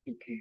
Okay.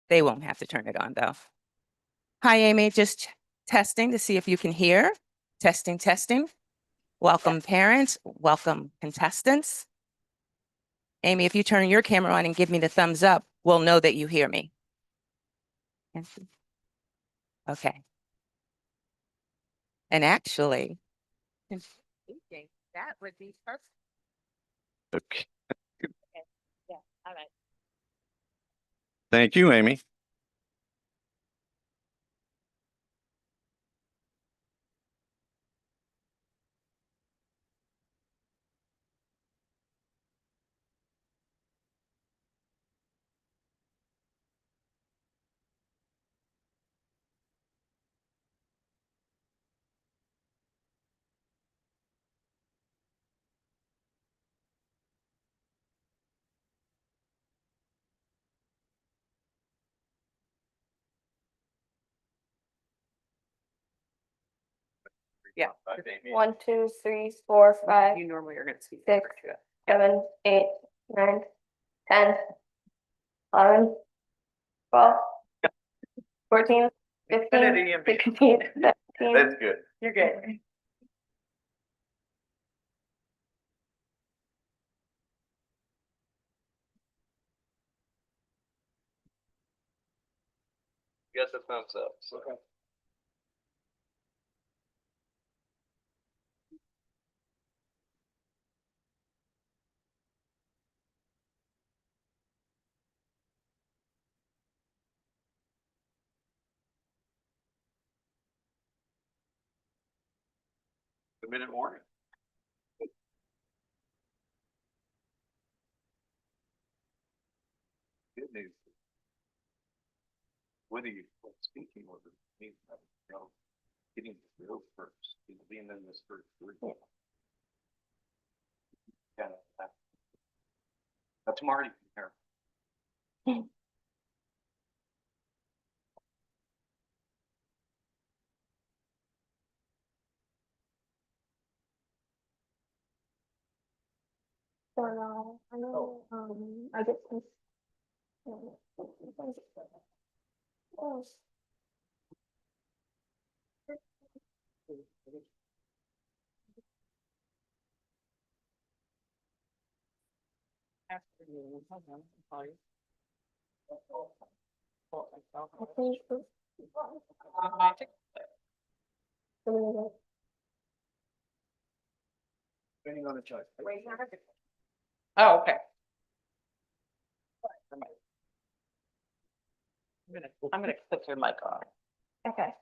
They won't have to turn it on though. Hi, Amy, just testing to see if you can hear. Testing, testing. Welcome parents, welcome contestants. Amy, if you turn your camera on and give me the thumbs up, we'll know that you hear me. Okay. And actually, that would be perfect. Okay. Yeah, all right. Thank you, Amy. Yeah. 1, 2, 3, 4, 5, You normally are going to speak. 6, 7, 8, 9, 10, 11, 12, 14, 15, 16, 17. That's good. You're good. Get the thumbs up. Okay. A minute more. Good news. Whether you're speaking or means getting the real first, being in this first group. Yeah. But tomorrow you can hear. So now, I know, I get some. Oh. I think. Depending on the choice. Oh, okay. I'm gonna clip your mic off. Okay.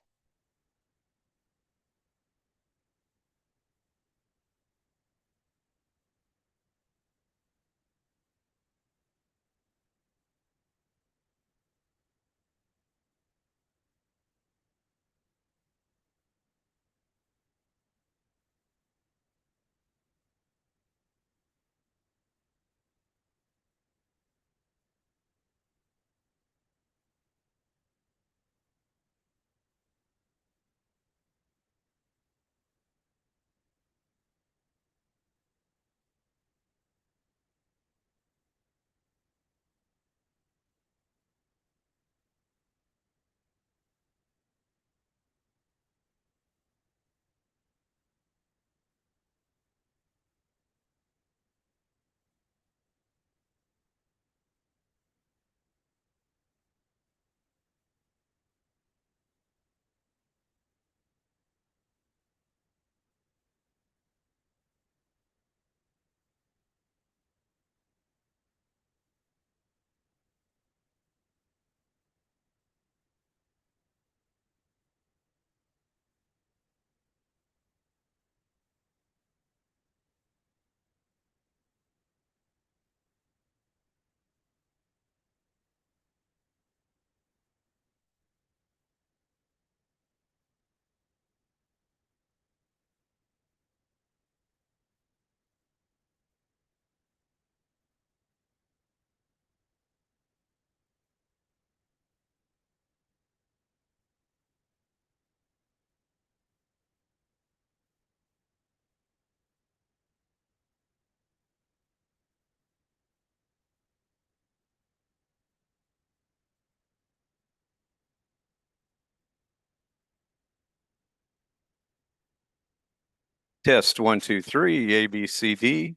Test 1, 2, 3, A, B, C, D.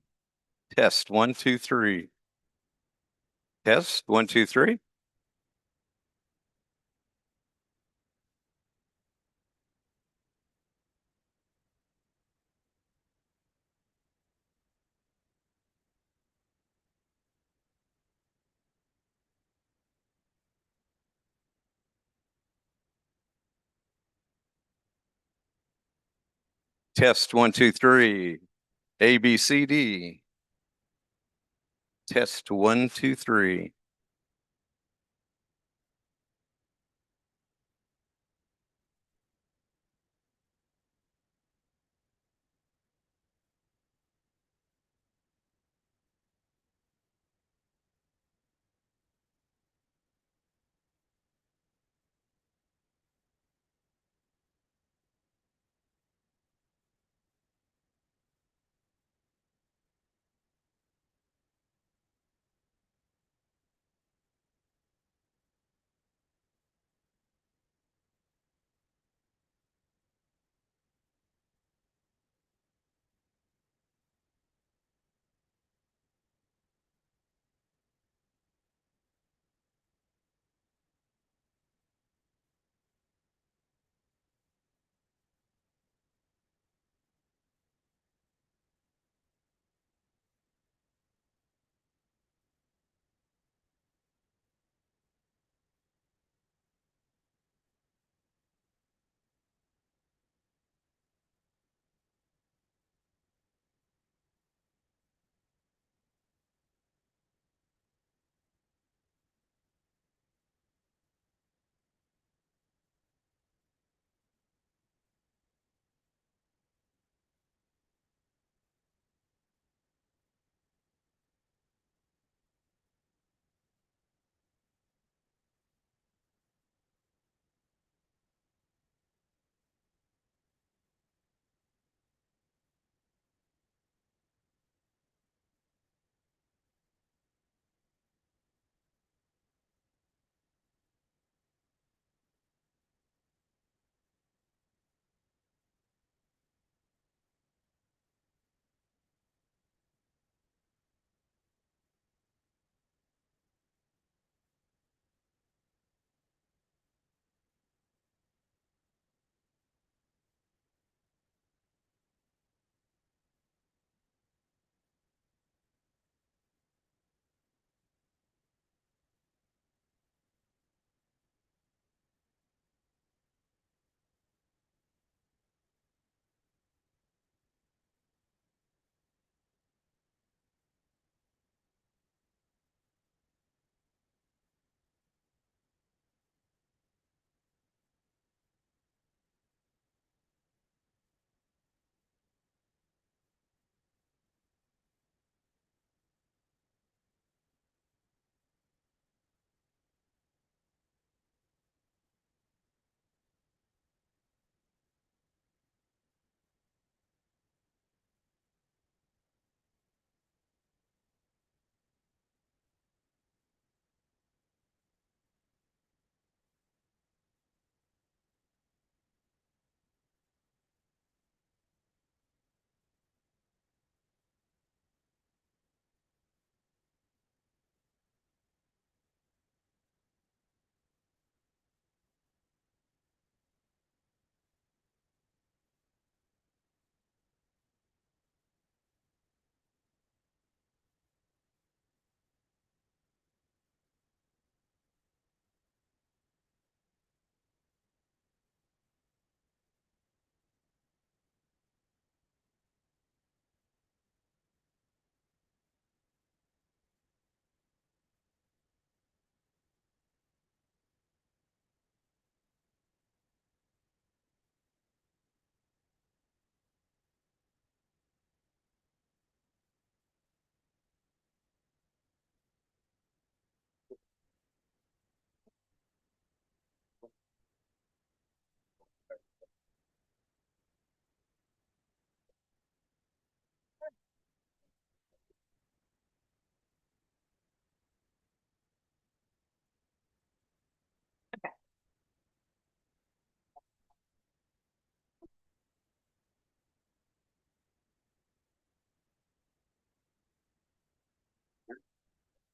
Test 1, 2, 3. Test 1, 2, 3. Test 1, 2, 3. A, B, C, D. Test 1, 2, 3.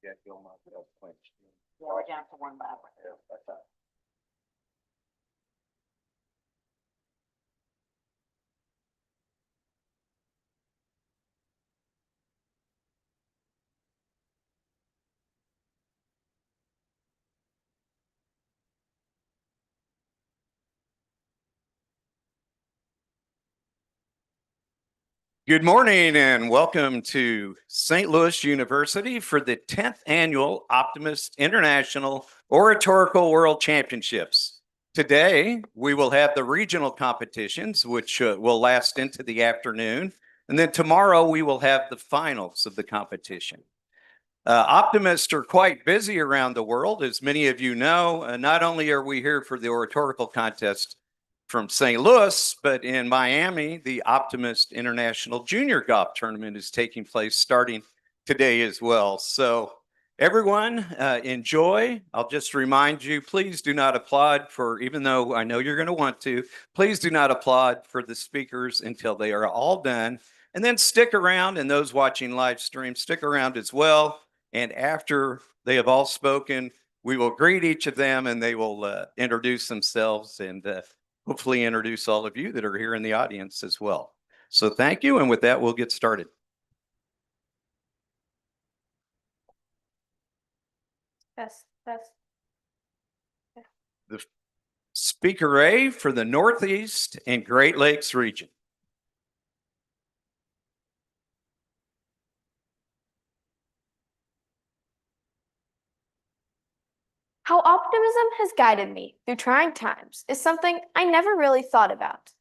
Yeah, feel myself clenched. Yeah, we're down to one left. Good morning and welcome to St. Louis University for the 10th Annual Optimist International Oratorical World Championships. Today, we will have the regional competitions, which will last into the afternoon. And then tomorrow, we will have the finals of the competition. Optimists are quite busy around the world. As many of you know, not only are we here for the oratorical contest from St. Louis, but in Miami, the Optimist International Junior Golf Tournament is taking place starting today as well. So everyone enjoy. I'll just remind you, please do not applaud for, even though I know you're going to want to, please do not applaud for the speakers until they are all done. And then stick around, and those watching live stream, stick around as well. And after they have all spoken, we will greet each of them and they will introduce themselves and hopefully introduce all of you that are here in the audience as well. So thank you. And with that, we'll get started. That's The Speaker A for the Northeast and Great Lakes region. how optimism has guided me through trying times is something I never really thought about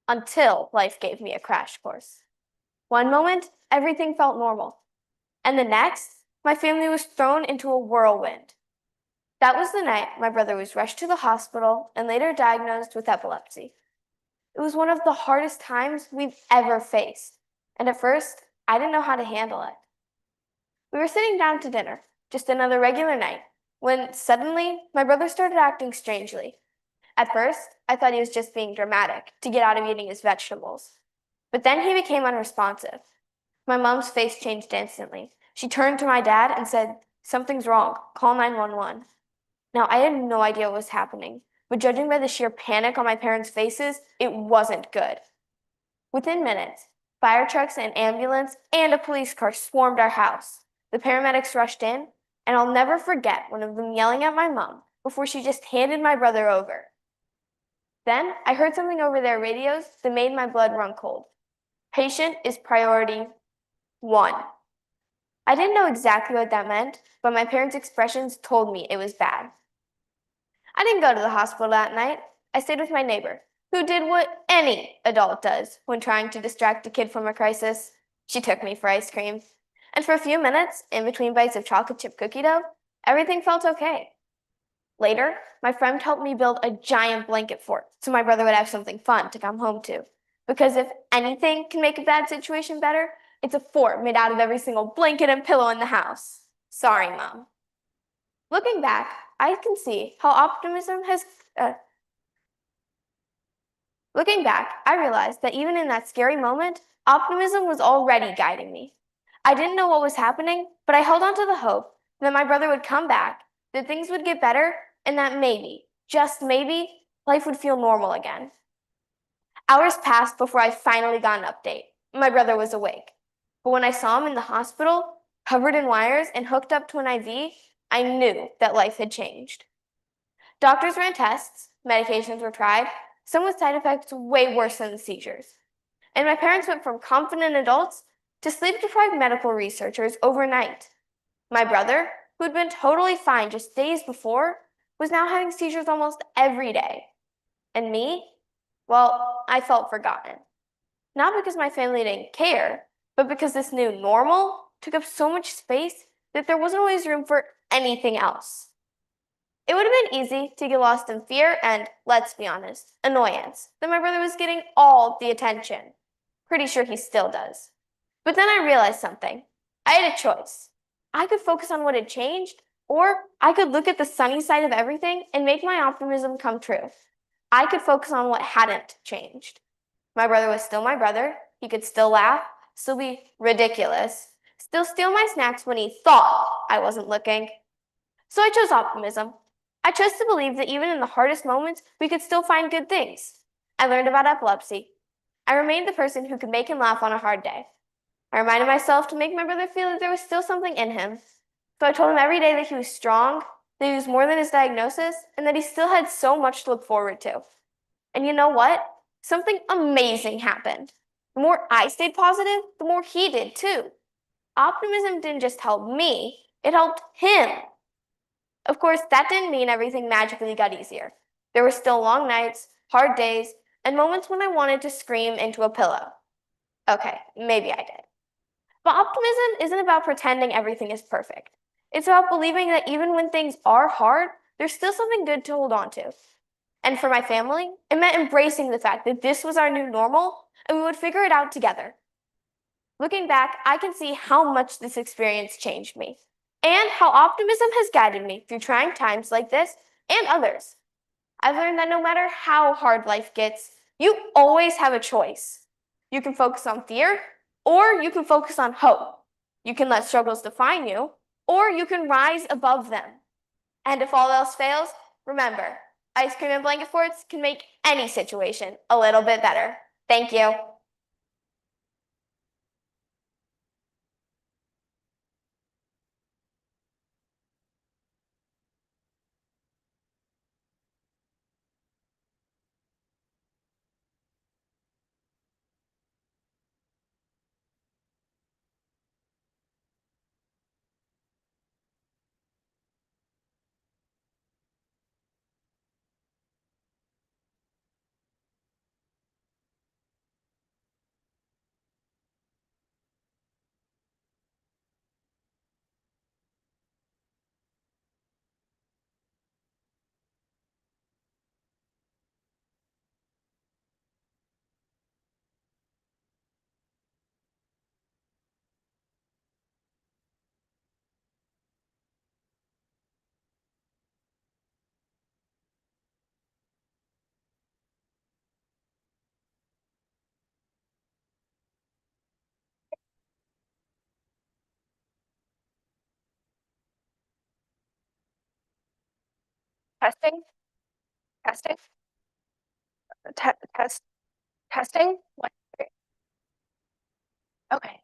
until life gave me a crash course. One moment, everything felt normal, and the next, my family was thrown into a whirlwind. That was the night my brother was rushed to the hospital and later diagnosed with epilepsy. It was one of the hardest times we've ever faced, and at first, I didn't know how to handle it. We were sitting down to dinner, just another regular night, when suddenly my brother started acting strangely. At first, I thought he was just being dramatic to get out of eating his vegetables. But then he became unresponsive. My mom's face changed instantly. She turned to my dad and said, "Something's wrong. Call 911." Now, I had no idea what was happening, but judging by the sheer panic on my parents' faces, it wasn't good. Within minutes, fire trucks, an ambulance, and a police car swarmed our house. The paramedics rushed in, and I'll never forget one of them yelling at my mom before she just handed my brother over. Then I heard something over their radios that made my blood run cold. Patient is priority 1. I didn't know exactly what that meant, but my parents' expressions told me it was bad. I didn't go to the hospital that night. I stayed with my neighbor, who did what any adult does when trying to distract a kid from a crisis. She took me for ice cream. And for a few minutes, in between bites of chocolate chip cookie dough, everything felt okay. Later, my friend helped me build a giant blanket fort so my brother would have something fun to come home to. Because if anything can make a bad situation better, it's a fort made out of every single blanket and pillow in the house. Sorry, Mom. Looking back, I can see how optimism has. Looking back, I realized that even in that scary moment, optimism was already guiding me. I didn't know what was happening, but I held on to the hope that my brother would come back, that things would get better, and that maybe, just maybe, life would feel normal again. Hours passed before I finally got an update. My brother was awake. But when I saw him in the hospital, covered in wires and hooked up to an IV, I knew that life had changed. Doctors ran tests, medications were tried, some with side effects way worse than the seizures. And my parents went from confident adults to sleep-deprived medical researchers overnight. My brother, who had been totally fine just days before, was now having seizures almost every day. And me? Well, I felt forgotten. Not because my family didn't care, but because this new normal took up so much space that there wasn't always room for anything else. It would have been easy to get lost in fear and, let's be honest, annoyance that my brother was getting all the attention. Pretty sure he still does. But then I realized something. I had a choice. I could focus on what had changed, or I could look at the sunny side of everything and make my optimism come true. I could focus on what hadn't changed. My brother was still my brother. He could still laugh, still be ridiculous, still steal my snacks when he thought I wasn't looking. So I chose optimism. I chose to believe that even in the hardest moments, we could still find good things. I learned about epilepsy. I remained the person who could make him laugh on a hard day. I reminded myself to make my brother feel that there was still something in him. So I told him every day that he was strong, that he was more than his diagnosis, and that he still had so much to look forward to. And you know what? Something amazing happened. The more I stayed positive, the more he did too. Optimism didn't just help me, it helped him. Of course, that didn't mean everything magically got easier. There were still long nights, hard days, and moments when I wanted to scream into a pillow. Okay, maybe I did. But optimism isn't about pretending everything is perfect. It's about believing that even when things are hard, there's still something good to hold on to. And for my family, it meant embracing the fact that this was our new normal and we would figure it out together. Looking back, I can see how much this experience changed me and how optimism has guided me through trying times like this and others. I've learned that no matter how hard life gets, you always have a choice. You can focus on fear, or you can focus on hope. You can let struggles define you, or you can rise above them. And if all else fails, remember, ice cream and blanket forts can make any situation a little bit better. Thank you. Testing, testing, testing. One, three. Okay.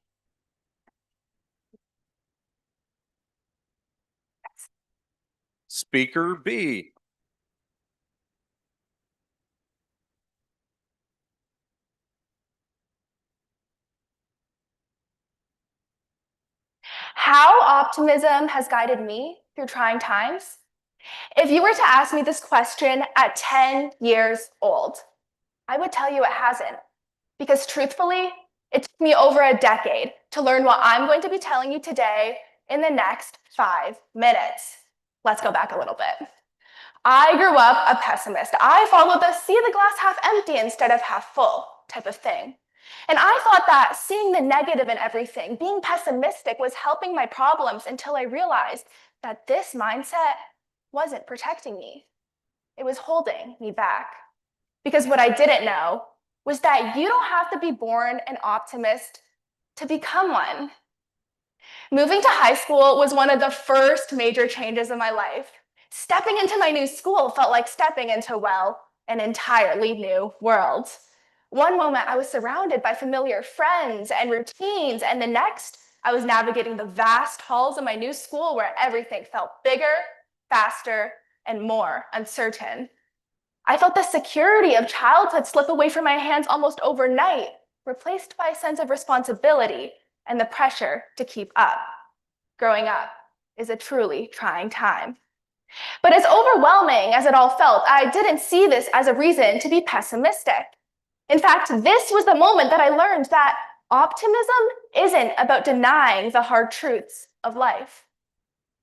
Speaker B. How optimism has guided me through trying times? If you were to ask me this question at 10 years old, I would tell you it hasn't. Because truthfully, it took me over a decade to learn what I'm going to be telling you today in the next 5 minutes. Let's go back a little bit. I grew up a pessimist. I followed the see the glass half empty instead of half full type of thing. And I thought that seeing the negative in everything, being pessimistic, was helping my problems until I realized that this mindset wasn't protecting me. It was holding me back. Because what I didn't know was that you don't have to be born an optimist to become one. Moving to high school was one of the first major changes in my life. Stepping into my new school felt like stepping into, well, an entirely new world. One moment I was surrounded by familiar friends and routines, and the next I was navigating the vast halls of my new school where everything felt bigger, faster, and more uncertain. I felt the security of childhood slip away from my hands almost overnight, replaced by a sense of responsibility and the pressure to keep up. Growing up is a truly trying time. But as overwhelming as it all felt, I didn't see this as a reason to be pessimistic. In fact, this was the moment that I learned that optimism isn't about denying the hard truths of life.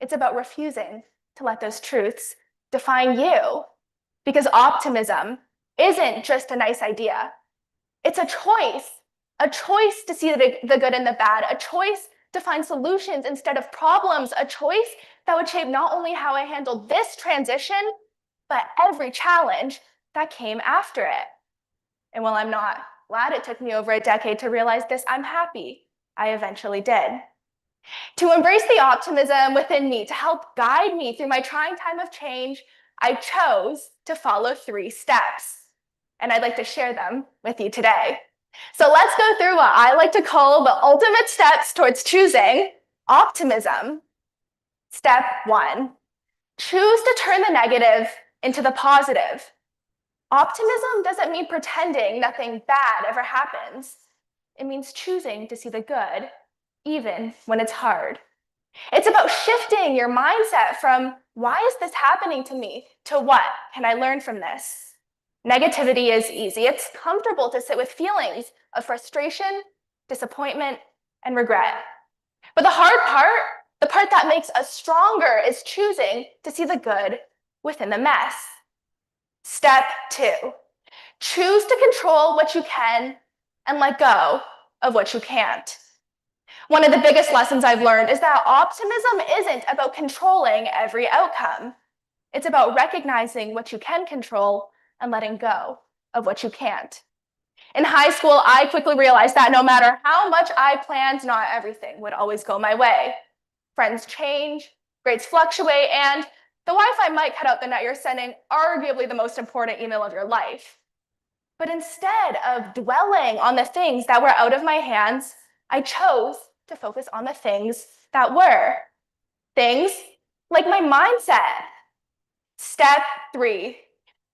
It's about refusing to let those truths define you. Because optimism isn't just a nice idea. It's a choice to see the good and the bad, a choice to find solutions instead of problems, a choice that would shape not only how I handle this transition, but every challenge that came after it. And while I'm not glad it took me over a decade to realize this, I'm happy I eventually did. To embrace the optimism within me, to help guide me through my trying time of change, I chose to follow 3 steps. And I'd like to share them with you today. So let's go through what I like to call the ultimate steps towards choosing optimism. Step 1, choose to turn the negative into the positive. Optimism doesn't mean pretending nothing bad ever happens. It means choosing to see the good, even when it's hard. It's about shifting your mindset from, why is this happening to me, to what can I learn from this? Negativity is easy. It's comfortable to sit with feelings of frustration, disappointment, and regret. But the hard part, the part that makes us stronger, is choosing to see the good within the mess. Step 2, choose to control what you can and let go of what you can't. One of the biggest lessons I've learned is that optimism isn't about controlling every outcome. It's about recognizing what you can control and letting go of what you can't. In high school, I quickly realized that no matter how much I planned, not everything would always go my way. Friends change, grades fluctuate, and the Wi-Fi might cut out the night you're sending arguably the most important email of your life. But instead of dwelling on the things that were out of my hands, I chose to focus on the things that were. Things like my mindset. Step 3,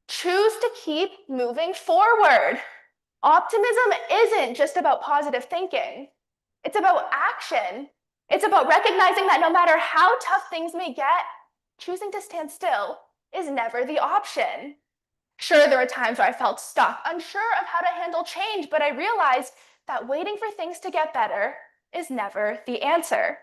choose to keep moving forward. Optimism isn't just about positive thinking. It's about action. It's about recognizing that no matter how tough things may get, choosing to stand still is never the option. Sure, there were times where I felt stuck, unsure of how to handle change, but I realized that waiting for things to get better is never the answer.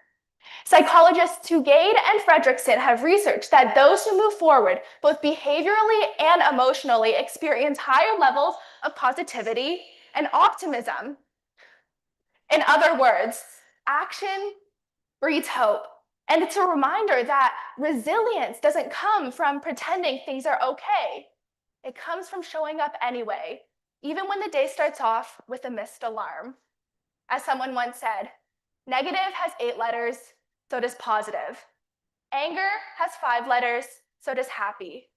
Psychologists Tugade and Fredrickson have researched that those who move forward, both behaviorally and emotionally, experience higher levels of positivity and optimism. In other words, action breeds hope. And it's a reminder that resilience doesn't come from pretending things are okay. It comes from showing up anyway, even when the day starts off with a missed alarm. As someone once said, negative has 8 letters, so does positive. Anger has 5 letters, so does happy.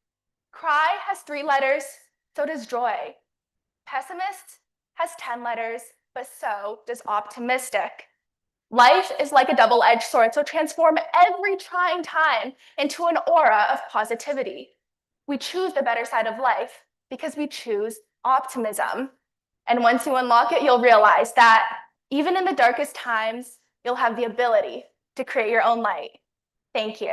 Cry has 3 letters, so does joy. Pessimist has 10 letters, but so does optimistic. Life is like a double-edged sword, so transform every trying time into an aura of positivity. We choose the better side of life because we choose optimism. And once you unlock it, you'll realize that even in the darkest times, you'll have the ability to create your own light. Thank you.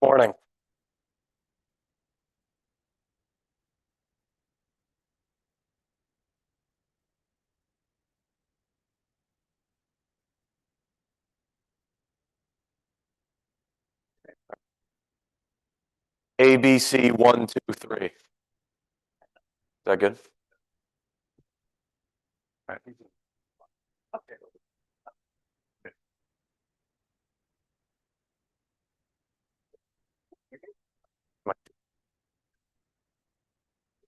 Morning. ABC 1, 2, 3. Is that good? All right.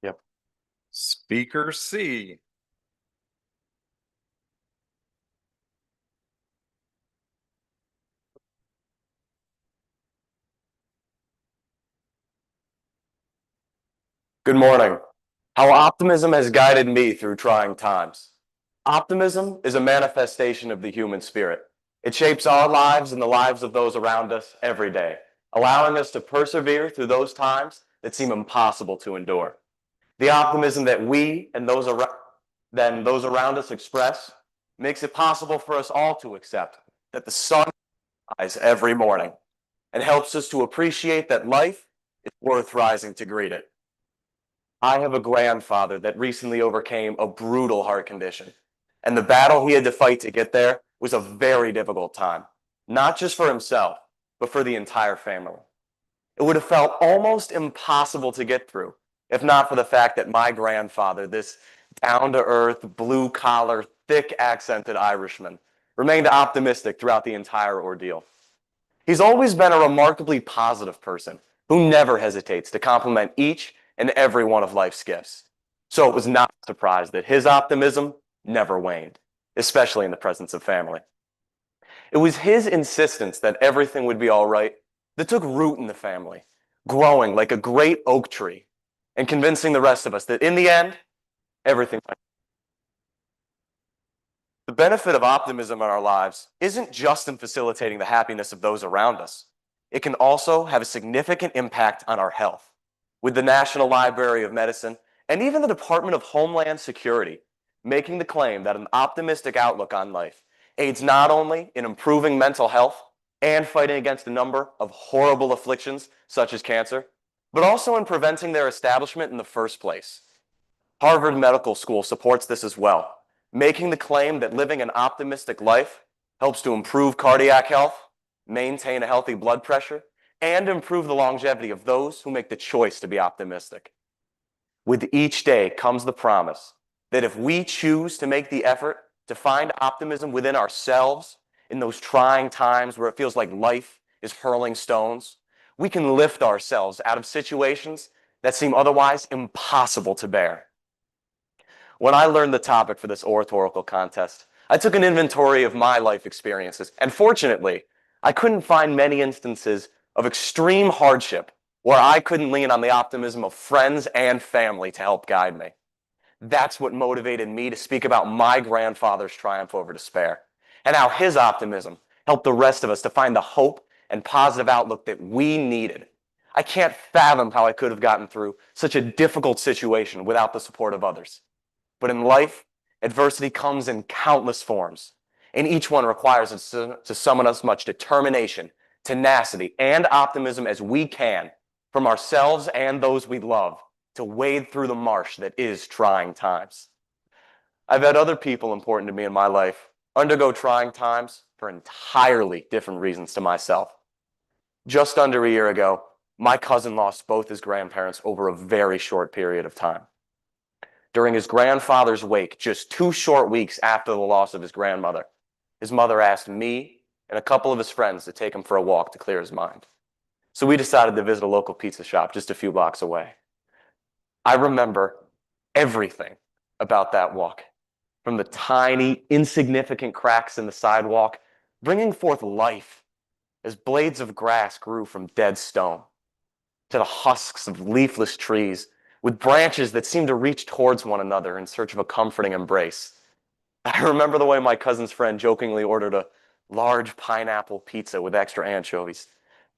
Yep. Speaker C. Good morning. How optimism has guided me through trying times. Optimism is a manifestation of the human spirit. It shapes our lives and the lives of those around us every day, allowing us to persevere through those times that seem impossible to endure. The optimism that we and those around us express makes it possible for us all to accept that the sun rises every morning and helps us to appreciate that life is worth rising to greet it. I have a grandfather that recently overcame a brutal heart condition, and the battle he had to fight to get there was a very difficult time, not just for himself, but for the entire family. It would have felt almost impossible to get through if not for the fact that my grandfather, this down-to-earth, blue-collar, thick-accented Irishman, remained optimistic throughout the entire ordeal. He's always been a remarkably positive person who never hesitates to compliment each and every one of life's gifts. So it was not a surprise that his optimism never waned, especially in the presence of family. It was his insistence that everything would be all right that took root in the family, growing like a great oak tree and convincing the rest of us that in the end, everything might. The benefit of optimism in our lives isn't just in facilitating the happiness of those around us. It can also have a significant impact on our health. With the National Library of Medicine and even the Department of Homeland Security making the claim that an optimistic outlook on life aids not only in improving mental health and fighting against a number of horrible afflictions such as cancer, but also in preventing their establishment in the first place. Harvard Medical School supports this as well, making the claim that living an optimistic life helps to improve cardiac health, maintain a healthy blood pressure, and improve the longevity of those who make the choice to be optimistic. With each day comes the promise that if we choose to make the effort to find optimism within ourselves in those trying times where it feels like life is hurling stones, we can lift ourselves out of situations that seem otherwise impossible to bear. When I learned the topic for this oratorical contest, I took an inventory of my life experiences, and fortunately, I couldn't find many instances of extreme hardship where I couldn't lean on the optimism of friends and family to help guide me. That's what motivated me to speak about my grandfather's triumph over despair, and how his optimism helped the rest of us to find the hope and positive outlook that we needed. I can't fathom how I could have gotten through such a difficult situation without the support of others. But in life, adversity comes in countless forms, and each one requires us to summon as much determination, tenacity, and optimism as we can from ourselves and those we love to wade through the marsh that is trying times. I've had other people important to me in my life undergo trying times for entirely different reasons to myself. Just under a year ago, my cousin lost both his grandparents over a very short period of time. During his grandfather's wake, just 2 short weeks after the loss of his grandmother, his mother asked me and a couple of his friends to take him for a walk to clear his mind. So we decided to visit a local pizza shop just a few blocks away. I remember everything about that walk, from the tiny, insignificant cracks in the sidewalk, bringing forth life as blades of grass grew from dead stone, to the husks of leafless trees with branches that seemed to reach towards one another in search of a comforting embrace. I remember the way my cousin's friend jokingly ordered a large pineapple pizza with extra anchovies.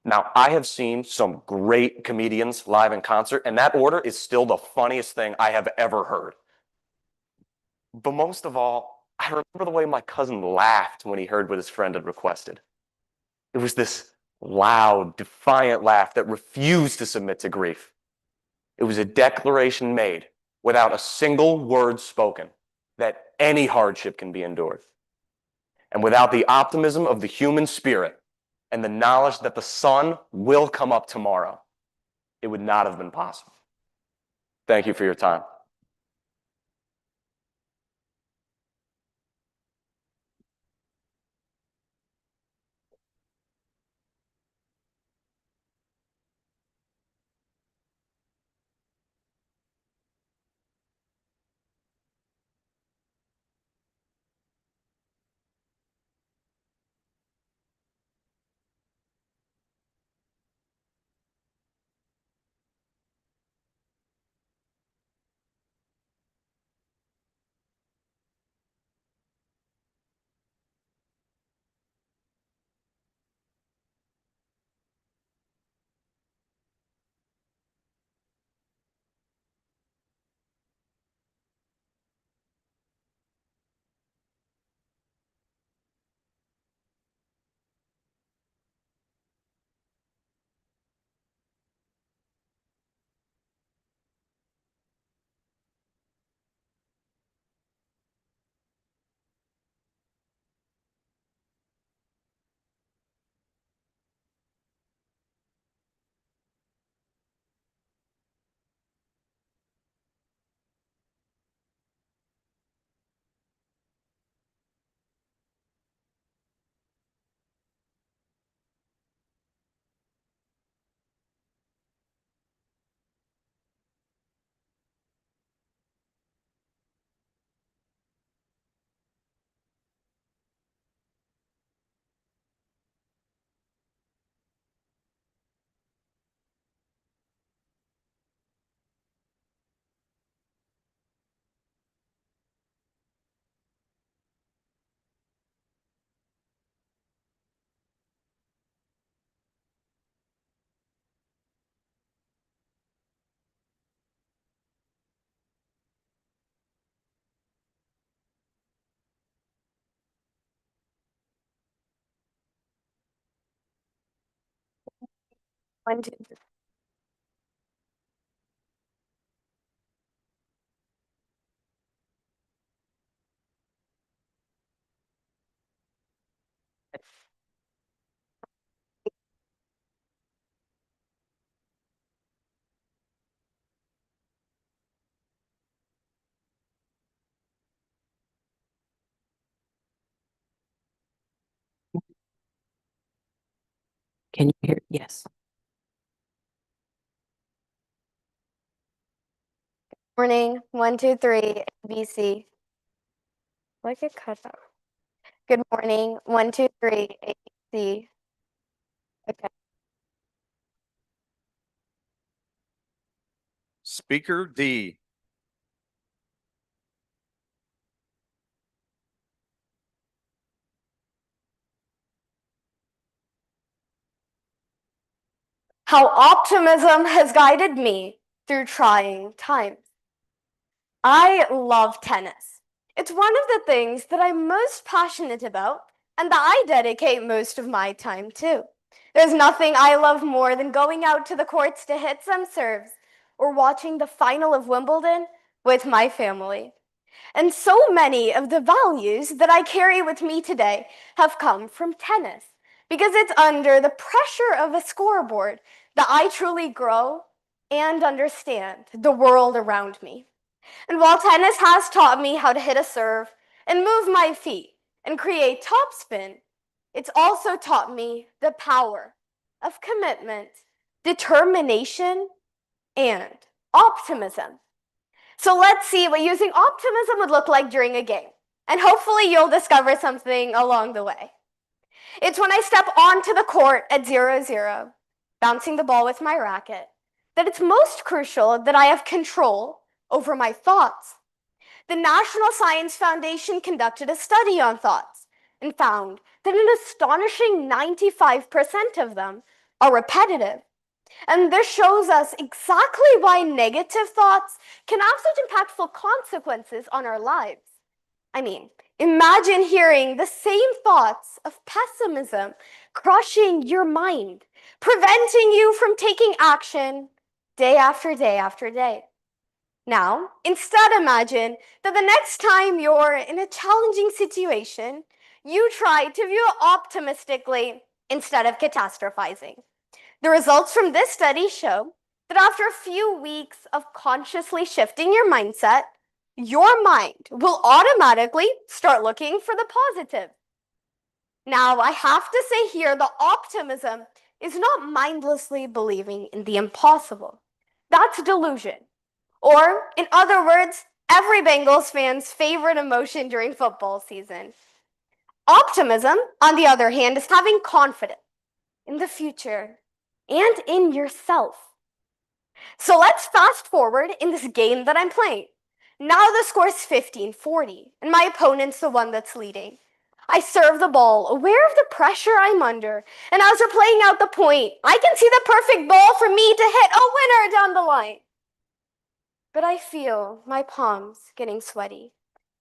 Now, I have seen some great comedians live in concert, and that order is still the funniest thing I have ever heard. But most of all, I remember the way my cousin laughed when he heard what his friend had requested. It was this loud, defiant laugh that refused to submit to grief. It was a declaration made without a single word spoken that any hardship can be endured. And without the optimism of the human spirit and the knowledge that the sun will come up tomorrow, it would not have been possible. Thank you for your time. 1, 2. Can you hear? Yes. Morning, 1, 2, 3, ABC. Like it cut out. Good morning, 1, 2, 3, ABC. Okay. Speaker D. How optimism has guided me through trying times. I love tennis. It's one of the things that I'm most passionate about and that I dedicate most of my time to. There's nothing I love more than going out to the courts to hit some serves or watching the final of Wimbledon with my family. And so many of the values that I carry with me today have come from tennis because it's under the pressure of a scoreboard that I truly grow and understand the world around me. And while tennis has taught me how to hit a serve and move my feet and create topspin, it's also taught me the power of commitment, determination, and optimism. So let's see what using optimism would look like during a game. And hopefully you'll discover something along the way. It's when I step onto the court at 0-0, bouncing the ball with my racket, that it's most crucial that I have control over my thoughts. The National Science Foundation conducted a study on thoughts and found that an astonishing 95% of them are repetitive. And this shows us exactly why negative thoughts can have such impactful consequences on our lives. I mean, imagine hearing the same thoughts of pessimism crushing your mind, preventing you from taking action day after day after day. Now, instead imagine that the next time you're in a challenging situation, you try to view it optimistically instead of catastrophizing. The results from this study show that after a few weeks of consciously shifting your mindset, your mind will automatically start looking for the positive. Now, I have to say here that optimism is not mindlessly believing in the impossible. That's delusion. Or, in other words, every Bengals fan's favorite emotion during football season. Optimism, on the other hand, is having confidence in the future and in yourself. So let's fast forward in this game that I'm playing. Now the score's 15-40, and my opponent's the one that's leading. I serve the ball, aware of the pressure I'm under, and as we're playing out the point, I can see the perfect ball for me to hit a winner down the line. But I feel my palms getting sweaty.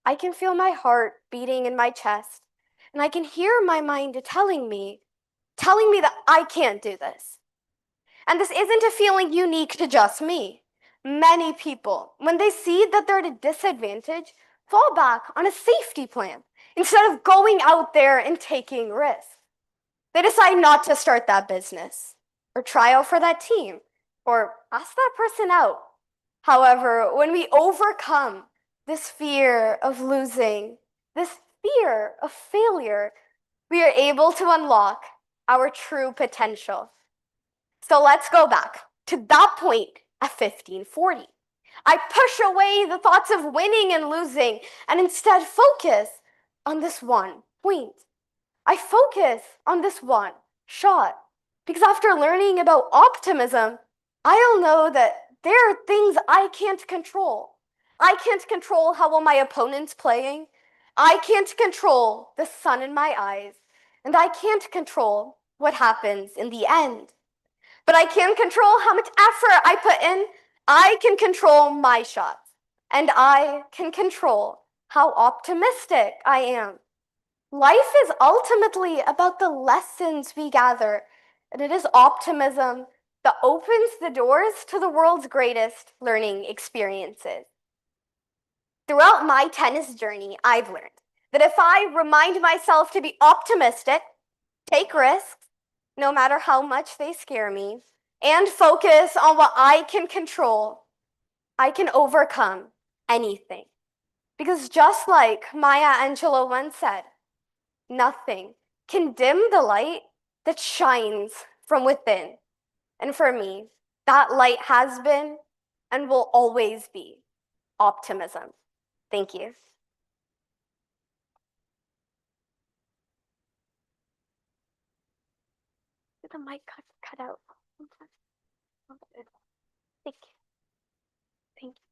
I can feel my heart beating in my chest, and I can hear my mind telling me that I can't do this. And this isn't a feeling unique to just me. Many people, when they see that they're at a disadvantage, fall back on a safety plan instead of going out there and taking risks. They decide not to start that business, or try out for that team, or ask that person out. However, when we overcome this fear of losing, this fear of failure, we are able to unlock our true potential. So let's go back to that point at 15-40. I push away the thoughts of winning and losing and instead focus on this one point. I focus on this one shot because after learning about optimism, I'll know that there are things I can't control. I can't control how well my opponent's playing. I can't control the sun in my eyes. And I can't control what happens in the end. But I can control how much effort I put in. I can control my shots. And I can control how optimistic I am. Life is ultimately about the lessons we gather. And it is optimism that opens the doors to the world's greatest learning experiences. Throughout my tennis journey, I've learned that if I remind myself to be optimistic, take risks, no matter how much they scare me, and focus on what I can control, I can overcome anything. Because just like Maya Angelou once said, nothing can dim the light that shines from within. And for me, that light has been and will always be optimism. Thank you. Did the mic cut out? Thank you. Thank you.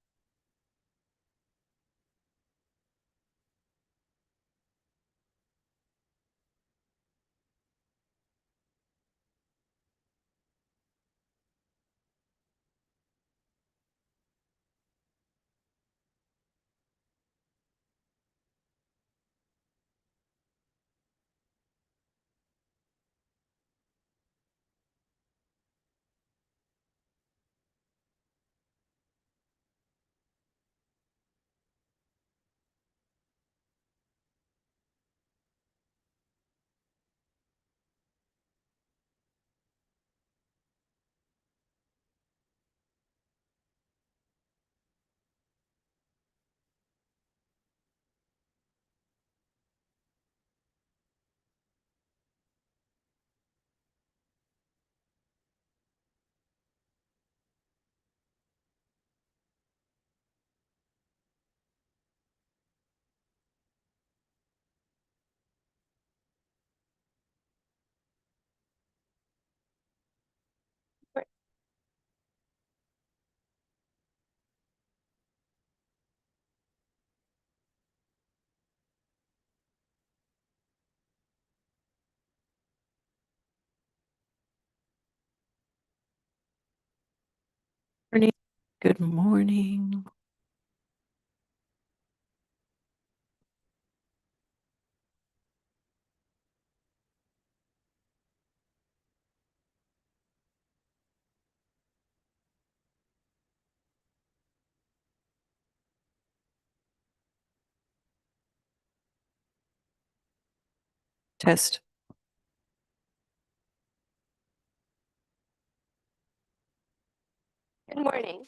Good morning. Test. Good morning.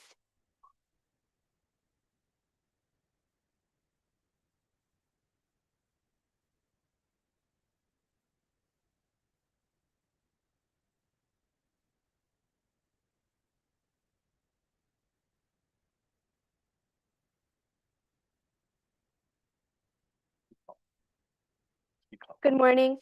Good morning.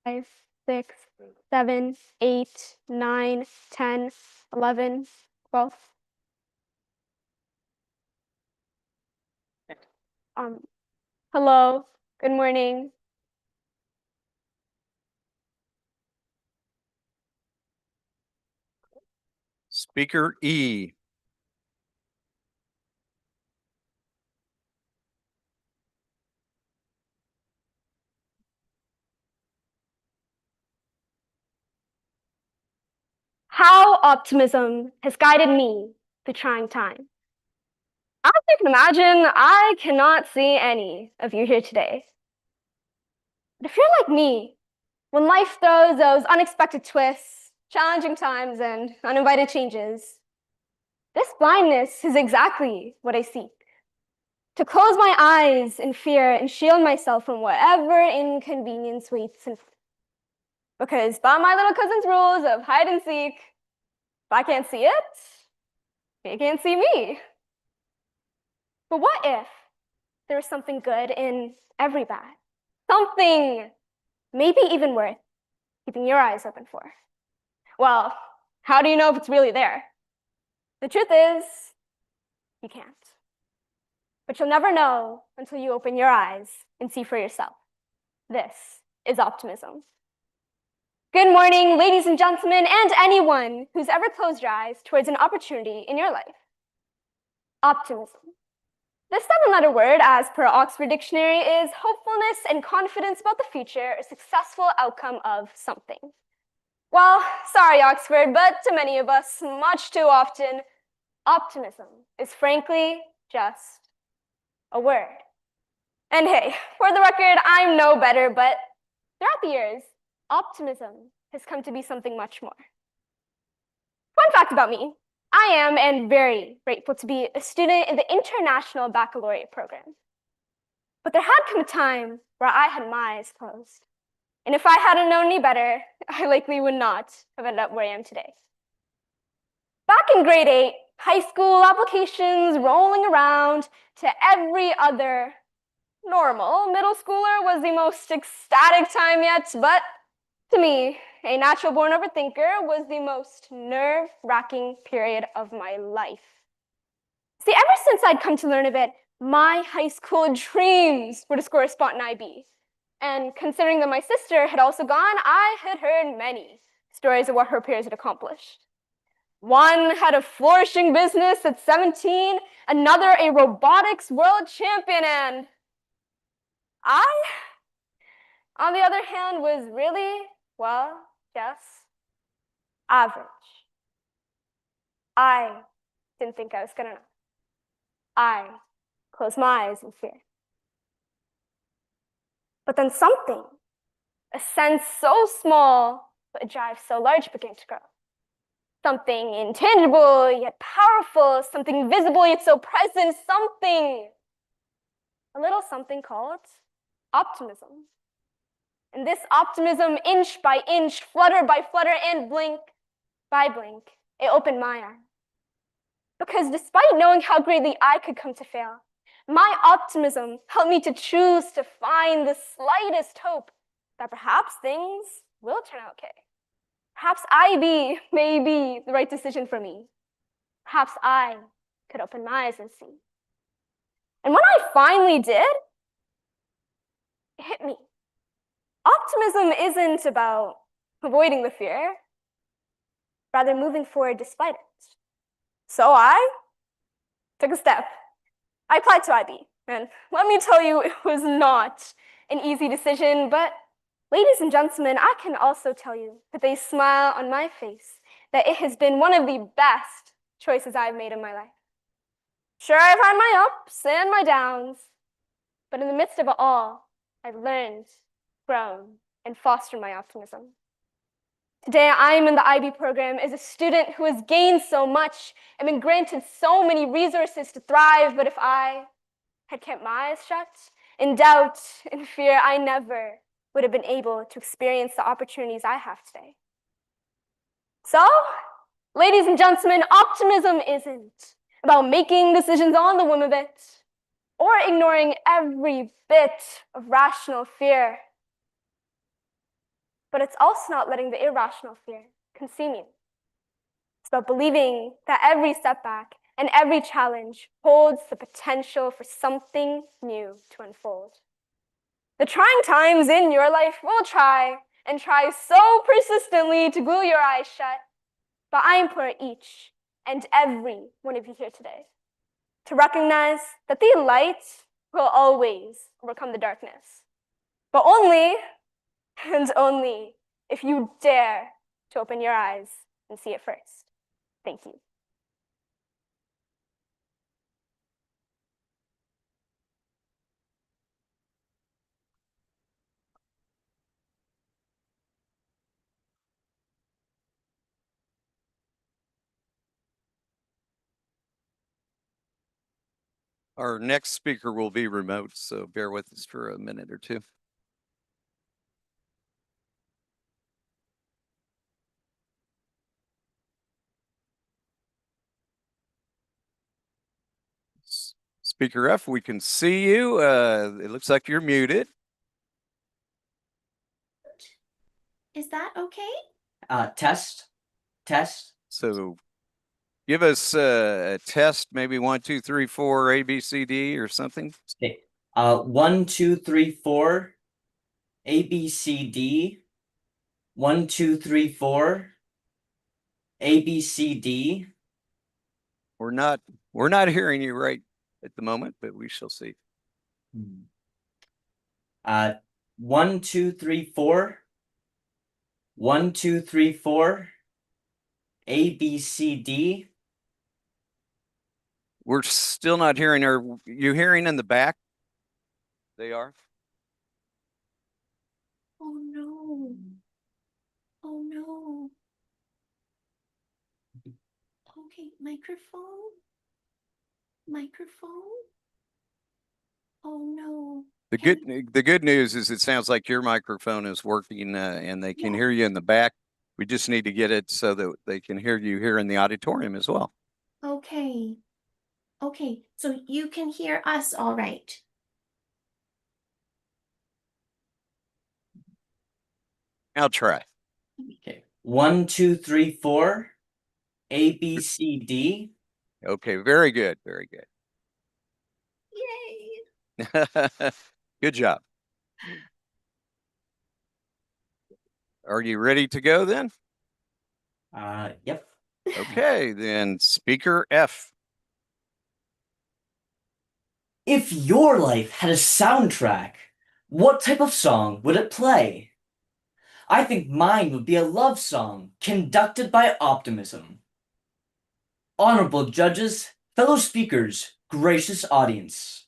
Five, 6, 7, 8, 9, 10, 11, 12. Hello, good morning. Speaker E. How optimism has guided me through trying times. As you can imagine, I cannot see any of you here today. But if you're like me, when life throws those unexpected twists, challenging times, and uninvited changes, this blindness is exactly what I seek. To close my eyes in fear and shield myself from whatever inconvenience waits in front. Because by my little cousin's rules of hide and seek, if I can't see it, he can't see me. But what if there was something good in every bad? Something maybe even worth keeping your eyes open for. Well, how do you know if it's really there? The truth is, you can't. But you'll never know until you open your eyes and see for yourself. This is optimism. Good morning, ladies and gentlemen, and anyone who's ever closed your eyes towards an opportunity in your life. Optimism. This seven-letter word, as per Oxford Dictionary, is hopefulness and confidence about the future or successful outcome of something. Well, sorry, Oxford, but to many of us, much too often, optimism is frankly just a word. And hey, for the record, I'm no better, but throughout the years, optimism has come to be something much more. Fun fact about me, I am and very grateful to be a student in the International Baccalaureate program. But there had come a time where I had my eyes closed. And if I hadn't known any better, I likely would not have ended up where I am today. Back in grade 8, high school applications rolling around to every other normal middle schooler was the most ecstatic time yet, but to me, a natural-born overthinker, was the most nerve-wracking period of my life. See, ever since I'd come to learn of it, my high school dreams were to score a spot in IB. And considering that my sister had also gone, I had heard many stories of what her peers had accomplished. One had a flourishing business at 17, another a robotics world champion, and I, on the other hand, was really, well, yes, average. I didn't think I was good enough. I closed my eyes in fear. But then something, a sense so small, but a drive so large began to grow. Something intangible yet powerful, something visible yet so present, something, a little something called optimism. And this optimism, inch by inch, flutter by flutter, and blink by blink, it opened my eyes. Because despite knowing how greatly I could come to fail, my optimism helped me to choose to find the slightest hope that perhaps things will turn out okay. Perhaps IB may be the right decision for me. Perhaps I could open my eyes and see. And when I finally did, it hit me. Optimism isn't about avoiding the fear, rather moving forward despite it. So I took a step. I applied to IB, and let me tell you, it was not an easy decision, but ladies and gentlemen, I can also tell you with a smile on my face that it has been one of the best choices I've made in my life. Sure, I've had my ups and my downs, but in the midst of it all, I've learned, grown, and fostered my optimism. Today, I'm in the IB program as a student who has gained so much and been granted so many resources to thrive, but if I had kept my eyes shut, in doubt, in fear, I never would have been able to experience the opportunities I have today. So, ladies and gentlemen, optimism isn't about making decisions on the whim of it or ignoring every bit of rational fear. But it's also not letting the irrational fear consume you. It's about believing that every setback and every challenge holds the potential for something new to unfold. The trying times in your life will try and try so persistently to glue your eyes shut, but I implore each and every one of you here today to recognize that the light will always overcome the darkness, but only and only if you dare to open your eyes and see it first. Thank you. Our next speaker will be remote, so bear with us for a minute or two. Speaker F, we can see you. It looks like you're muted. Is that okay? Test. So give us a test, maybe 1, 2, 3, 4, A, B, C, D or something? Okay. 1, 2, 3, 4. A, B, C, D. 1, 2, 3, 4. A, B, C, D. We're not hearing you right at the moment, but we shall see. 1, 2, 3, 4. 1, 2, 3, 4. A, B, C, D. We're still not hearing. Are you hearing in the back? They are. Oh no. Oh no. Okay, microphone. Microphone. Oh no. The good news is it sounds like your microphone is working and they can hear you in the back. We just need to get it so that they can hear you here in the auditorium as well. Okay. Okay, so you can hear us all right. I'll try. Okay. 1, 2, 3, 4. A, B, C, D. Okay, very good. Very good. Yay. Good job. Are you ready to go then? Yep. Okay, then speaker F. If your life had a soundtrack, what type of song would it play? I think mine would be a love song conducted by optimism. Honorable judges, fellow speakers, gracious audience.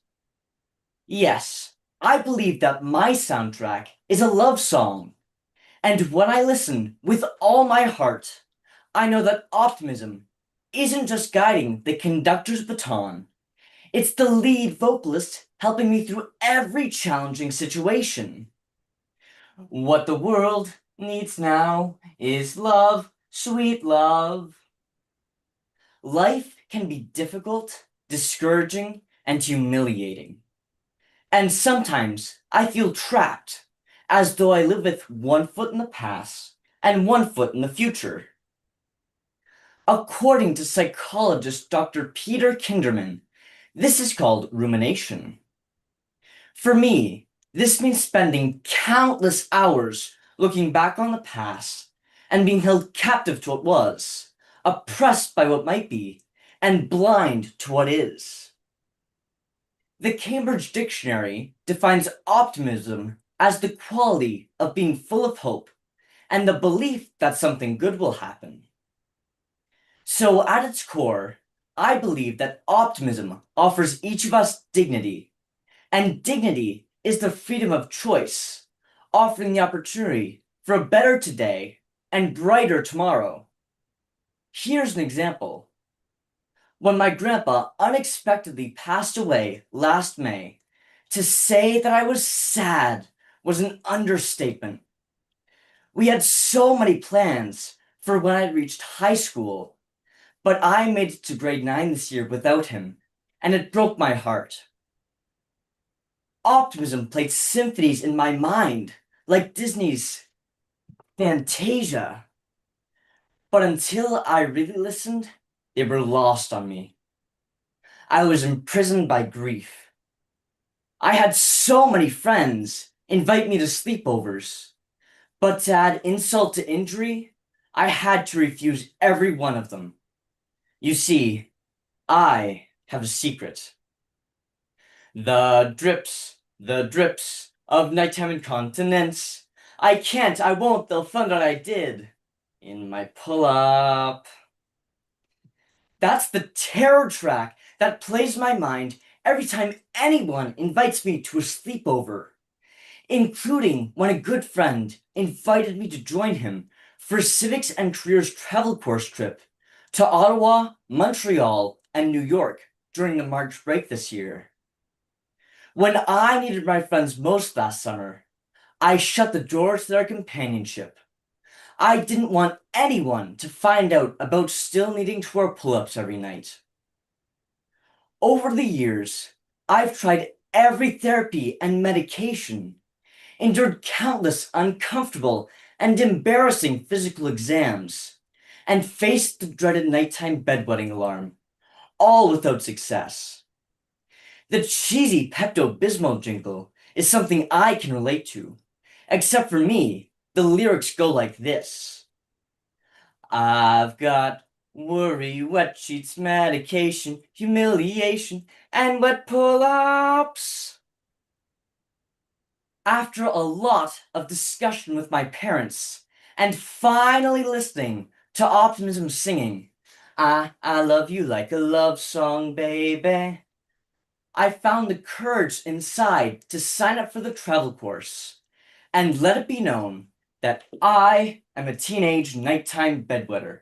Yes, I believe that my soundtrack is a love song. And when I listen with all my heart, I know that optimism isn't just guiding the conductor's baton. It's the lead vocalist helping me through every challenging situation. What the world needs now is love, sweet love. Life can be difficult, discouraging, and humiliating. And sometimes I feel trapped, as though I live with 1 foot in the past and 1 foot in the future. According to psychologist Dr. Peter Kinderman, this is called rumination. For me, this means spending countless hours looking back on the past and being held captive to what was, oppressed by what might be, and blind to what is. The Cambridge Dictionary defines optimism as the quality of being full of hope and the belief that something good will happen. So at its core, I believe that optimism offers each of us dignity, and dignity is the freedom of choice, offering the opportunity for a better today and brighter tomorrow. Here's an example. When my grandpa unexpectedly passed away last May, to say that I was sad was an understatement. We had so many plans for when I reached high school, but I made it to grade 9 this year without him, and it broke my heart. Optimism played symphonies in my mind, like Disney's Fantasia. But until I really listened, they were lost on me. I was imprisoned by grief. I had so many friends invite me to sleepovers, but to add insult to injury, I had to refuse every one of them. You see, I have a secret. The drips of nighttime incontinence. I can't, I won't, they'll find out I did. In my pull-up. That's the terror track that plays my mind every time anyone invites me to a sleepover, including when a good friend invited me to join him for Civics and Careers travel course trip to Ottawa, Montreal, and New York during the March break this year. When I needed my friends most last summer, I shut the doors to their companionship. I didn't want anyone to find out about still needing to wear pull-ups every night. Over the years, I've tried every therapy and medication, endured countless uncomfortable and embarrassing physical exams, and faced the dreaded nighttime bedwetting alarm, all without success. The cheesy Pepto-Bismol jingle is something I can relate to, except for me, the lyrics go like this. I've got worry, wet sheets, medication, humiliation, and wet pull-ups. After a lot of discussion with my parents, and finally listening to Optimism singing, I love you like a love song, baby, I found the courage inside to sign up for the travel course, and let it be known that I am a teenage nighttime bedwetter.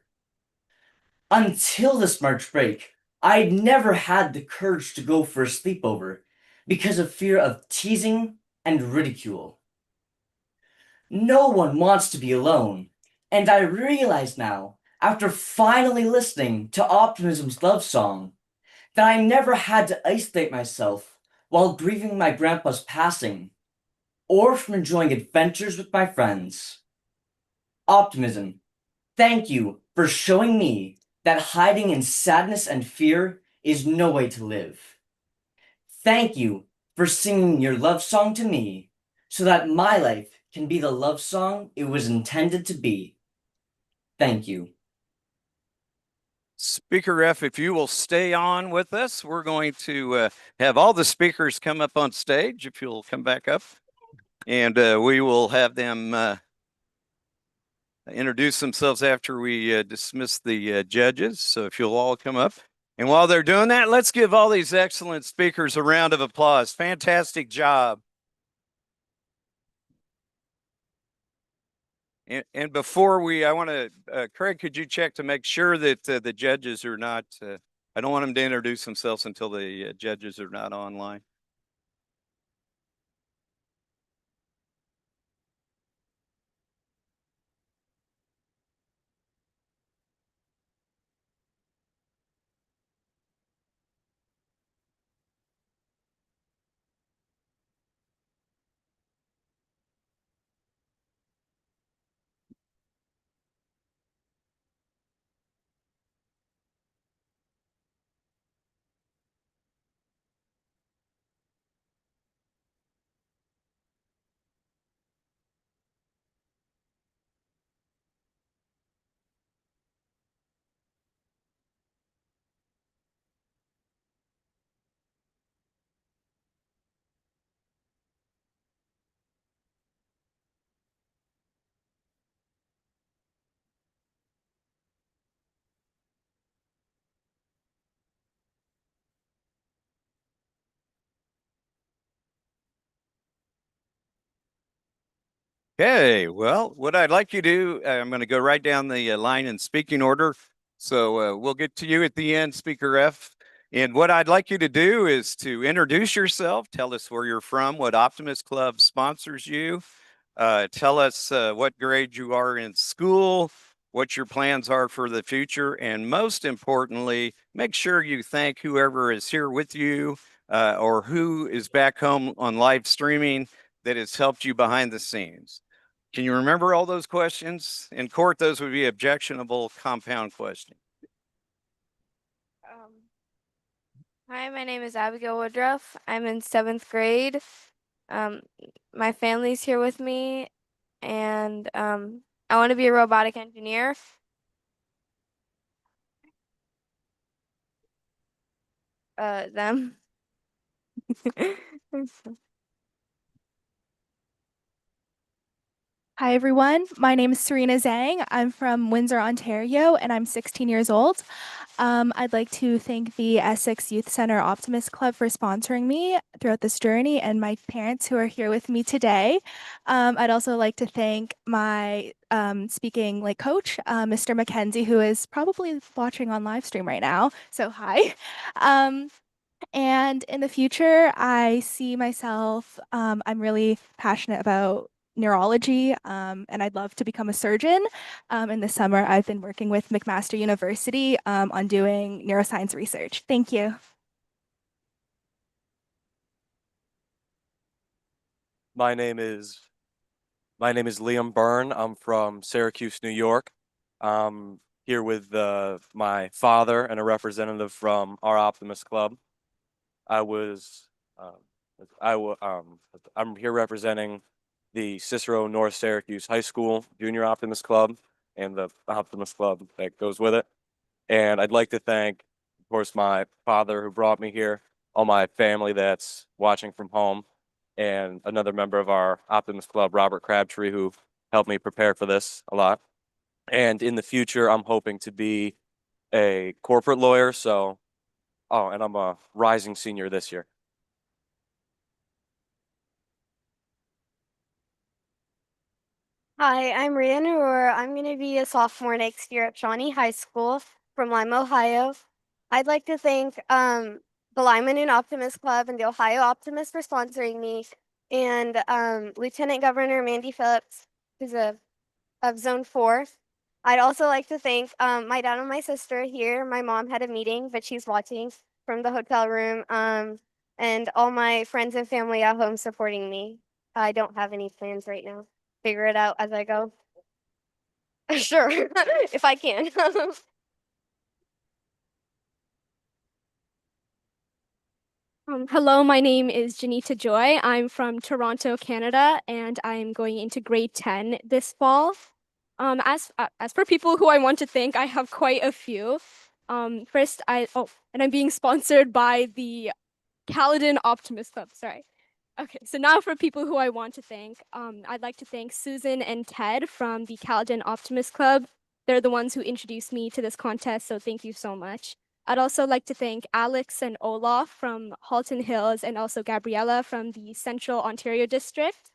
Until this March break, I'd never had the courage to go for a sleepover because of fear of teasing and ridicule. No one wants to be alone, and I realize now, after finally listening to Optimism's love song, that I never had to isolate myself while grieving my grandpa's passing, or from enjoying adventures with my friends. Optimism, thank you for showing me that hiding in sadness and fear is no way to live. Thank you for singing your love song to me so that my life can be the love song it was intended to be. Thank you. Speaker F, if you will stay on with us, we're going to have all the speakers come up on stage, if you'll come back up, and we will have them introduce themselves after we dismiss the judges. So if you'll all come up. And while they're doing that, let's give all these excellent speakers a round of applause. Fantastic job. And before I want to, Craig, could you check to make sure that the judges are not, I don't want them to introduce themselves until the judges are not online. Okay, well, what I'd like you to do, I'm going to go right down the line in speaking order. So we'll get to you at the end, Speaker F. And what I'd like you to do is to introduce yourself, tell us where you're from, what Optimist Club sponsors you, tell us what grade you are in school, what your plans are for the future, and most importantly, make sure you thank whoever is here with you or who is back home on live streaming that has helped you behind the scenes. Can you remember all those questions? In court, those would be objectionable compound questions. Hi, my name is Abigail Woodruff. I'm in 7th grade. My family's here with me, and I want to be a robotic engineer. Them. Hi, everyone. My name is Serena Zhang. I'm from Windsor, Ontario, and I'm 16 years old. I'd like to thank the Essex Youth Center Optimist Club for sponsoring me throughout this journey and my parents who are here with me today. I'd also like to thank my speaking coach, Mr. Mackenzie, who is probably watching on live stream right now. So hi. And in the future, I see myself, I'm really passionate about neurology, and I'd love to become a surgeon. In the summer, I've been working with McMaster University on doing neuroscience research. Thank you. My name is Liam Byrne. I'm from Syracuse, New York. I here with my father and a representative from our Optimist Club. I was, I'm here representing the Cicero North Syracuse High School Junior Optimist Club and the Optimist Club that goes with it. And I'd like to thank, of course, my father who brought me here, all my family that's watching from home, and another member of our Optimist Club, Robert Crabtree, who helped me prepare for this a lot. And in the future, I'm hoping to be a corporate lawyer. So, oh, and I'm a rising senior this year. Hi, I'm Rian Aurora. I'm going to be a sophomore next year at Shawnee High School from Lima, Ohio. I'd like to thank the Lyman and Optimist Club and the Ohio Optimist for sponsoring me, and Lieutenant Governor Mandy Phillips, who's of Zone 4. I'd also like to thank my dad and my sister here. My mom had a meeting, but she's watching from the hotel room, and all my friends and family at home supporting me. I don't have any plans right now. Figure it out as I go. Sure, if I can. Hello, my name is Janita Joy. I'm from Toronto, Canada, and I'm going into grade 10 this fall. As for people who I want to thank, I have quite a few. First, and I'm being sponsored by the Caledon Optimist Club. Sorry. Okay, so now for people who I want to thank, I'd like to thank Susan and Ted from the Caledon Optimist Club. They're the ones who introduced me to this contest, so thank you so much. I'd also like to thank Alex and Olaf from Halton Hills and also Gabriella from the Central Ontario District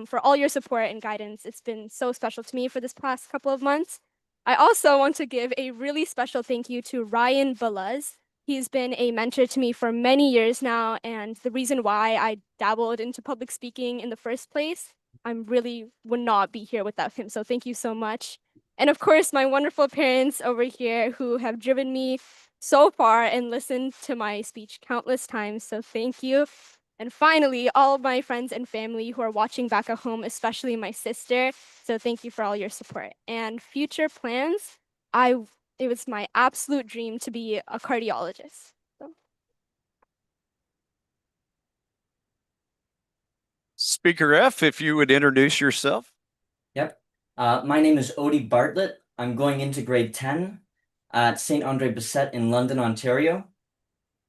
for all your support and guidance. It's been so special to me for this past couple of months. I also want to give a really special thank you to Ryan Balaz. He's been a mentor to me for many years now, and the reason why I dabbled into public speaking in the first place, I really would not be here without him. So thank you so much. And of course, my wonderful parents over here who have driven me so far and listened to my speech countless times. So thank you. And finally, all of my friends and family who are watching back at home, especially my sister. So thank you for all your support. And future plans, it was my absolute dream to be a cardiologist. So. Speaker F, if you would introduce yourself. Yep. My name is Odie Bartlett. I'm going into grade 10 at St. Andre Bessette in London, Ontario.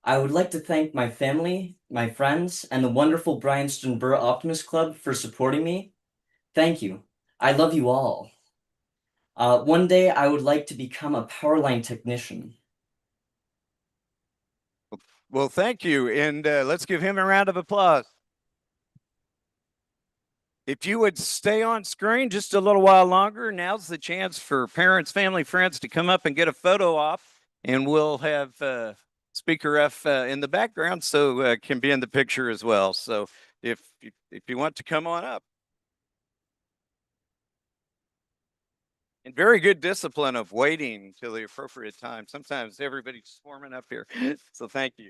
I would like to thank my family, my friends, and the wonderful Bryanston Burr Optimist Club for supporting me. Thank you. I love you all. One day I would like to become a power line technician. Well, thank you. And let's give him a round of applause. If you would stay on screen just a little while longer, now's the chance for parents, family, friends to come up and get a photo off, and we'll have Speaker F in the background, so can be in the picture as well. So if you want to come on up. And very good discipline of waiting till the appropriate time. Sometimes everybody's swarming up here, so thank you.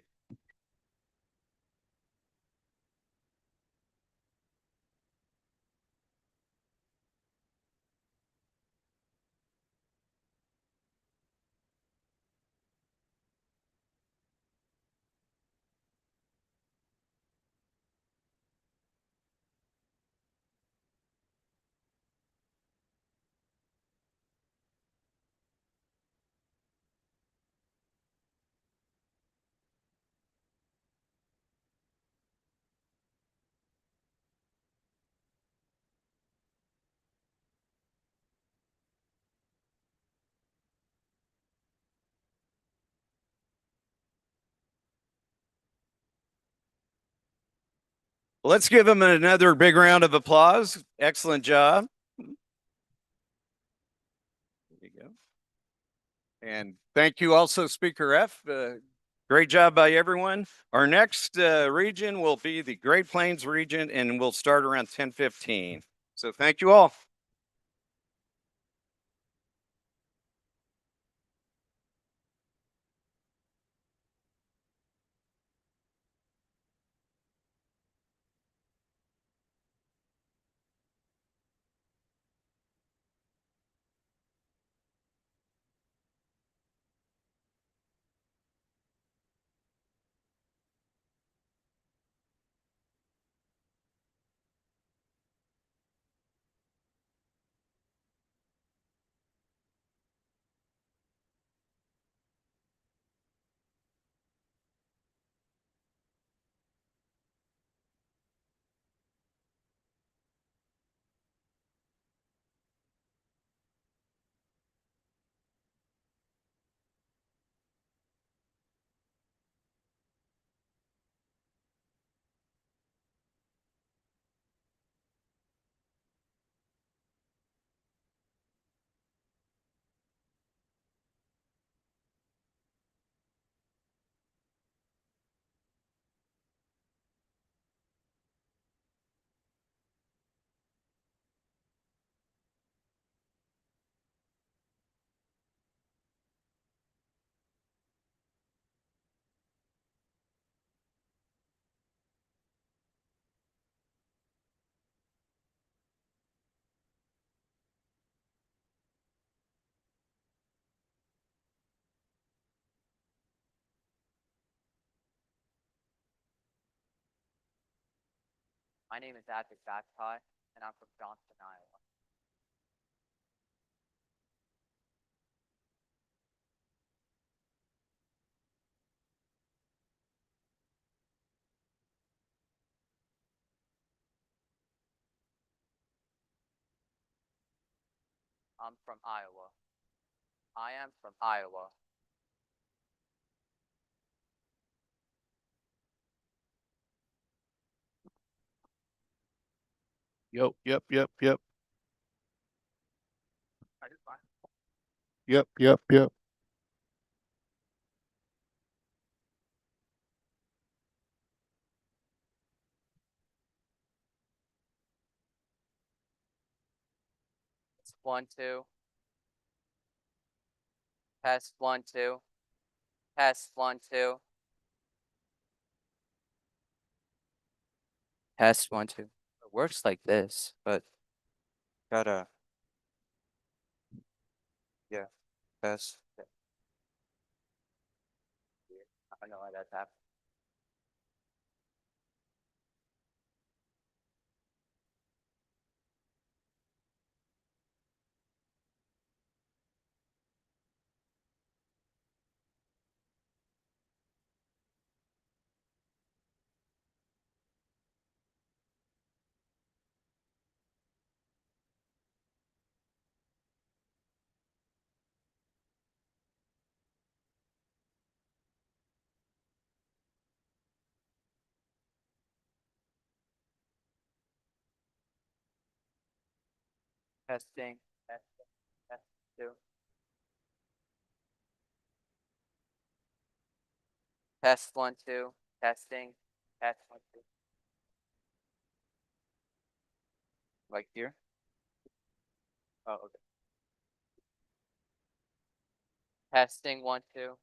Let's give him another big round of applause. Excellent job. There you go. And thank you also, Speaker F. Great job by everyone. Our next region will be the Great Plains region, and we'll start around 10:15. So thank you all. My name is Advik Bakpai, and I'm from Johnston, Iowa. I'm from Iowa. I am from Iowa. Yep, yep, yep, yep. Yep, yep, yep. Test 1, 2. Test 1, 2. Test 1, 2. Test 1, 2. It works like this, but gotta. Yeah. Test. I don't know why that's happening. Testing. Testing. Test 2. Test 1, 2. Testing. Test 1, 2. Like here? Oh, okay. Testing 1, 2.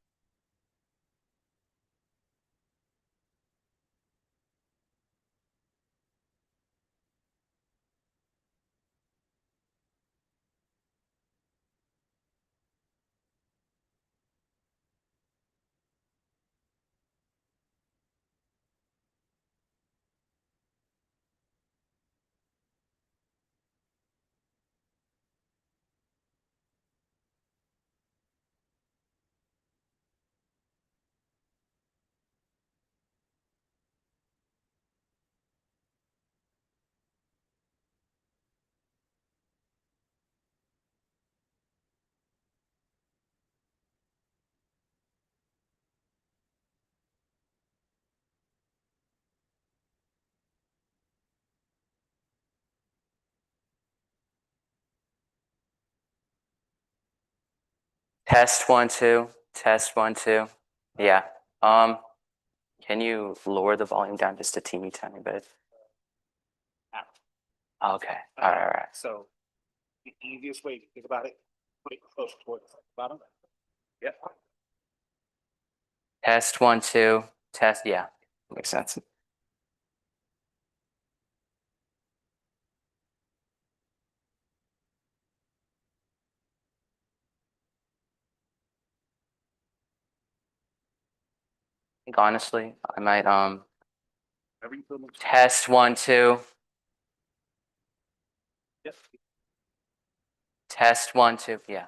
Test 1, 2. Test 1, 2. Yeah. Can you lower the volume down just a teeny tiny bit? Okay. All right. All right. So the easiest way to think about it, put it close towards the bottom. Yeah. Test 1, 2. Test. Yeah. Makes sense. I think honestly, I might test 1, 2. Yep. Test 1, 2. Yeah.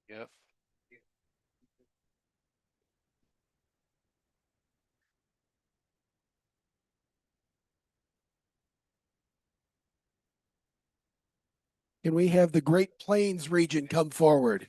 Yep. Can we have the Great Plains region come forward?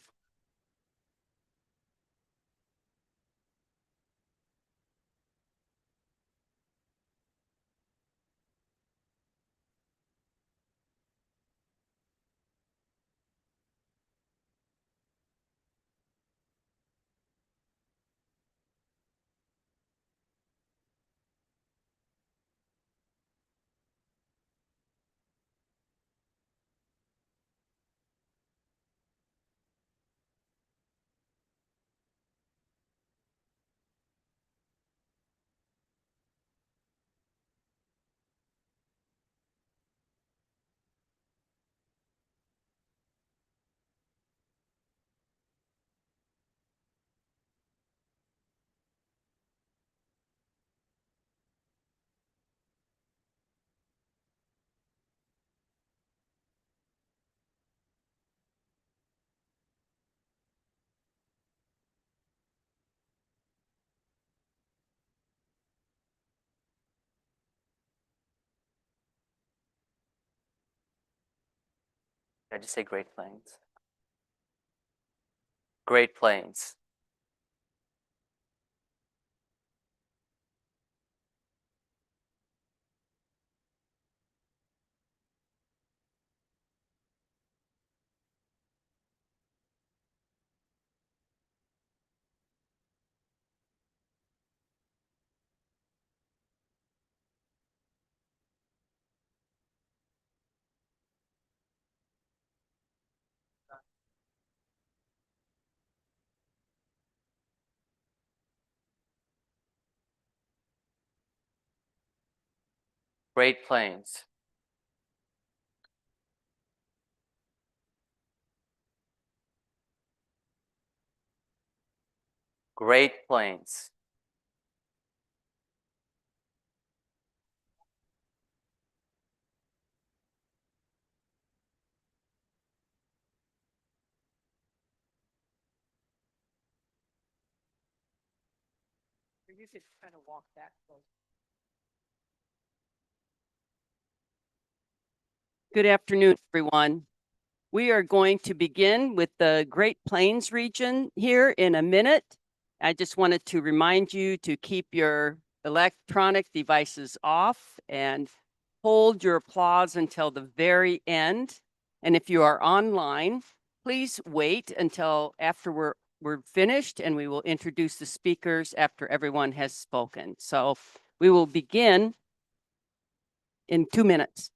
Did I just say Great Plains? Great Plains. Great Plains. Great Plains. You should kind of walk that close. Good afternoon, everyone. We are going to begin with the Great Plains region here in a minute. I just wanted to remind you to keep your electronic devices off and hold your applause until the very end. And if you are online, please wait until after we're we're finished and we will introduce the speakers after everyone has spoken. So we will begin in 2 minutes.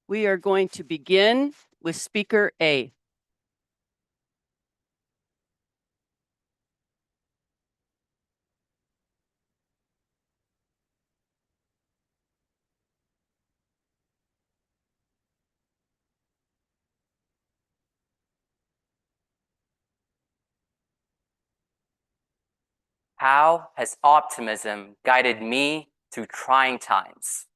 We are going to begin with speaker A. How has optimism guided me through trying times?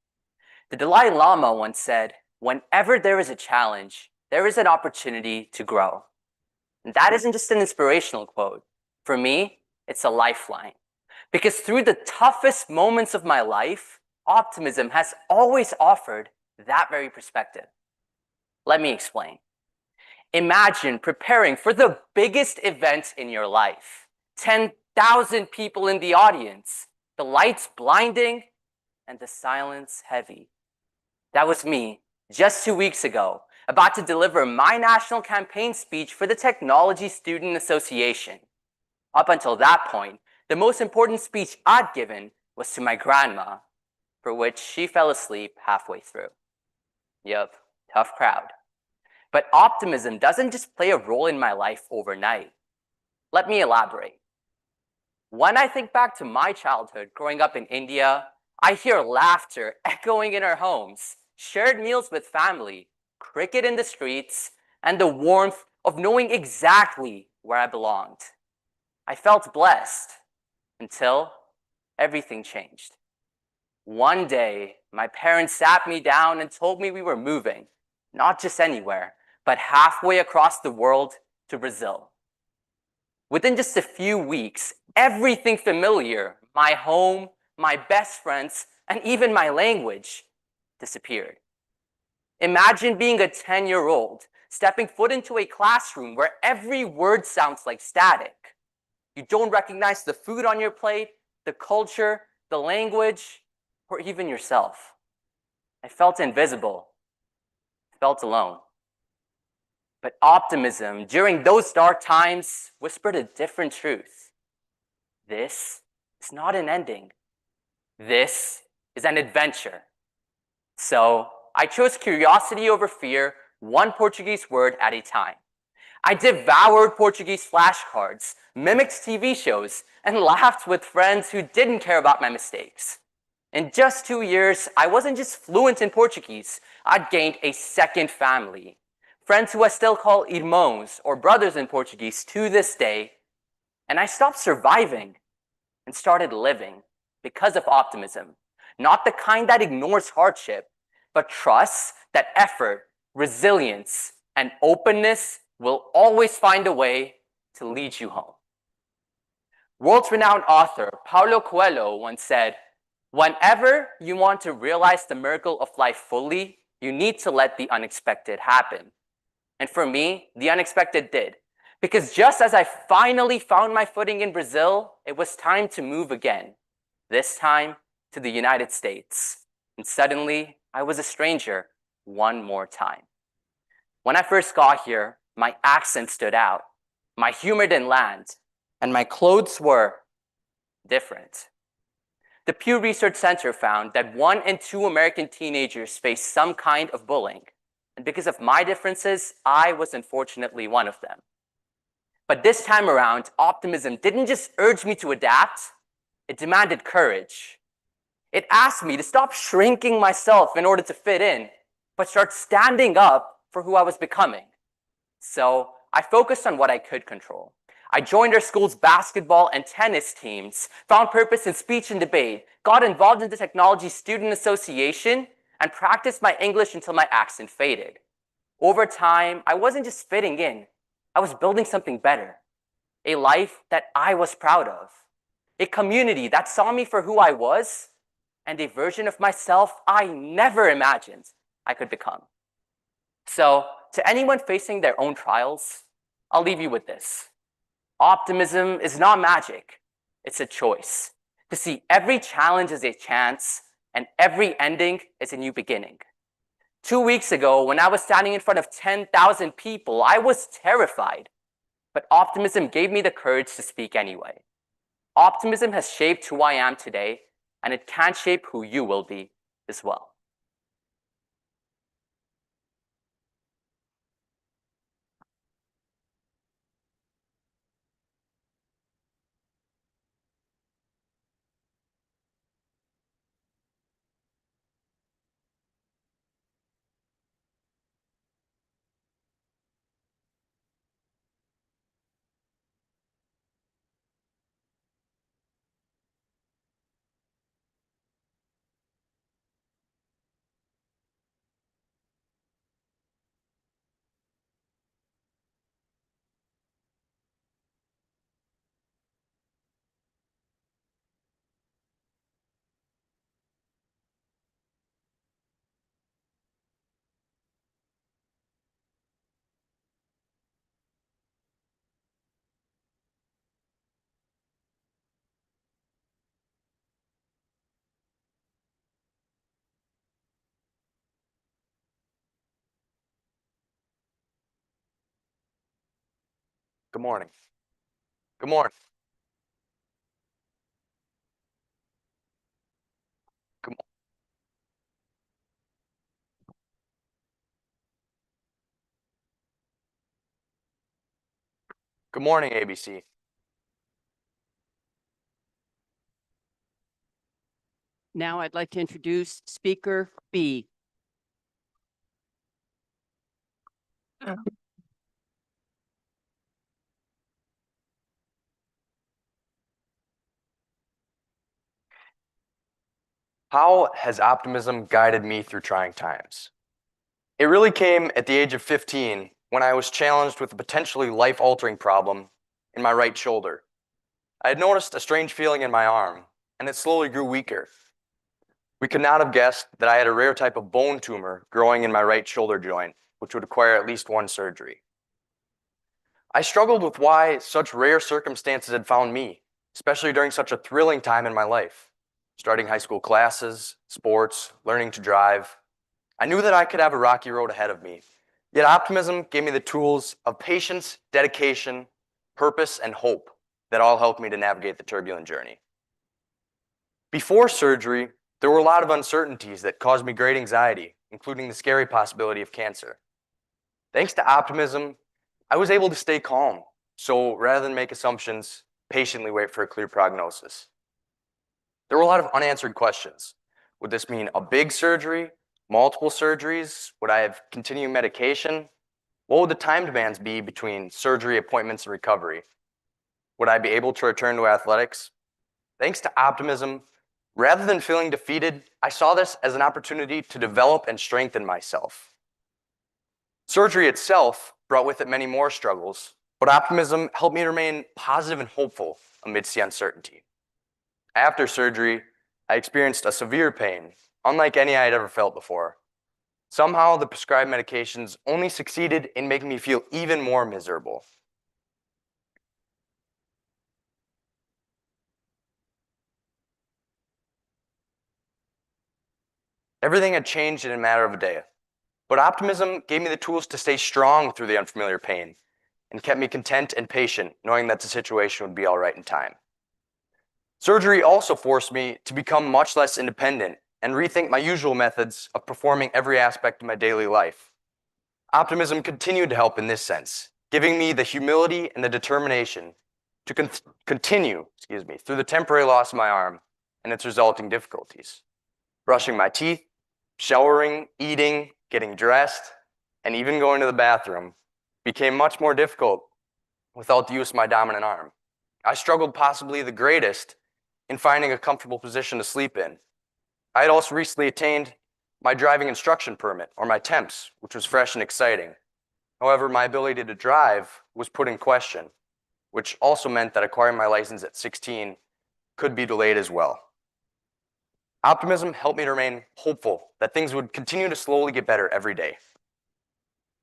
The Dalai Lama once said, whenever there is a challenge, there is an opportunity to grow. And that isn't just an inspirational quote. For me, it's a lifeline. Because through the toughest moments of my life, optimism has always offered that very perspective. Let me explain. Imagine preparing for the biggest event in your life. 10,000 people in the audience, the lights blinding, and the silence heavy. That was me just 2 weeks ago, about to deliver my national campaign speech for the Technology Student Association. Up until that point, the most important speech I'd given was to my grandma, for which she fell asleep halfway through. Yup, tough crowd. But optimism doesn't just play a role in my life overnight. Let me elaborate. When I think back to my childhood growing up in India, I hear laughter echoing in our homes, shared meals with family, cricket in the streets, and the warmth of knowing exactly where I belonged. I felt blessed until everything changed. One day, my parents sat me down and told me we were moving, not just anywhere, but halfway across the world to Brazil. Within just a few weeks, everything familiar, my home, my best friends, and even my language disappeared. Imagine being a 10-year-old, stepping foot into a classroom where every word sounds like static. You don't recognize the food on your plate, the culture, the language, or even yourself. I felt invisible. I felt alone. But optimism during those dark times whispered a different truth. This is not an ending. This is an adventure. So I chose curiosity over fear, one Portuguese word at a time. I devoured Portuguese flashcards, mimicked TV shows, and laughed with friends who didn't care about my mistakes. In just 2 years, I wasn't just fluent in Portuguese, I'd gained a second family. Friends who I still call irmãos, or brothers in Portuguese, to this day. And I stopped surviving and started living because of optimism. Not the kind that ignores hardship, but trusts that effort, resilience, and openness will always find a way to lead you home. World-renowned author Paulo Coelho once said, whenever you want to realize the miracle of life fully, you need to let the unexpected happen. And for me, the unexpected did. Because just as I finally found my footing in Brazil, it was time to move again. This time to the United States. And suddenly, I was a stranger one more time. When I first got here, my accent stood out. My humor didn't land. And my clothes were different. The Pew Research Center found that 1 in 2 American teenagers face some kind of bullying. And because of my differences, I was unfortunately one of them. But this time around, optimism didn't just urge me to adapt, it demanded courage. It asked me to stop shrinking myself in order to fit in, but start standing up for who I was becoming. So I focused on what I could control. I joined our school's basketball and tennis teams, found purpose in speech and debate, got involved in the Technology Student Association, and practiced my English until my accent faded. Over time, I wasn't just fitting in, I was building something better. A life that I was proud of. A community that saw me for who I was, and a version of myself I never imagined I could become. So, to anyone facing their own trials, I'll leave you with this. Optimism is not magic. It's a choice. To see every challenge as a chance and every ending as a new beginning. 2 weeks ago, when I was standing in front of 10,000 people, I was terrified. But optimism gave me the courage to speak anyway. Optimism has shaped who I am today, and it can shape who you will be as well. Good morning. Good morning. Good, good morning, ABC. Now I'd like to introduce Speaker B. How has optimism guided me through trying times? It really came at the age of 15 when I was challenged with a potentially life-altering problem in my right shoulder. I had noticed a strange feeling in my arm, and it slowly grew weaker. We could not have guessed that I had a rare type of bone tumor growing in my right shoulder joint, which would require at least one surgery. I struggled with why such rare circumstances had found me, especially during such a thrilling time in my life. Starting high school classes, sports, learning to drive. I knew that I could have a rocky road ahead of me, yet optimism gave me the tools of patience, dedication, purpose, and hope that all helped me to navigate the turbulent journey. Before surgery, there were a lot of uncertainties that caused me great anxiety, including the scary possibility of cancer. Thanks to optimism, I was able to stay calm, so rather than make assumptions, patiently wait for a clear prognosis. There were a lot of unanswered questions. Would this mean a big surgery, multiple surgeries? Would I have continuing medication? What would the time demands be between surgery, appointments, and recovery? Would I be able to return to athletics? Thanks to optimism, rather than feeling defeated, I saw this as an opportunity to develop and strengthen myself. Surgery itself brought with it many more struggles, but optimism helped me remain positive and hopeful amidst the uncertainty. After surgery, I experienced a severe pain, unlike any I had ever felt before. Somehow, the prescribed medications only succeeded in making me feel even more miserable. Everything had changed in a matter of a day, but optimism gave me the tools to stay strong through the unfamiliar pain and kept me content and patient, knowing that the situation would be all right in time. Surgery also forced me to become much less independent and rethink my usual methods of performing every aspect of my daily life. Optimism continued to help in this sense, giving me the humility and the determination to continue through the temporary loss of my arm and its resulting difficulties. Brushing my teeth, showering, eating, getting dressed, and even going to the bathroom became much more difficult without the use of my dominant arm. I struggled possibly the greatest in finding a comfortable position to sleep in. I had also recently attained my driving instruction permit, or my temps, which was fresh and exciting. However, my ability to drive was put in question, which also meant that acquiring my license at 16 could be delayed as well. Optimism helped me to remain hopeful that things would continue to slowly get better every day.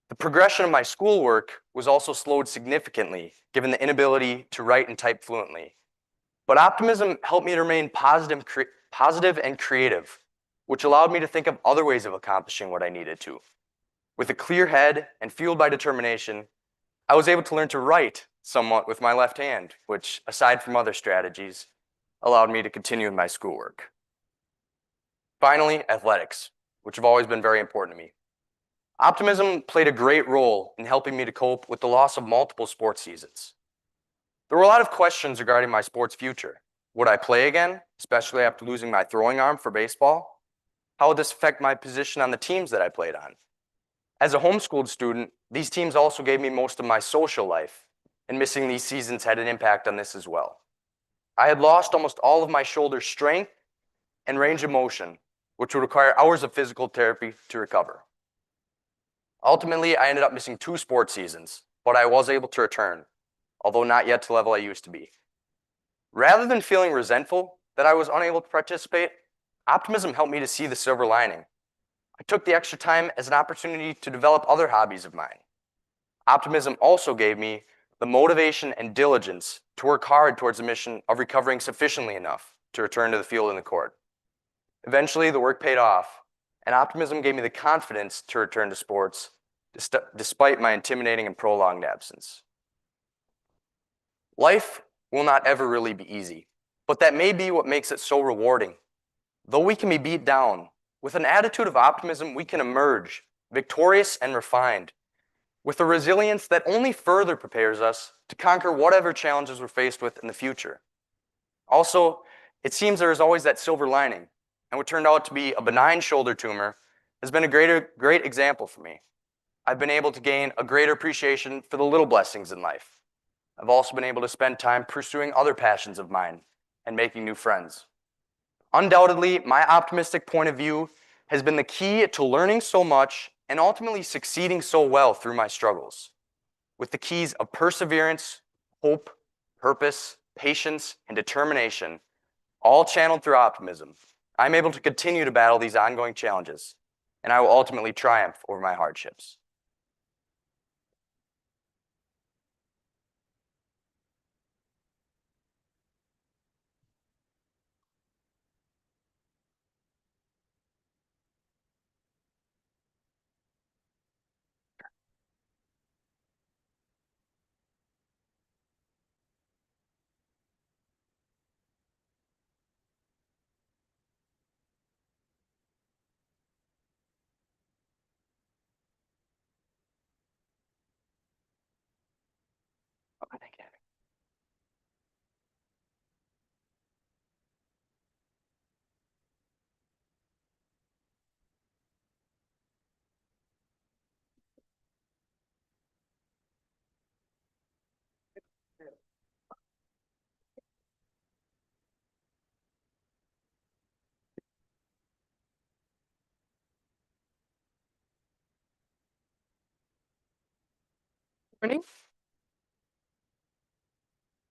The progression of my schoolwork was also slowed significantly, given the inability to write and type fluently. But optimism helped me to remain positive and creative, which allowed me to think of other ways of accomplishing what I needed to. With a clear head and fueled by determination, I was able to learn to write somewhat with my left hand, which, aside from other strategies, allowed me to continue with my schoolwork. Finally, athletics, which have always been very important to me. Optimism played a great role in helping me to cope with the loss of multiple sports seasons. There were a lot of questions regarding my sports future. Would I play again, especially after losing my throwing arm for baseball? How would this affect my position on the teams that I played on? As a homeschooled student, these teams also gave me most of my social life, and missing these seasons had an impact on this as well. I had lost almost all of my shoulder strength and range of motion, which would require hours of physical therapy to recover. Ultimately, I ended up missing 2 sports seasons, but I was able to return, although not yet to the level I used to be. Rather than feeling resentful that I was unable to participate, optimism helped me to see the silver lining. I took the extra time as an opportunity to develop other hobbies of mine. Optimism also gave me the motivation and diligence to work hard towards the mission of recovering sufficiently enough to return to the field and the court. Eventually, the work paid off, and optimism gave me the confidence to return to sports despite my intimidating and prolonged absence. Life will not ever really be easy, but that may be what makes it so rewarding. Though we can be beat down, with an attitude of optimism, we can emerge victorious and refined, with a resilience that only further prepares us to conquer whatever challenges we're faced with in the future. Also, it seems there is always that silver lining, and what turned out to be a benign shoulder tumor has been a great example for me. I've been able to gain a greater appreciation for the little blessings in life. I've also been able to spend time pursuing other passions of mine and making new friends. Undoubtedly, my optimistic point of view has been the key to learning so much and ultimately succeeding so well through my struggles. With the keys of perseverance, hope, purpose, patience, and determination, all channeled through optimism, I'm able to continue to battle these ongoing challenges, and I will ultimately triumph over my hardships. Thank you. Morning.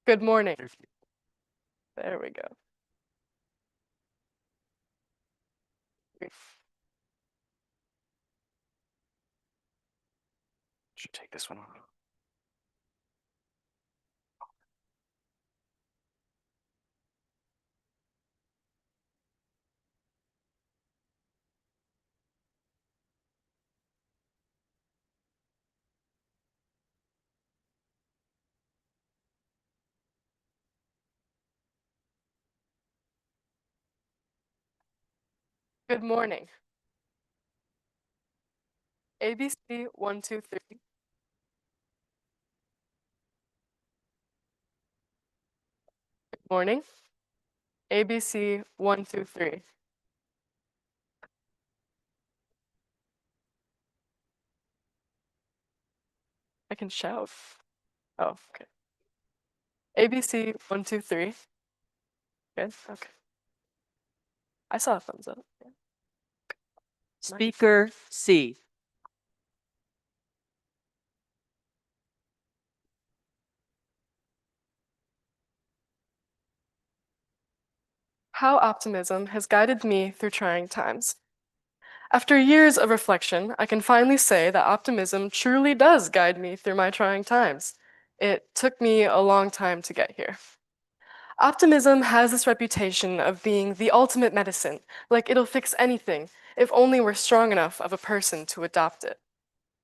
Good morning. There we go. Should take this one off. Good morning. ABC 1, 2, 3. Good morning. ABC 1, 2, 3. I can shout. Oh, okay. ABC 1, 2, 3. Good. Okay. I saw a thumbs up. Yeah. Speaker C. How optimism has guided me through trying times. After years of reflection, I can finally say that optimism truly does guide me through my trying times. It took me a long time to get here. Optimism has this reputation of being the ultimate medicine, like it'll fix anything, if only we're strong enough of a person to adopt it.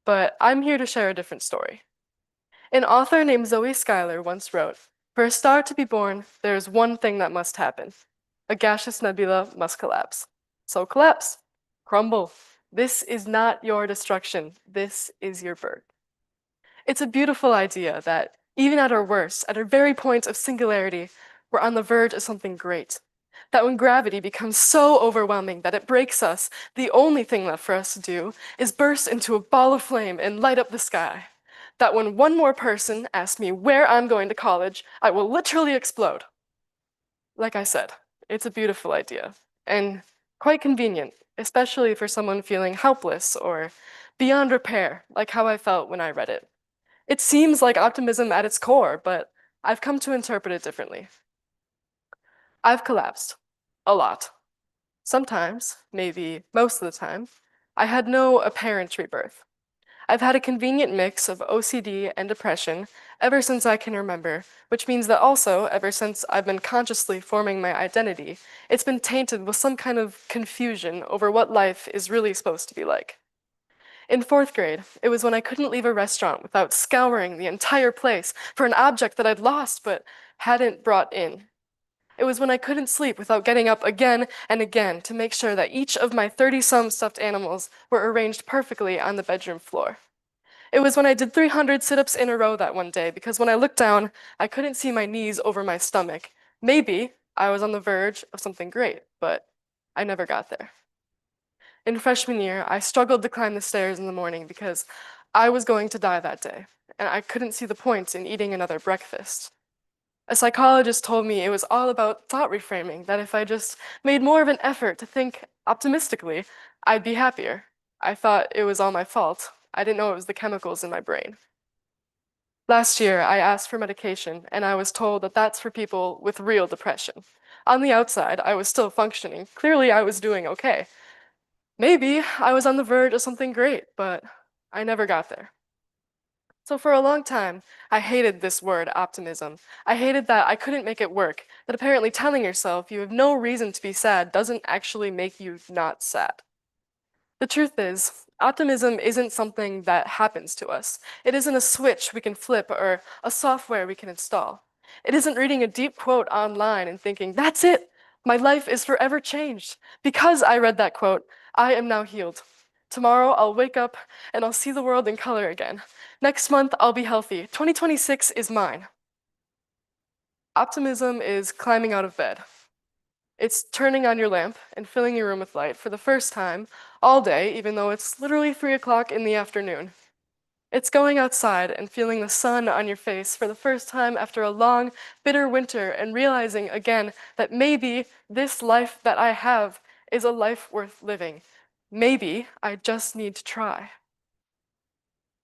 But I'm here to share a different story. An author named Zoe Schuyler once wrote, "For a star to be born, there is one thing that must happen. A gaseous nebula must collapse. So collapse. Crumble. This is not your destruction. This is your birth." It's a beautiful idea that even at our worst, at our very point of singularity, we're on the verge of something great. That when gravity becomes so overwhelming that it breaks us, the only thing left for us to do is burst into a ball of flame and light up the sky. That when one more person asks me where I'm going to college, I will literally explode. Like I said, it's a beautiful idea and quite convenient, especially for someone feeling helpless or beyond repair, like how I felt when I read it. It seems like optimism at its core, but I've come to interpret it differently. I've collapsed. A lot. Sometimes, maybe most of the time, I had no apparent rebirth. I've had a convenient mix of OCD and depression ever since I can remember, which means that also, ever since I've been consciously forming my identity, it's been tainted with some kind of confusion over what life is really supposed to be like. In 4th grade, it was when I couldn't leave a restaurant without scouring the entire place for an object that I'd lost but hadn't brought in. It was when I couldn't sleep without getting up again and again to make sure that each of my 30-some stuffed animals were arranged perfectly on the bedroom floor. It was when I did 300 sit-ups in a row that one day because when I looked down, I couldn't see my knees over my stomach. Maybe I was on the verge of something great, but I never got there. In freshman year, I struggled to climb the stairs in the morning because I was going to die that day, and I couldn't see the point in eating another breakfast. A psychologist told me it was all about thought reframing, that if I just made more of an effort to think optimistically, I'd be happier. I thought it was all my fault. I didn't know it was the chemicals in my brain. Last year, I asked for medication, and I was told that that's for people with real depression. On the outside, I was still functioning. Clearly, I was doing okay. Maybe I was on the verge of something great, but I never got there. So for a long time, I hated this word, optimism. I hated that I couldn't make it work, that apparently telling yourself you have no reason to be sad doesn't actually make you not sad. The truth is, optimism isn't something that happens to us. It isn't a switch we can flip or a software we can install. It isn't reading a deep quote online and thinking, that's it, my life is forever changed. Because I read that quote, I am now healed. Tomorrow I'll wake up and I'll see the world in color again. Next month I'll be healthy. 2026 is mine. Optimism is climbing out of bed. It's turning on your lamp and filling your room with light for the first time all day, even though it's literally 3 o'clock in the afternoon. It's going outside and feeling the sun on your face for the first time after a long, bitter winter and realizing again that maybe this life that I have is a life worth living. Maybe I just need to try.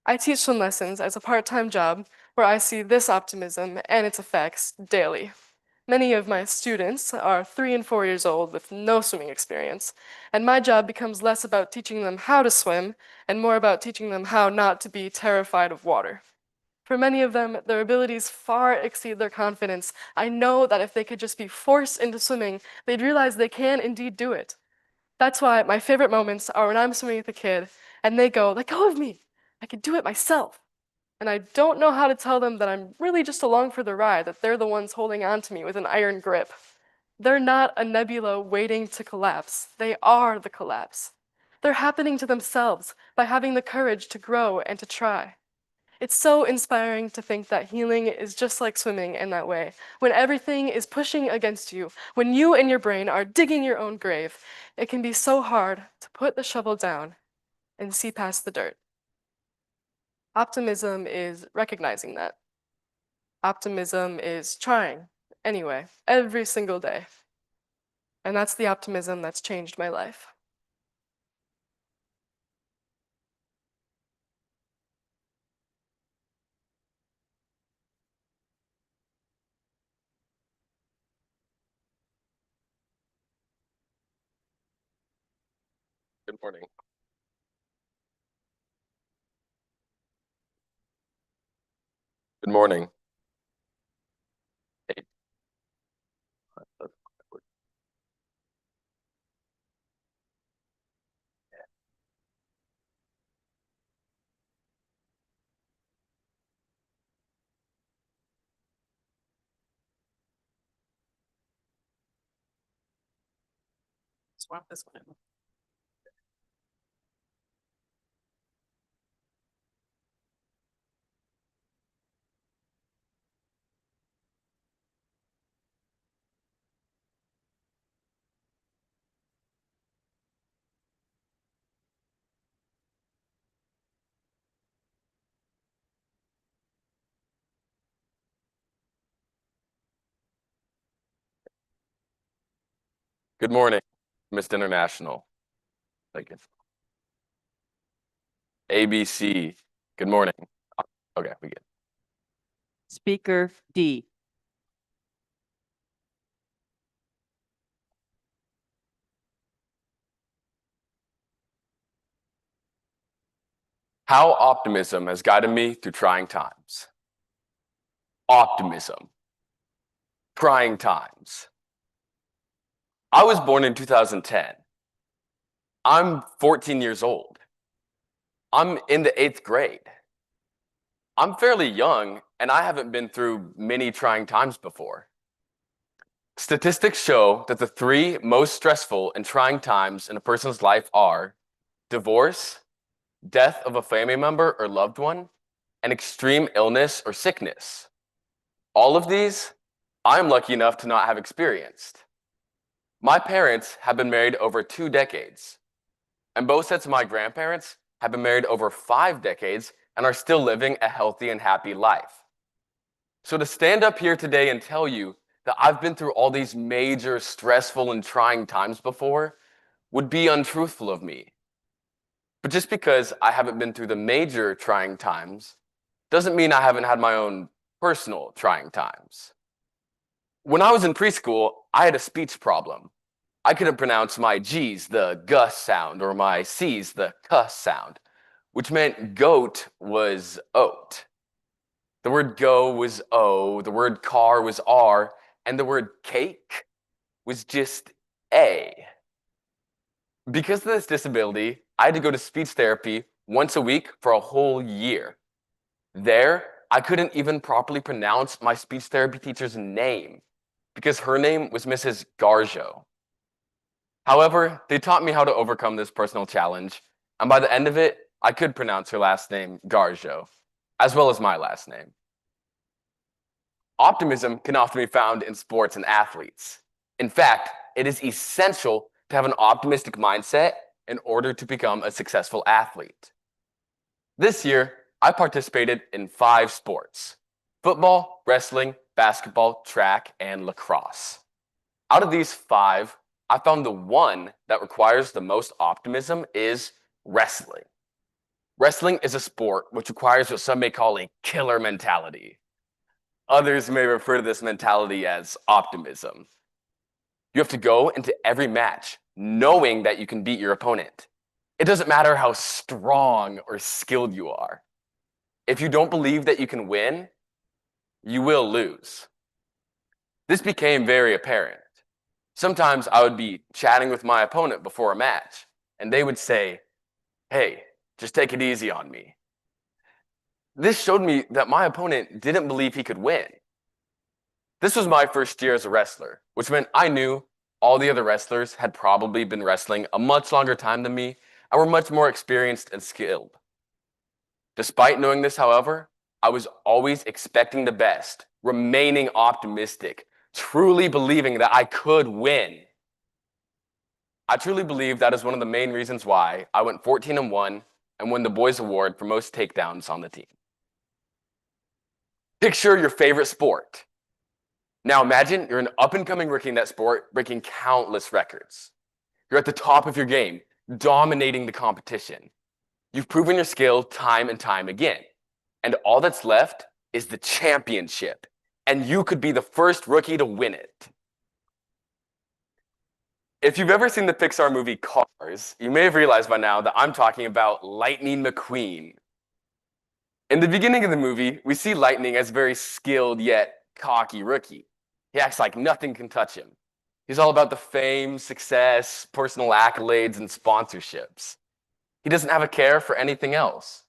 I teach swim lessons as a part-time job where I see this optimism and its effects daily. Many of my students are 3 and 4 years old with no swimming experience, and my job becomes less about teaching them how to swim and more about teaching them how not to be terrified of water. For many of them, their abilities far exceed their confidence. I know that if they could just be forced into swimming, they'd realize they can indeed do it. That's why my favorite moments are when I'm swimming with a kid and they go, let go of me, I can do it myself. And I don't know how to tell them that I'm really just along for the ride, that they're the ones holding on to me with an iron grip. They're not a nebula waiting to collapse. They are the collapse. They're happening to themselves by having the courage to grow and to try. It's so inspiring to think that healing is just like swimming in that way. When everything is pushing against you, when you and your brain are digging your own grave, it can be so hard to put the shovel down and see past the dirt. Optimism is recognizing that. Optimism is trying anyway, every single day. And that's the optimism that's changed my life. Good morning. Good morning. Hey. Swap this one. Good morning, Mr. International. Thank you. ABC. Good morning. Okay, we get. Speaker D. How optimism has guided me through trying times. Optimism. Trying times. I was born in 2010. I'm 14 years old. I'm in the 8th grade. I'm fairly young, and I haven't been through many trying times before. Statistics show that the 3 most stressful and trying times in a person's life are divorce, death of a family member or loved one, and extreme illness or sickness. All of these, I'm lucky enough to not have experienced. My parents have been married over 2 decades, and both sets of my grandparents have been married over 5 decades and are still living a healthy and happy life. So to stand up here today and tell you that I've been through all these major, stressful, and trying times before would be untruthful of me. But just because I haven't been through the major trying times doesn't mean I haven't had my own personal trying times. When I was in preschool, I had a speech problem. I couldn't pronounce my G's, the gus sound, or my C's, the cuss sound, which meant goat was oat. The word go was O, the word car was R, and the word cake was just A. Because of this disability, I had to go to speech therapy once a week for a whole year. There, I couldn't even properly pronounce my speech therapy teacher's name because her name was Mrs. Garjo. However, they taught me how to overcome this personal challenge, and by the end of it, I could pronounce her last name, Garjo, as well as my last name. Optimism can often be found in sports and athletes. In fact, it is essential to have an optimistic mindset in order to become a successful athlete. This year, I participated in 5 sports: football, wrestling, basketball, track, and lacrosse. Out of these 5, I found the one that requires the most optimism is wrestling. Wrestling is a sport which requires what some may call a killer mentality. Others may refer to this mentality as optimism. You have to go into every match knowing that you can beat your opponent. It doesn't matter how strong or skilled you are. If you don't believe that you can win, you will lose. This became very apparent. Sometimes I would be chatting with my opponent before a match, and they would say, "Hey, just take it easy on me." This showed me that my opponent didn't believe he could win. This was my first year as a wrestler, which meant I knew all the other wrestlers had probably been wrestling a much longer time than me and were much more experienced and skilled. Despite knowing this, however, I was always expecting the best, remaining optimistic, truly believing that I could win. I truly believe that is one of the main reasons why I went 14-1 and won the boys award for most takedowns on the team. Picture your favorite sport. Now imagine you're an up-and-coming rookie in that sport, breaking countless records. You're at the top of your game, dominating the competition. You've proven your skill time and time again. And all that's left is the championship. And you could be the first rookie to win it. If you've ever seen the Pixar movie Cars, you may have realized by now that I'm talking about Lightning McQueen. In the beginning of the movie, we see Lightning as a very skilled yet cocky rookie. He acts like nothing can touch him. He's all about the fame, success, personal accolades, and sponsorships. He doesn't have a care for anything else,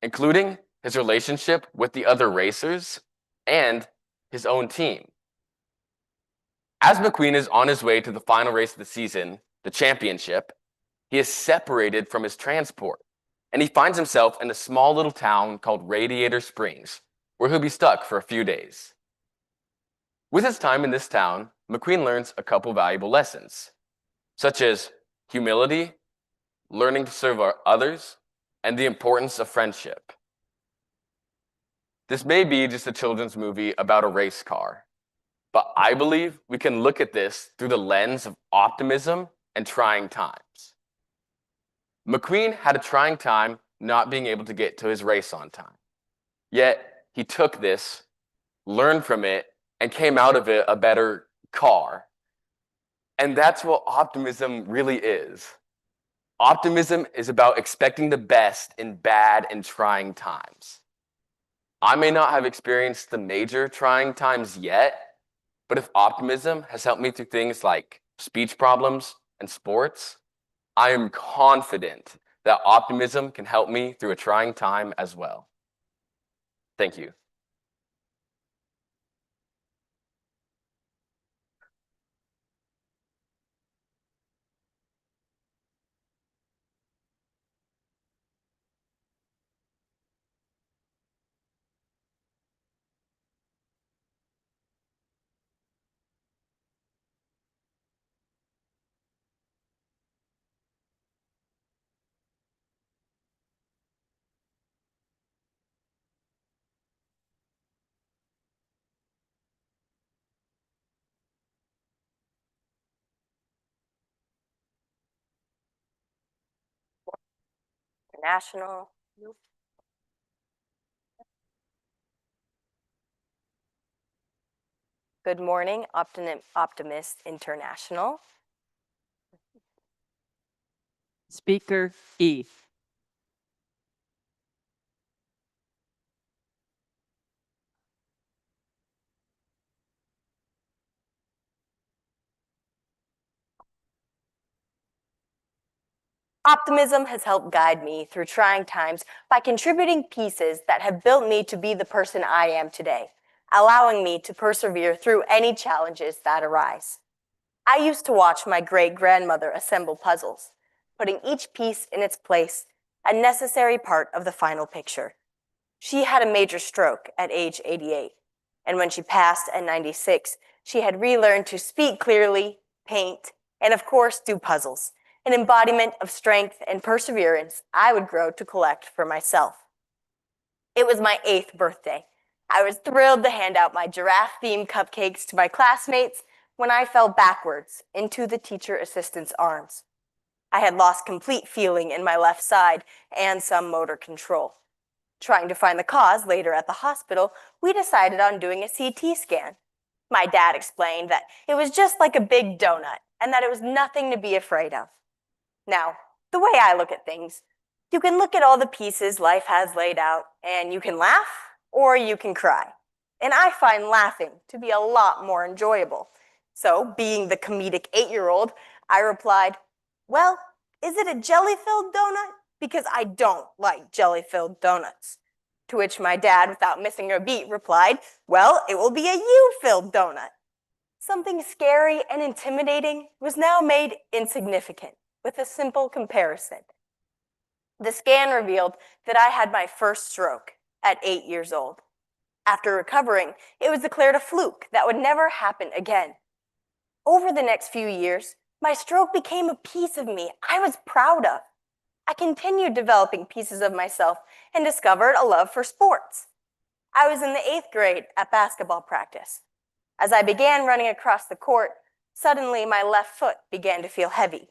including his relationship with the other racers and his own team. As McQueen is on his way to the final race of the season, the championship, he is separated from his transport, and he finds himself in a small little town called Radiator Springs, where he'll be stuck for a few days. With his time in this town, McQueen learns a couple valuable lessons, such as humility, learning to serve others, and the importance of friendship. This may be just a children's movie about a race car, but I believe we can look at this through the lens of optimism and trying times. McQueen had a trying time not being able to get to his race on time. Yet he took this, learned from it, and came out of it a better car. And that's what optimism really is. Optimism is about expecting the best in bad and trying times. I may not have experienced the major trying times yet, but if optimism has helped me through things like speech problems and sports, I am confident that optimism can help me through a trying time as well. Thank you. International. Good morning, Optimist International. Speaker E. Optimism has helped guide me through trying times by contributing pieces that have built me to be the person I am today, allowing me to persevere through any challenges that arise. I used to watch my great-grandmother assemble puzzles, putting each piece in its place, a necessary part of the final picture. She had a major stroke at age 88, and when she passed at 96, she had relearned to speak clearly, paint, and of course do puzzles, an embodiment of strength and perseverance I would grow to collect for myself. It was my 8th birthday. I was thrilled to hand out my giraffe-themed cupcakes to my classmates when I fell backwards into the teacher assistant's arms. I had lost complete feeling in my left side and some motor control. Trying to find the cause later at the hospital, we decided on doing a CT scan. My dad explained that it was just like a big donut and that it was nothing to be afraid of. Now, the way I look at things, you can look at all the pieces life has laid out and you can laugh or you can cry. And I find laughing to be a lot more enjoyable. So, being the comedic 8-year-old, I replied, well, is it a jelly-filled donut? Because I don't like jelly-filled donuts. To which my dad, without missing a beat, replied, well, it will be a you-filled donut. Something scary and intimidating was now made insignificant with a simple comparison. The scan revealed that I had my first stroke at 8 years old. After recovering, it was declared a fluke that would never happen again. Over the next few years, my stroke became a piece of me I was proud of. I continued developing pieces of myself and discovered a love for sports. I was in the 8th grade at basketball practice. As I began running across the court, suddenly my left foot began to feel heavy.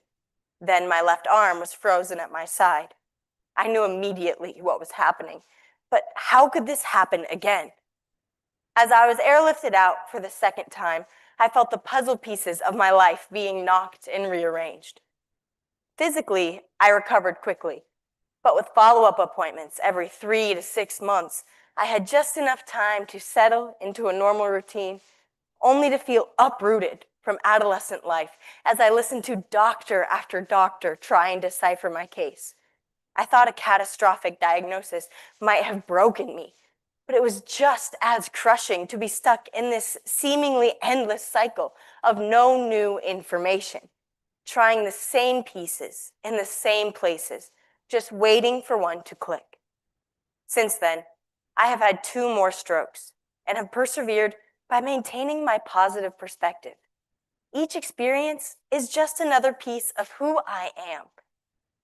Then my left arm was frozen at my side. I knew immediately what was happening, but how could this happen again? As I was airlifted out for the second time, I felt the puzzle pieces of my life being knocked and rearranged. Physically, I recovered quickly, but with follow-up appointments every 3 to 6 months, I had just enough time to settle into a normal routine, only to feel uprooted from adolescent life as I listened to doctor after doctor try and decipher my case. I thought a catastrophic diagnosis might have broken me, but it was just as crushing to be stuck in this seemingly endless cycle of no new information, trying the same pieces in the same places, just waiting for one to click. Since then, I have had 2 more strokes and have persevered by maintaining my positive perspective. Each experience is just another piece of who I am.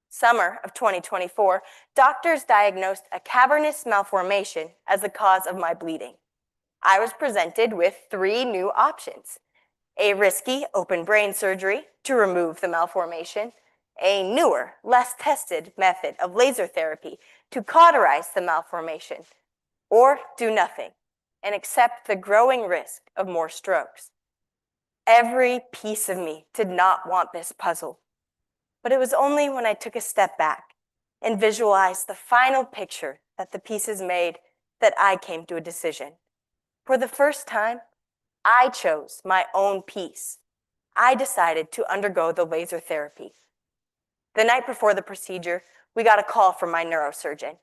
Summer of 2024, doctors diagnosed a cavernous malformation as the cause of my bleeding. I was presented with 3 new options: a risky open brain surgery to remove the malformation, a newer, less tested method of laser therapy to cauterize the malformation, or do nothing and accept the growing risk of more strokes. Every piece of me did not want this puzzle, but it was only when I took a step back and visualized the final picture that the pieces made that I came to a decision. For the first time, I chose my own piece. I decided to undergo the laser therapy. The night before the procedure, we got a call from my neurosurgeon.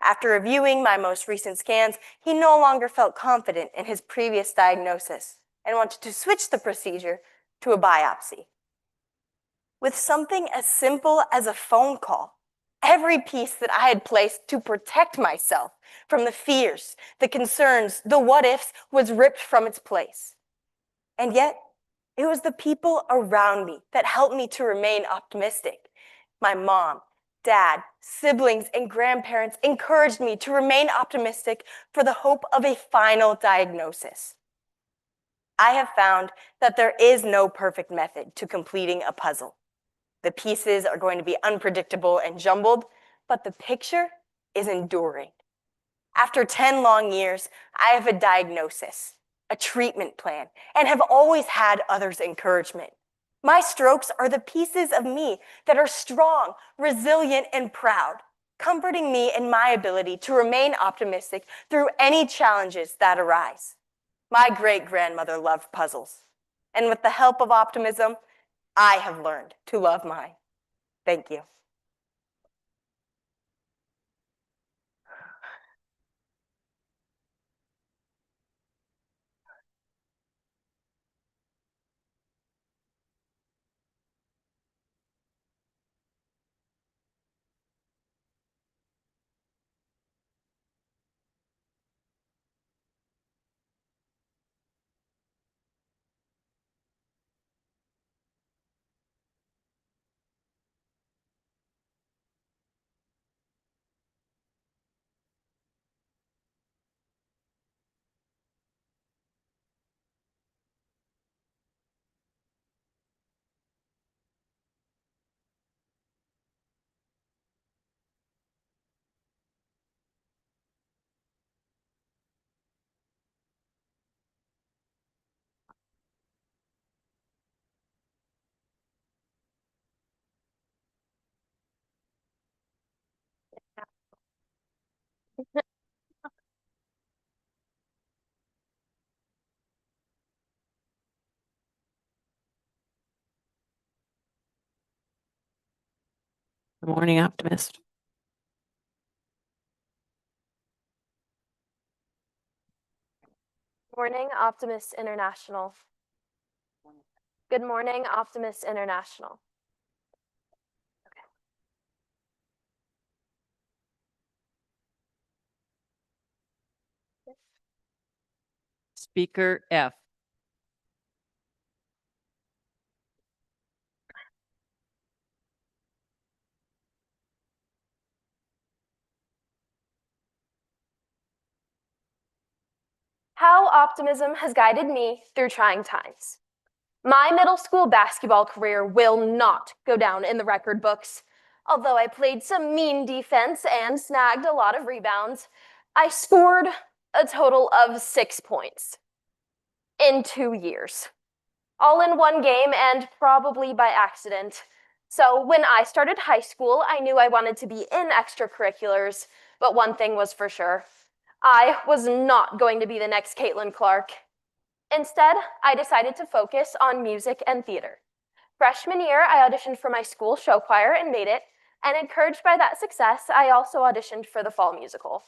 After reviewing my most recent scans, he no longer felt confident in his previous diagnosis and wanted to switch the procedure to a biopsy. With something as simple as a phone call, every piece that I had placed to protect myself from the fears, the concerns, the what-ifs was ripped from its place. And yet, it was the people around me that helped me to remain optimistic. My mom, dad, siblings, and grandparents encouraged me to remain optimistic for the hope of a final diagnosis. I have found that there is no perfect method to completing a puzzle. The pieces are going to be unpredictable and jumbled, but the picture is enduring. After 10 long years, I have a diagnosis, a treatment plan, and have always had others' encouragement. My strokes are the pieces of me that are strong, resilient, and proud, comforting me in my ability to remain optimistic through any challenges that arise. My great-grandmother loved puzzles, and with the help of optimism, I have learned to love mine. Thank you. Good morning, optimist. Morning, Optimist International. Good morning, Optimist International. Speaker F. How optimism has guided me through trying times. My middle school basketball career will not go down in the record books. Although I played some mean defense and snagged a lot of rebounds, I scored a total of 6 points in 2 years. all in one game and probably by accident. So when I started high school, I knew I wanted to be in extracurriculars, but one thing was for sure. I was not going to be the next Caitlin Clark. Instead, I decided to focus on music and theater. Freshman year, I auditioned for my school show choir and made it, and encouraged by that success, I also auditioned for the fall musical.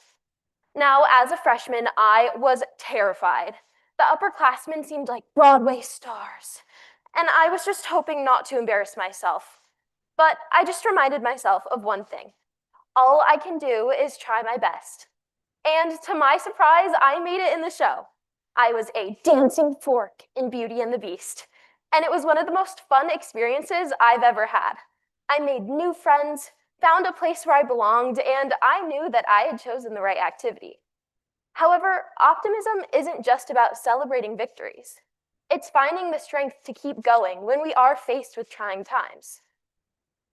Now, as a freshman, I was terrified. The upperclassmen seemed like Broadway stars, and I was just hoping not to embarrass myself. But I just reminded myself of one thing. All I can do is try my best. And to my surprise, I made it in the show. I was a dancing fork in Beauty and the Beast, and it was one of the most fun experiences I've ever had. I made new friends, found a place where I belonged, and I knew that I had chosen the right activity. However, optimism isn't just about celebrating victories. It's finding the strength to keep going when we are faced with trying times.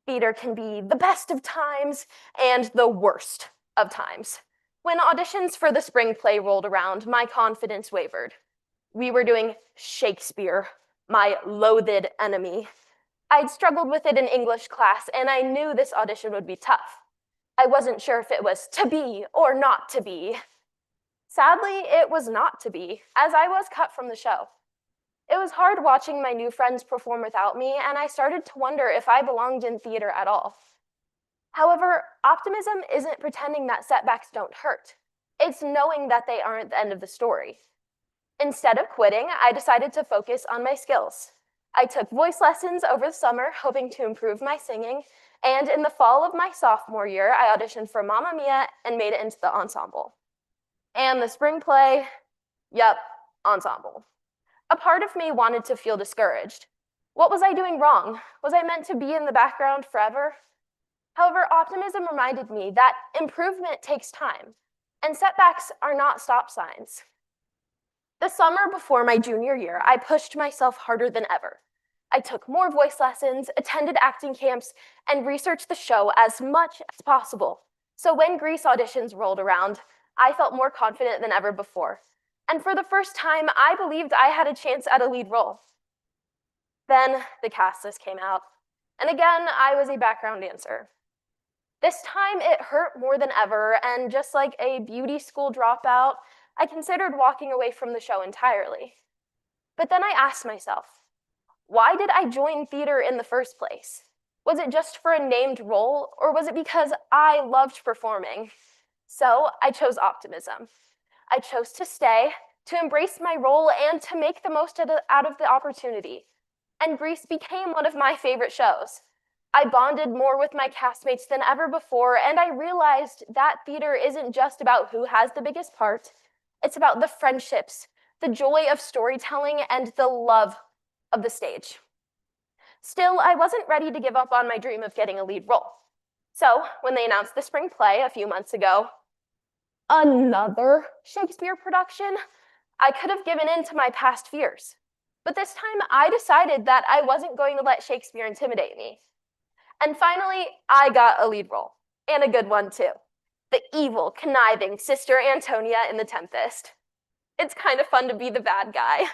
Theater can be the best of times and the worst of times. When auditions for the spring play rolled around, my confidence wavered. We were doing Shakespeare, my loathed enemy. I'd struggled with it in English class, and I knew this audition would be tough. I wasn't sure if it was to be or not to be. Sadly, it was not to be, as I was cut from the show. It was hard watching my new friends perform without me, and I started to wonder if I belonged in theater at all. However, optimism isn't pretending that setbacks don't hurt. It's knowing that they aren't the end of the story. Instead of quitting, I decided to focus on my skills. I took voice lessons over the summer, hoping to improve my singing, and in the fall of my sophomore year, I auditioned for Mamma Mia and made it into the ensemble. And the spring play, yep, ensemble. A part of me wanted to feel discouraged. What was I doing wrong? Was I meant to be in the background forever? However, optimism reminded me that improvement takes time, and setbacks are not stop signs. The summer before my junior year, I pushed myself harder than ever. I took more voice lessons, attended acting camps, and researched the show as much as possible. So when Grease auditions rolled around, I felt more confident than ever before. And for the first time, I believed I had a chance at a lead role. Then the cast list came out, and again, I was a background dancer. This time it hurt more than ever, and just like a beauty school dropout, I considered walking away from the show entirely. But then I asked myself, why did I join theater in the first place? Was it just for a named role, or was it because I loved performing? So I chose optimism. I chose to stay, to embrace my role, and to make the most out of the opportunity. And Grease became one of my favorite shows. I bonded more with my castmates than ever before, and I realized that theater isn't just about who has the biggest part. It's about the friendships, the joy of storytelling, and the love of the stage. Still, I wasn't ready to give up on my dream of getting a lead role. So when they announced the spring play a few months ago, another Shakespeare production, I could have given in to my past fears. But this time I decided that I wasn't going to let Shakespeare intimidate me. And finally, I got a lead role, and a good one too. The evil, conniving Sister Antonia in The Tempest. It's kind of fun to be the bad guy.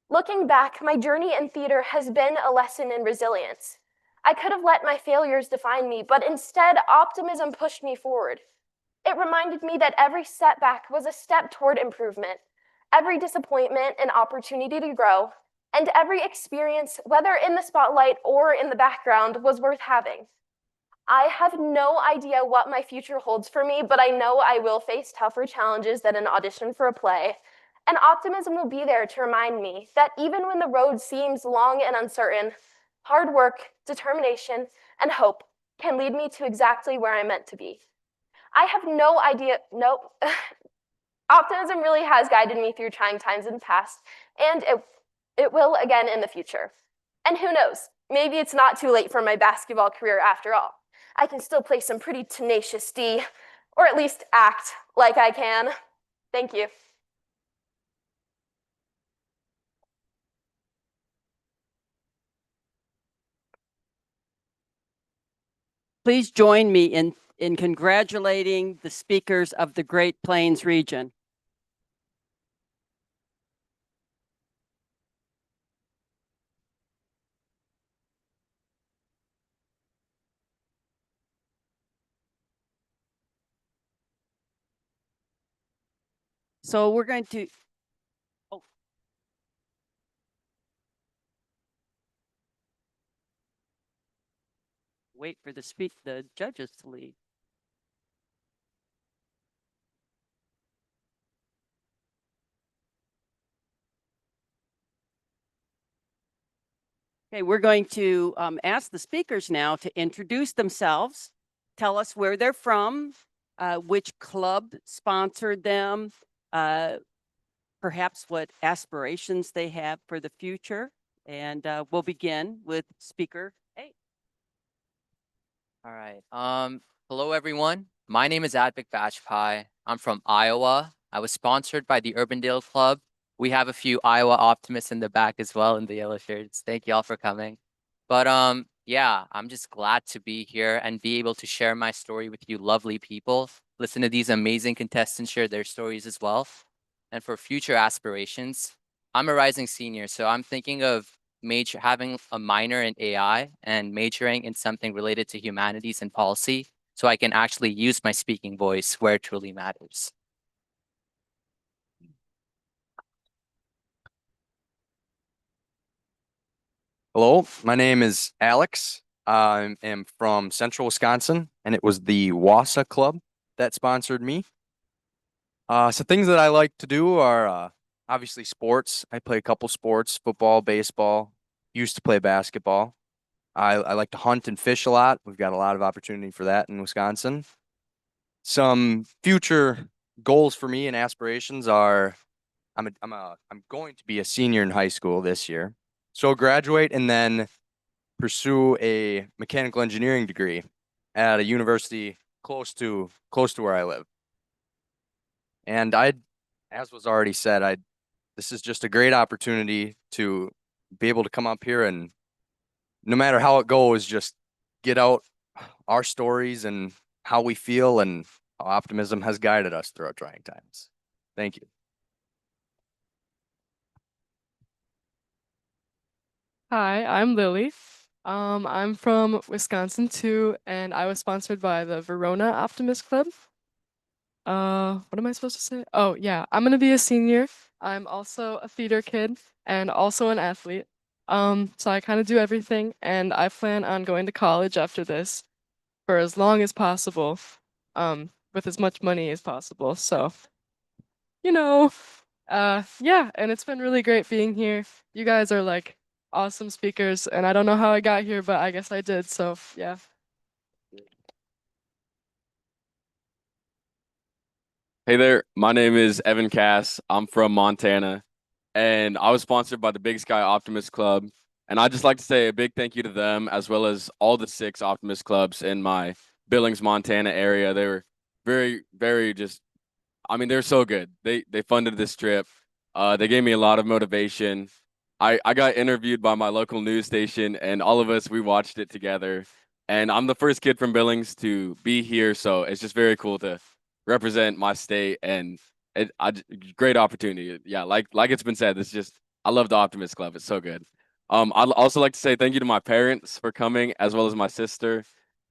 Looking back, my journey in theater has been a lesson in resilience. I could have let my failures define me, but instead, optimism pushed me forward. It reminded me that every setback was a step toward improvement, every disappointment an opportunity to grow, and every experience, whether in the spotlight or in the background, was worth having. I have no idea what my future holds for me, but I know I will face tougher challenges than an audition for a play, and optimism will be there to remind me that even when the road seems long and uncertain, hard work, determination, and hope can lead me to exactly where I'm meant to be. I have no idea, optimism really has guided me through trying times in the past, and it will again in the future. And who knows, maybe it's not too late for my basketball career after all. I can still play some pretty tenacious D, or at least act like I can. Thank you. Please join me in congratulating the speakers of the Great Plains region. So we're going to, oh. Wait for the judges to leave. Okay, we're going to ask the speakers now to introduce themselves, tell us where they're from, which club sponsored them, perhaps what aspirations they have for the future. And we'll begin with speaker A. All right. Hello everyone. My name is Advik Bajpai. I'm from Iowa. I was sponsored by the Urbandale Club. We have a few Iowa optimists in the back as well in the yellow shirts. Thank you all for coming. But yeah, I'm just glad to be here and be able to share my story with you lovely people. Listen to these amazing contestants share their stories as well. And for future aspirations, I'm a rising senior, so I'm thinking of having a minor in AI and majoring in something related to humanities and policy so I can actually use my speaking voice where it truly matters. Hello, my name is Alex. I am from Central Wisconsin, and it was the WASA Club that sponsored me. So things that I like to do are obviously sports. I play a couple sports, football, baseball, used to play basketball. I like to hunt and fish a lot. We've got a lot of opportunity for that in Wisconsin. Some future goals for me and aspirations are I'm going to be a senior in high school this year. So graduate and then pursue a mechanical engineering degree at a university close to where I live. And as was already said, this is just a great opportunity to be able to come up here and no matter how it goes, just get out our stories and how we feel and how optimism has guided us throughout trying times. Thank you. Hi, I'm Lily. I'm from Wisconsin too, and I was sponsored by the Verona Optimist Club. What am I supposed to say? Oh, yeah, I'm gonna be a senior. I'm also a theater kid and also an athlete. So I kind of do everything, and I plan on going to college after this for as long as possible, with as much money as possible. So, you know, yeah, and it's been really great being here. You guys are like awesome speakers, and I don't know how I got here, but I guess I did. So, yeah. Hey there, my name is Evan Cass. I'm from Montana, and I was sponsored by the Big Sky Optimist Club. And I'd just like to say a big thank you to them, as well as all the 6 Optimist clubs in my Billings, Montana area. They were very, very they're so good. They funded this trip. They gave me a lot of motivation. I got interviewed by my local news station, and all of us, we watched it together. And I'm the first kid from Billings to be here, so it's just very cool to represent my state, and great opportunity. Yeah, like it's been said, I love the Optimist Club. It's so good. I'd also like to say thank you to my parents for coming, as well as my sister,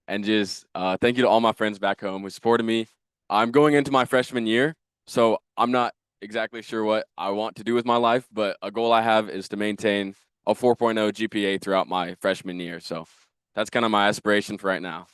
and just thank you to all my friends back home who supported me. I'm going into my freshman year, so I'm not exactly sure what I want to do with my life, but a goal I have is to maintain a 4.0 GPA throughout my freshman year. So that's kind of my aspiration for right now.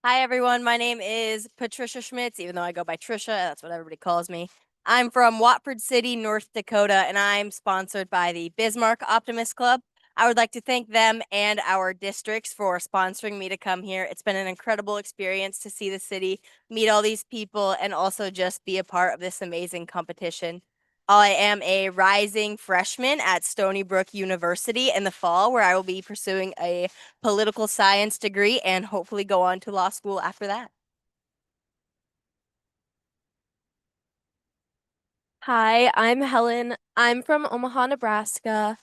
Hi, everyone. My name is Patricia Schmitz, even though I go by Trisha. That's what everybody calls me. I'm from Watford City, North Dakota, and I'm sponsored by the Bismarck Optimist Club. I would like to thank them and our districts for sponsoring me to come here. It's been an incredible experience to see the city, meet all these people, and also just be a part of this amazing competition. I am a rising freshman at Stony Brook University in the fall, where I will be pursuing a political science degree and hopefully go on to law school after that. Hi, I'm Helen. I'm from Omaha, Nebraska,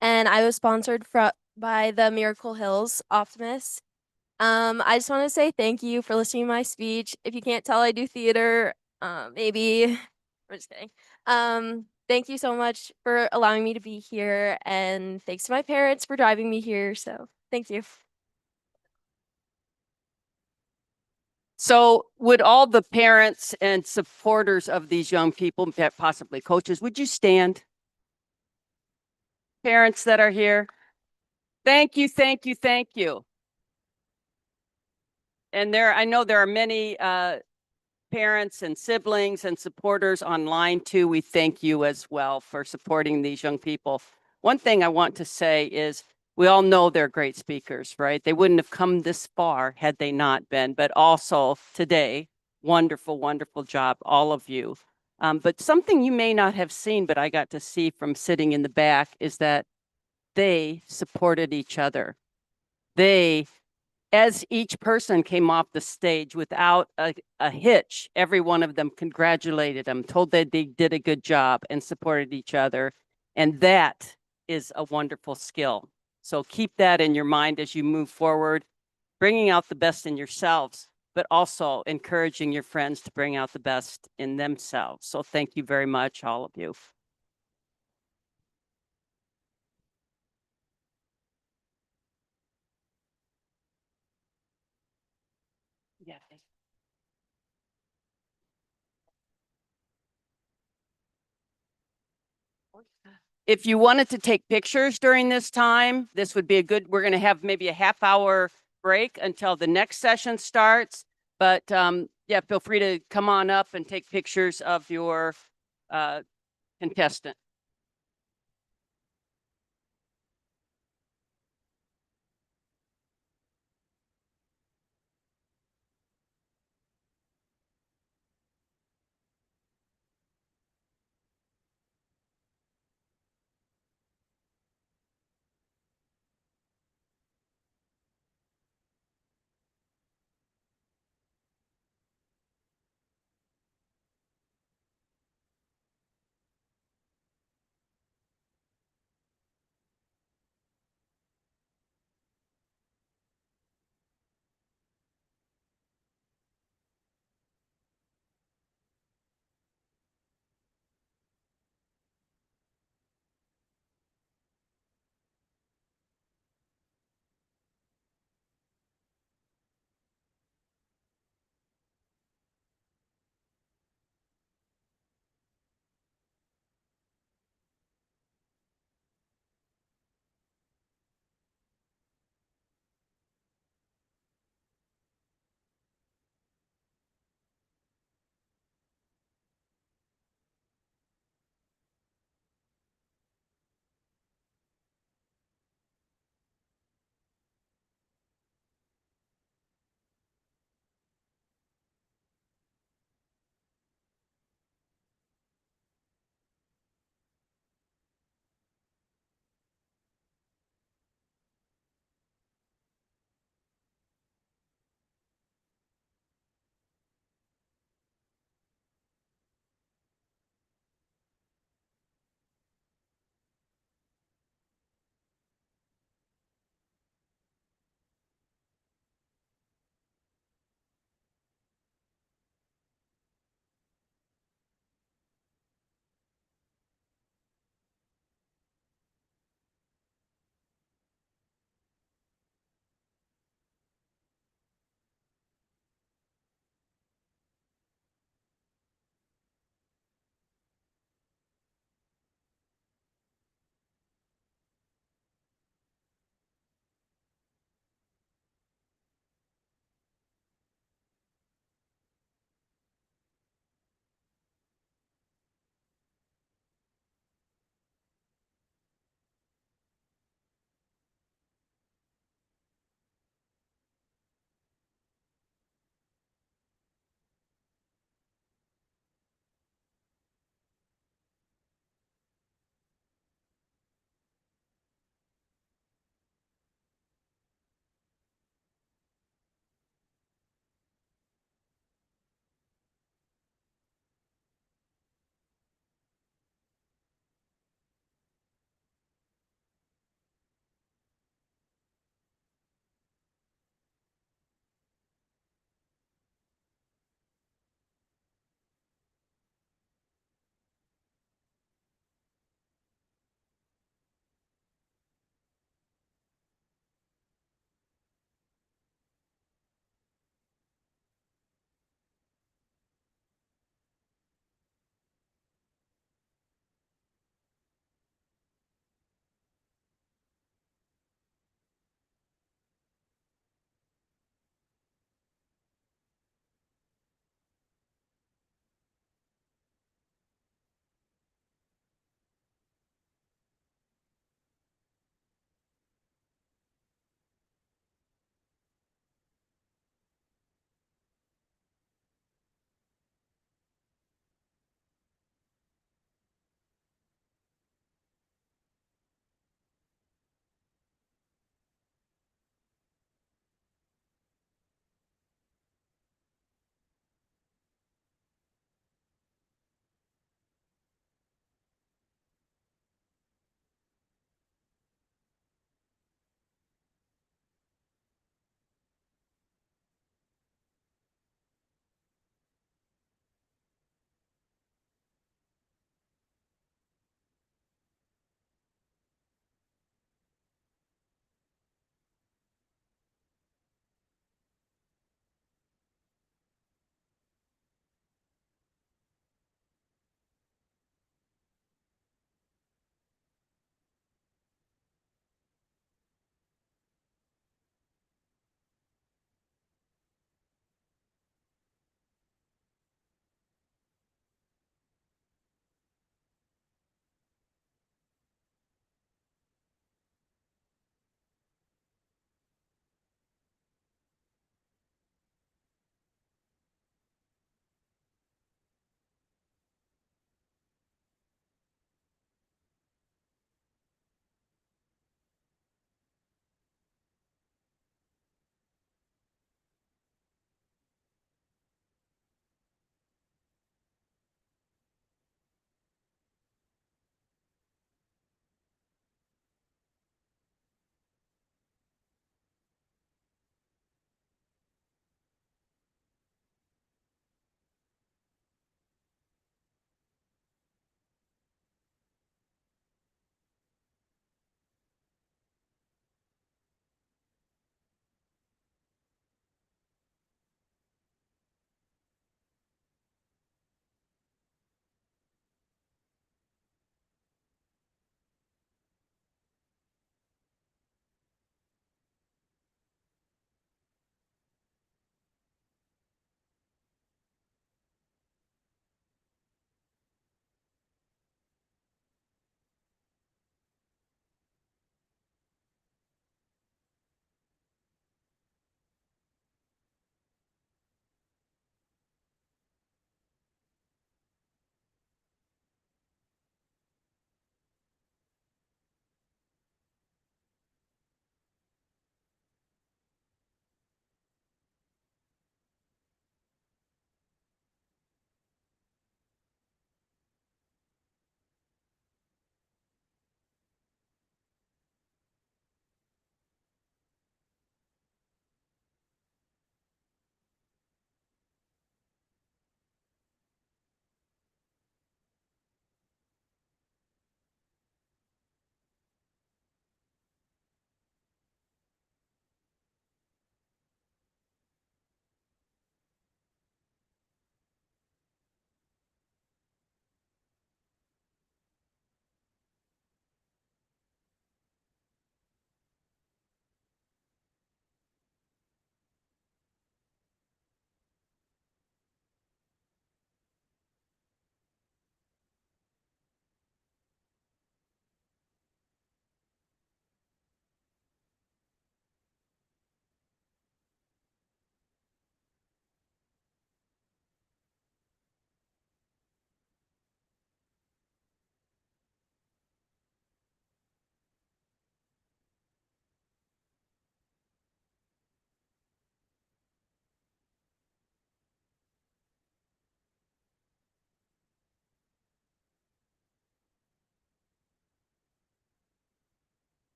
and I was sponsored by the Miracle Hills Optimist. I just want to say thank you for listening to my speech. If you can't tell, I do theater. Maybe I'm just kidding. Thank you so much for allowing me to be here, and thanks to my parents for driving me here. So thank you. So would all the parents and supporters of these young people, possibly coaches, would you stand? Parents that are here. Thank you, thank you, thank you. And I know there are many parents and siblings and supporters online too. We thank you as well for supporting these young people. One thing I want to say is we all know they're great speakers, right? They wouldn't have come this far had they not been, but also today, wonderful, wonderful job, all of you. But something you may not have seen, but I got to see from sitting in the back is that they supported each other. As each person came off the stage without a hitch, every one of them congratulated them, told that they did a good job and supported each other. And that is a wonderful skill. So keep that in your mind as you move forward, bringing out the best in yourselves, but also encouraging your friends to bring out the best in themselves. So thank you very much, all of you. Yeah. If you wanted to take pictures during this time, this would be we're going to have maybe a half-hour break until the next session starts. But yeah, feel free to come on up and take pictures of your contestant.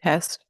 Test.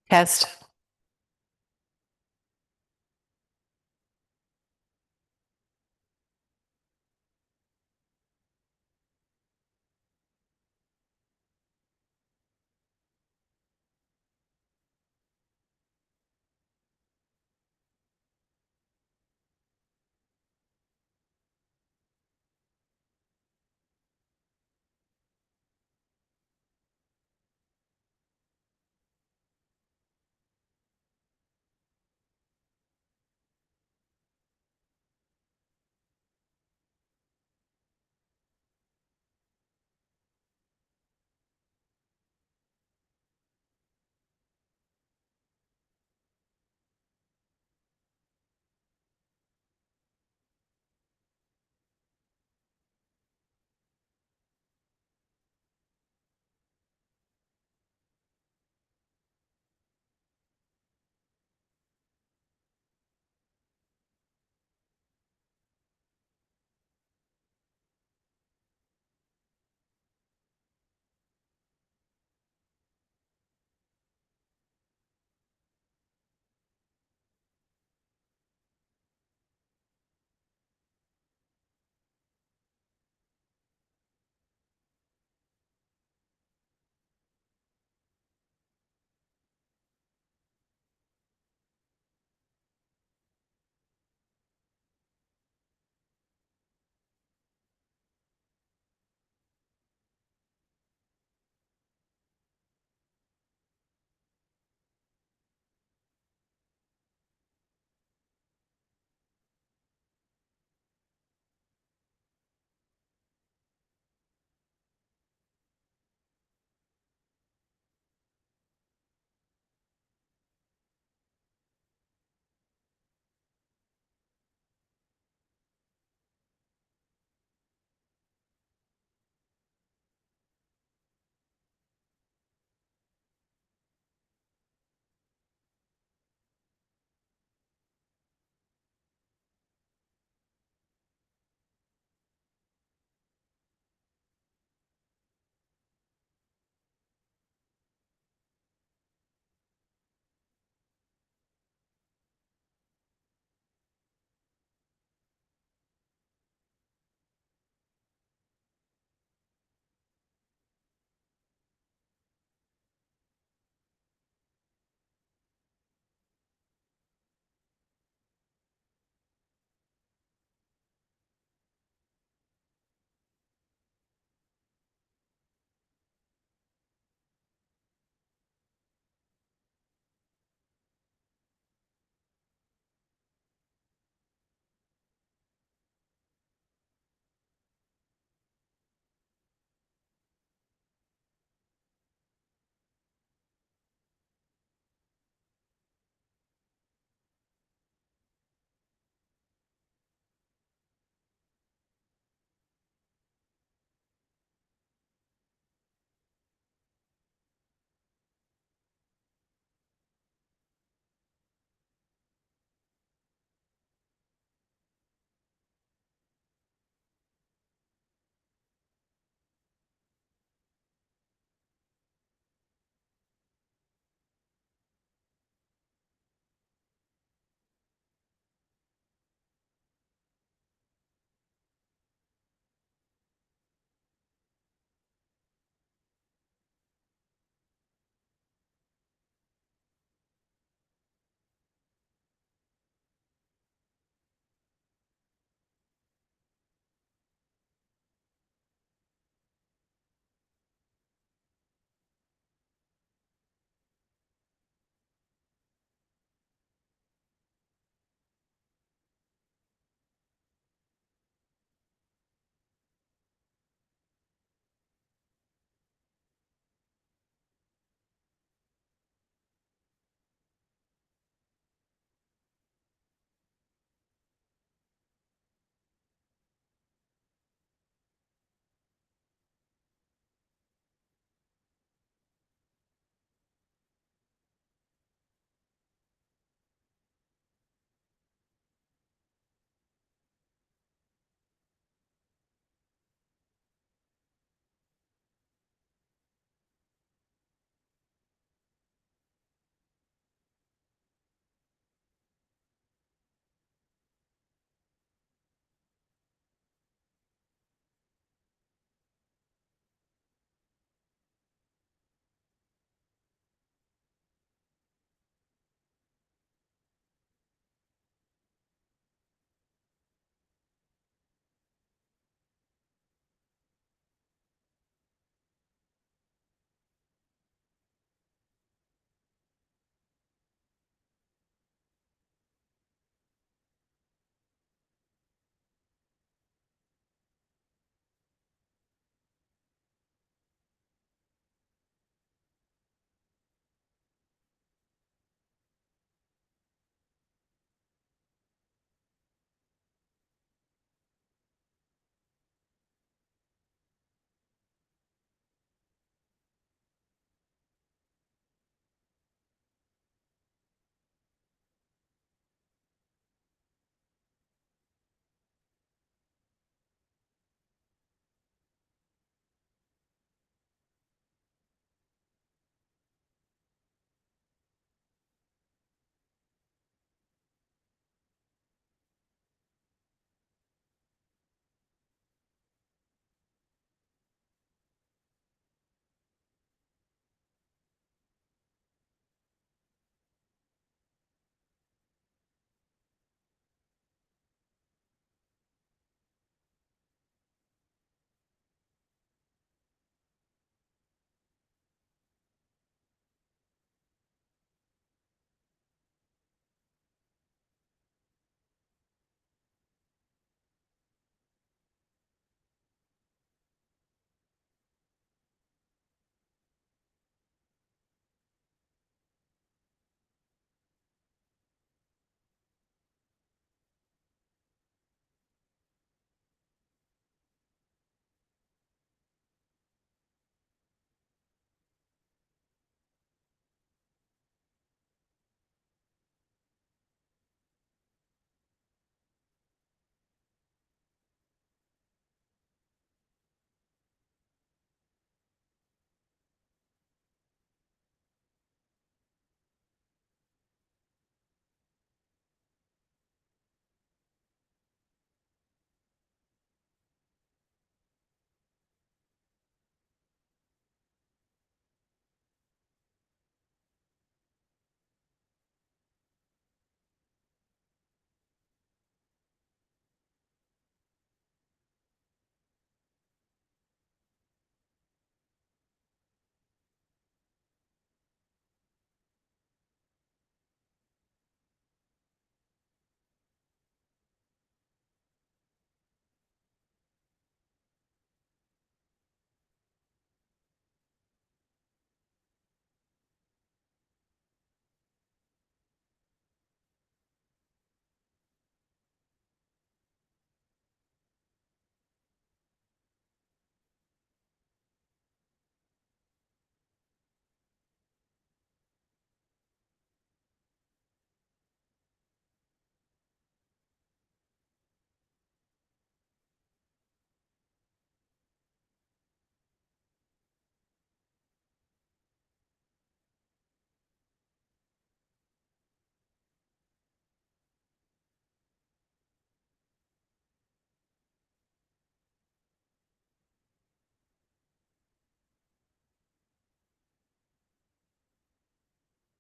Test.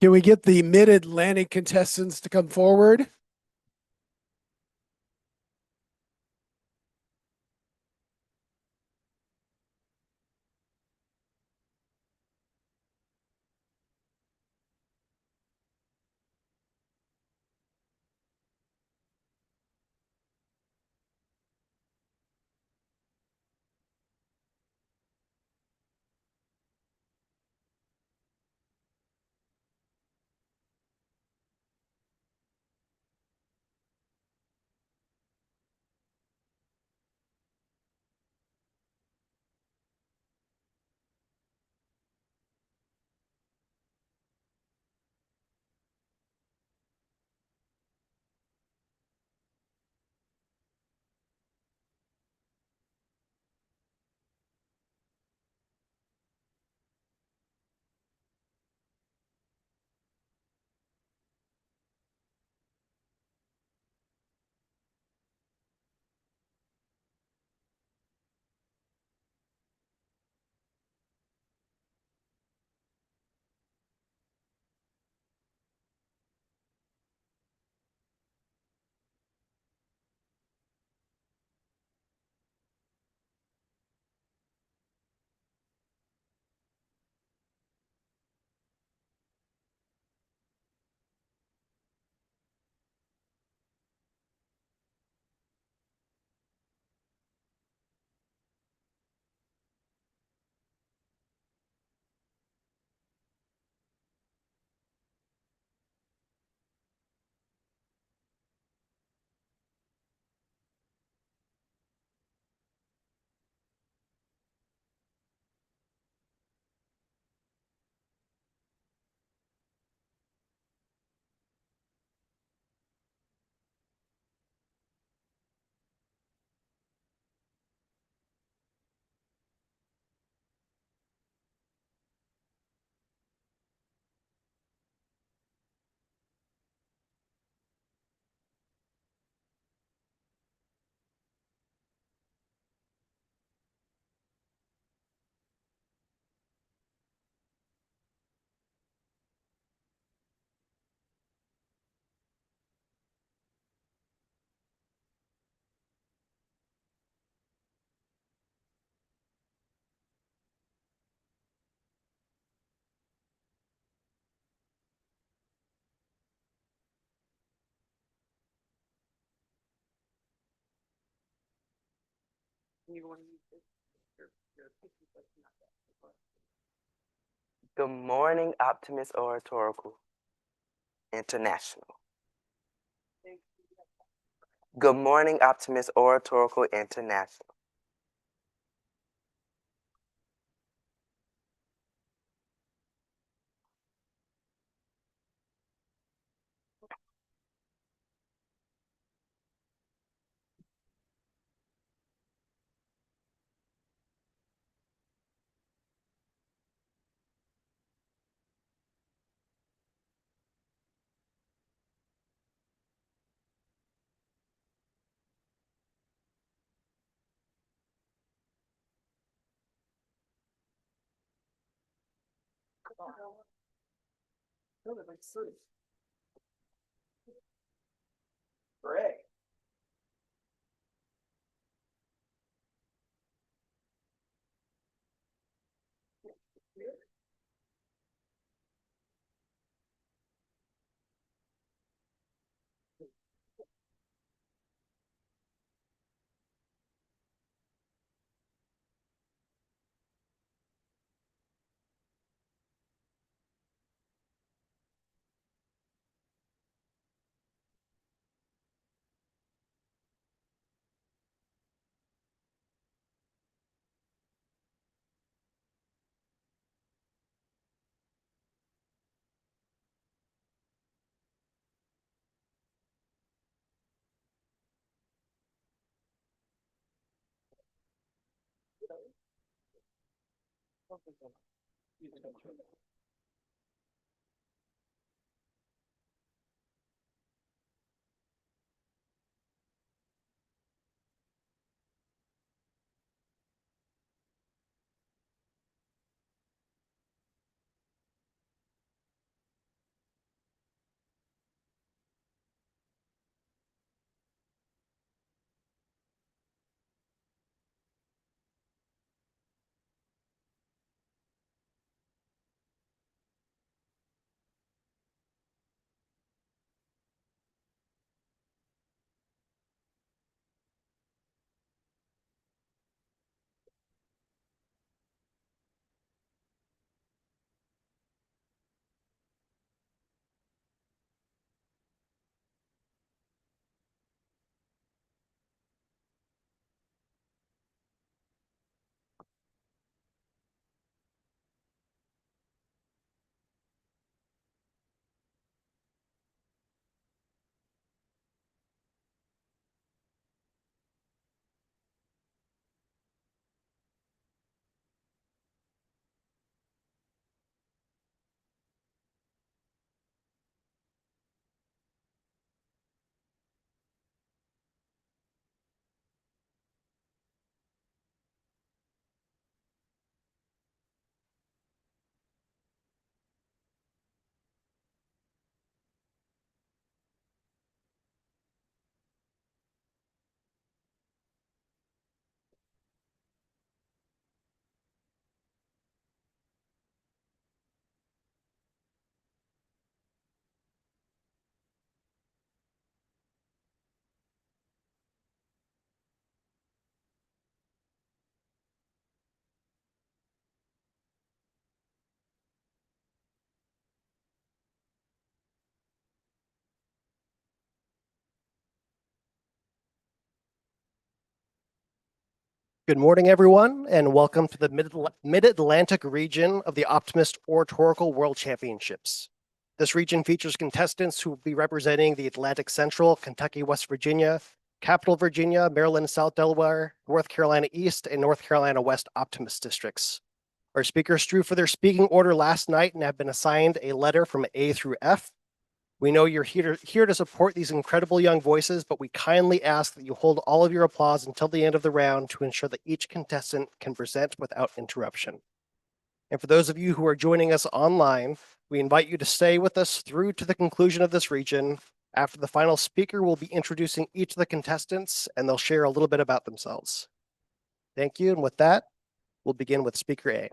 Can we get the Mid-Atlantic contestants to come forward? Good morning, Optimist Oratorical International. Good morning, Optimist Oratorical International. Great. Good morning, everyone, and welcome to the Mid-Atlantic region of the Optimist Oratorical World Championships. This region features contestants who will be representing the Atlantic Central, Kentucky, West Virginia, Capital Virginia, Maryland, South Delaware, North Carolina East, and North Carolina West Optimist districts. Our speakers drew for their speaking order last night and have been assigned a letter from A through F. We know you're here to support these incredible young voices, but we kindly ask that you hold all of your applause until the end of the round to ensure that each contestant can present without interruption. And for those of you who are joining us online, we invite you to stay with us through to the conclusion of this region. After the final speaker, we'll be introducing each of the contestants, and they'll share a little bit about themselves. Thank you, and with that, we'll begin with Speaker A.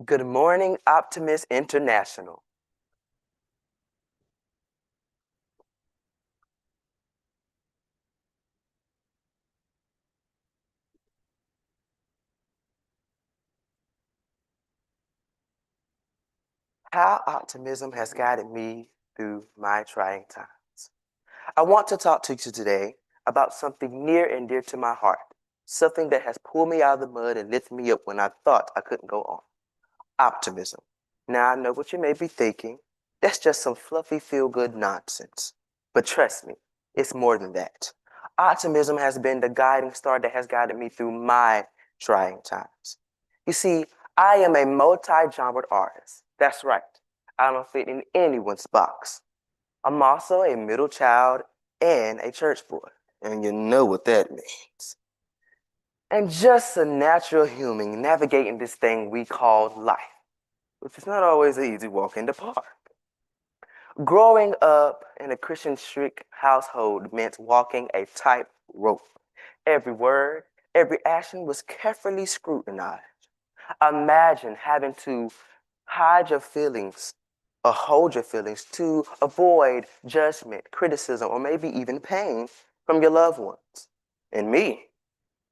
Good morning, Optimist International. How optimism has guided me through my trying times. I want to talk to you today about something near and dear to my heart, something that has pulled me out of the mud and lifted me up when I thought I couldn't go on. Optimism. Now I know what you may be thinking. That's just some fluffy feel-good nonsense. But trust me, it's more than that. Optimism has been the guiding star that has guided me through my trying times. You see, I am a multi-genred artist. That's right. I don't fit in anyone's box. I'm also a middle child and a church boy. And you know what that means. And just a natural human navigating this thing we call life, which is not always an easy walk in the park. Growing up in a Christian strict household meant walking a tightrope. Every word, every action was carefully scrutinized. Imagine having to hide your feelings or hold your feelings to avoid judgment, criticism, or maybe even pain from your loved ones. And me,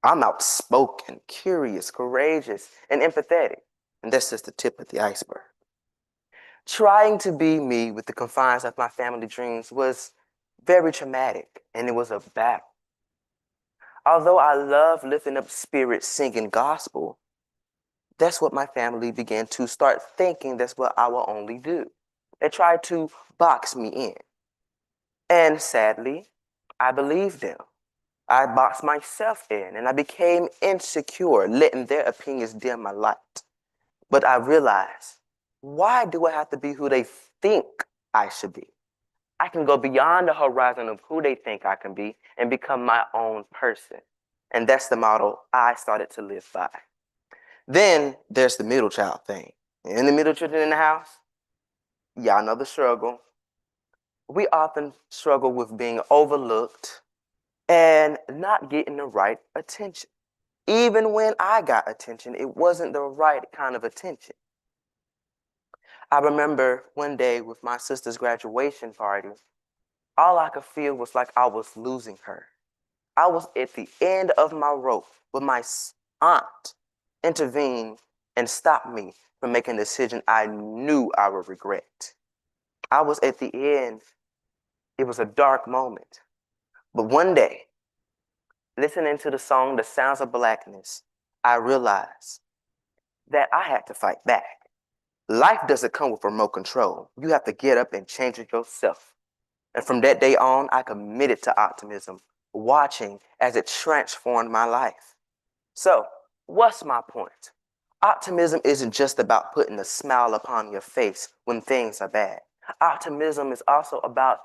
I'm outspoken, curious, courageous, and empathetic. And that's just the tip of the iceberg. Trying to be me with the confines of my family dreams was very traumatic, and it was a battle. Although I love lifting up spirits, singing gospel, that's what my family began to start thinking that's what I will only do. They tried to box me in. And sadly, I believed them. I boxed myself in, and I became insecure, letting their opinions dim my light. But I realized, why do I have to be who they think I should be? I can go beyond the horizon of who they think I can be and become my own person. And that's the model I started to live by. Then there's the middle child thing. And the middle children in the house, y'all know the struggle. We often struggle with being overlooked and not getting the right attention. Even when I got attention, it wasn't the right kind of attention. I remember one day with my sister's graduation party, all I could feel was like I was losing her. I was at the end of my rope, but my aunt intervened and stopped me from making a decision I knew I would regret. I was at the end. It was a dark moment. But one day, listening to the song, The Sounds of Blackness, I realized that I had to fight back. Life doesn't come with remote control. You have to get up and change it yourself. And from that day on, I committed to optimism, watching as it transformed my life. So, what's my point? Optimism isn't just about putting a smile upon your face when things are bad. Optimism is also about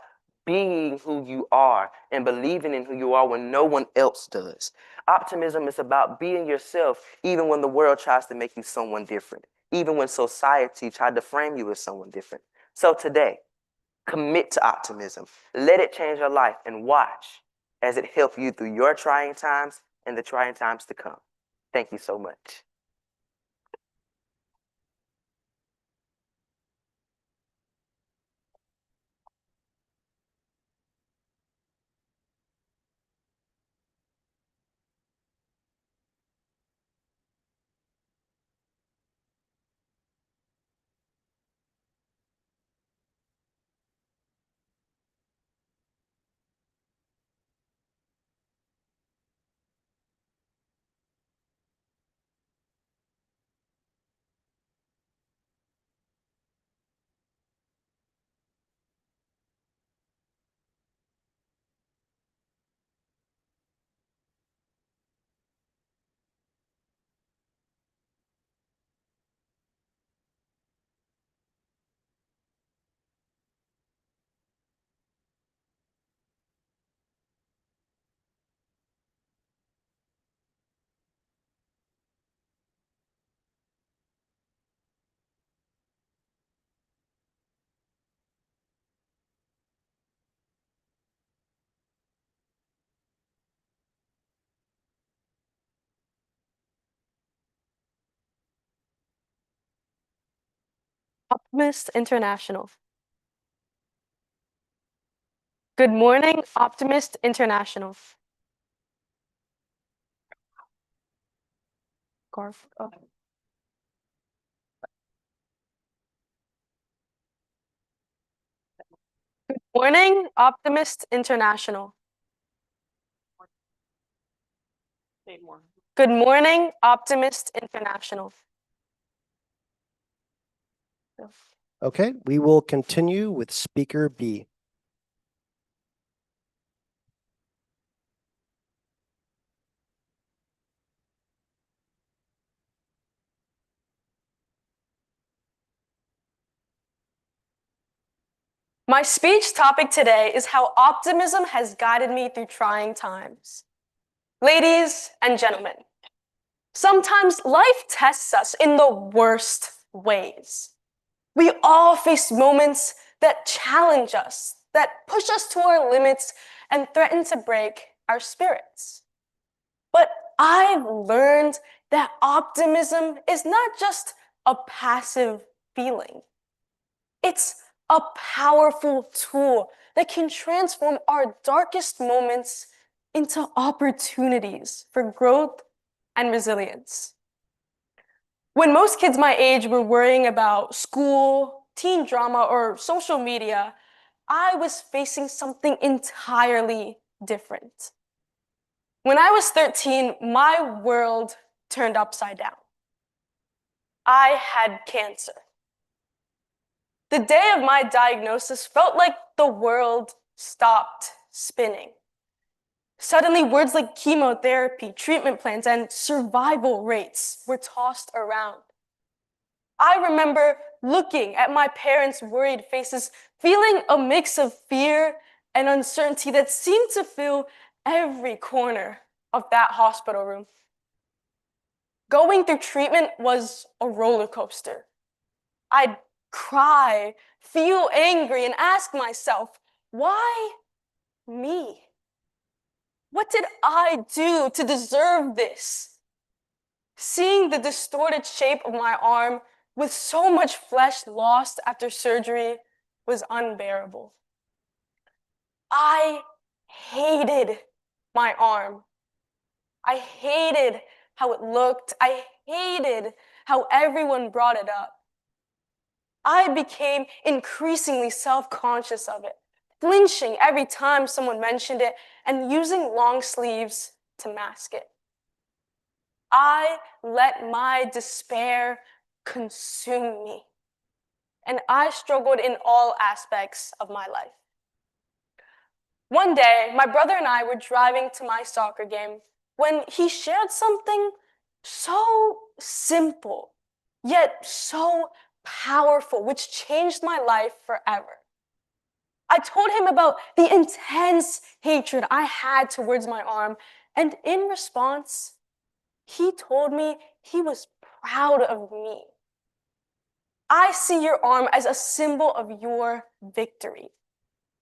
being who you are and believing in who you are when no one else does. Optimism is about being yourself even when the world tries to make you someone different, even when society tried to frame you as someone different. So today, commit to optimism. Let it change your life and watch as it helps you through your trying times and the trying times to come. Thank you so much. Optimist International. Good morning, Optimist International. Garf. Oh. Good morning, Optimist International. Good morning, Optimist International. Okay, we will continue with speaker B. My speech topic today is how optimism has guided me through trying times. Ladies and gentlemen, sometimes life tests us in the worst ways. We all face moments that challenge us, that push us to our limits and threaten to break our spirits. But I've learned that optimism is not just a passive feeling. It's a powerful tool that can transform our darkest moments into opportunities for growth and resilience. When most kids my age were worrying about school, teen drama, or social media, I was facing something entirely different. When I was 13, my world turned upside down. I had cancer. The day of my diagnosis felt like the world stopped spinning. Suddenly, words like chemotherapy, treatment plans, and survival rates were tossed around. I remember looking at my parents' worried faces, feeling a mix of fear and uncertainty that seemed to fill every corner of that hospital room. Going through treatment was a roller coaster. I'd cry, feel angry, and ask myself, why me? What did I do to deserve this? Seeing the distorted shape of my arm with so much flesh lost after surgery was unbearable. I hated my arm. I hated how it looked. I hated how everyone brought it up. I became increasingly self-conscious of it, flinching every time someone mentioned it and using long sleeves to mask it. I let my despair consume me, and I struggled in all aspects of my life. One day, my brother and I were driving to my soccer game when he shared something so simple, yet so powerful, which changed my life forever. I told him about the intense hatred I had towards my arm, and in response, he told me he was proud of me. I see your arm as a symbol of your victory,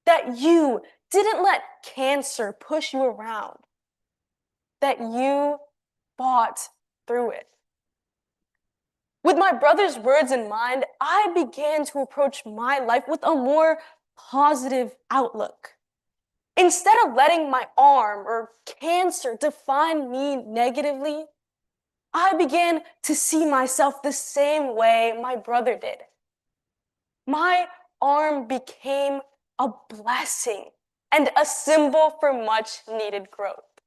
that you didn't let cancer push you around, that you fought through it. With my brother's words in mind, I began to approach my life with a more positive outlook. Instead of letting my arm or cancer define me negatively, I began to see myself the same way my brother did. My arm became a blessing and a symbol for much needed growth.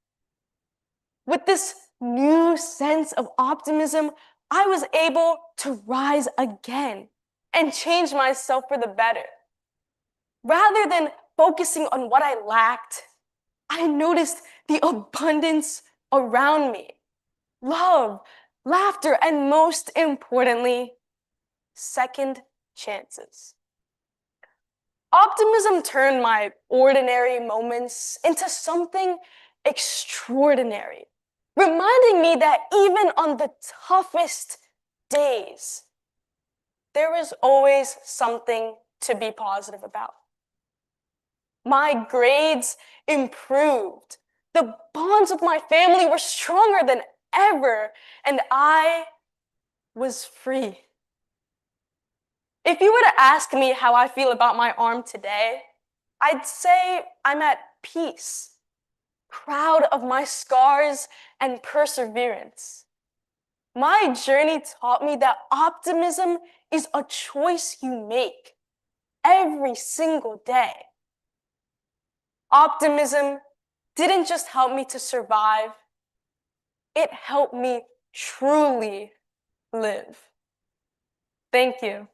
With this new sense of optimism, I was able to rise again and change myself for the better. Rather than focusing on what I lacked, I noticed the abundance around me, love, laughter, and most importantly, second chances. Optimism turned my ordinary moments into something extraordinary, reminding me that even on the toughest days, there is always something to be positive about. My grades improved. The bonds with my family were stronger than ever, and I was free. If you were to ask me how I feel about my arm today, I'd say I'm at peace, proud of my scars and perseverance. My journey taught me that optimism is a choice you make every single day. Optimism didn't just help me to survive, it helped me truly live. Thank you.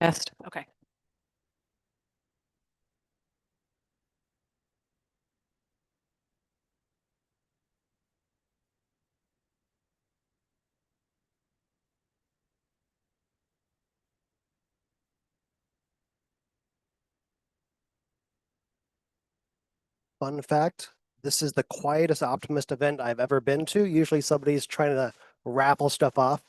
Test. Okay. Fun fact, this is the quietest optimist event I've ever been to. Usually somebody's trying to raffle stuff off.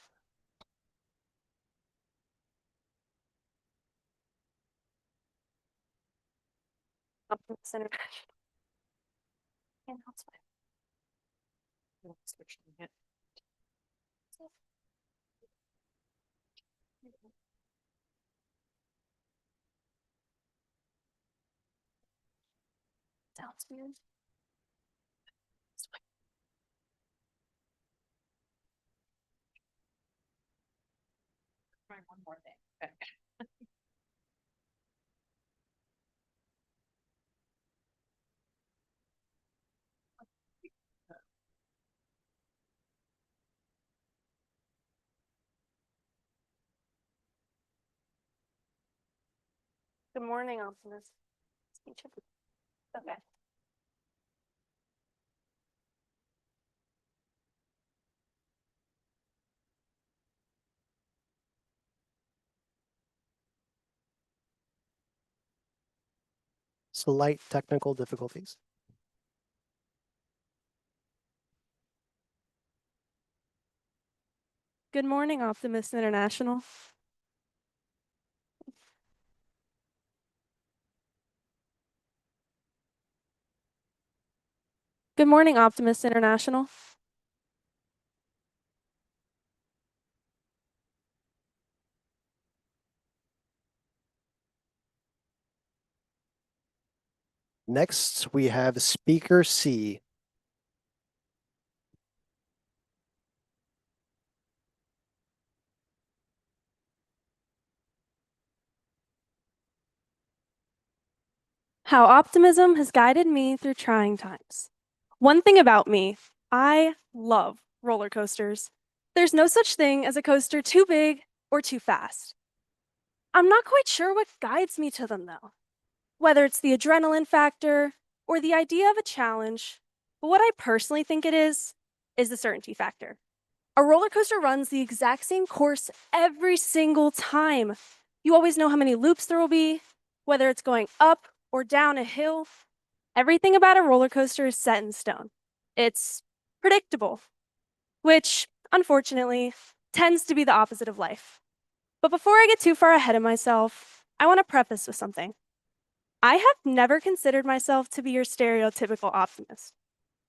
Sounds weird. Try one more thing. Okay. Good morning, optimist. Speech of- Okay. Slight technical difficulties. Good morning, Optimist International. Good morning, Optimist International. Next, we have Speaker C. How optimism has guided me through trying times. One thing about me, I love roller coasters. There's no such thing as a coaster too big or too fast. I'm not quite sure what guides me to them though, whether it's the adrenaline factor or the idea of a challenge, but what I personally think it is the certainty factor. A roller coaster runs the exact same course every single time. You always know how many loops there will be, whether it's going up or down a hill. Everything about a roller coaster is set in stone. It's predictable, which unfortunately tends to be the opposite of life. But before I get too far ahead of myself, I want to preface with something. I have never considered myself to be your stereotypical optimist.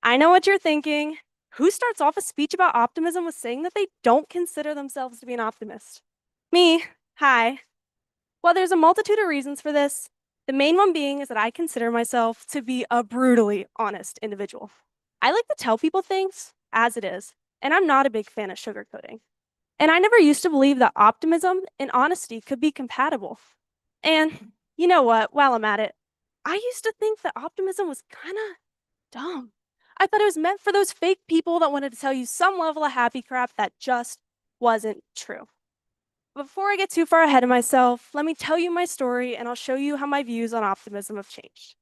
I know what you're thinking. Who starts off a speech about optimism with saying that they don't consider themselves to be an optimist? Me. Hi. Well, there's a multitude of reasons for this. The main one being is that I consider myself to be a brutally honest individual. I like to tell people things as it is, and I'm not a big fan of sugarcoating. And I never used to believe that optimism and honesty could be compatible. And you know what? While I'm at it, I used to think that optimism was kind of dumb. I thought it was meant for those fake people that wanted to tell you some level of happy crap that just wasn't true. Before I get too far ahead of myself, let me tell you my story and I'll show you how my views on optimism have changed.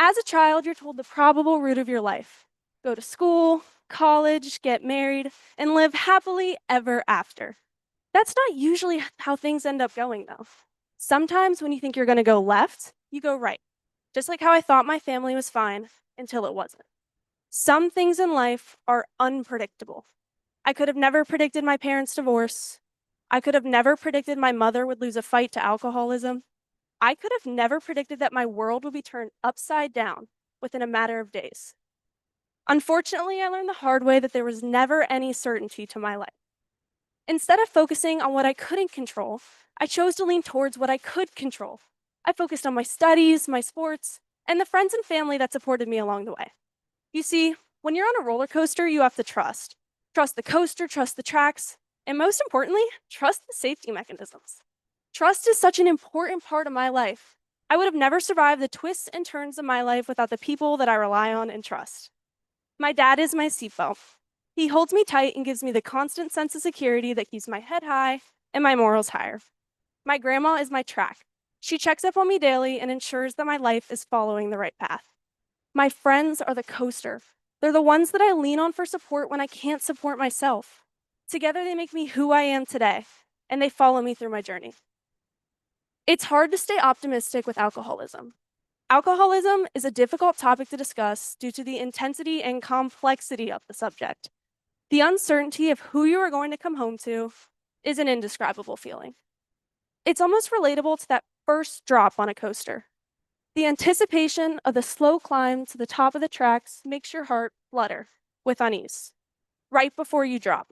As a child, you're told the probable route of your life. Go to school, college, get married, and live happily ever after. That's not usually how things end up going, though. Sometimes when you think you're going to go left, you go right. Just like how I thought my family was fine until it wasn't. Some things in life are unpredictable. I could have never predicted my parents' divorce. I could have never predicted my mother would lose a fight to alcoholism. I could have never predicted that my world would be turned upside down within a matter of days. Unfortunately, I learned the hard way that there was never any certainty to my life. Instead of focusing on what I couldn't control, I chose to lean towards what I could control. I focused on my studies, my sports, and the friends and family that supported me along the way. You see, when you're on a roller coaster, you have to trust. Trust the coaster, trust the tracks, and most importantly, trust the safety mechanisms. Trust is such an important part of my life. I would have never survived the twists and turns of my life without the people that I rely on and trust. My dad is my seatbelt. He holds me tight and gives me the constant sense of security that keeps my head high and my morals higher. My grandma is my track. She checks up on me daily and ensures that my life is following the right path. My friends are the coaster. They're the ones that I lean on for support when I can't support myself. Together, they make me who I am today, and they follow me through my journey. It's hard to stay optimistic with alcoholism. Alcoholism is a difficult topic to discuss due to the intensity and complexity of the subject. The uncertainty of who you are going to come home to is an indescribable feeling. It's almost relatable to that first drop on a coaster. The anticipation of the slow climb to the top of the tracks makes your heart flutter with unease. Right before you drop,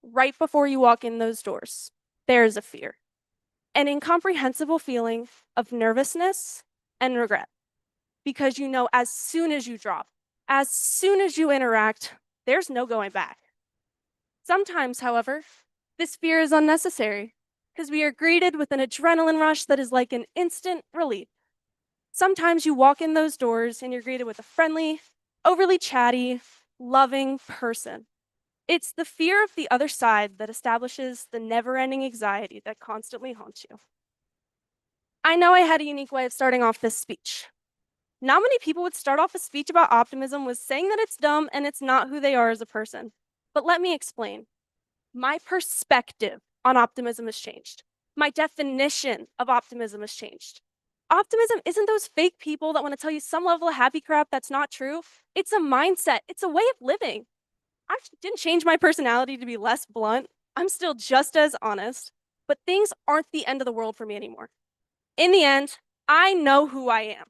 right before you walk in those doors, there is a fear, an incomprehensible feeling of nervousness and regret. Because you know as soon as you drop, as soon as you interact, there's no going back. Sometimes, however, this fear is unnecessary because we are greeted with an adrenaline rush that is like an instant relief. Sometimes you walk in those doors and you're greeted with a friendly, overly chatty, loving person. It's the fear of the other side that establishes the never-ending anxiety that constantly haunts you. I know I had a unique way of starting off this speech. Not many people would start off a speech about optimism with saying that it's dumb and it's not who they are as a person. But let me explain. My perspective on optimism has changed. My definition of optimism has changed. Optimism isn't those fake people that want to tell you some level of happy crap that's not true. It's a mindset. It's a way of living. I didn't change my personality to be less blunt. I'm still just as honest, but things aren't the end of the world for me anymore. In the end, I know who I am.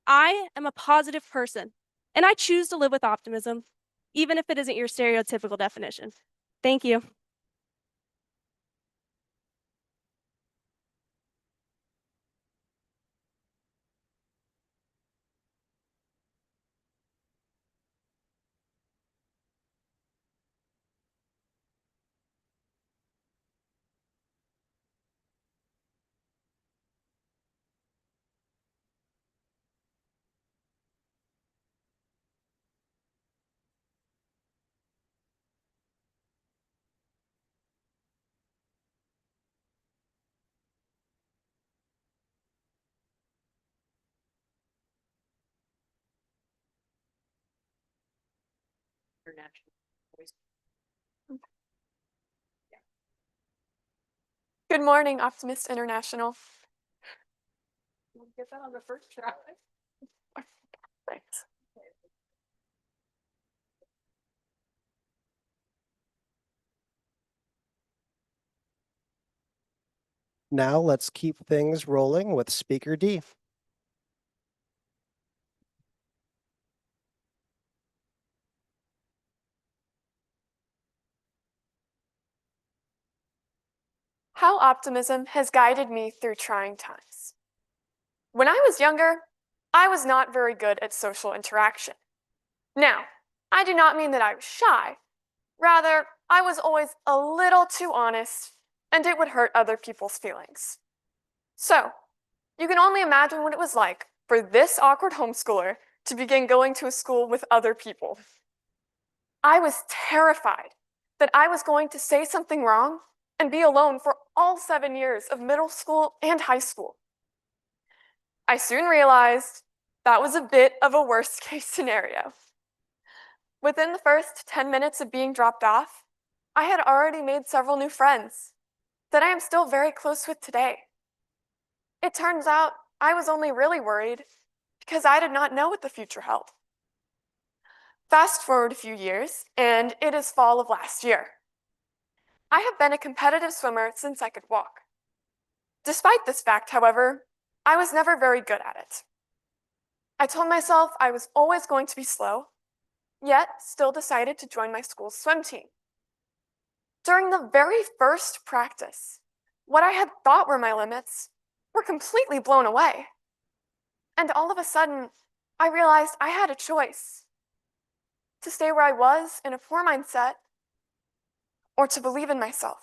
I am a positive person, And I choose to live with optimism, even if it isn't your stereotypical definition. Thank you. Good morning, Optimist International. Get that on the first try. Thanks. Now let's keep things rolling with Speaker D. How optimism has guided me through trying times. When I was younger, I was not very good at social interaction. Now, I do not mean that I was shy. Rather, I was always a little too honest, and it would hurt other people's feelings. So, you can only imagine what it was like for this awkward homeschooler to begin going to a school with other people. I was terrified that I was going to say something wrong and be alone for all 7 years of middle school and high school. I soon realized that was a bit of a worst case scenario. Within the first 10 minutes of being dropped off, I had already made several new friends that I am still very close with today. It turns out I was only really worried because I did not know what the future held. Fast forward a few years, and it is fall of last year. I have been a competitive swimmer since I could walk. Despite this fact, however, I was never very good at it. I told myself I was always going to be slow, yet still decided to join my school's swim team. During the very first practice, what I had thought were my limits were completely blown away. And all of a sudden, I realized I had a choice: to stay where I was in a poor mindset, or to believe in myself.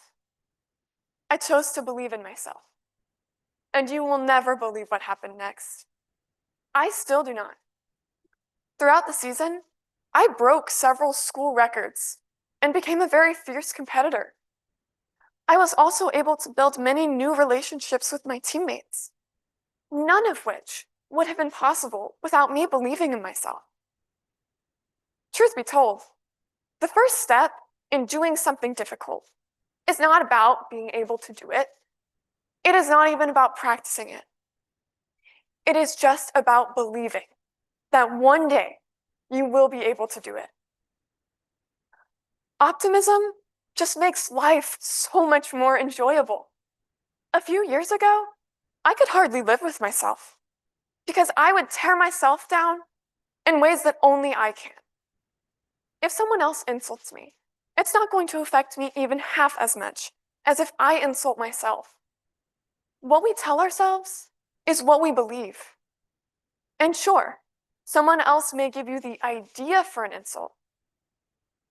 I chose to believe in myself. And you will never believe what happened next. I still do not. Throughout the season, I broke several school records and became a very fierce competitor. I was also able to build many new relationships with my teammates, none of which would have been possible without me believing in myself. Truth be told, the first step in doing something difficult is not about being able to do it. It is not even about practicing it. It is just about believing that one day you will be able to do it. Optimism just makes life so much more enjoyable. A few years ago, I could hardly live with myself because I would tear myself down in ways that only I can. If someone else insults me, it's not going to affect me even half as much as if I insult myself. What we tell ourselves is what we believe. And sure, someone else may give you the idea for an insult,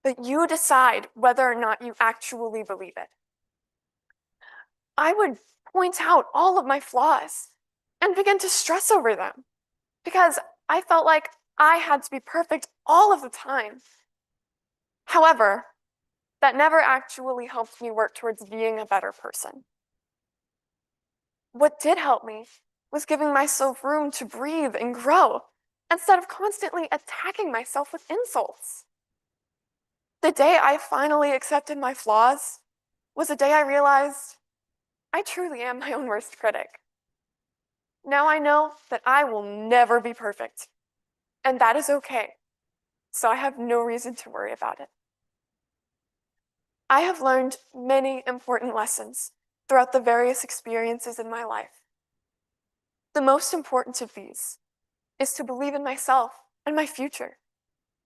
but you decide whether or not you actually believe it. I would point out all of my flaws and begin to stress over them because I felt like I had to be perfect all of the time. However, that never actually helped me work towards being a better person. What did help me was giving myself room to breathe and grow instead of constantly attacking myself with insults. The day I finally accepted my flaws was the day I realized I truly am my own worst critic. Now I know that I will never be perfect, and that is okay, so I have no reason to worry about it. I have learned many important lessons throughout the various experiences in my life. The most important of these is to believe in myself and my future.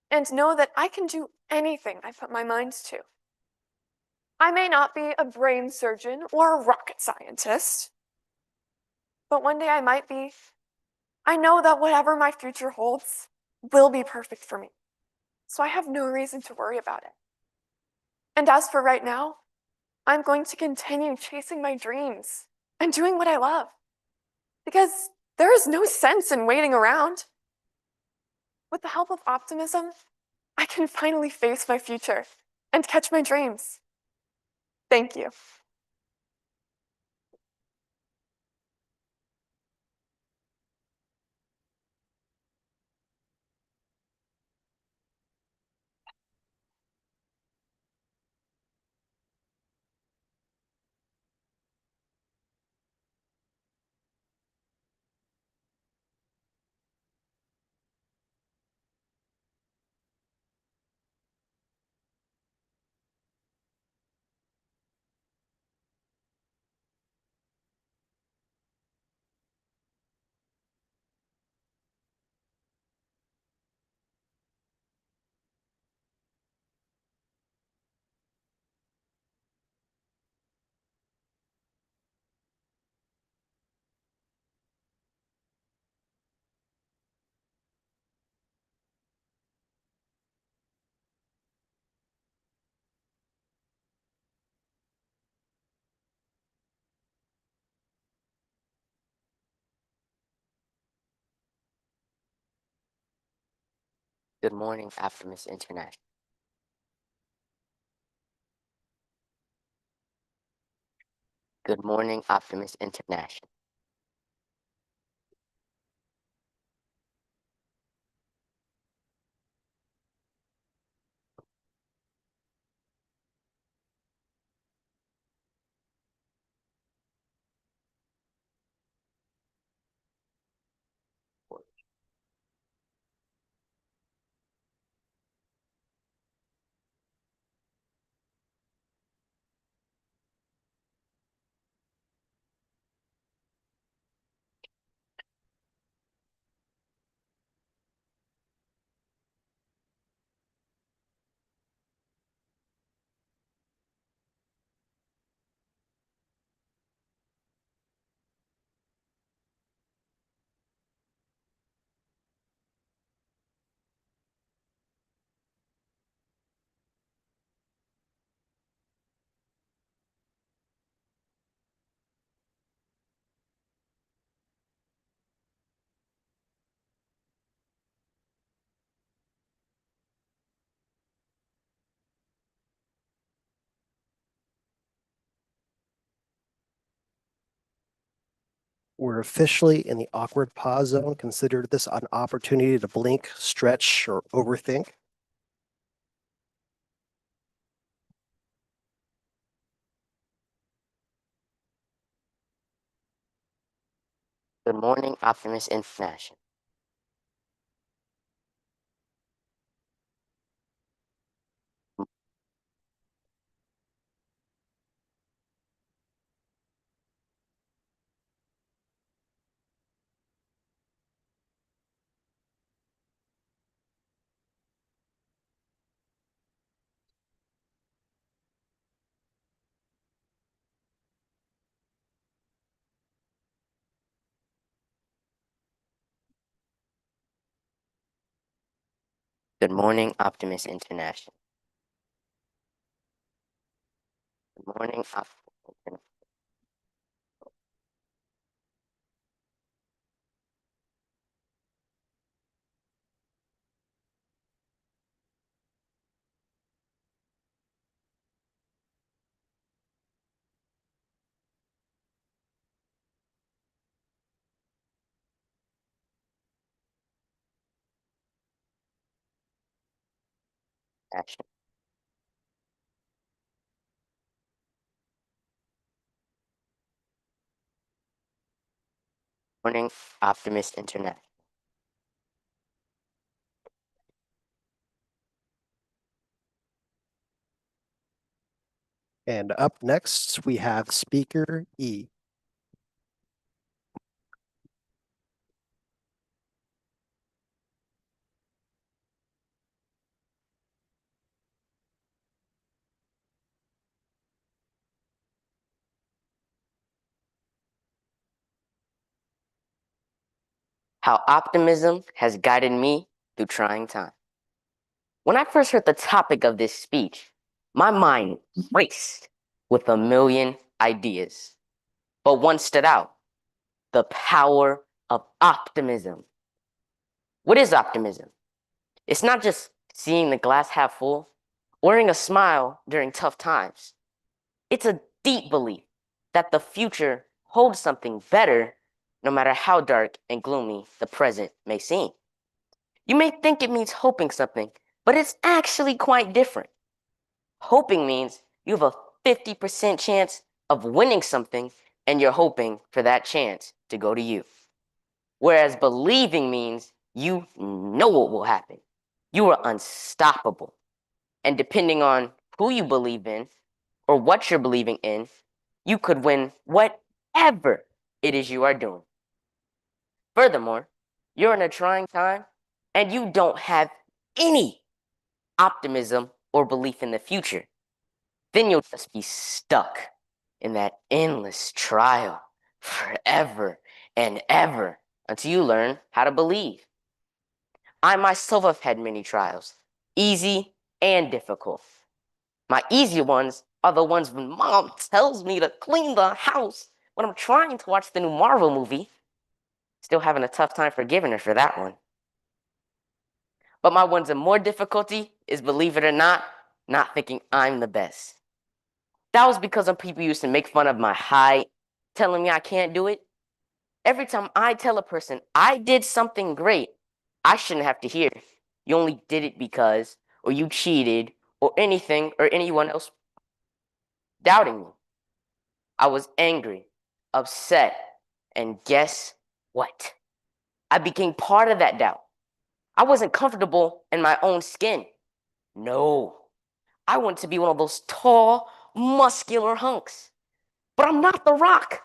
and know that I can do anything I put my mind to. I may not be a brain surgeon or a rocket scientist, but one day I might be. I know that whatever my future holds will be perfect for me, so I have no reason to worry about it. And as for right now, I'm going to continue chasing my dreams and doing what I love, because there is no sense in waiting around. With the help of optimism, I can finally face my future and catch my dreams. Thank you. Good morning, Optimus International. Good morning, Optimus International. We're officially in the awkward pause zone. Consider this an opportunity to blink, stretch, or overthink. Good morning, Optimus International. Good morning, Optimus International. Good morning, Optimus International. Action. Morning, Optimus International. And up next, we have Speaker E. How optimism has guided me through trying times. When I first heard the topic of this speech, my mind raced with a million ideas. But one stood out: the power of optimism. What is optimism? It's not just seeing the glass half full, wearing a smile during tough times. It's a deep belief that the future holds something better, no matter how dark and gloomy the present may seem. You may think it means hoping something, but it's actually quite different. Hoping means you have a 50% chance of winning something, and you're hoping for that chance to go to you. Whereas believing means you know what will happen. You are unstoppable. And depending on who you believe in or what you're believing in, you could win whatever it is you are doing. Furthermore, you're in a trying time and you don't have any optimism or belief in the future. Then you'll just be stuck in that endless trial forever and ever until you learn how to believe. I myself have had many trials, easy and difficult. My easy ones are the ones when mom tells me to clean the house when I'm trying to watch the new Marvel movie. Still having a tough time forgiving her for that one. But my ones of more difficulty is, believe it or not thinking I'm the best. That was because some people used to make fun of my height, telling me I can't do it. Every time I tell a person I did something great, I shouldn't have to hear, you only did it because, or you cheated, or anything or anyone else doubting me. I was angry, upset, and guess what? I became part of that doubt. I wasn't comfortable in my own skin. No, I wanted to be one of those tall, muscular hunks. But I'm not The Rock.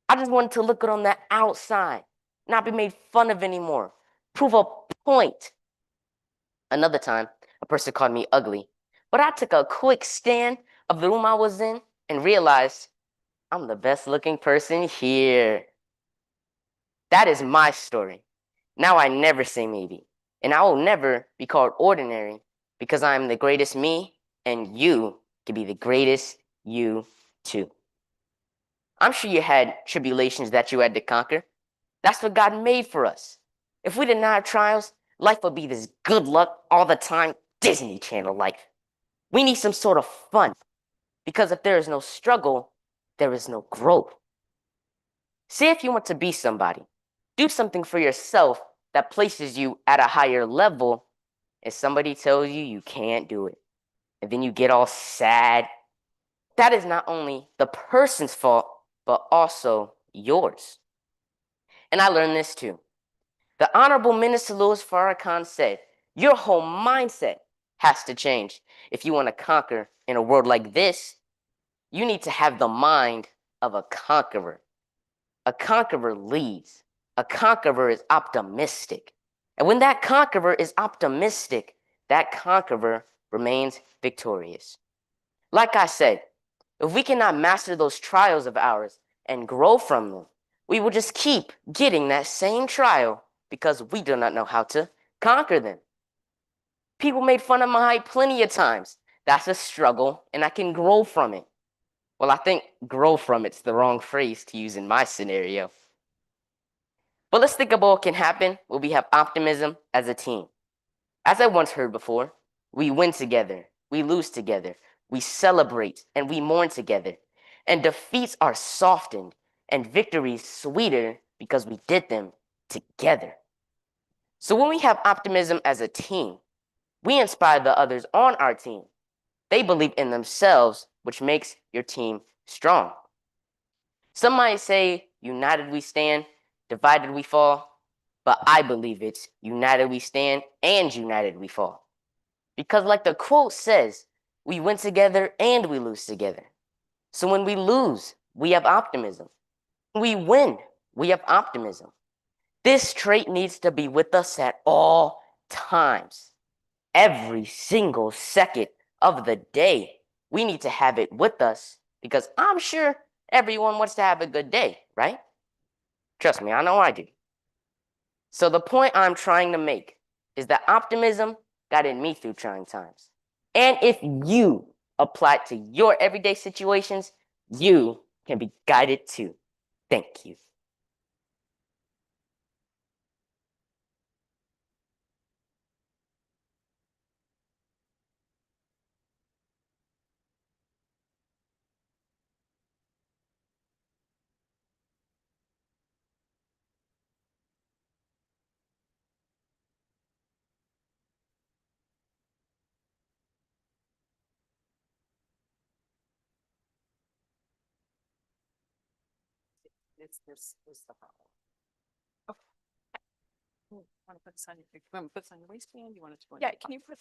I just wanted to look good on the outside, not be made fun of anymore, prove a point. Another time, a person called me ugly, but I took a quick scan of the room I was in and realized I'm the best looking person here. That is my story. Now I never say maybe, and I will never be called ordinary because I am the greatest me, and you can be the greatest you too. I'm sure you had tribulations that you had to conquer. That's what God made for us. If we did not have trials, life would be this good luck all the time Disney Channel life. We need some sort of fun, because if there is no struggle, there is no growth. Say if you want to be somebody, do something for yourself that places you at a higher level, and somebody tells you you can't do it, and then you get all sad. That is not only the person's fault, but also yours. And I learned this too. The Honorable Minister Louis Farrakhan said, your whole mindset has to change. If you want to conquer in a world like this, you need to have the mind of a conqueror. A conqueror leads. A conqueror is optimistic. And when that conqueror is optimistic, that conqueror remains victorious. Like I said, if we cannot master those trials of ours and grow from them, we will just keep getting that same trial because we do not know how to conquer them. People made fun of my height plenty of times. That's a struggle, and I can grow from it. Well, I think grow from it's the wrong phrase to use in my scenario. But let's think about what can happen when we have optimism as a team. As I once heard before, we win together, we lose together, we celebrate and we mourn together. And defeats are softened and victories sweeter because we did them together. So when we have optimism as a team, we inspire the others on our team. They believe in themselves, which makes your team strong. Some might say, united we stand, divided we fall, but I believe it's united we stand and united we fall. Because like the quote says, we win together and we lose together. So when we lose, we have optimism. When we win, we have optimism. This trait needs to be with us at all times. Every single second of the day, we need to have it with us because I'm sure everyone wants to have a good day, right? Trust me, I know I do. So the point I'm trying to make is that optimism guided me through trying times. And if you apply it to your everyday situations, you can be guided too. Thank you. This is the problem. Okay. Want to put this on your waistband? You want it to go in Yeah, your can you put?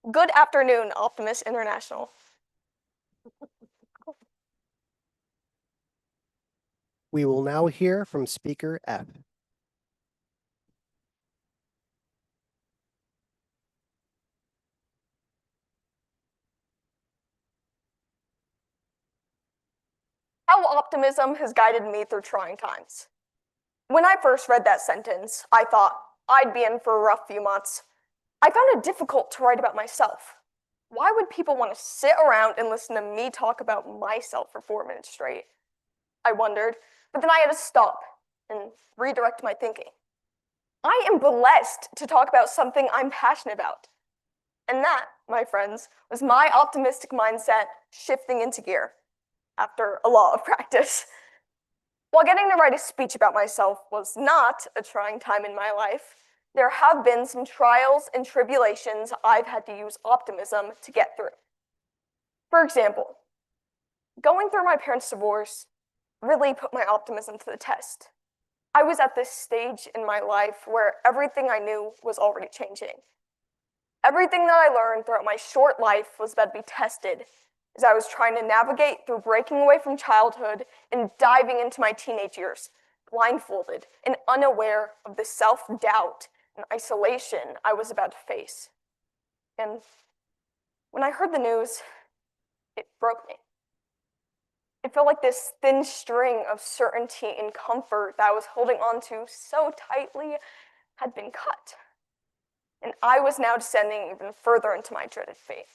Good afternoon, Optimist International. We will now hear from speaker F. How optimism has guided me through trying times. When I first read that sentence, I thought I'd be in for a rough few months. I found it difficult to write about myself. Why would people want to sit around and listen to me talk about myself for 4 minutes straight? I wondered, but then I had to stop and redirect my thinking. I am blessed to talk about something I'm passionate about. And that, my friends, was my optimistic mindset shifting into gear after a lot of practice. While getting to write a speech about myself was not a trying time in my life, there have been some trials and tribulations I've had to use optimism to get through. For example, going through my parents' divorce really put my optimism to the test. I was at this stage in my life where everything I knew was already changing. Everything that I learned throughout my short life was about to be tested as I was trying to navigate through breaking away from childhood and diving into my teenage years, blindfolded and unaware of the self-doubt and isolation I was about to face. And when I heard the news, it broke me. It felt like this thin string of certainty and comfort that I was holding on to so tightly had been cut. And I was now descending even further into my dreaded fate.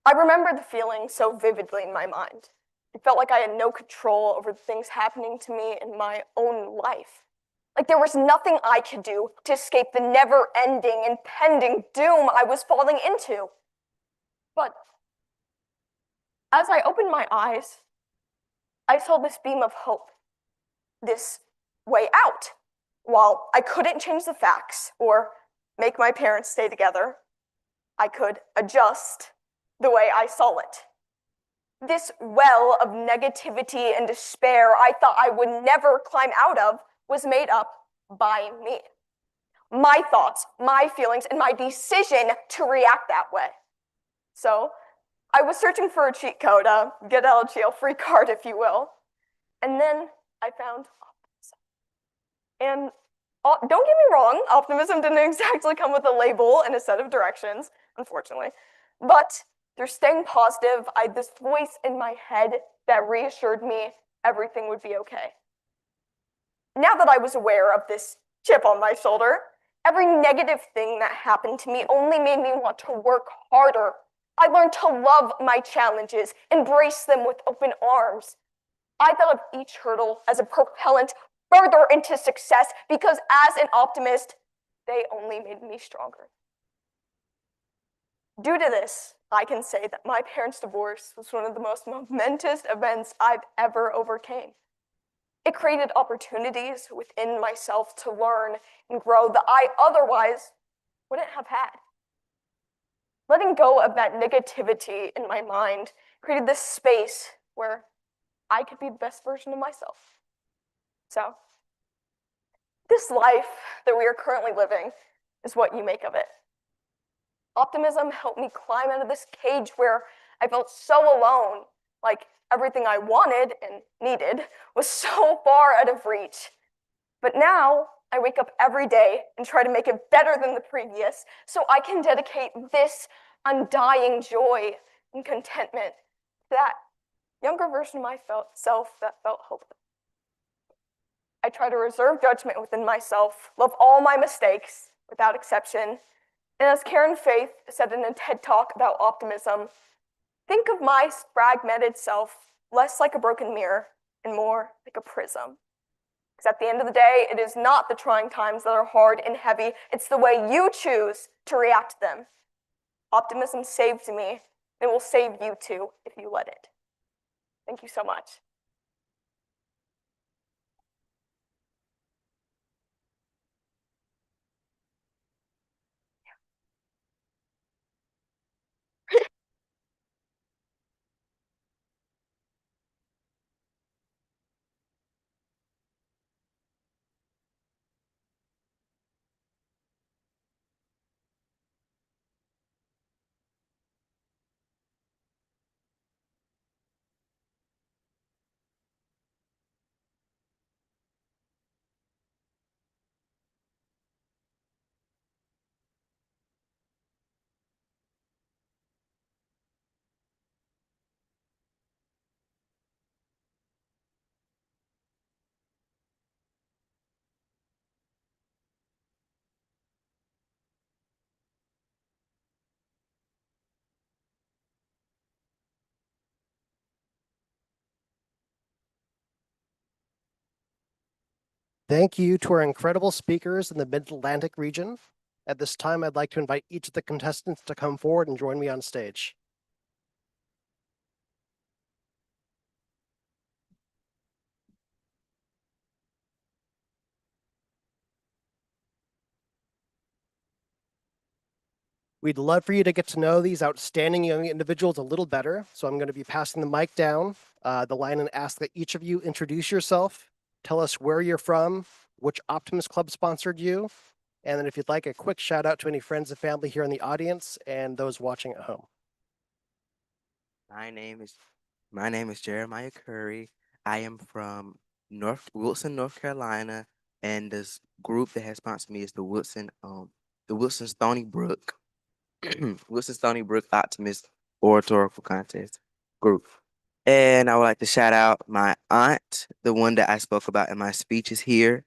I remember the feeling so vividly in my mind. It felt like I had no control over the things happening to me in my own life. Like there was nothing I could do to escape the never-ending, impending doom I was falling into. But as I opened my eyes, I saw this beam of hope, this way out. While I couldn't change the facts or make my parents stay together, I could adjust the way I saw it. This well of negativity and despair I thought I would never climb out of was made up by me. My thoughts, my feelings, and my decision to react that way. So I was searching for a cheat code, a get out of jail free card, if you will. And then I found optimism. And don't get me wrong, optimism didn't exactly come with a label and a set of directions, unfortunately. But through staying positive, I had this voice in my head that reassured me everything would be okay. Now that I was aware of this chip on my shoulder, every negative thing that happened to me only made me want to work harder. I learned to love my challenges, embrace them with open arms. I thought of each hurdle as a propellant further into success because as an optimist, they only made me stronger. Due to this, I can say that my parents' divorce was one of the most momentous events I've ever overcame. It created opportunities within myself to learn and grow that I otherwise wouldn't have had. Letting go of that negativity in my mind created this space where I could be the best version of myself. So, this life that we are currently living is what you make of it. Optimism helped me climb out of this cage where I felt so alone, like everything I wanted and needed was so far out of reach. But now I wake up every day and try to make it better than the previous so I can dedicate this undying joy and contentment to that younger version of myself that felt hopeless. I try to reserve judgment within myself, love all my mistakes without exception, and as Karen Faith said in a TED Talk about optimism, think of my fragmented self less like a broken mirror and more like a prism. Because at the end of the day, it is not the trying times that are hard and heavy, it's the way you choose to react to them. Optimism saved me, and it will save you too if you let it. Thank you so much. Thank you to our incredible speakers in the Mid-Atlantic region. At this time, I'd like to invite each of the contestants to come forward and join me on stage. We'd love for you to get to know these outstanding young individuals a little better, so I'm going to be passing the mic down the line and ask that each of you introduce yourself, tell us where you're from, which Optimist Club sponsored you, and then if you'd like a quick shout out to any friends and family here in the audience and those watching at home. My name is Jeremiah Curry. I am from Wilson, North Carolina, and this group that has sponsored me is the Wilson Stony Brook Wilson Stony Brook Optimist Oratorical Contest group. And I would like to shout out my aunt, the one that I spoke about in my speeches here,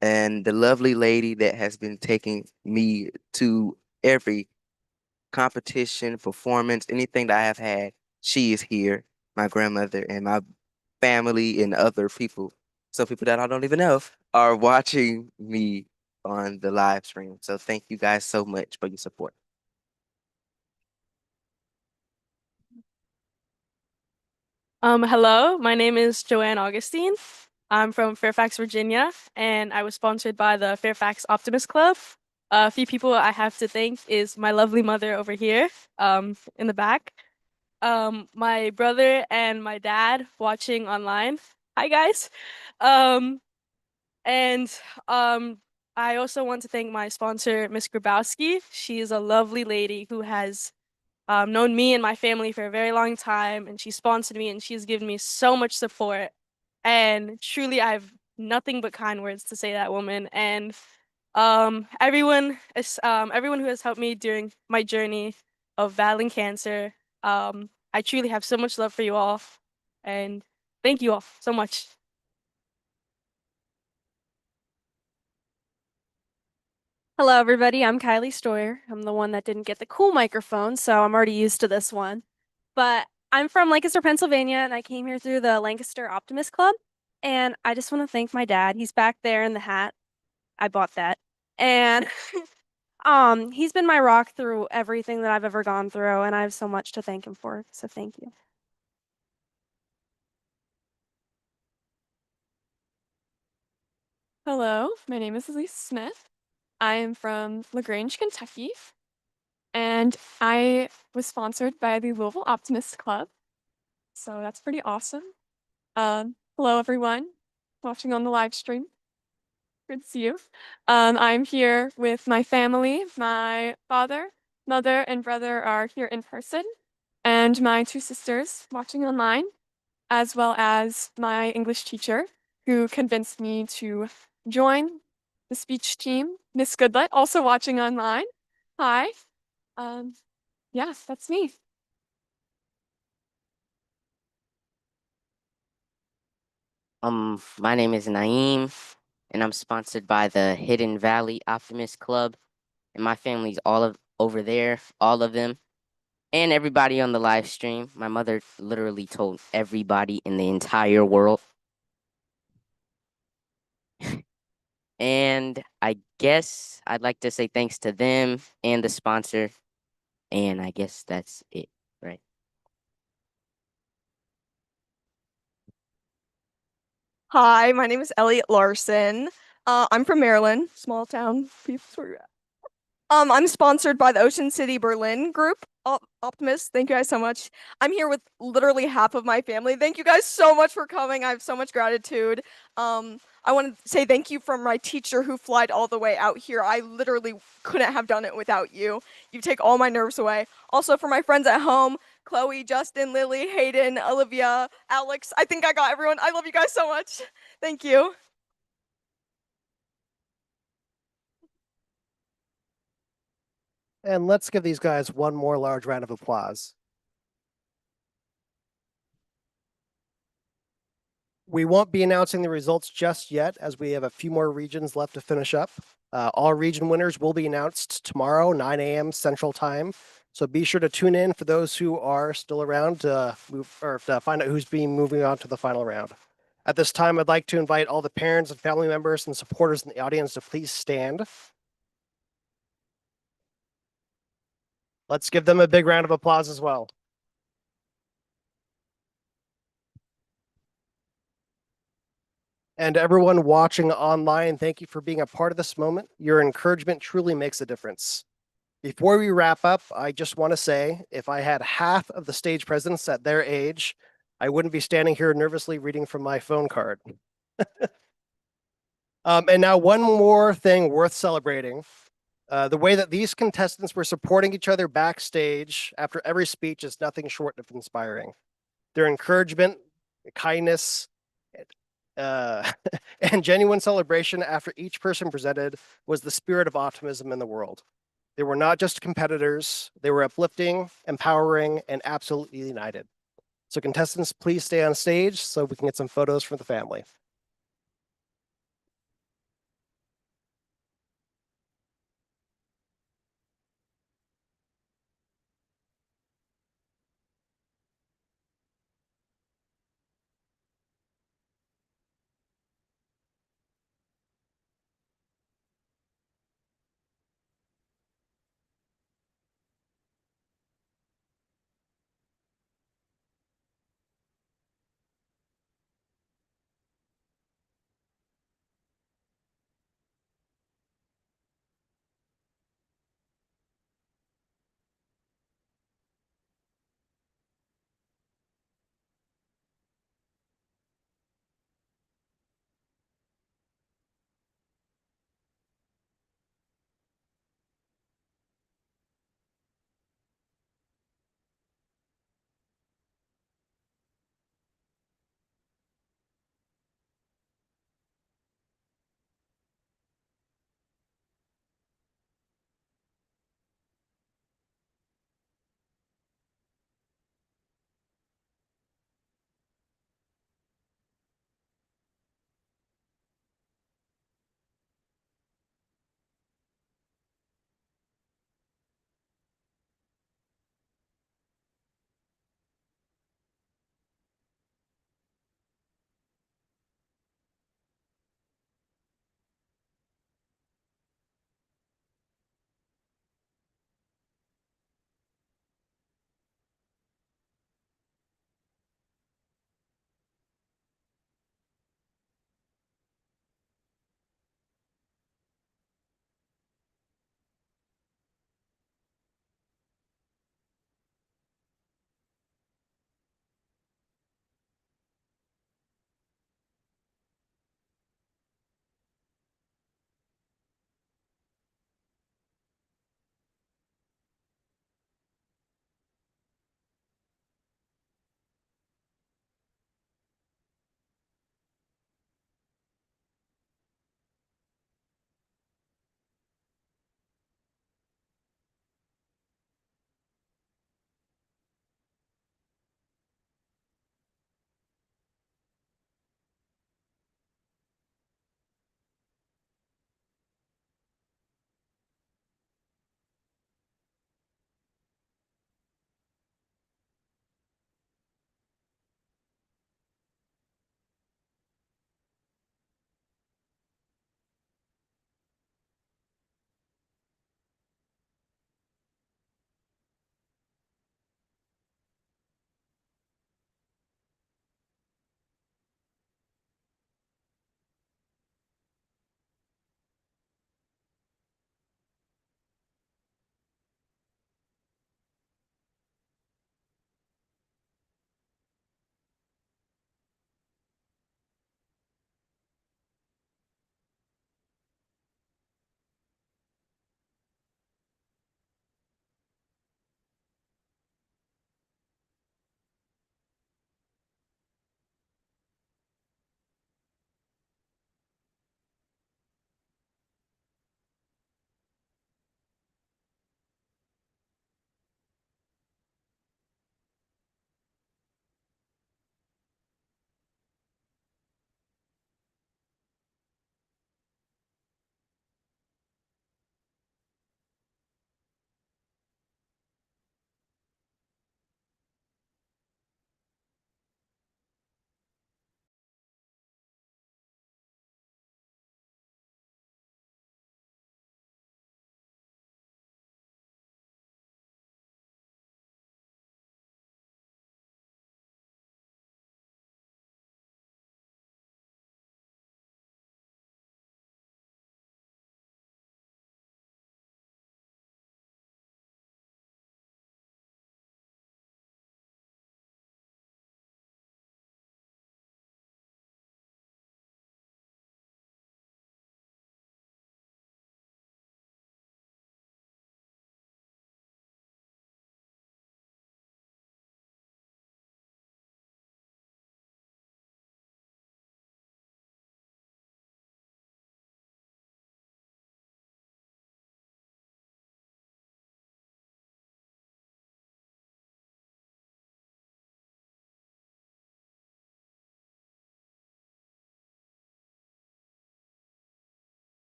and the lovely lady that has been taking me to every competition, performance, anything that I have had. She is here, my grandmother, and my family and other people, some people that I don't even know, are watching me on the live stream. So thank you guys so much for your support. Hello, my name is Joanne Augustine. I'm from Fairfax, Virginia, and I was sponsored by the Fairfax Optimist Club. A few people I have to thank is my lovely mother over here, in the back. My brother and my dad watching online. Hi, guys. I also want to thank my sponsor, Miss Grabowski. She is a lovely lady who has known me and my family for a very long time, and she sponsored me and she's given me so much support. And truly, I have nothing but kind words to say to that woman. And everyone who has helped me during my journey of battling cancer. I truly have so much love for you all, and thank you all so much. Hello, everybody. I'm Kylie Stoyer. I'm the one that didn't get the cool microphone, so I'm already used to this one. But I'm from Lancaster, Pennsylvania, and I came here through the Lancaster Optimist Club. And I just want to thank my dad. He's back there in the hat. I bought that. And he's been my rock through everything that I've ever gone through, and I have so much to thank him for. So thank you. Hello, my name is Elise Smith. I am from LaGrange, Kentucky, and I was sponsored by the Louisville Optimist Club. So that's pretty awesome. Hello, everyone watching on the live stream. Good to see you. I'm here with my family. My father, mother, and brother are here in person, and my two sisters watching online, as well as my English teacher who convinced me to join the speech team, Miss Goodlet, also watching online. Hi. Yeah, that's me. My name is Naeem, and I'm sponsored by the Hidden Valley Optimist Club, and my family's over there, all of them, and everybody on the live stream. My mother literally told everybody in the entire world. And I guess I'd like to say thanks to them and the sponsor, and I guess that's it, right? Hi, my name is Elliot Larson. I'm from Maryland, small town. I'm sponsored by the Ocean City Berlin group, Optimist. Thank you guys so much. I'm here with literally half of my family. Thank you guys so much for coming. I have so much gratitude. I want to say thank you from my teacher who flied all the way out here. I literally couldn't have done it without you. You take all my nerves away. Also for my friends at home, Chloe, Justin, Lily, Hayden, Olivia, Alex. I think I got everyone. I love you guys so much. Thank you. And let's give these guys one more large round of applause. We won't be announcing the results just yet, as we have a few more regions left to finish up. All region winners will be announced tomorrow, 9 a.m. Central Time. So be sure to tune in for those who are still around to find out who's moving on to the final round. At this time, I'd like to invite all the parents and family members and supporters in the audience to please stand. Let's give them a big round of applause as well. And everyone watching online, thank you for being a part of this moment. Your encouragement truly makes a difference. Before we wrap up, I just want to say, if I had half of the stage presence at their age, I wouldn't be standing here nervously reading from my phone card. And now one more thing worth celebrating. The way that these contestants were supporting each other backstage after every speech is nothing short of inspiring. Their encouragement, kindness, and genuine celebration after each person presented was the spirit of optimism in the world. They were not just competitors, they were uplifting, empowering, and absolutely united. So contestants, please stay on stage so we can get some photos from the family.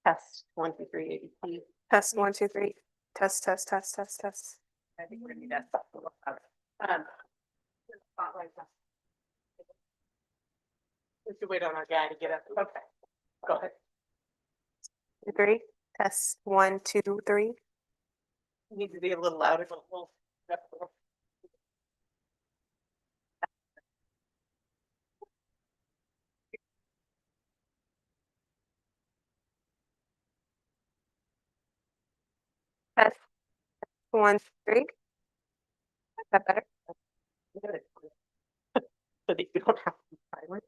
Test 1, 2, 3, ABC. Test 1, 2, 3. Test, test, test, test, test. I think we're gonna need that stuff a little louder. Spotlight. We should wait on our guy to get up. Okay, go ahead. 2, 3. Test 1, 2, 3. You need to be a little louder. Test 1, 3. Is that better? So that you don't have to be silent.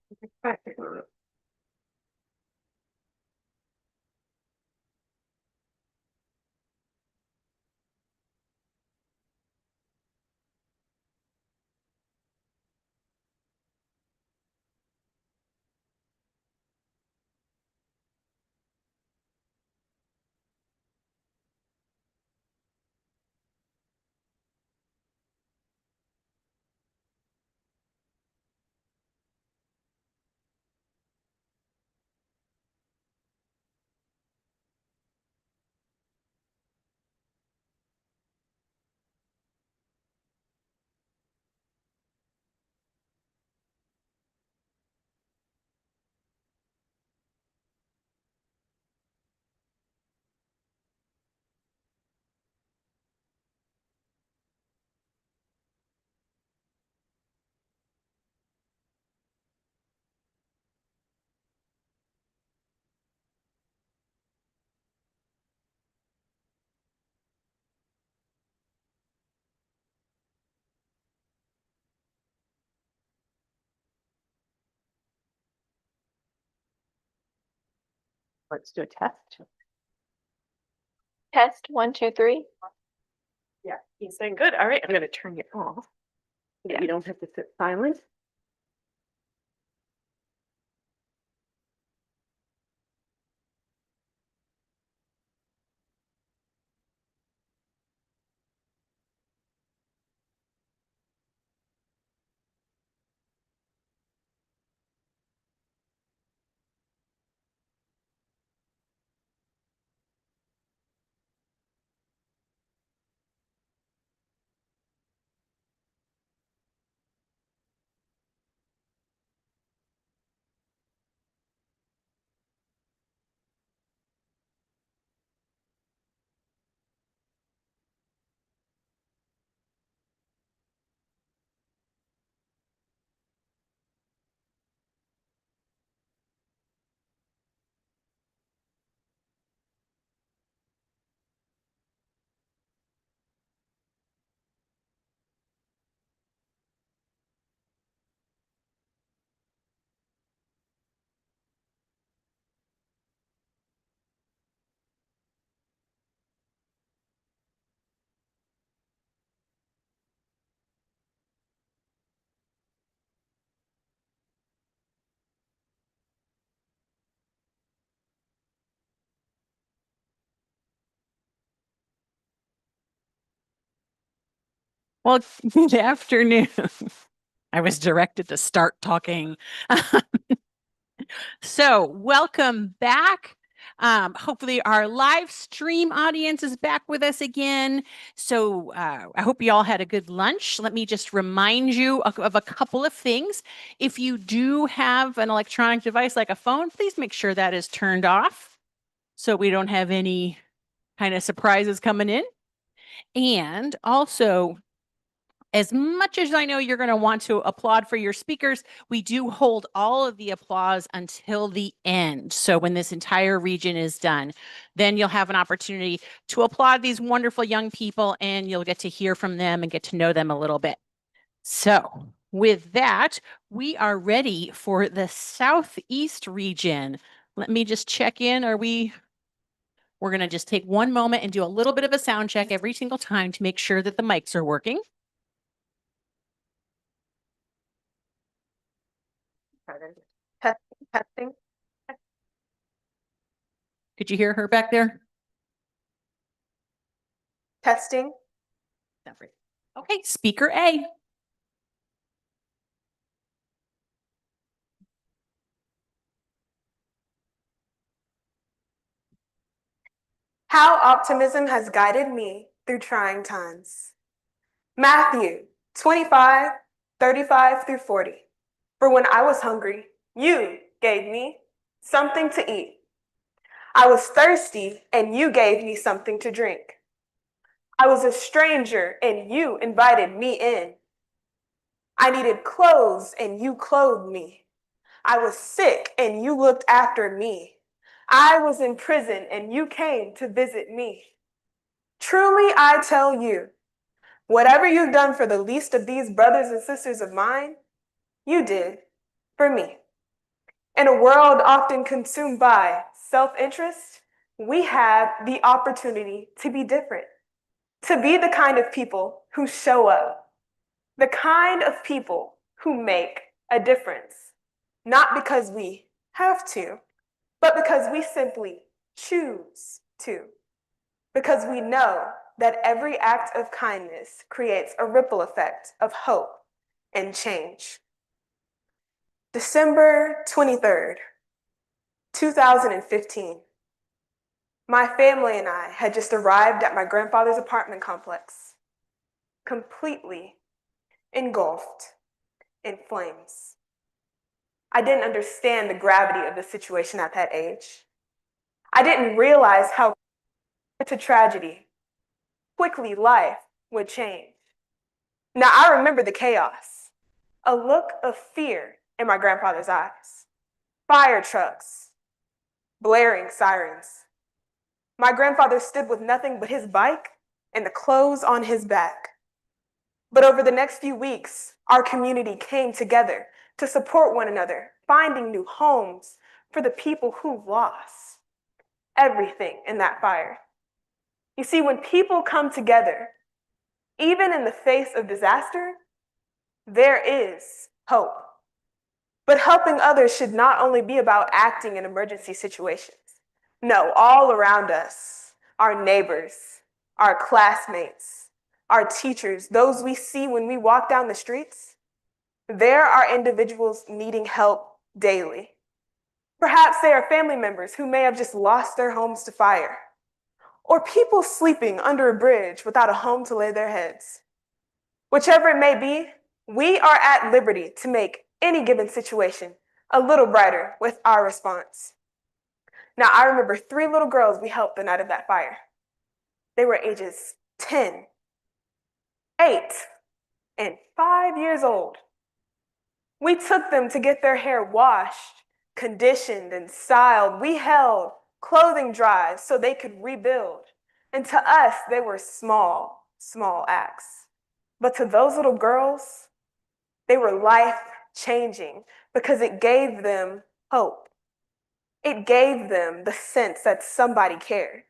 Let's do a test. Test 1, 2, 3. Yeah, he's saying good. All right, I'm gonna turn it off. So that you don't have to sit silent. Well, good afternoon. I was directed to start talking. So welcome back. Hopefully our live stream audience is back with us again. So I hope you all had a good lunch. Let me just remind you of a couple of things. If you do have an electronic device like a phone, please make sure that is turned off so we don't have any kind of surprises coming in. And also, as much as I know you're going to want to applaud for your speakers, we do hold all of the applause until the end. So when this entire region is done, then you'll have an opportunity to applaud these wonderful young people and you'll get to hear from them and get to know them a little bit. So with that, we are ready for the Southeast region. Let me just check in. We're going to just take one moment and do a little bit of a sound check every single time to make sure that the mics are working. Testing. Could you hear her back there? Testing. Okay, speaker A. How optimism has guided me through trying times. Matthew 25, 35 through 40. For when I was hungry, you gave me something to eat. I was thirsty, and you gave me something to drink. I was a stranger, and you invited me in. I needed clothes, and you clothed me. I was sick, and you looked after me. I was in prison, and you came to visit me. Truly, I tell you, whatever you've done for the least of these brothers and sisters of mine, you did for me. In a world often consumed by self-interest, we have the opportunity to be different, to be the kind of people who show up, the kind of people who make a difference, not because we have to, but because we simply choose to, because we know that every act of kindness creates a ripple effect of hope and change. December 23rd, 2015. My family and I had just arrived at my grandfather's apartment complex, completely engulfed in flames. I didn't understand the gravity of the situation at that age. I didn't realize how to tragedy quickly life would change. Now I remember the chaos, a look of fear in my grandfather's eyes, fire trucks, blaring sirens. My grandfather stood with nothing but his bike and the clothes on his back. But over the next few weeks, our community came together to support one another, finding new homes for the people who lost everything in that fire. You see, when people come together, even in the face of disaster, there is hope. But helping others should not only be about acting in emergency situations. No, all around us, our neighbors, our classmates, our teachers, those we see when we walk down the streets, there are individuals needing help daily. Perhaps they are family members who may have just lost their homes to fire, or people sleeping under a bridge without a home to lay their heads. Whichever it may be, we are at liberty to make any given situation a little brighter with our response. Now, I remember 3 little girls we helped the night of that fire. They were ages 10, 8, and 5 years old. We took them to get their hair washed, conditioned, and styled. We held clothing drives so they could rebuild. And to us, they were small, small acts. But to those little girls, they were life-changing because it gave them hope. It gave them the sense that somebody cared.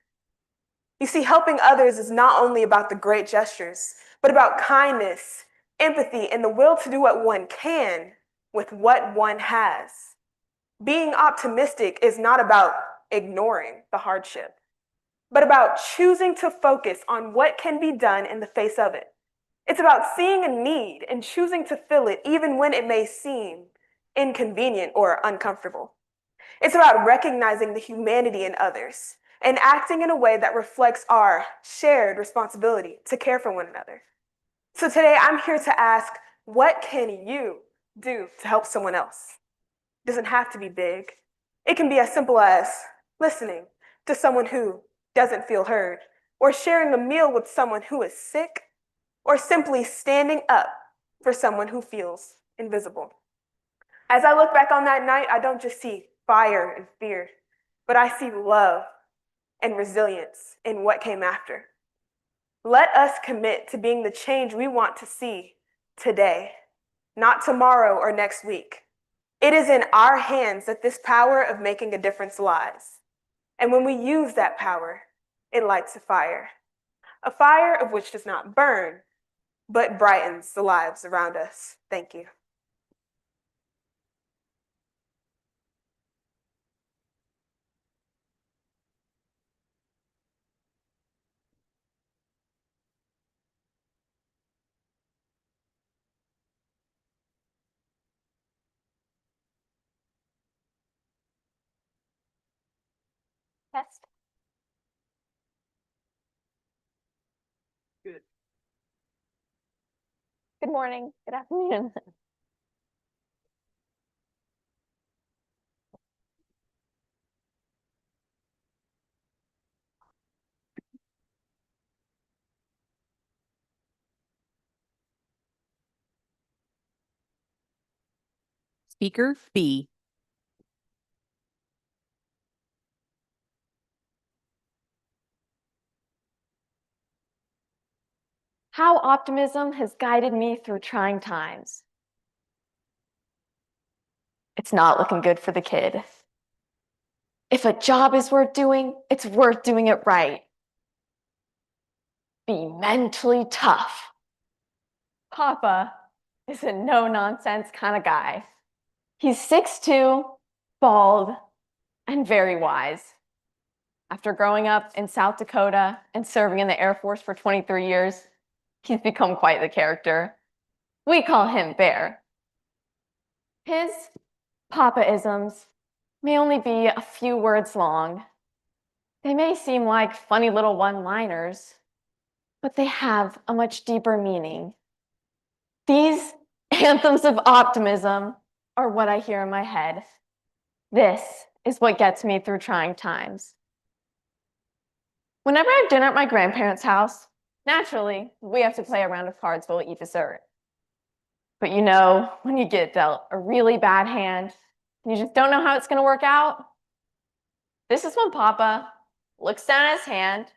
You see, helping others is not only about the great gestures, but about kindness, empathy, and the will to do what one can with what one has. Being optimistic is not about ignoring the hardship, but about choosing to focus on what can be done in the face of it. It's about seeing a need and choosing to fill it even when it may seem inconvenient or uncomfortable. It's about recognizing the humanity in others and acting in a way that reflects our shared responsibility to care for one another. So today I'm here to ask, what can you do to help someone else? It doesn't have to be big. It can be as simple as listening to someone who doesn't feel heard, or sharing a meal with someone who is sick, or simply standing up for someone who feels invisible. As I look back on that night, I don't just see fire and fear, but I see love and resilience in what came after. Let us commit to being the change we want to see today, not tomorrow or next week. It is in our hands that this power of making a difference lies. And when we use that power, it lights a fire of which does not burn, but brightens the lives around us. Thank you. Test. Good morning. Good afternoon. Speaker B. How optimism has guided me through trying times. It's not looking good for the kid. If a job is worth doing, it's worth doing it right. Be mentally tough. Papa is a no-nonsense kind of guy. He's 6'2", bald, and very wise. After growing up in South Dakota and serving in the Air Force for 23 years, he's become quite the character. We call him Bear. His Papa-isms may only be a few words long. They may seem like funny little one-liners, but they have a much deeper meaning. These anthems of optimism are what I hear in my head. This is what gets me through trying times. Whenever I have dinner at my grandparents' house, naturally, we have to play a round of cards while we eat dessert. But you know, when you get dealt a really bad hand, and you just don't know how it's going to work out, this is when Papa looks down at his hand,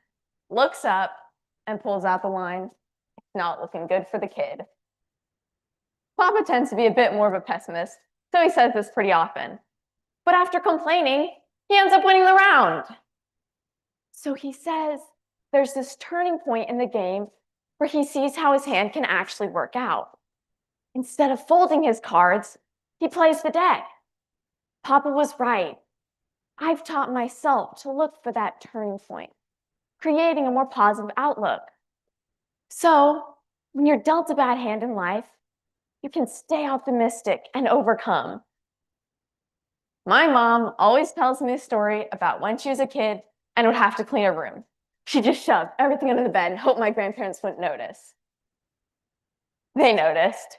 looks up, and pulls out the line. It's not looking good for the kid. Papa tends to be a bit more of a pessimist, so he says this pretty often. But after complaining, he ends up winning the round. So he says there's this turning point in the game where he sees how his hand can actually work out. Instead of folding his cards, he plays the deck. Papa was right. I've taught myself to look for that turning point, creating a more positive outlook. So when you're dealt a bad hand in life, you can stay optimistic and overcome. My mom always tells me a story about when she was a kid and would have to clean her room. She just shoved everything under the bed and hoped my grandparents wouldn't notice. They noticed.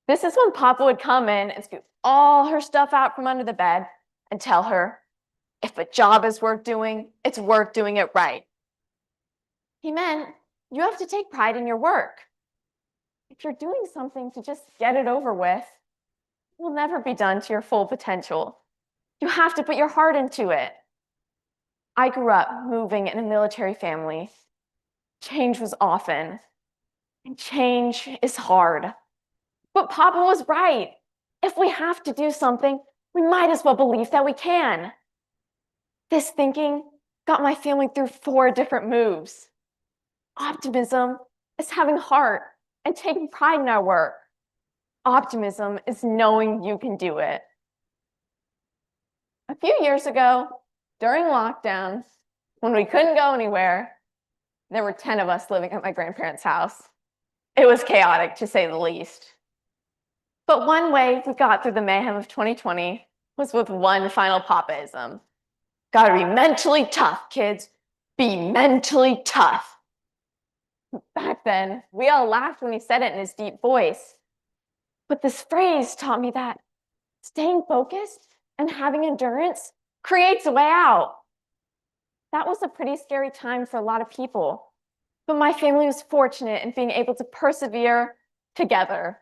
This is when Papa would come in and scoop all her stuff out from under the bed and tell her, if a job is worth doing, it's worth doing it right. He meant you have to take pride in your work. If you're doing something to just get it over with, it will never be done to your full potential. You have to put your heart into it. I grew up moving in a military family. Change was often, and change is hard. But Papa was right. If we have to do something, we might as well believe that we can. This thinking got my family through 4 different moves. Optimism is having heart and taking pride in our work. Optimism is knowing you can do it. A few years ago, during lockdown, when we couldn't go anywhere, there were 10 of us living at my grandparents' house. It was chaotic, to say the least. But one way we got through the mayhem of 2020 was with one final Papa-ism. Gotta be mentally tough, kids. Be mentally tough. Back then, we all laughed when he said it in his deep voice. But this phrase taught me that staying focused and having endurance creates a way out. That was a pretty scary time for a lot of people, but my family was fortunate in being able to persevere together.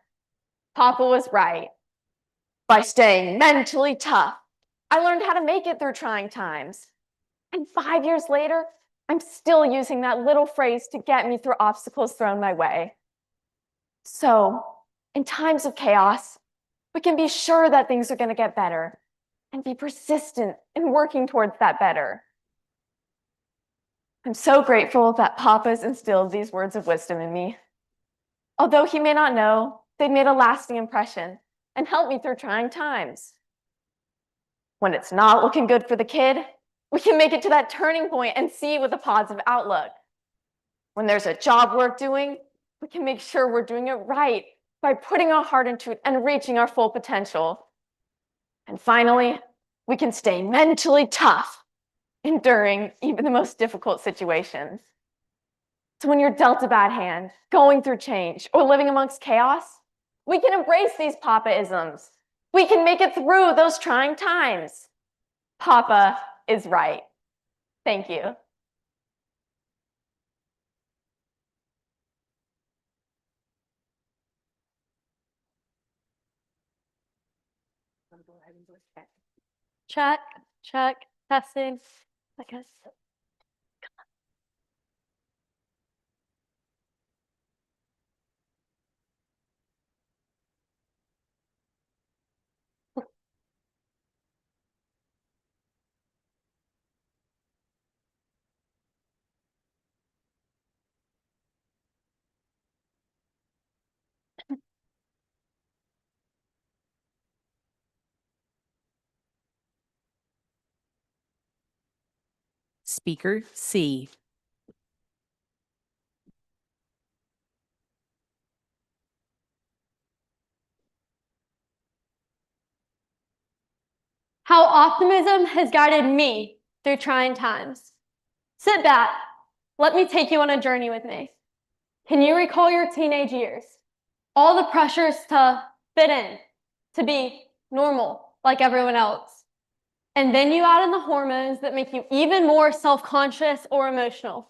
Papa was right. By staying mentally tough, I learned how to make it through trying times. And 5 years later, I'm still using that little phrase to get me through obstacles thrown my way. So, in times of chaos, we can be sure that things are going to get better and be persistent in working towards that better. I'm so grateful that Papa's instilled these words of wisdom in me. Although he may not know, they've made a lasting impression and helped me through trying times. When it's not looking good for the kid, we can make it to that turning point and see with a positive outlook. When there's a job worth doing, we can make sure we're doing it right by putting our heart into it and reaching our full potential. And finally, we can stay mentally tough, enduring even the most difficult situations. So when you're dealt a bad hand, going through change, or living amongst chaos, we can embrace these Papa-isms. We can make it through those trying times. Papa is right. Thank you. Check, check, testing. I guess. Speaker C. How optimism has guided me through trying times. Sit back. Let me take you on a journey with me. Can you recall your teenage years? All the pressures to fit in, to be normal like everyone else. And then you add in the hormones that make you even more self-conscious or emotional.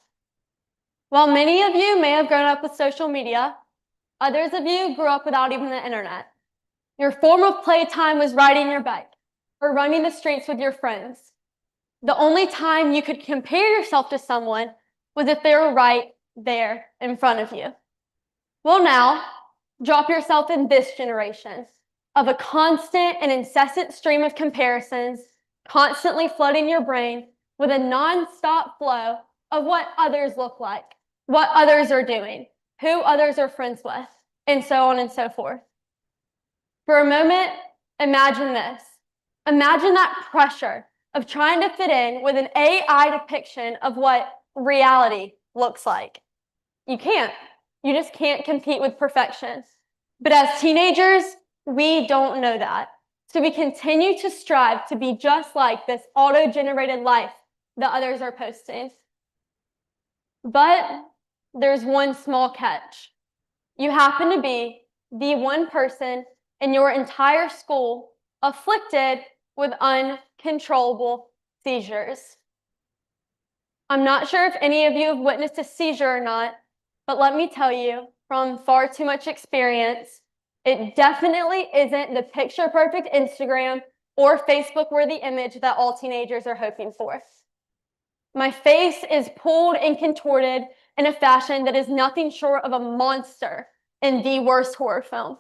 While many of you may have grown up with social media, others of you grew up without even the internet. Your form of playtime was riding your bike or running the streets with your friends. The only time you could compare yourself to someone was if they were right there in front of you. Well, now, drop yourself in this generation of a constant and incessant stream of comparisons, constantly flooding your brain with a non-stop flow of what others look like, what others are doing, who others are friends with, and so on and so forth. For a moment, imagine this. Imagine that pressure of trying to fit in with an AI depiction of what reality looks like. You can't. You just can't compete with perfection. But as teenagers, we don't know that. So we continue to strive to be just like this auto-generated life that others are posting. But there's one small catch. You happen to be the one person in your entire school afflicted with uncontrollable seizures. I'm not sure if any of you have witnessed a seizure or not, but let me tell you from far too much experience, it definitely isn't the picture-perfect Instagram or Facebook-worthy image that all teenagers are hoping for. My face is pulled and contorted in a fashion that is nothing short of a monster in the worst horror film.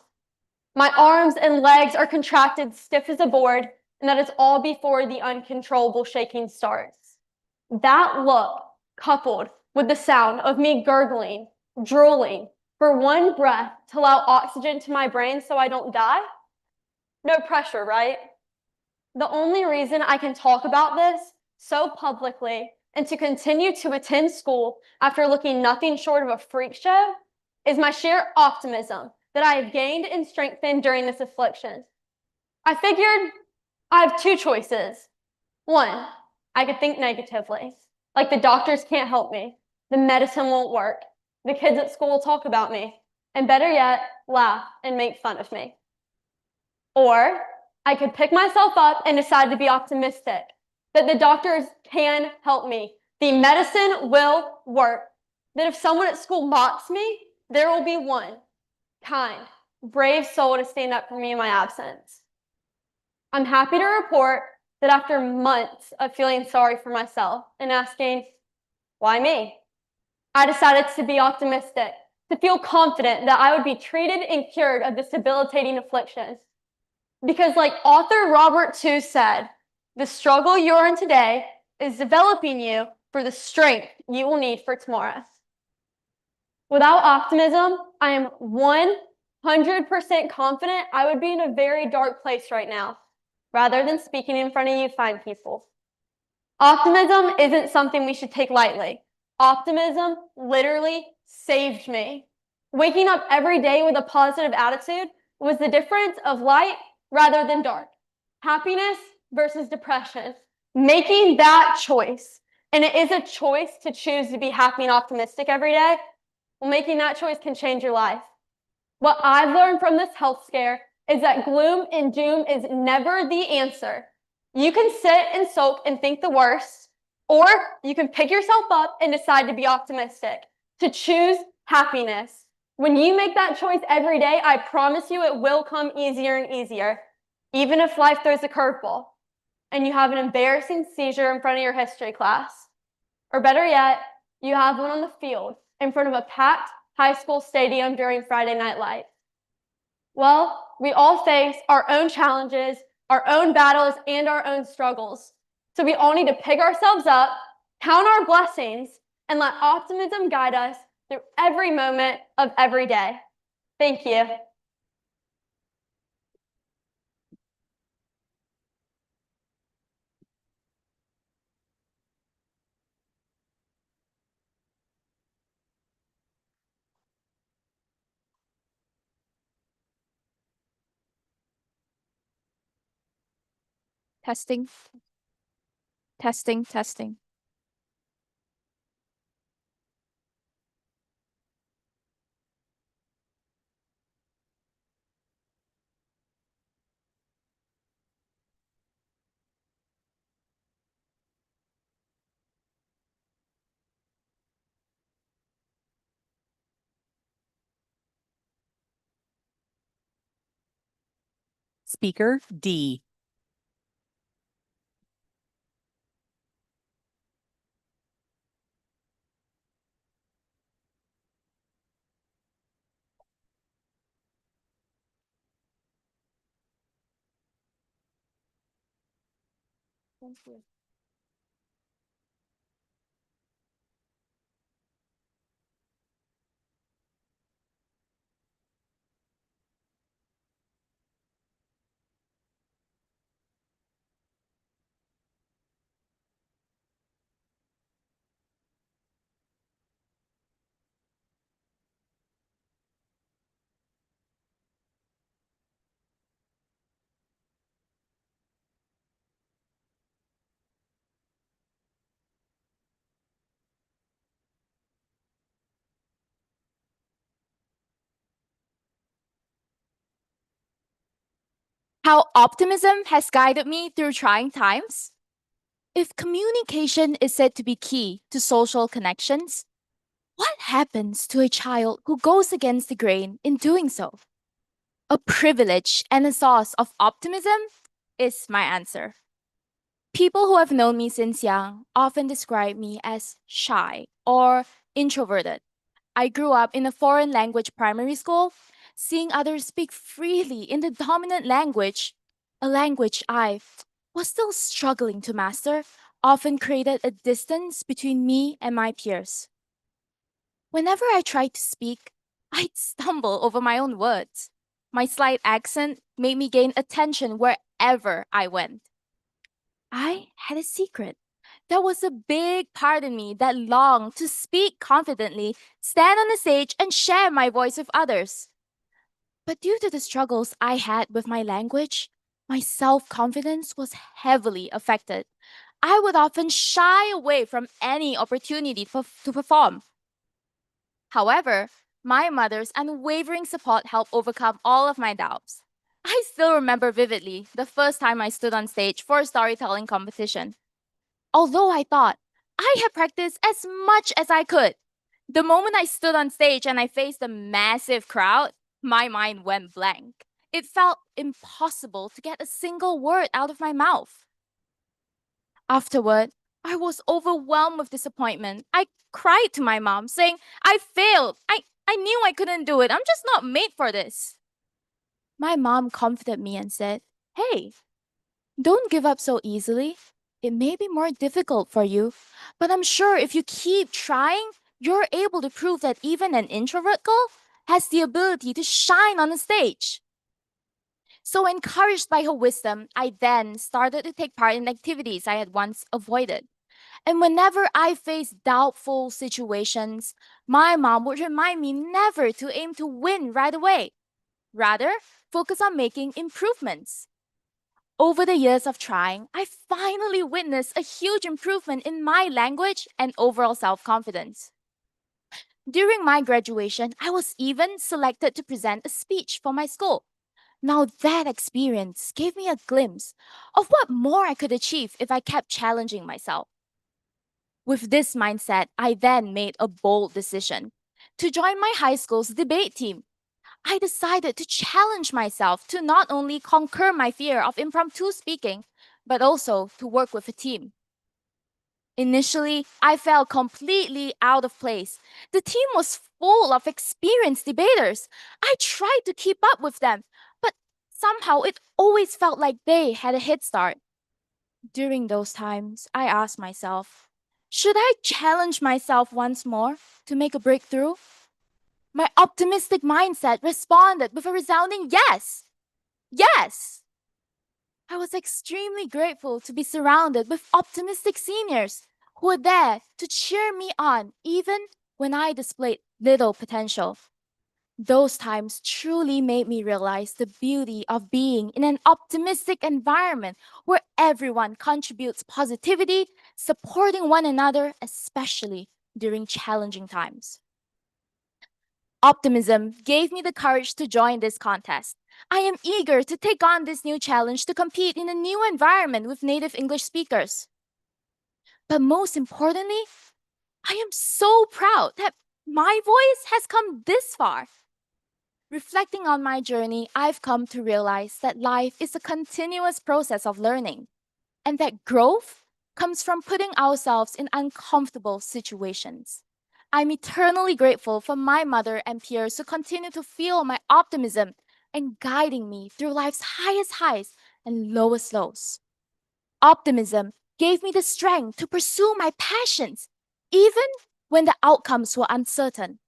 My arms and legs are contracted stiff as a board, and that is all before the uncontrollable shaking starts. That look, coupled with the sound of me gurgling, drooling, for one breath to allow oxygen to my brain so I don't die? No pressure, right? The only reason I can talk about this so publicly and to continue to attend school after looking nothing short of a freak show is my sheer optimism that I have gained and strengthened during this affliction. I figured I have two choices. One, I could think negatively, like the doctors can't help me, the medicine won't work, the kids at school will talk about me, and better yet, laugh and make fun of me. Or I could pick myself up and decide to be optimistic, that the doctors can help me, the medicine will work, that if someone at school mocks me, there will be one kind, brave soul to stand up for me in my absence. I'm happy to report that after months of feeling sorry for myself and asking, why me? I decided to be optimistic, to feel confident that I would be treated and cured of this debilitating affliction. Because like author Robert II said, the struggle you're in today is developing you for the strength you will need for tomorrow. Without optimism, I am 100% confident I would be in a very dark place right now, rather than speaking in front of you fine people. Optimism isn't something we should take lightly. Optimism literally saved me. Waking up every day with a positive attitude was the difference of light rather than dark, happiness versus depression. Making that choice and it is a choice to choose to be happy and optimistic every day, well, making that choice can change your life. What I've learned from this health scare is that gloom and doom is never the answer. You can sit and sulk and think the worst, or you can pick yourself up and decide to be optimistic, to choose happiness. When you make that choice every day, I promise you it will come easier and easier, even if life throws a curveball and you have an embarrassing seizure in front of your history class. Or better yet, you have one on the field in front of a packed high school stadium during Friday Night Lights. Well, we all face our own challenges, our own battles, and our own struggles. So we all need to pick ourselves up, count our blessings, and let optimism guide us through every moment of every day. Thank you. Testing. Testing, testing. Speaker D. Thank you. How optimism has guided me through trying times. If communication is said to be key to social connections, what happens to a child who goes against the grain in doing so? A privilege and a source of optimism is my answer. People who have known me since young often describe me as shy or introverted. I grew up in a foreign language primary school, seeing others speak freely in the dominant language, a language I was still struggling to master, often created a distance between me and my peers. Whenever I tried to speak, I'd stumble over my own words. My slight accent made me gain attention wherever I went. I had a secret. There was a big part in me that longed to speak confidently, stand on the stage, and share my voice with others. But due to the struggles I had with my language, my self-confidence was heavily affected. I would often shy away from any opportunity to perform. However, my mother's unwavering support helped overcome all of my doubts. I still remember vividly the first time I stood on stage for a storytelling competition. Although I thought I had practiced as much as I could, the moment I stood on stage and I faced a massive crowd, my mind went blank. It felt impossible to get a single word out of my mouth. Afterward, I was overwhelmed with disappointment. I cried to my mom, saying, I failed. I knew I couldn't do it. I'm just not made for this. My mom comforted me and said, Hey, don't give up so easily. It may be more difficult for you, but I'm sure if you keep trying, you're able to prove that even an introvert girl has the ability to shine on the stage. So encouraged by her wisdom, I then started to take part in activities I had once avoided. And whenever I faced doubtful situations, my mom would remind me never to aim to win right away. Rather, focus on making improvements. Over the years of trying, I finally witnessed a huge improvement in my language and overall self-confidence. During my graduation, I was even selected to present a speech for my school. Now that experience gave me a glimpse of what more I could achieve if I kept challenging myself. With this mindset, I then made a bold decision to join my high school's debate team. I decided to challenge myself to not only conquer my fear of impromptu speaking, but also to work with a team. Initially, I felt completely out of place. The team was full of experienced debaters. I tried to keep up with them, but somehow it always felt like they had a head start. During those times, I asked myself, should I challenge myself once more to make a breakthrough? My optimistic mindset responded with a resounding yes. Yes! I was extremely grateful to be surrounded with optimistic seniors who were there to cheer me on even when I displayed little potential. Those times truly made me realize the beauty of being in an optimistic environment where everyone contributes positivity, supporting one another, especially during challenging times. Optimism gave me the courage to join this contest. I am eager to take on this new challenge to compete in a new environment with native English speakers. But most importantly, I am so proud that my voice has come this far. Reflecting on my journey, I've come to realize that life is a continuous process of learning, and that growth comes from putting ourselves in uncomfortable situations. I'm eternally grateful for my mother and peers who continue to fuel my optimism and guiding me through life's highest highs and lowest lows. Optimism gave me the strength to pursue my passions, even when the outcomes were uncertain.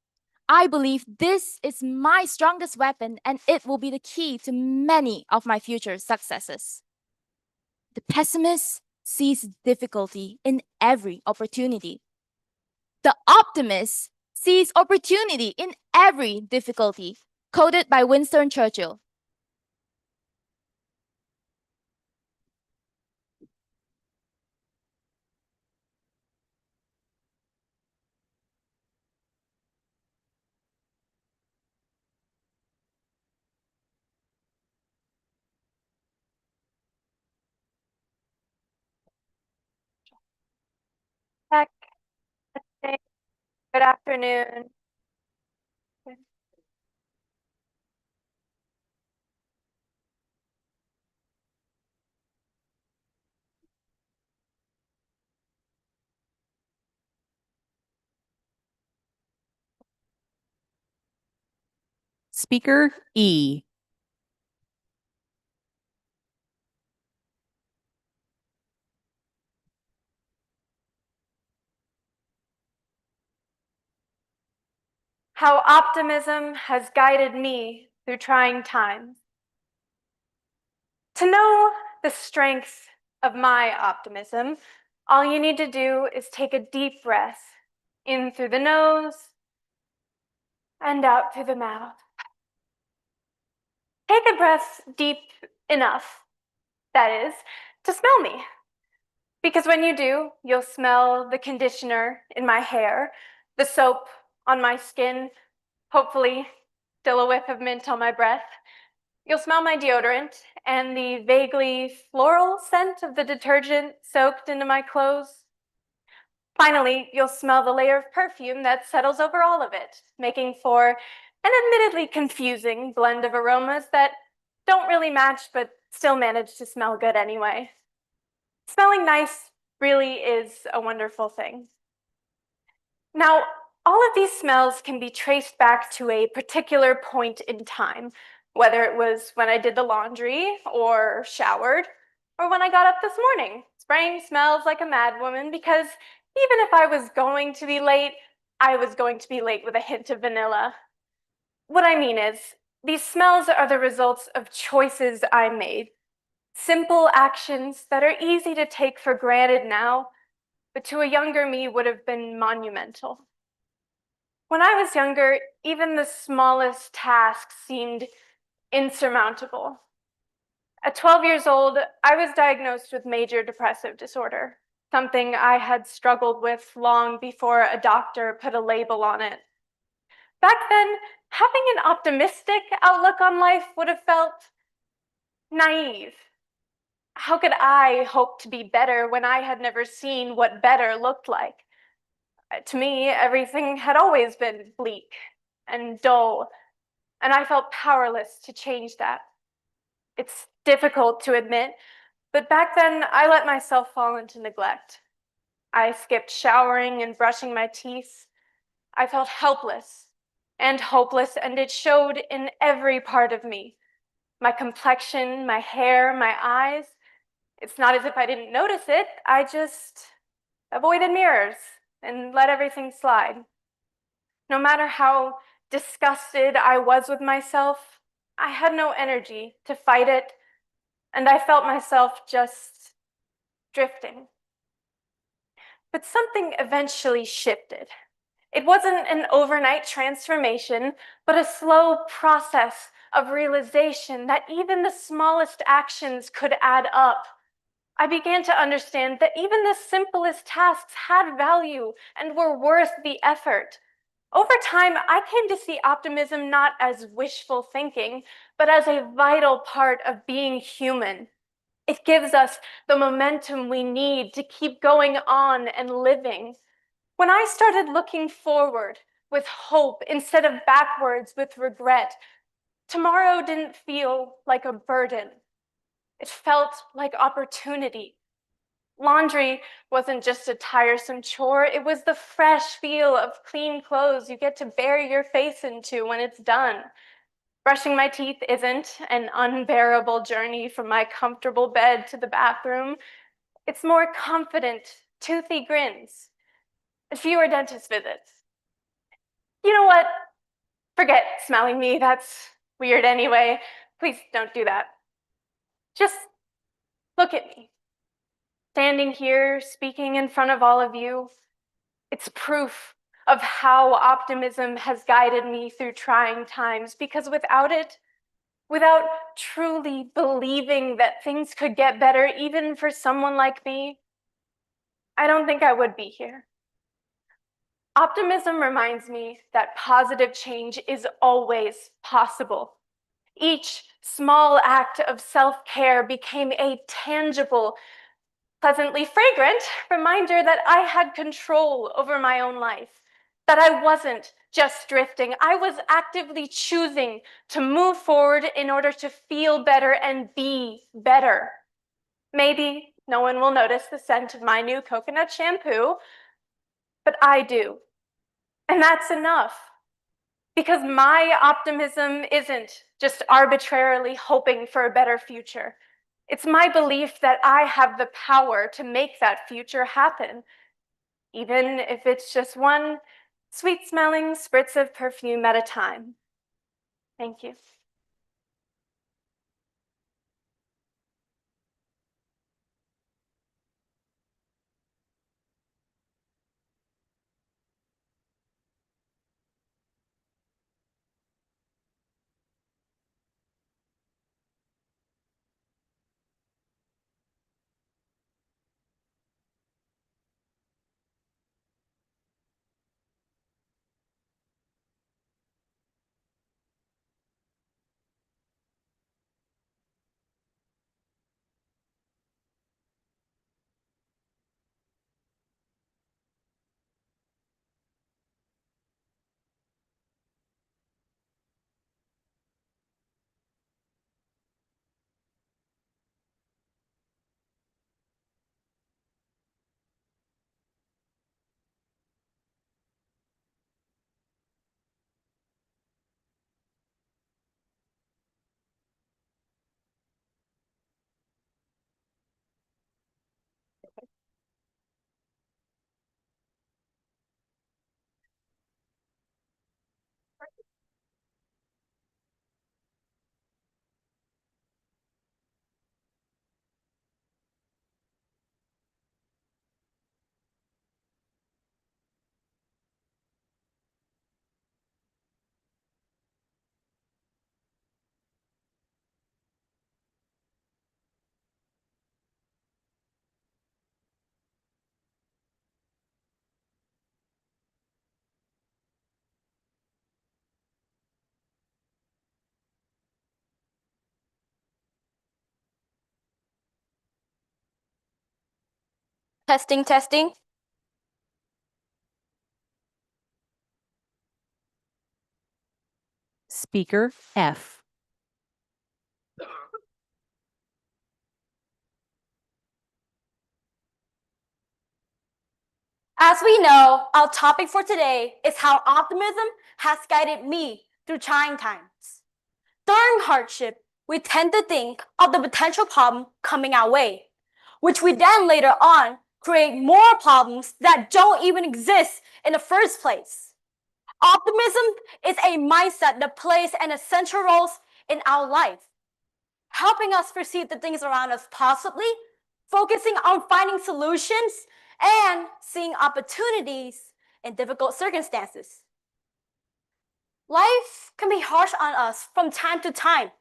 I believe this is my strongest weapon, and it will be the key to many of my future successes. The pessimist sees difficulty in every opportunity. The optimist sees opportunity in every difficulty. Quoted by Winston Churchill. Check. Good afternoon. Speaker E. How optimism has guided me through trying times. To know the strength of my optimism, all you need to do is take a deep breath in through the nose and out through the mouth. Take a breath deep enough, that is, to smell me. Because when you do, you'll smell the conditioner in my hair, the soap on my skin, hopefully still a whiff of mint on my breath. You'll smell my deodorant and the vaguely floral scent of the detergent soaked into my clothes. Finally, you'll smell the layer of perfume that settles over all of it, making for an admittedly confusing blend of aromas that don't really match but still manage to smell good anyway. Smelling nice really is a wonderful thing. Now, all of these smells can be traced back to a particular point in time, whether it was when I did the laundry or showered, or when I got up this morning, spraying smells like a madwoman because even if I was going to be late, I was going to be late with a hint of vanilla. What I mean is, these smells are the results of choices I made. Simple actions that are easy to take for granted now, but to a younger me would have been monumental. When I was younger, even the smallest tasks seemed insurmountable. At 12 years old, I was diagnosed with major depressive disorder, something I had struggled with long before a doctor put a label on it. Back then, having an optimistic outlook on life would have felt naive. How could I hope to be better when I had never seen what better looked like? To me, everything had always been bleak and dull, and I felt powerless to change that. It's difficult to admit, but back then I let myself fall into neglect. I skipped showering and brushing my teeth. I felt helpless and hopeless, and it showed in every part of me. My complexion, my hair, my eyes. It's not as if I didn't notice it. I just avoided mirrors and let everything slide. No matter how disgusted I was with myself, I had no energy to fight it, and I felt myself just drifting. But something eventually shifted. It wasn't an overnight transformation, but a slow process of realization that even the smallest actions could add up. I began to understand that even the simplest tasks had value and were worth the effort. Over time, I came to see optimism not as wishful thinking, but as a vital part of being human. It gives us the momentum we need to keep going on and living. When I started looking forward with hope instead of backwards with regret, tomorrow didn't feel like a burden. It felt like opportunity. Laundry wasn't just a tiresome chore, it was the fresh feel of clean clothes you get to bury your face into when it's done. Brushing my teeth isn't an unbearable journey from my comfortable bed to the bathroom. It's more confident, toothy grins, and fewer dentist visits. You know what? Forget smelling me, that's weird anyway. Please don't do that. Just look at me. Standing here, speaking in front of all of you, it's proof of how optimism has guided me through trying times, because without it, without truly believing that things could get better, even for someone like me, I don't think I would be here. Optimism reminds me that positive change is always possible. Each small act of self-care became a tangible, pleasantly fragrant reminder that I had control over my own life, that I wasn't just drifting. I was actively choosing to move forward in order to feel better and be better. Maybe no one will notice the scent of my new coconut shampoo, but I do. And that's enough. Because my optimism isn't just arbitrarily hoping for a better future. It's my belief that I have the power to make that future happen, even if it's just one sweet-smelling spritz of perfume at a time. Thank you. Testing, testing. Speaker F. As we know, our topic for today is how optimism has guided me through trying times. During hardship, we tend to think of the potential problem coming our way, which we then later on create more problems that don't even exist in the first place. Optimism is a mindset that plays an essential role in our life, helping us perceive the things around us positively, focusing on finding solutions, and seeing opportunities in difficult circumstances. Life can be harsh on us from time to time.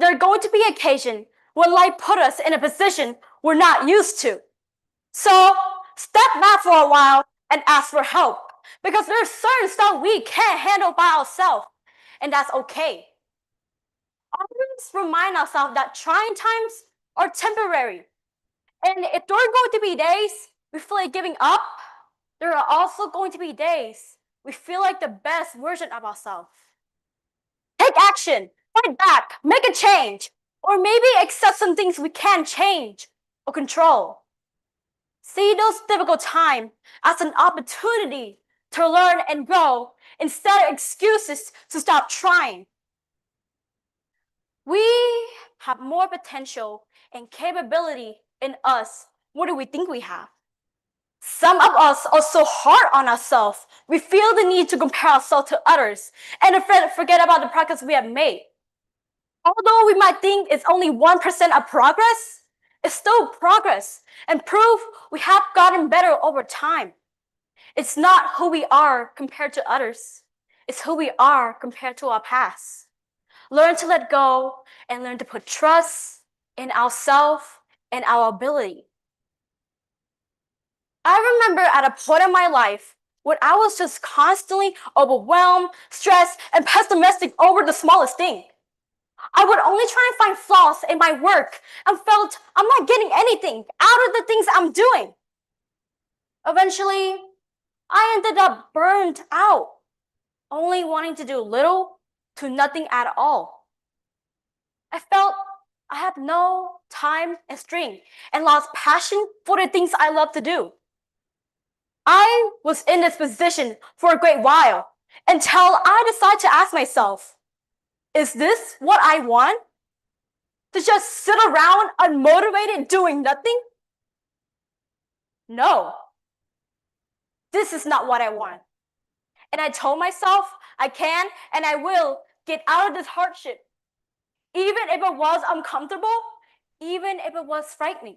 There are going to be occasions when life put us in a position we're not used to. So step back for a while and ask for help, because there's certain stuff we can't handle by ourselves, and that's okay. Always remind ourselves that trying times are temporary. And if there are going to be days we feel like giving up, there are also going to be days we feel like the best version of ourselves. Take action, fight back, make a change, or maybe accept some things we can't change or control. See those difficult times as an opportunity to learn and grow instead of excuses to stop trying. We have more potential and capability in us. What do we think we have? Some of us are so hard on ourselves. We feel the need to compare ourselves to others and forget about the progress we have made. Although we might think it's only 1% of progress, it's still progress and proof we have gotten better over time. It's not who we are compared to others. It's who we are compared to our past. Learn to let go and learn to put trust in ourselves and our ability. I remember at a point in my life when I was just constantly overwhelmed, stressed, and pessimistic over the smallest thing. I would only try and find flaws in my work and felt I'm not getting anything out of the things I'm doing. Eventually, I ended up burned out, only wanting to do little to nothing at all. I felt I had no time and strength and lost passion for the things I love to do. I was in this position for a great while until I decided to ask myself, is this what I want? To just sit around unmotivated doing nothing? No, this is not what I want. And I told myself I can and I will get out of this hardship, even if it was uncomfortable, even if it was frightening.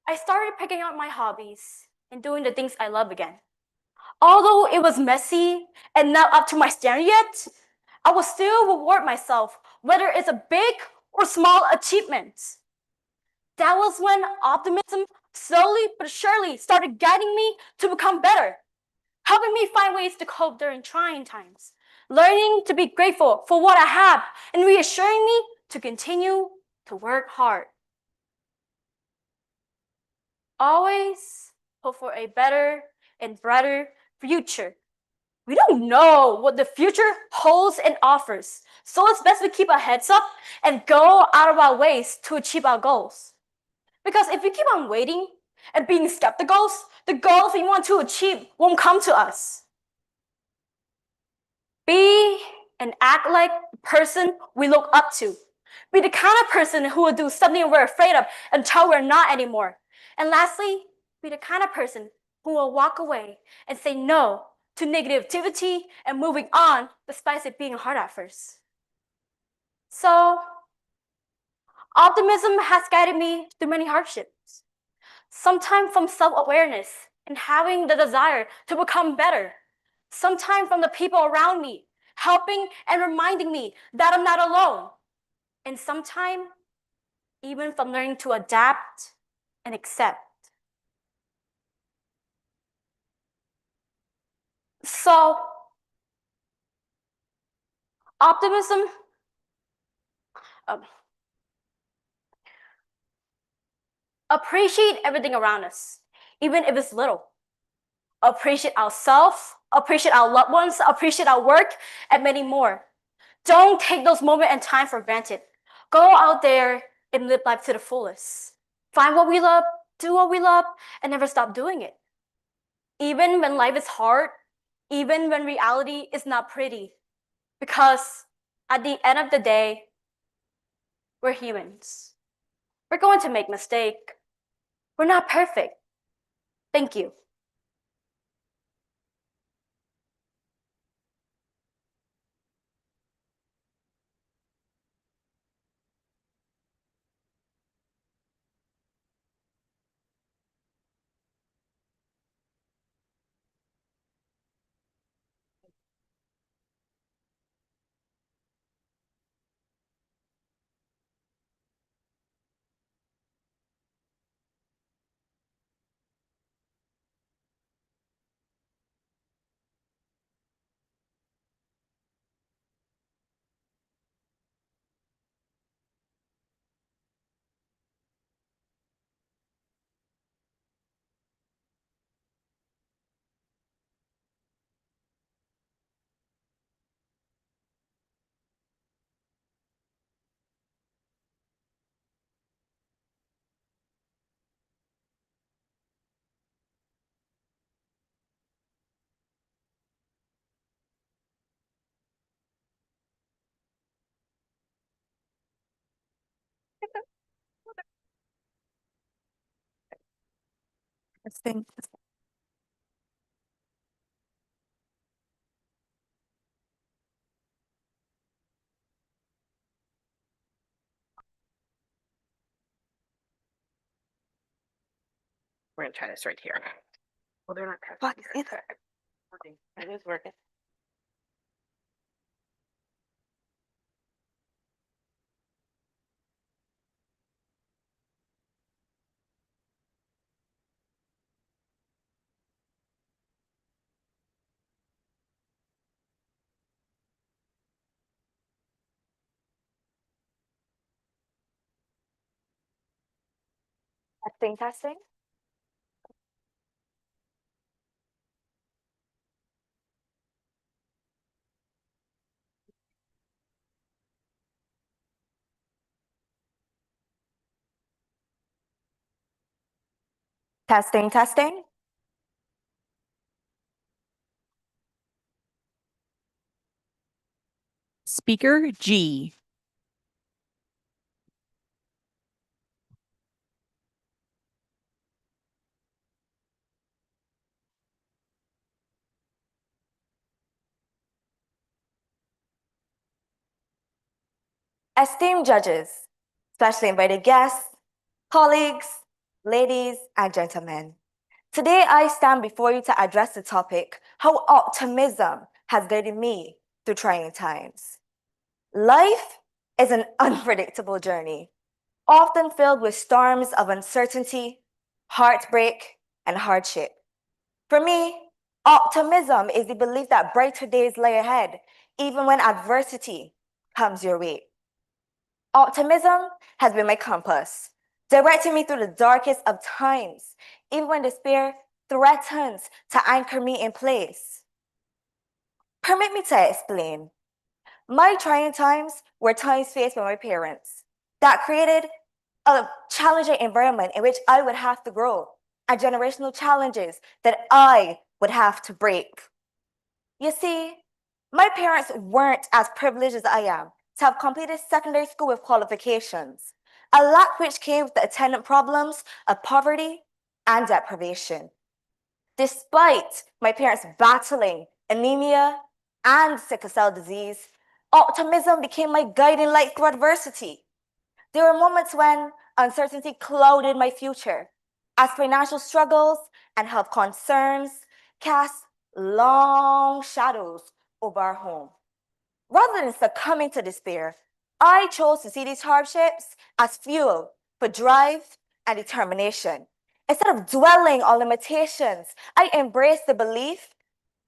I started picking up my hobbies and doing the things I love again. Although it was messy and not up to my standard yet, I will still reward myself, whether it's a big or small achievement. That was when optimism slowly but surely started guiding me to become better, helping me find ways to cope during trying times, learning to be grateful for what I have, and reassuring me to continue to work hard. Always hope for a better and brighter future. We don't know what the future holds and offers, so it's best we keep our heads up and go out of our ways to achieve our goals. Because if we keep on waiting and being skeptical, the goals we want to achieve won't come to us. Be and act like the person we look up to. Be the kind of person who will do something we're afraid of until we're not anymore. And lastly, be the kind of person who will walk away and say no to negativity and moving on despite it being hard at first. So, optimism has guided me through many hardships, sometimes from self-awareness and having the desire to become better, sometimes from the people around me helping and reminding me that I'm not alone, and sometimes even from learning to adapt and accept. So, optimism Appreciate everything around us, even if it's little. Appreciate ourselves, appreciate our loved ones, appreciate our work, and many more. Don't take those moments and time for granted. Go out there and live life to the fullest. Find what we love, do what we love, and never stop doing it. Even when life is hard, even when reality is not pretty. Because at the end of the day, we're humans. We're going to make mistakes. We're not perfect. Thank you. Testing. We're gonna try this right here. Well, they're not testing either. Working. It is working. Testing, testing. Testing, testing. Speaker G. Esteemed judges, specially invited guests, colleagues, ladies, and gentlemen. Today, I stand before you to address the topic, how optimism has guided me through trying times. Life is an unpredictable journey, often filled with storms of uncertainty, heartbreak, and hardship. For me, optimism is the belief that brighter days lie ahead, even when adversity comes your way. Optimism has been my compass, directing me through the darkest of times, even when despair threatens to anchor me in place. Permit me to explain. My trying times were times faced with my parents that created a challenging environment in which I would have to grow, and generational challenges that I would have to break. You see, my parents weren't as privileged as I am to have completed secondary school with qualifications, a lack which came with the attendant problems of poverty and deprivation. Despite my parents battling anemia and sickle cell disease, optimism became my guiding light through adversity. There were moments when uncertainty clouded my future, as financial struggles and health concerns cast long shadows over our home. Rather than succumbing to despair, I chose to see these hardships as fuel for drive and determination. Instead of dwelling on limitations, I embraced the belief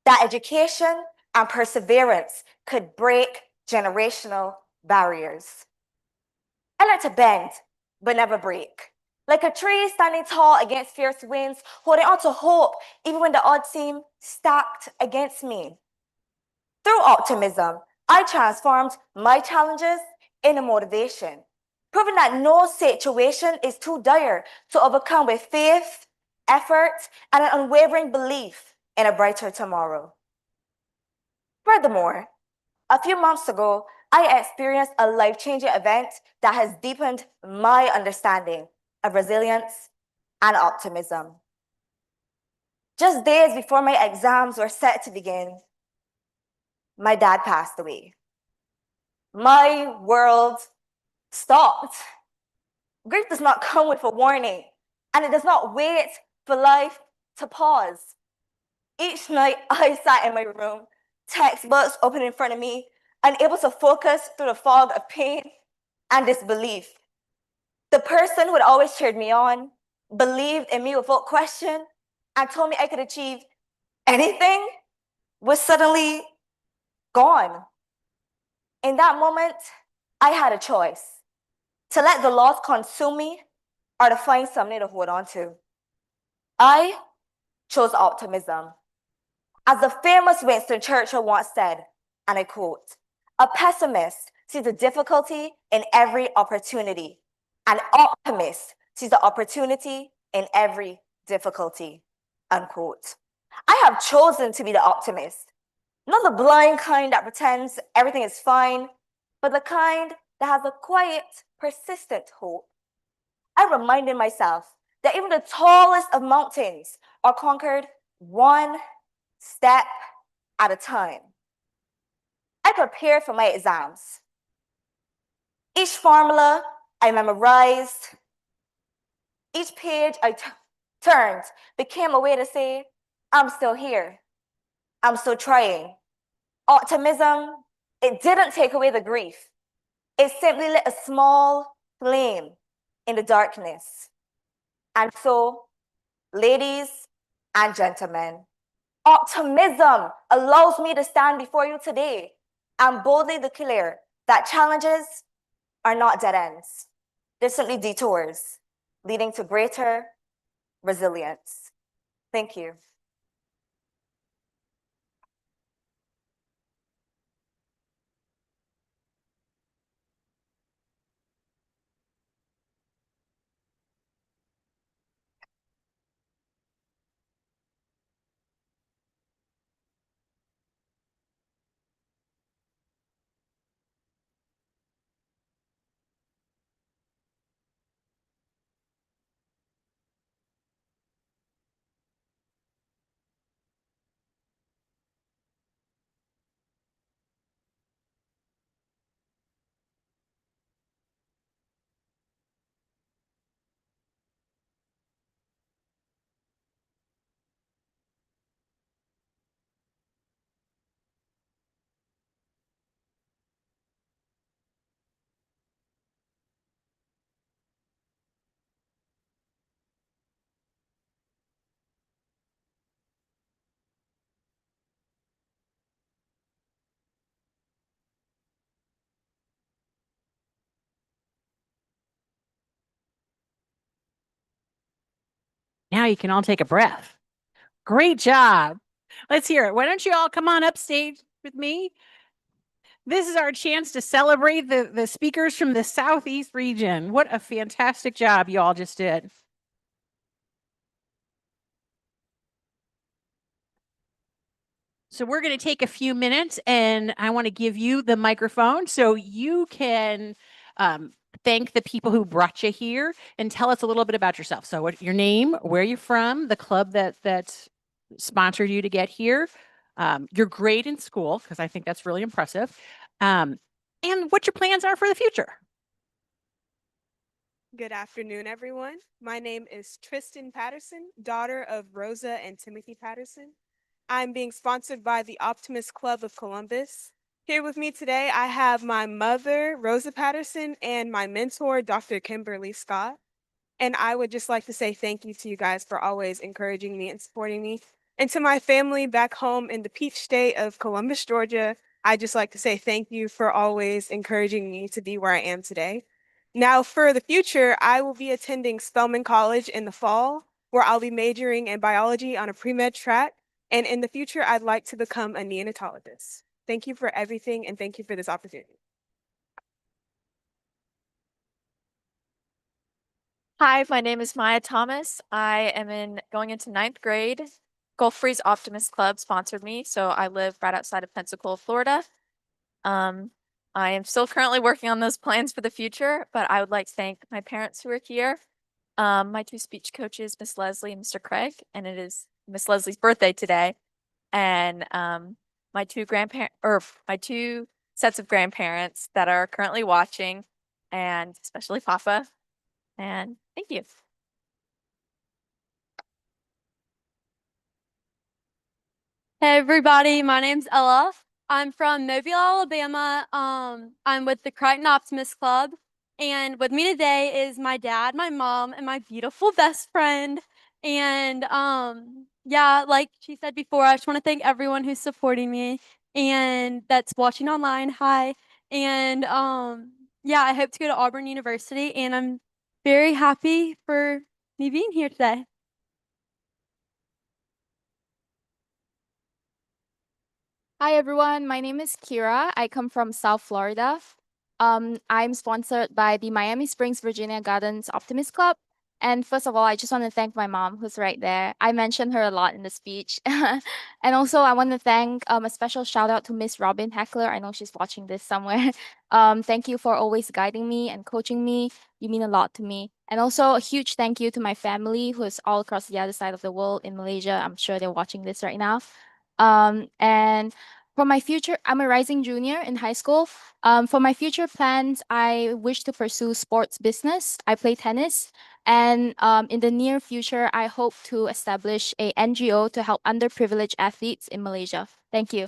that education and perseverance could break generational barriers. I learned to bend, but never break. Like a tree standing tall against fierce winds, holding on to hope even when the odds seem stacked against me. Through optimism, I transformed my challenges into motivation, proving that no situation is too dire to overcome with faith, effort, and an unwavering belief in a brighter tomorrow. Furthermore, a few months ago, I experienced a life-changing event that has deepened my understanding of resilience and optimism. Just days before my exams were set to begin, my dad passed away. My world stopped. Grief does not come with a warning, and it does not wait for life to pause. Each night, I sat in my room, textbooks open in front of me, unable to focus through the fog of pain and disbelief. The person who had always cheered me on, believed in me without question, and told me I could achieve anything was suddenly gone. In that moment, I had a choice: to let the loss consume me or to find something to hold on to. I chose optimism. As the famous Winston Churchill once said, and I quote, "A pessimist sees the difficulty in every opportunity. An optimist sees the opportunity in every difficulty," unquote. I have chosen to be the optimist, not the blind kind that pretends everything is fine, but the kind that has a quiet, persistent hope. I reminded myself that even the tallest of mountains are conquered one step at a time. I prepared for my exams. Each formula I memorized, each page I turned became a way to say, I'm still here. I'm still trying. Optimism, it didn't take away the grief. It simply lit a small flame in the darkness. And so, ladies and gentlemen, optimism allows me to stand before you today and boldly declare that challenges are not dead ends. They're simply detours leading to greater resilience. Thank you. Now you can all take a breath. Great job. Let's hear it. Why don't you all come on up stage with me? This is our chance to celebrate the speakers from the Southeast region. What a fantastic job you all just did. So we're going to take a few minutes and I want to give you the microphone so you can thank the people who brought you here and tell us a little bit about yourself. So what your name, where you're from, the club that sponsored you to get here, your grade in school, because I think that's really impressive, and what your plans are for the future. Good afternoon, everyone. My name is Tristan Patterson, daughter of Rosa and Timothy Patterson. I'm being sponsored by the Optimist Club of Columbus. Here with me today, I have my mother, Rosa Patterson, and my mentor, Dr. Kimberly Scott. And I would just like to say thank you to you guys for always encouraging me and supporting me. And to my family back home in the Peach State of Columbus, Georgia, I'd just like to say thank you for always encouraging me to be where I am today. Now, for the future, I will be attending Spelman College in the fall, where I'll be majoring in biology on a pre-med track. And in the future, I'd like to become a neonatologist. Thank you for everything, and thank you for this opportunity. Hi, my name is Maya Thomas. I am going into 9th grade. Gulf Freeze Optimist Club sponsored me, so I live right outside of Pensacola, Florida. I am still currently working on those plans for the future, but I would like to thank my parents who are here, my two speech coaches, Miss Leslie and Mr. Craig, and it is Miss Leslie's birthday today, and my two sets of grandparents that are currently watching, and especially Papa. And thank you. Hey everybody, my name's Ella. I'm from Mobile, Alabama. I'm with the Crichton Optimist Club. And with me today is my dad, my mom, and my beautiful best friend. And yeah, like she said before, I just want to thank everyone who's supporting me and that's watching online. Hi. And yeah, I hope to go to Auburn University and I'm very happy for me being here today. Hi everyone, my name is Kira. I come from South Florida. I'm sponsored by the Miami Springs, Virginia Gardens Optimist Club. And first of all, I just want to thank my mom who's right there. I mentioned her a lot in the speech. And also I want to thank a special shout out to Miss Robin Heckler. I know she's watching this somewhere. Thank you for always guiding me and coaching me. You mean a lot to me. And also a huge thank you to my family who is all across the other side of the world in Malaysia. I'm sure they're watching this right now. And for my future, I'm a rising junior in high school. For my future plans, I wish to pursue sports business. I play tennis. And in the near future, I hope to establish a NGO to help underprivileged athletes in Malaysia. Thank you.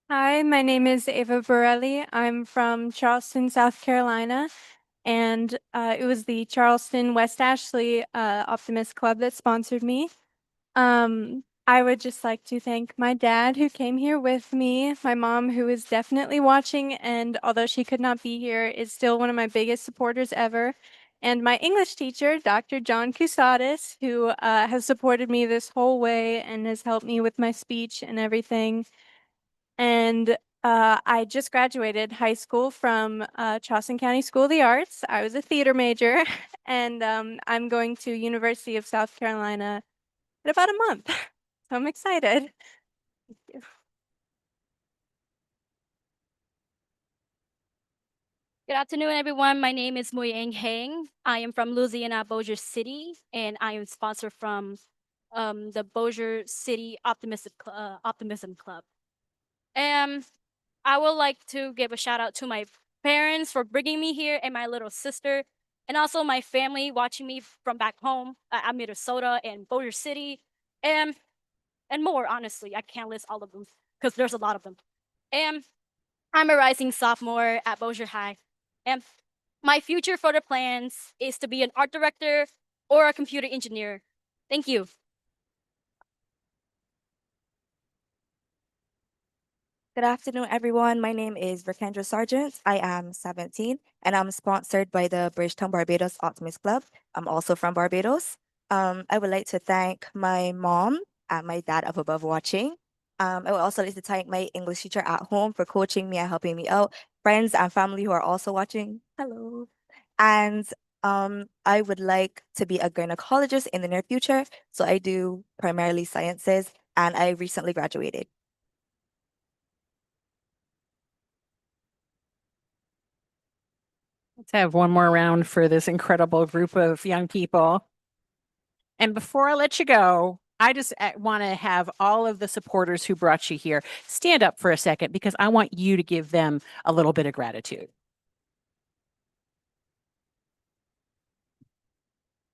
Hi, my name is Ava Borelli. I'm from Charleston, South Carolina, and it was the Charleston West Ashley Optimist Club that sponsored me. I would just like to thank my dad who came here with me, my mom who is definitely watching, and although she could not be here, is still one of my biggest supporters ever, and my English teacher, Dr. John Cusadis, who has supported me this whole way and has helped me with my speech and everything. And I just graduated high school from Charleston County School of the Arts. I was a theater major, and I'm going to University of South Carolina in about a month. So I'm excited. Thank you. Good afternoon, everyone. My name is Mui Eng Heng. I am from Louisiana, Bossier City, and I am sponsored from the Bossier City Optimism Club. And I would like to give a shout out to my parents for bringing me here and my little sister, and also my family watching me from back home at Minnesota and Bossier City, and more. Honestly, I can't list all of them because there's a lot of them. And I'm a rising sophomore at Bossier High, and my future further plans is to be an art director or a computer engineer. Thank you. Good afternoon, everyone. My name is Rakendra Sargent. I am 17, and I'm sponsored by the Bridgetown Barbados Optimist Club. I'm also from Barbados. I would like to thank my mom and my dad up above watching. I would also like to thank my English teacher at home for coaching me and helping me out, friends and family who are also watching. Hello. And I would like to be a gynecologist in the near future. So I do primarily sciences, and I recently graduated. Let's have one more round for this incredible group of young people. And before I let you go, I just want to have all of the supporters who brought you here stand up for a second because I want you to give them a little bit of gratitude.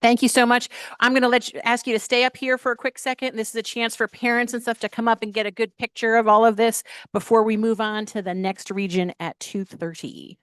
Thank you so much. I'm going to ask you to stay up here for a quick second. This is a chance for parents and stuff to come up and get a good picture of all of this before we move on to the next region at 2:30.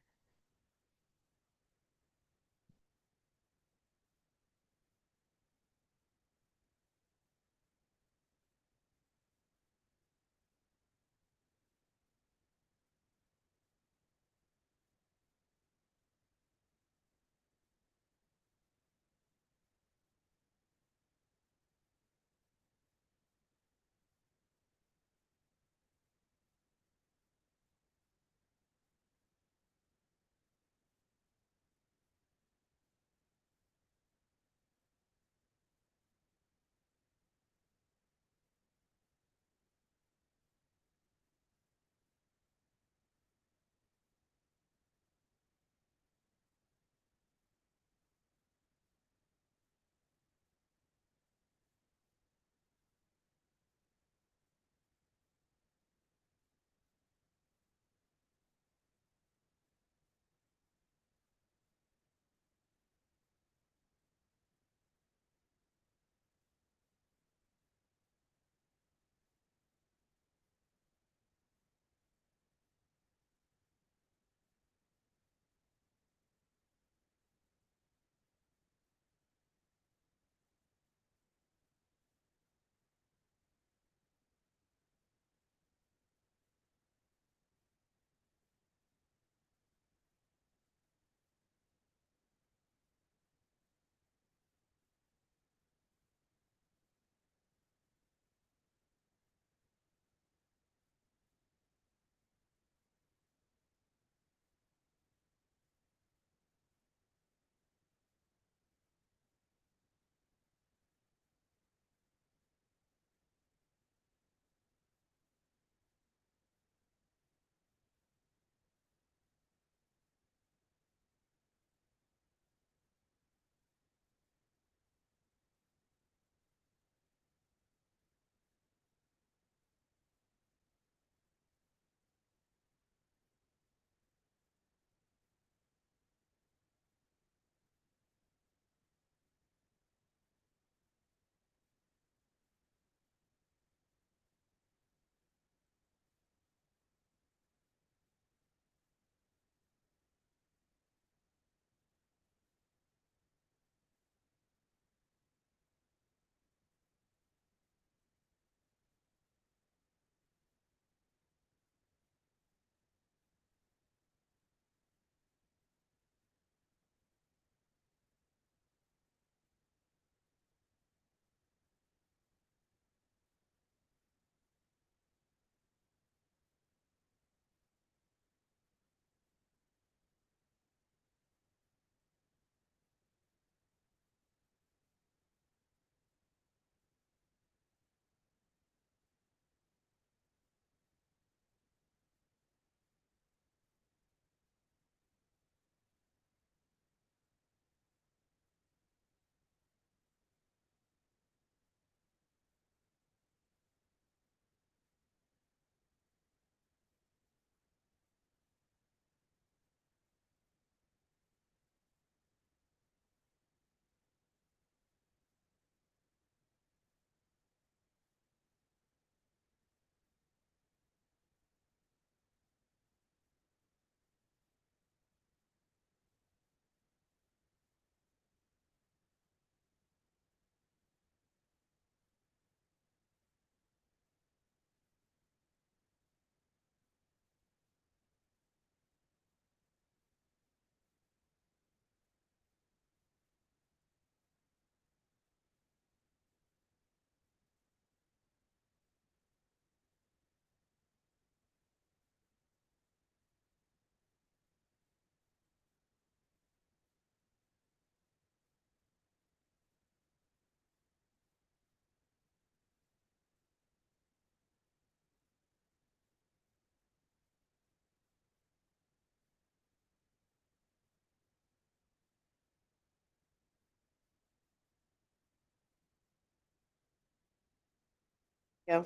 Yeah.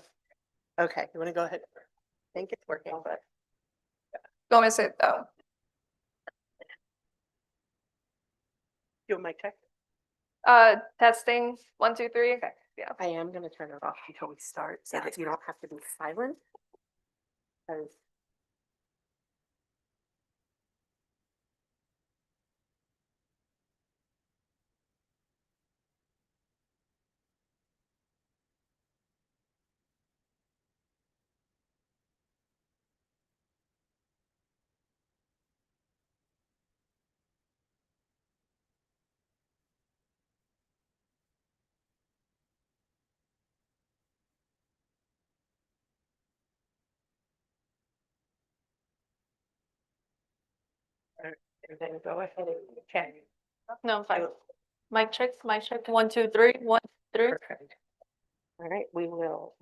Okay, you want to go ahead? I think it's working, but. You want me to say it though? Do a mic check? Testing 1, 2, 3. Okay. Yeah. I am gonna turn it off until we start so that you don't have to be silent. 'Cause and then go ahead and check. No, I'm fine. Mic check. 1, 2, 3. 1, 3. Perfect. All right, we will.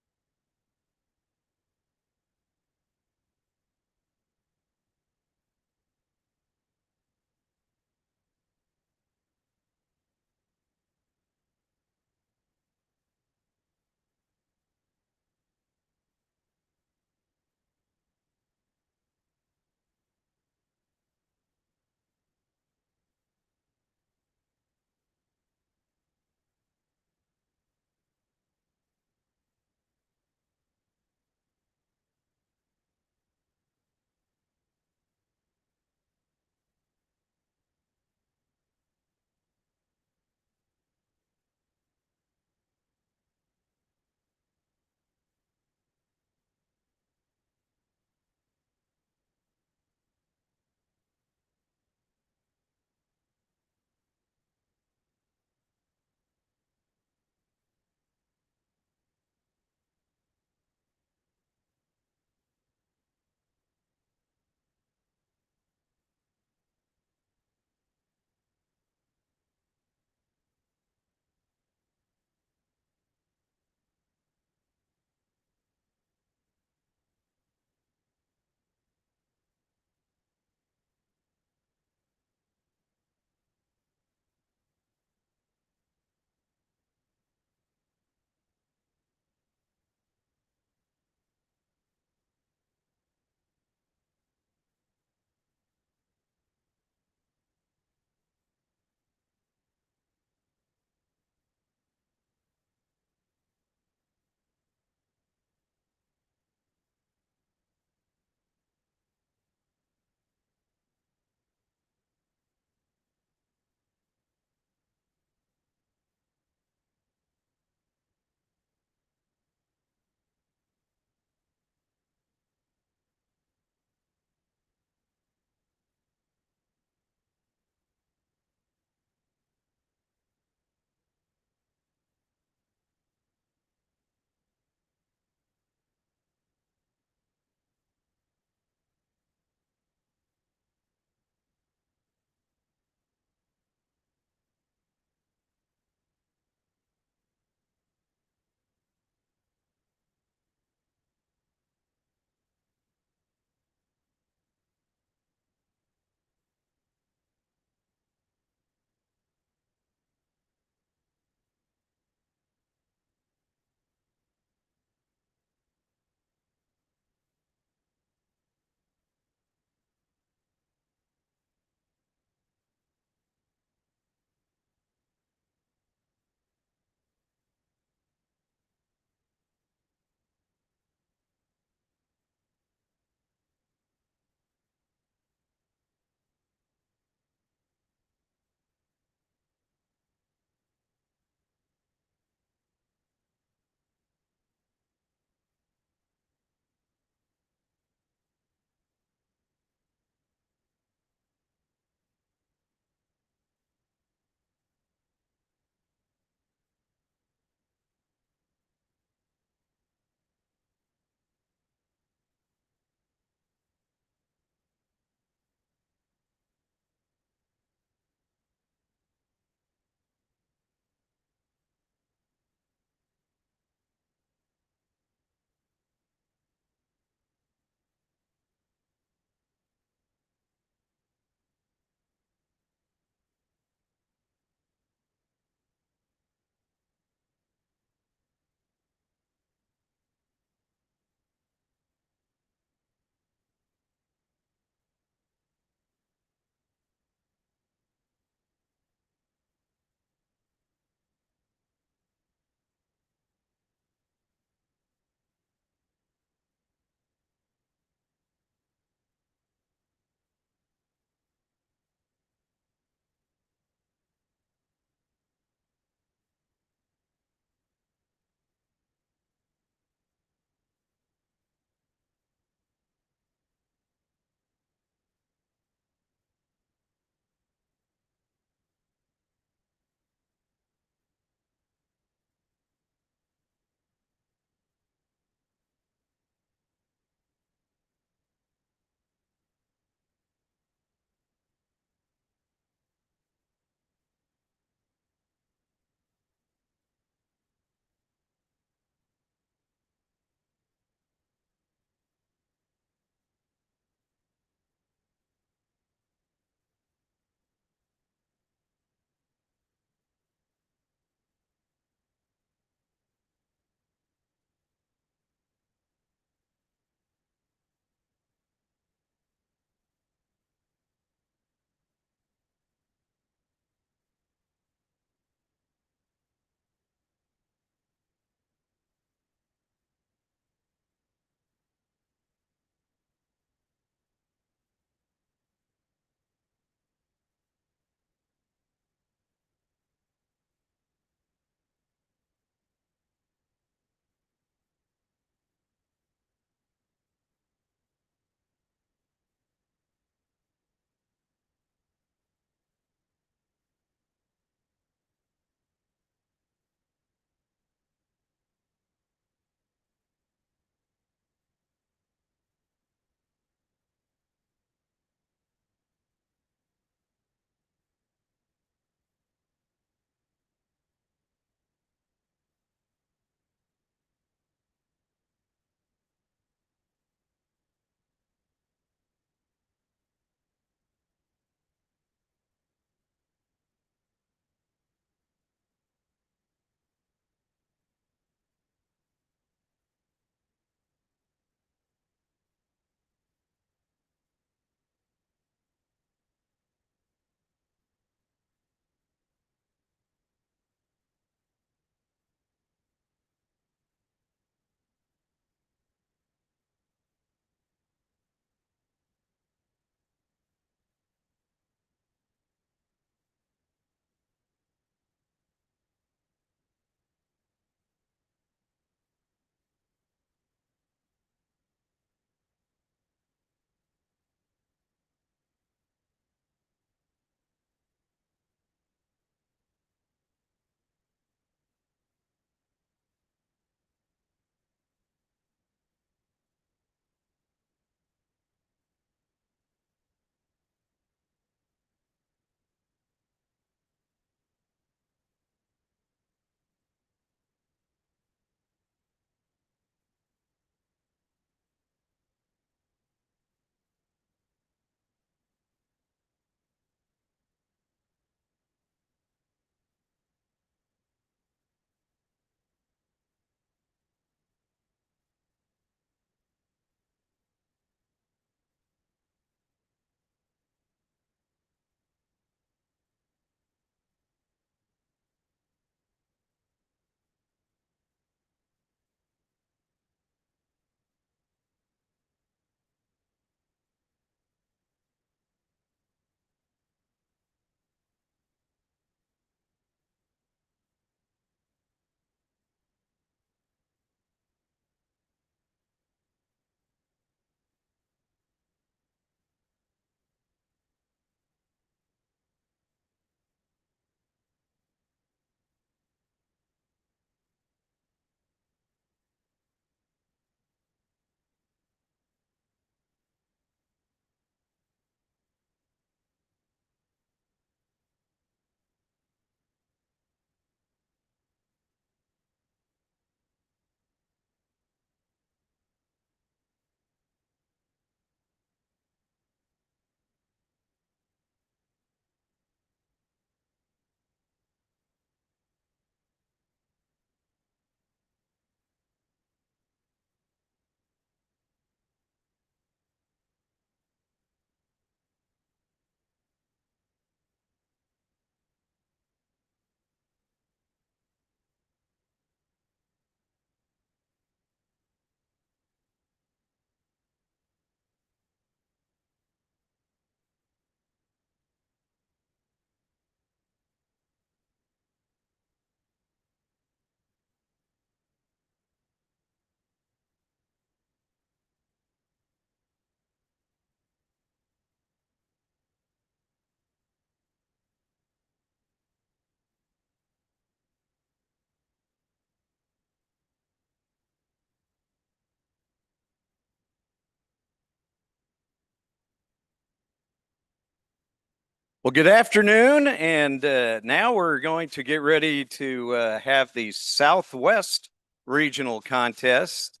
Well, good afternoon, and now we're going to get ready to have the Southwest Regional Contest.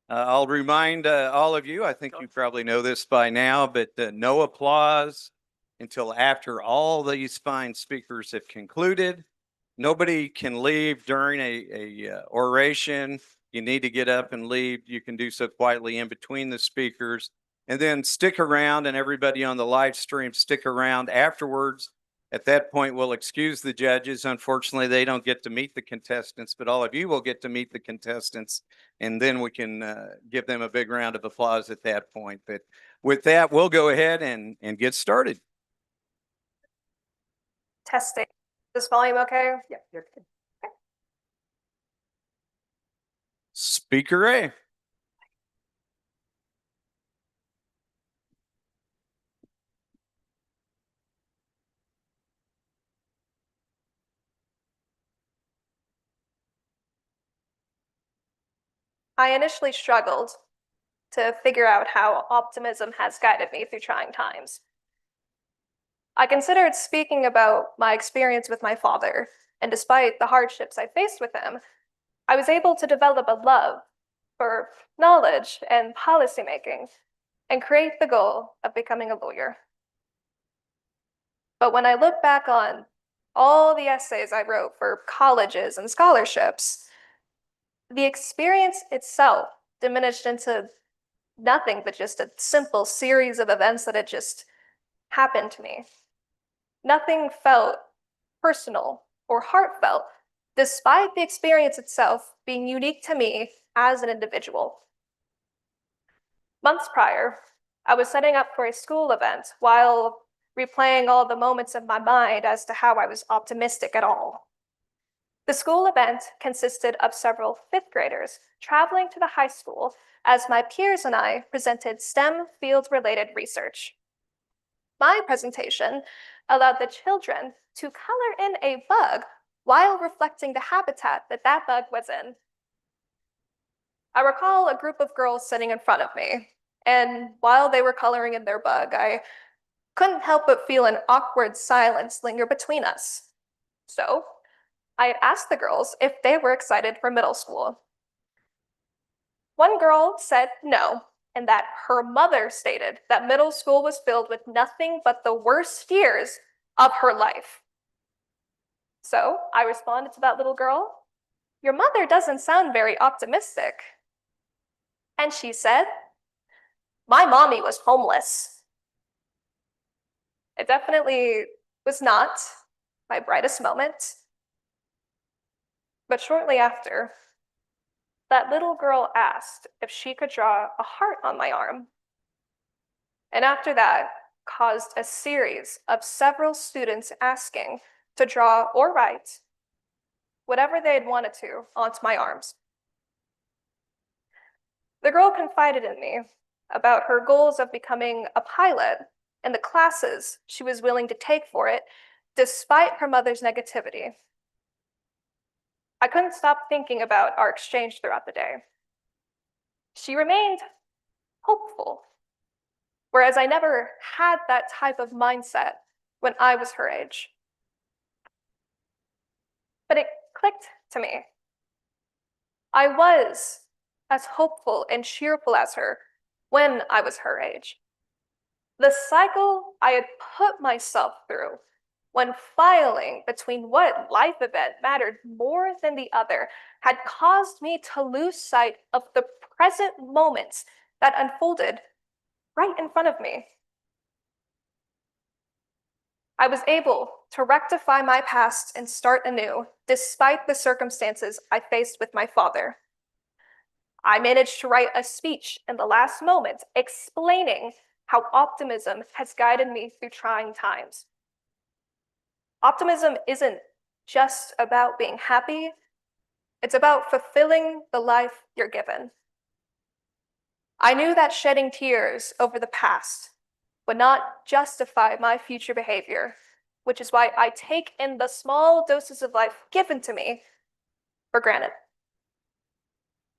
I'll remind all of you, I think you probably know this by now, but no applause until after all these fine speakers have concluded. Nobody can leave during a oration. You need to get up and leave. You can do so quietly in between the speakers. And then stick around, and everybody on the live stream, stick around afterwards. At that point, we'll excuse the judges. Unfortunately, they don't get to meet the contestants, but all of you will get to meet the contestants, and then we can give them a big round of applause at that point. But with that, we'll go ahead and get started. Testing. Is this volume okay? Yeah, you're good. Okay. Speaker A. I initially struggled to figure out how optimism has guided me through trying times. I considered speaking about my experience with my father, and despite the hardships I faced with him, I was able to develop a love for knowledge and policymaking and create the goal of becoming a lawyer. But when I look back on all the essays I wrote for colleges and scholarships, the experience itself diminished into nothing but just a simple series of events that had just happened to me. Nothing felt personal or heartfelt, despite the experience itself being unique to me as an individual. Months prior, I was setting up for a school event while replaying all the moments of my mind as to how I was optimistic at all. The school event consisted of several fifth graders traveling to the high school as my peers and I presented STEM field-related research. My presentation allowed the children to color in a bug while reflecting the habitat that that bug was in. I recall a group of girls sitting in front of me, and while they were coloring in their bug, I couldn't help but feel an awkward silence linger between us. So I asked the girls if they were excited for middle school. One girl said no, and that her mother stated that middle school was filled with nothing but the worst years of her life. So I responded to that little girl, "Your mother doesn't sound very optimistic." And she said, "My mommy was homeless." It definitely was not my brightest moment. But shortly after, that little girl asked if she could draw a heart on my arm. And after that, caused a series of several students asking to draw or write whatever they had wanted to onto my arms. The girl confided in me about her goals of becoming a pilot and the classes she was willing to take for it, despite her mother's negativity. I couldn't stop thinking about our exchange throughout the day. She remained hopeful, whereas I never had that type of mindset when I was her age. But it clicked to me. I was as hopeful and cheerful as her when I was her age. The cycle I had put myself through when filing between what life event mattered more than the other had caused me to lose sight of the present moments that unfolded right in front of me. I was able to rectify my past and start anew, despite the circumstances I faced with my father. I managed to write a speech in the last moment explaining how optimism has guided me through trying times. Optimism isn't just about being happy, it's about fulfilling the life you're given. I knew that shedding tears over the past would not justify my future behavior, which is why I take in the small doses of life given to me for granted.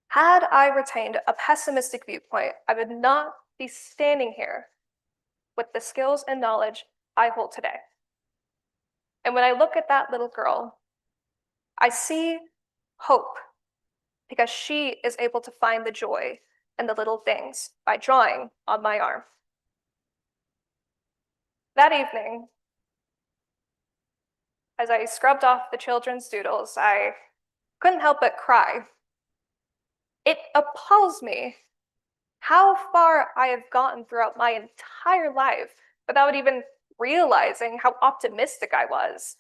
Had I retained a pessimistic viewpoint, I would not be standing here with the skills and knowledge I hold today. And when I look at that little girl, I see hope because she is able to find the joy in the little things by drawing on my arm. That evening, as I scrubbed off the children's doodles, I couldn't help but cry. It appalls me how far I have gotten throughout my entire life without even realizing how optimistic I was.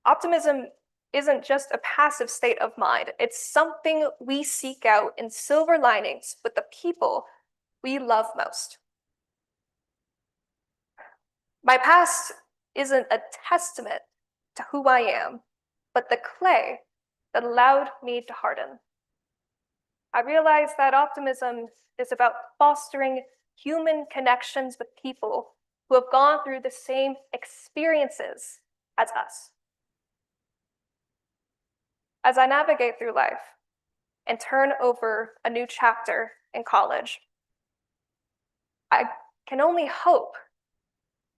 Optimism isn't just a passive state of mind. It's something we seek out in silver linings with the people we love most. My past isn't a testament to who I am, but the clay that allowed me to harden. I realized that optimism is about fostering human connections with people who have gone through the same experiences as us. As I navigate through life and turn over a new chapter in college, I can only hope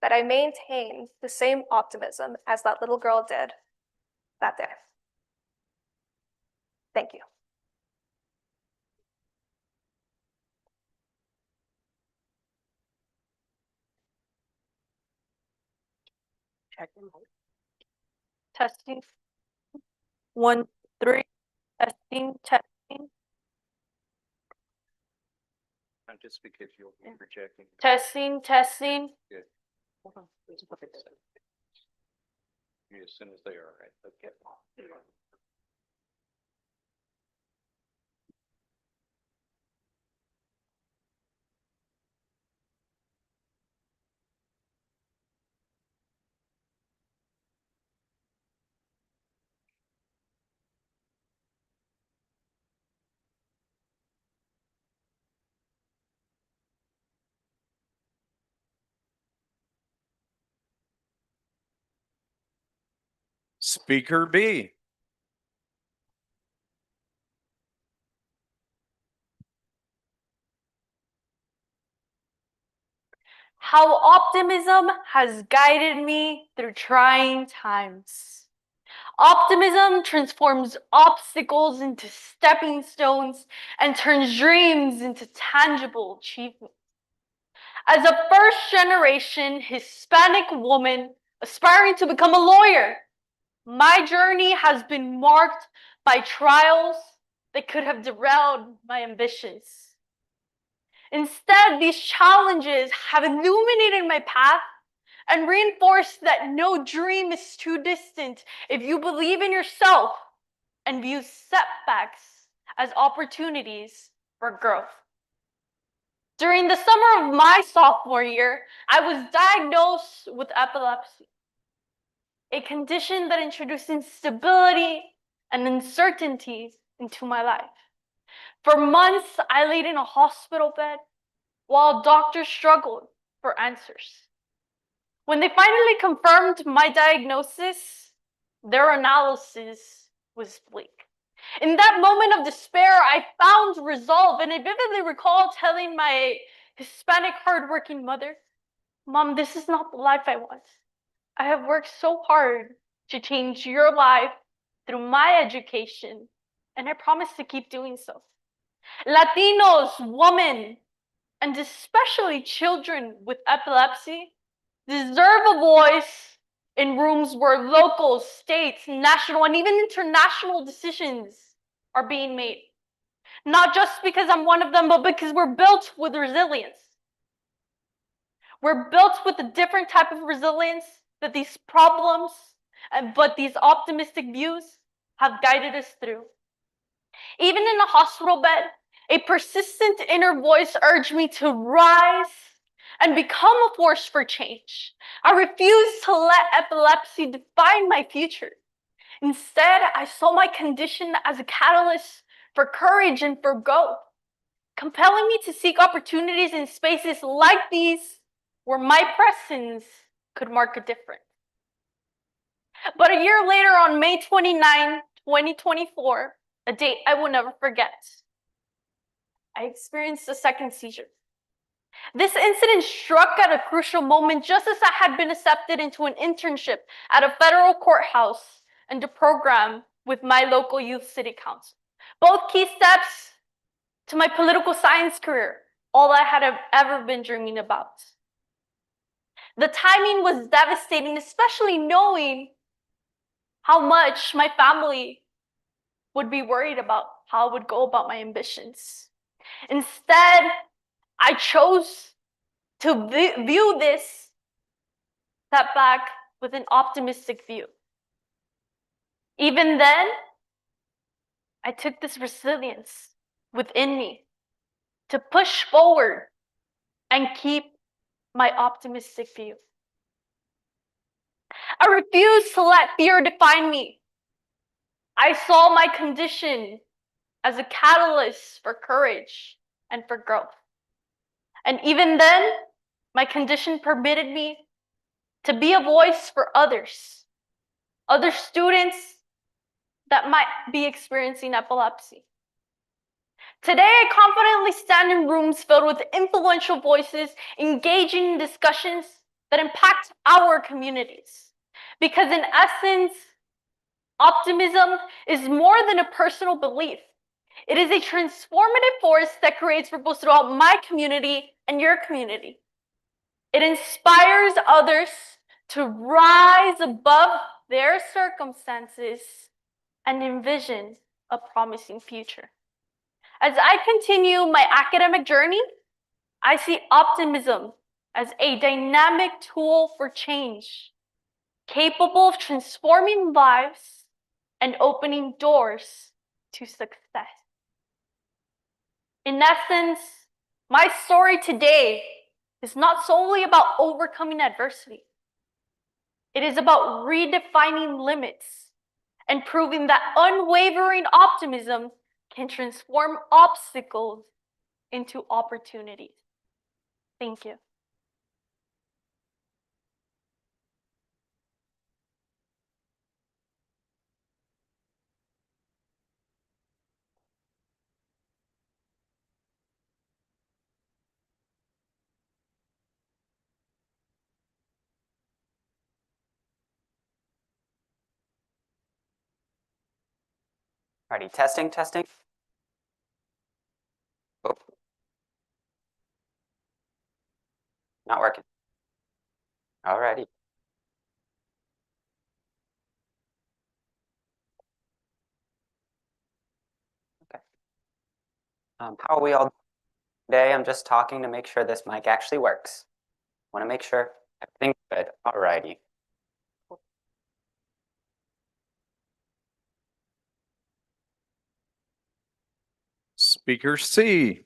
that I maintain the same optimism as that little girl did that day. Thank you. Testing. 1, 3. Testing, testing. Just because you'll be projecting. Testing, testing. Good. Hold on. As soon as they are right. Okay. Speaker B. How optimism has guided me through trying times. Optimism transforms obstacles into stepping stones and turns dreams into tangible achievements. As a first-generation Hispanic woman aspiring to become a lawyer, my journey has been marked by trials that could have derailed my ambitions. Instead, these challenges have illuminated my path and reinforced that no dream is too distant if you believe in yourself and view setbacks as opportunities for growth. During the summer of my sophomore year, I was diagnosed with epilepsy, a condition that introduced instability and uncertainties into my life. For months, I laid in a hospital bed while doctors struggled for answers. When they finally confirmed my diagnosis, their analysis was bleak. In that moment of despair, I found resolve, and I vividly recall telling my Hispanic hardworking mother, "Mom, this is not the life I want. I have worked so hard to change your life through my education, and I promise to keep doing so." Latinos, women, and especially children with epilepsy deserve a voice in rooms where local, state, national, and even international decisions are being made. Not just because I'm one of them, but because we're built with resilience. We're built with a different type of resilience that these problems, but these optimistic views have guided us through. Even in a hospital bed, a persistent inner voice urged me to rise and become a force for change. I refused to let epilepsy define my future. Instead, I saw my condition as a catalyst for courage and for growth, compelling me to seek opportunities in spaces like these where my presence could mark a difference. But a year later, on May 29, 2024, a date I will never forget, I experienced a second seizure. This incident struck at a crucial moment just as I had been accepted into an internship at a federal courthouse and a program with my local youth city council. Both key steps to my political science career, all I had ever been dreaming about. The timing was devastating, especially knowing how much my family would be worried about how I would go about my ambitions. Instead, I chose to view this setback with an optimistic view. Even then, I took this resilience within me to push forward and keep my optimistic view. I refused to let fear define me. I saw my condition as a catalyst for courage and for growth. And even then, my condition permitted me to be a voice for others, other students that might be experiencing epilepsy. Today, I confidently stand in rooms filled with influential voices, engaging in discussions that impact our communities. Because in essence, optimism is more than a personal belief. It is a transformative force that creates ripples throughout my community and your community. It inspires others to rise above their circumstances and envision a promising future. As I continue my academic journey, I see optimism as a dynamic tool for change, capable of transforming lives and opening doors to success. In essence, my story today is not solely about overcoming adversity. It is about redefining limits and proving that unwavering optimism can transform obstacles into opportunities. Thank you. Alrighty, testing, testing. Oh. Not working. Alrighty. Okay. How are we all today? I'm just talking to make sure this mic actually works. Want to make sure everything's good. Alrighty. Speaker C.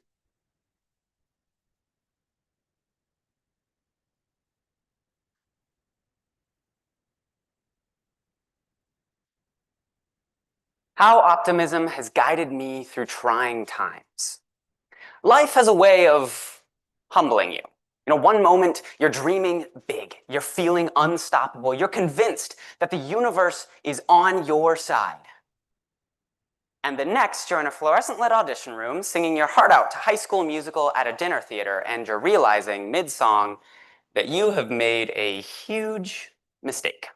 How optimism has guided me through trying times. Life has a way of humbling you. You know, one moment you're dreaming big, you're feeling unstoppable, you're convinced that the universe is on your side. And the next, you're in a fluorescent-lit audition room singing your heart out to High School Musical at a dinner theater, and you're realizing mid-song that you have made a huge mistake.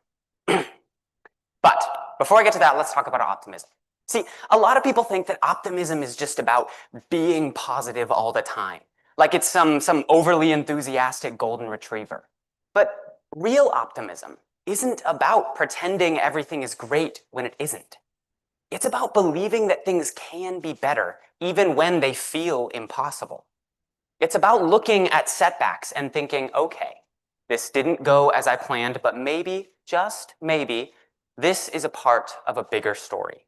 But before I get to that, let's talk about optimism. See, a lot of people think that optimism is just about being positive all the time, like it's some overly enthusiastic golden retriever. But real optimism isn't about pretending everything is great when it isn't. It's about believing that things can be better, even when they feel impossible. It's about looking at setbacks and thinking, okay, this didn't go as I planned, but maybe, just maybe, this is a part of a bigger story.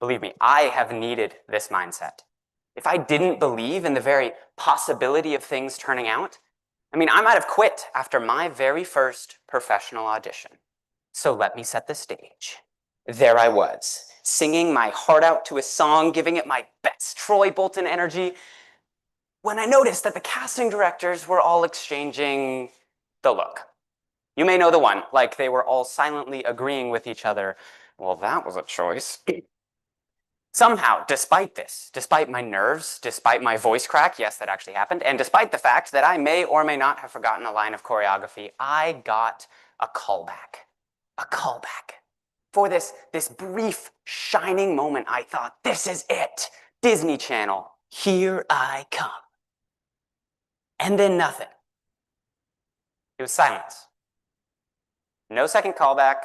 Believe me, I have needed this mindset. If I didn't believe in the very possibility of things turning out, I might have quit after my very first professional audition. So let me set the stage. There I was, singing my heart out to a song, giving it my best Troy Bolton energy, when I noticed that the casting directors were all exchanging the look. You may know the one, like they were all silently agreeing with each other. Well, that was a choice. Somehow, despite this, despite my nerves, despite my voice crack, yes, that actually happened, and despite the fact that I may or may not have forgotten a line of choreography, I got a callback. A callback. For this brief, shining moment, I thought, this is it. Disney Channel, here I come. And then nothing. It was silence. No second callback,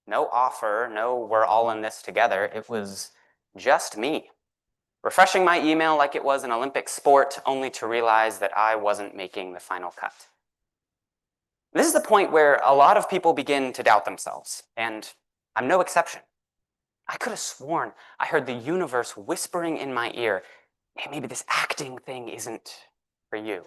no offer, no we're all in this together. It was just me, refreshing my email like it was an Olympic sport, only to realize that I wasn't making the final cut. This is the point where a lot of people begin to doubt themselves, and I'm no exception. I could have sworn I heard the universe whispering in my ear, hey, maybe this acting thing isn't for you.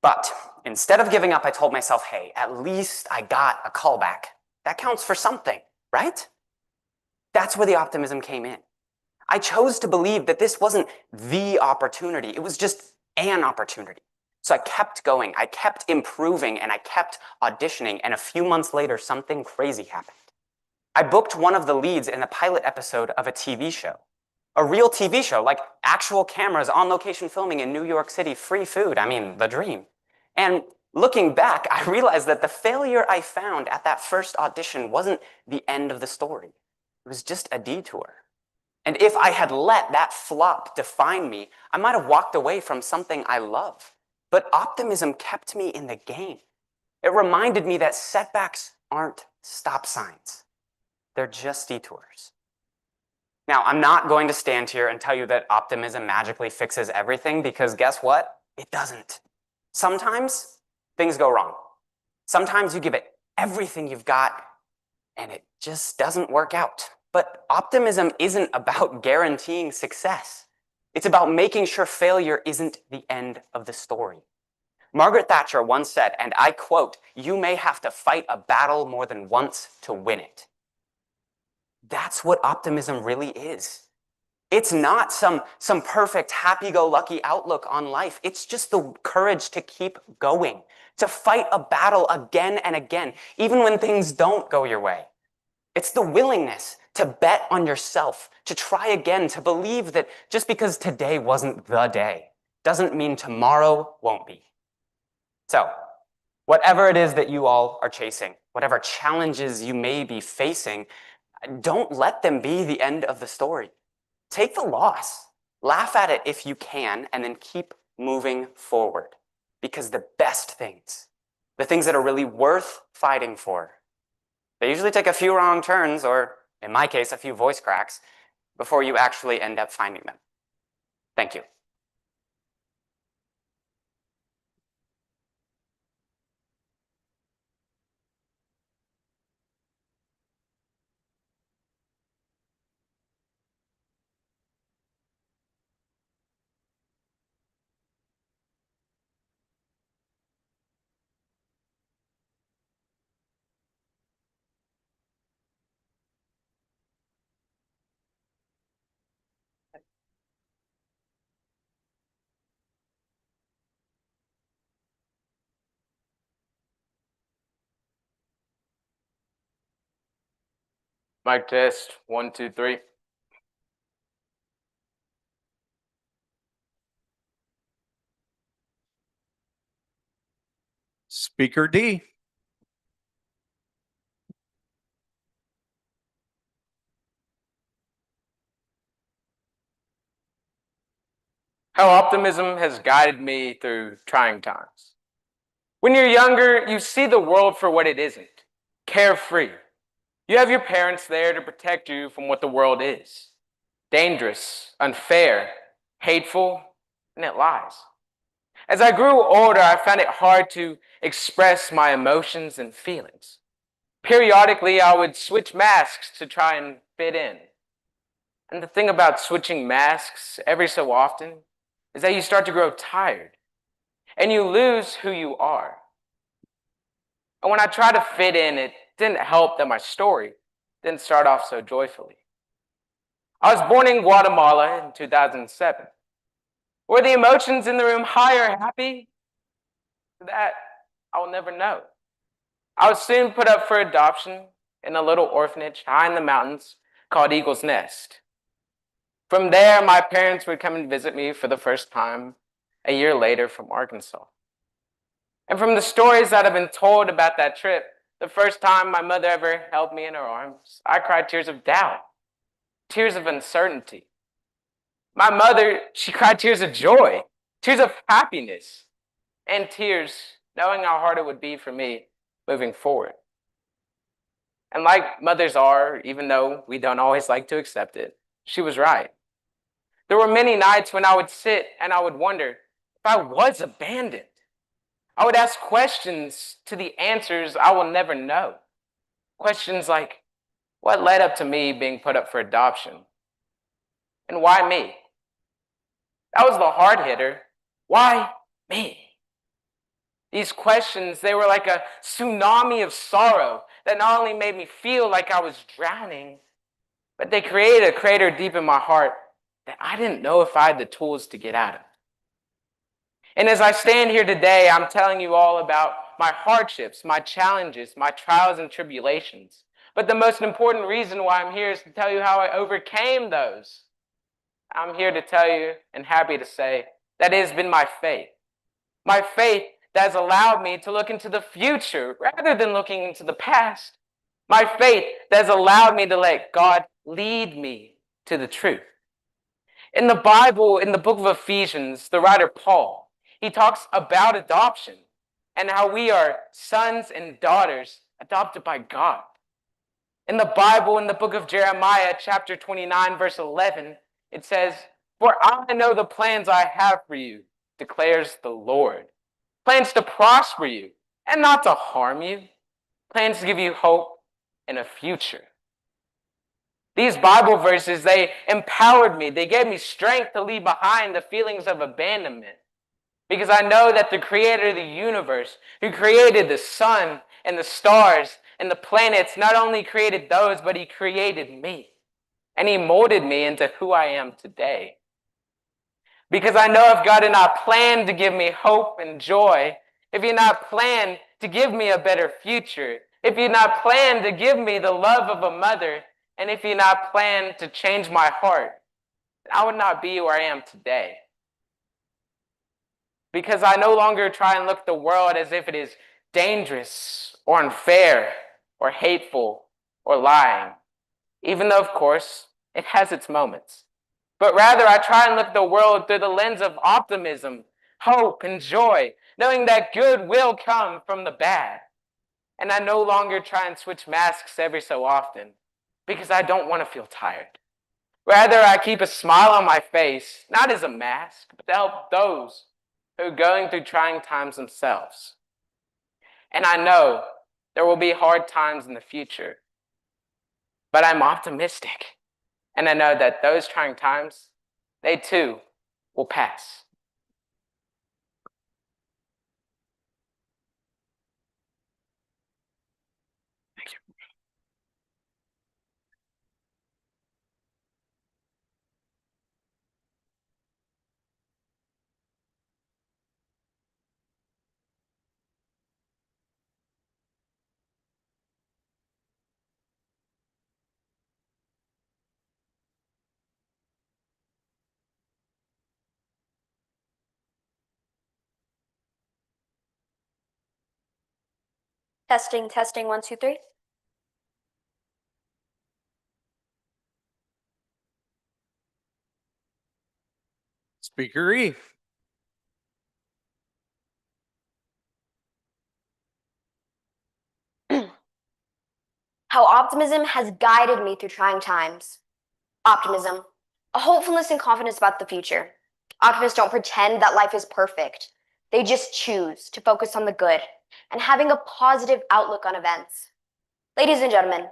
But instead of giving up, I told myself, hey, at least I got a callback. That counts for something, right? That's where the optimism came in. I chose to believe that this wasn't the opportunity. It was just an opportunity. So I kept going, I kept improving, and I kept auditioning. And a few months later, something crazy happened. I booked one of the leads in the pilot episode of a TV show. A real TV show, like actual cameras, on location filming in New York City, free food. I mean, the dream. And looking back, I realized that the failure I found at that first audition wasn't the end of the story. It was just a detour. And if I had let that flop define me, I might have walked away from something I love. But optimism kept me in the game. It reminded me that setbacks aren't stop signs. They're just detours. Now, I'm not going to stand here and tell you that optimism magically fixes everything, because guess what? It doesn't. Sometimes things go wrong. Sometimes you give it everything you've got and it just doesn't work out. But optimism isn't about guaranteeing success. It's about making sure failure isn't the end of the story. Margaret Thatcher once said, and I quote, "You may have to fight a battle more than once to win it." That's what optimism really is. It's not some perfect happy-go-lucky outlook on life. It's just the courage to keep going, to fight a battle again and again, even when things don't go your way. It's the willingness to bet on yourself, to try again, to believe that just because today wasn't the day doesn't mean tomorrow won't be. So, whatever it is that you all are chasing, whatever challenges you may be facing, don't let them be the end of the story. Take the loss, laugh at it if you can, and then keep moving forward. Because the best things, the things that are really worth fighting for, they usually take a few wrong turns, or in my case, a few voice cracks, before you actually end up finding them. Thank you. Mic test, 1, 2, 3. Speaker D. How optimism has guided me through trying times. When you're younger, you see the world for what it isn't, carefree. You have your parents there to protect you from what the world is. Dangerous, unfair, hateful, and it lies. As I grew older, I found it hard to express my emotions and feelings. Periodically, I would switch masks to try and fit in. And the thing about switching masks every so often is that you start to grow tired and you lose who you are. And when I tried to fit in, it didn't help that my story didn't start off so joyfully. I was born in Guatemala in 2007. Were the emotions in the room high or happy? That I will never know. I was soon put up for adoption in a little orphanage high in the mountains called Eagle's Nest. From there, my parents would come and visit me for the first time a year later from Arkansas. And from the stories that have been told about that trip, the first time my mother ever held me in her arms, I cried tears of doubt, tears of uncertainty. My mother, she cried tears of joy, tears of happiness, and tears knowing how hard it would be for me moving forward. And like mothers are, even though we don't always like to accept it, she was right. There were many nights when I would sit and I would wonder if I was abandoned. I would ask questions to the answers I will never know. Questions like, what led up to me being put up for adoption? And why me? That was the hard hitter. Why me? These questions, they were like a tsunami of sorrow that not only made me feel like I was drowning, but they created a crater deep in my heart that I didn't know if I had the tools to get out of. And as I stand here today, I'm telling you all about my hardships, my challenges, my trials and tribulations. But the most important reason why I'm here is to tell you how I overcame those. I'm here to tell you and happy to say that it has been my faith. My faith that has allowed me to look into the future rather than looking into the past. My faith that has allowed me to let God lead me to the truth. In the Bible, in the book of Ephesians, the writer Paul, he talks about adoption and how we are sons and daughters adopted by God. In the Bible, in the book of Jeremiah, chapter 29, verse 11, it says, "For I know the plans I have for you, declares the Lord. Plans to prosper you and not to harm you. Plans to give you hope and a future." These Bible verses, they empowered me. They gave me strength to leave behind the feelings of abandonment. Because I know that the creator of the universe, who created the sun and the stars and the planets, not only created those, but he created me. And he molded me into who I am today. Because I know if God did not plan to give me hope and joy, if he did not plan to give me a better future, if he did not plan to give me the love of a mother, and if he did not plan to change my heart, I would not be where I am today. Because I no longer try and look at the world as if it is dangerous or unfair or hateful or lying, even though, of course, it has its moments. But rather, I try and look at the world through the lens of optimism, hope, and joy, knowing that good will come from the bad. And I no longer try and switch masks every so often because I don't want to feel tired. Rather, I keep a smile on my face, not as a mask, but to help those who are going through trying times themselves. And I know there will be hard times in the future, but I'm optimistic. And I know that those trying times, they too will pass. Thank you. Testing, testing, 1, 2, 3. Speaker E. How optimism has guided me through trying times. Optimism, a hopefulness and confidence about the future. Optimists don't pretend that life is perfect. They just choose to focus on the good and having a positive outlook on events. Ladies and gentlemen,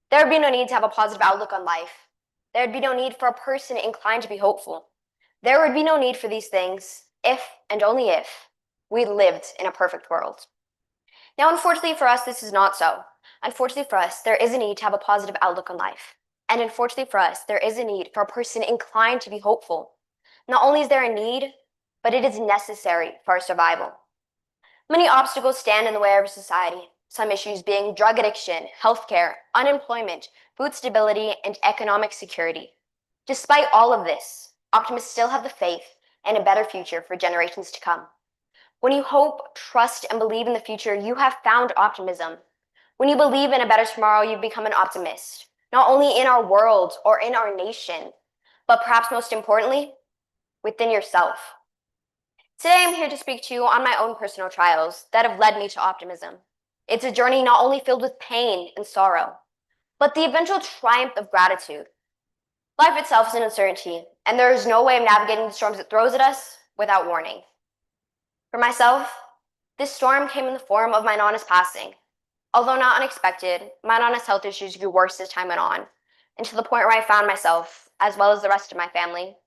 there would be no need to have a positive outlook on life. There would be no need for a person inclined to be hopeful. There would be no need for these things if and only if we lived in a perfect world. Now, unfortunately for us, this is not so. Unfortunately for us, there is a need to have a positive outlook on life. And unfortunately for us, there is a need for a person inclined to be hopeful. Not only is there a need, but it is necessary for our survival. Many obstacles stand in the way of our society, some issues being drug addiction, healthcare, unemployment, food stability, and economic security. Despite all of this, optimists still have the faith in a better future for generations to come. When you hope, trust, and believe in the future, you have found optimism. When you believe in a better tomorrow, you become an optimist, not only in our world or in our nation, but perhaps most importantly, within yourself. Today, I'm here to speak to you on my own personal trials that have led me to optimism. It's a journey not only filled with pain and sorrow, but the eventual triumph of gratitude. Life itself is an uncertainty, and there is no way of navigating the storms it throws at us without warning. For myself, this storm came in the form of my Nana's passing. Although not unexpected, my Nana's health issues grew worse as time went on, and to the point where I found myself, as well as the rest of my family,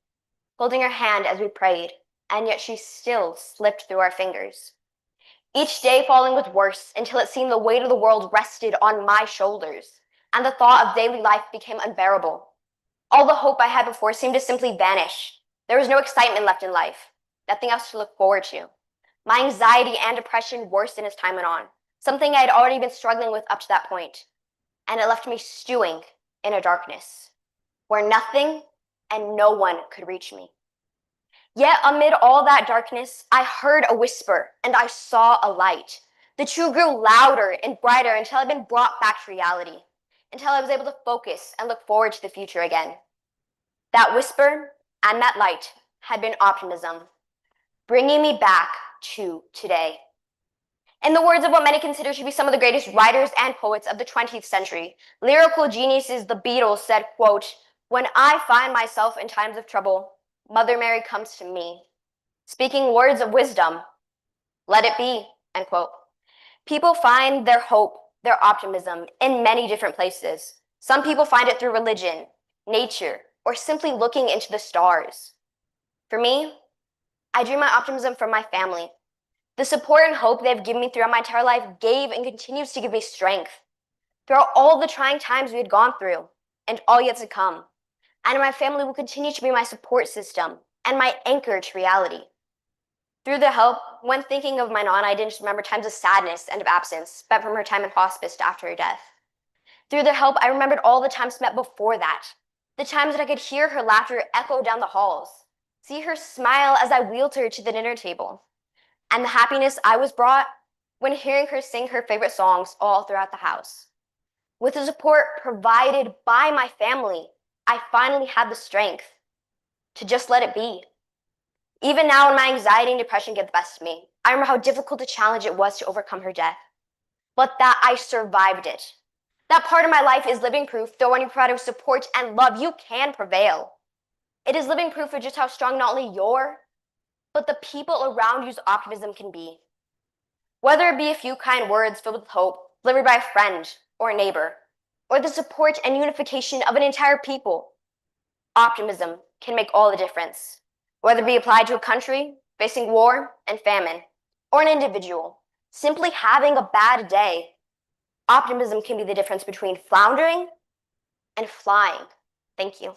holding her hand as we prayed, and yet she still slipped through our fingers. Each day falling was worse until it seemed the weight of the world rested on my shoulders, and the thought of daily life became unbearable. All the hope I had before seemed to simply vanish. There was no excitement left in life, nothing else to look forward to. My anxiety and depression worsened as time went on, something I had already been struggling with up to that point, and it left me stewing in a darkness where nothing and no one could reach me. Yet amid all that darkness, I heard a whisper and I saw a light. The two grew louder and brighter until I'd been brought back to reality, until I was able to focus and look forward to the future again. That whisper and that light had been optimism, bringing me back to today. In the words of what many consider to be some of the greatest writers and poets of the 20th century, lyrical geniuses the Beatles said, quote, "When I find myself in times of trouble, Mother Mary comes to me, speaking words of wisdom, let it be," end quote. People find their hope, their optimism in many different places. Some people find it through religion, nature, or simply looking into the stars. For me, I drew my optimism from my family. The support and hope they've given me throughout my entire life gave and continues to give me strength. Throughout all the trying times we had gone through, and all yet to come, and my family will continue to be my support system and my anchor to reality. Through their help, when thinking of my Nana, I didn't just remember times of sadness and of absence spent from her time in hospice to after her death. Through their help, I remembered all the times spent before that, the times that I could hear her laughter echo down the halls, see her smile as I wheeled her to the dinner table, and the happiness I was brought when hearing her sing her favorite songs all throughout the house. With the support provided by my family, I finally had the strength to just let it be. Even now, when my anxiety and depression get the best of me, I remember how difficult a challenge it was to overcome her death, but that I survived it. That part of my life is living proof that when you provide support and love, you can prevail. It is living proof of just how strong not only your, but the people around you's optimism can be. Whether it be a few kind words filled with hope delivered by a friend or a neighbor, or the support and unification of an entire people, optimism can make all the difference. Whether it be applied to a country facing war and famine, or an individual simply having a bad day, optimism can be the difference between floundering and flying. Thank you.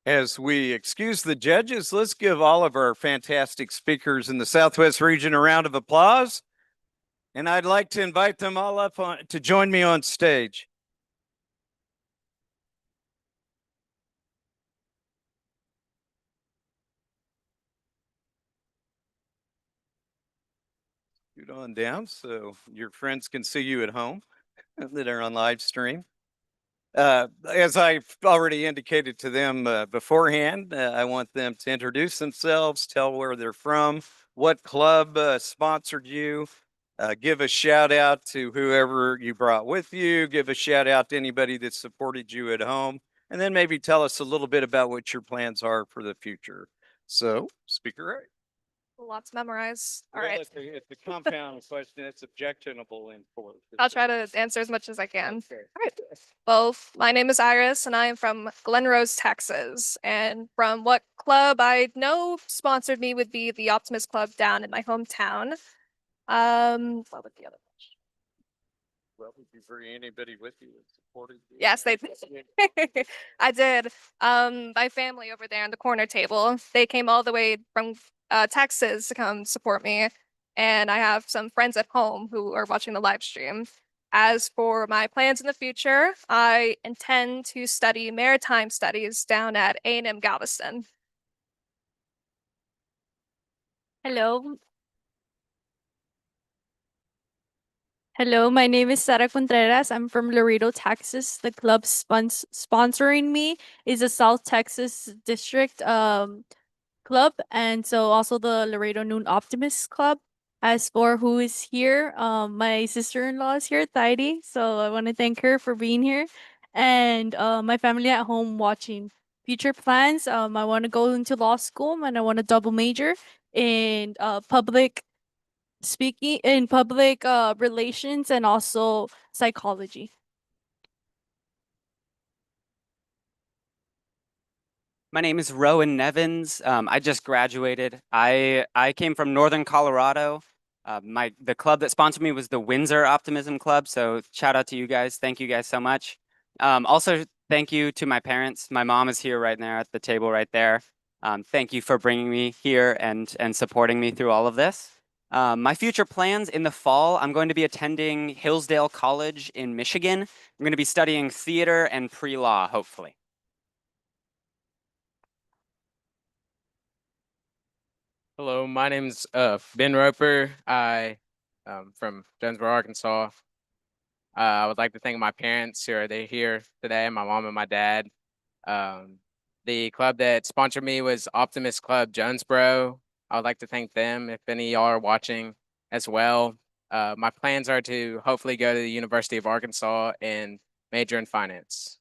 As we excuse the judges, let's give all of our fantastic speakers in the Southwest region a round of applause. And I'd like to invite them all up to join me on stage. Scoot on down so your friends can see you at home that are on live stream. As I've already indicated to them beforehand, I want them to introduce themselves, tell where they're from, what club sponsored you, give a shout out to whoever you brought with you, give a shout out to anybody that supported you at home, and then maybe tell us a little bit about what your plans are for the future. So, Speaker Wright. A lot to memorize. All Well, right. it's a compound question. It's objectionable in court. I'll try to answer as much as I can. Okay. All right. Well, my name is Iris, and I am from Glen Rose, Texas. And from what club I know sponsored me would be the Optimist Club down in my hometown. What would the other? Well, would you bring anybody with you that supported you? Yes, they I did. My family over there on the corner table, they came all the way from Texas to come support me. And I have some friends at home who are watching the live stream. As for my plans in the future, I intend to study maritime studies down at A&M Galveston. Hello. Hello, my name is Sara Contreras. I'm from Laredo, Texas. The club sponsoring me is the South Texas District club, and so also the Laredo Noon Optimists Club. As for who is here, my sister-in-law is here, Taidi. So I want to thank her for being here, and my family at home watching. Future plans. I want to go into law school, and I want to double major in public speaking, in public relations, and also psychology. My name is Rowan Nevins. I just graduated. I came from Northern Colorado. The club that sponsored me was the Windsor Optimism Club. So shout out to you guys. Thank you guys so much. Also, thank you to my parents. My mom is here right now at the table right there. Thank you for bringing me here and supporting me through all of this. My future plans in the fall, I'm going to be attending Hillsdale College in Michigan. I'm going to be studying theater and pre-law, hopefully. Hello, my name's Ben Roper. I from Jonesboro, Arkansas. I would like to thank my parents who are here today, my mom and my dad. The club that sponsored me was Optimist Club Jonesboro. I would like to thank them if any of y'all are watching as well. My plans are to hopefully go to the University of Arkansas and major in finance.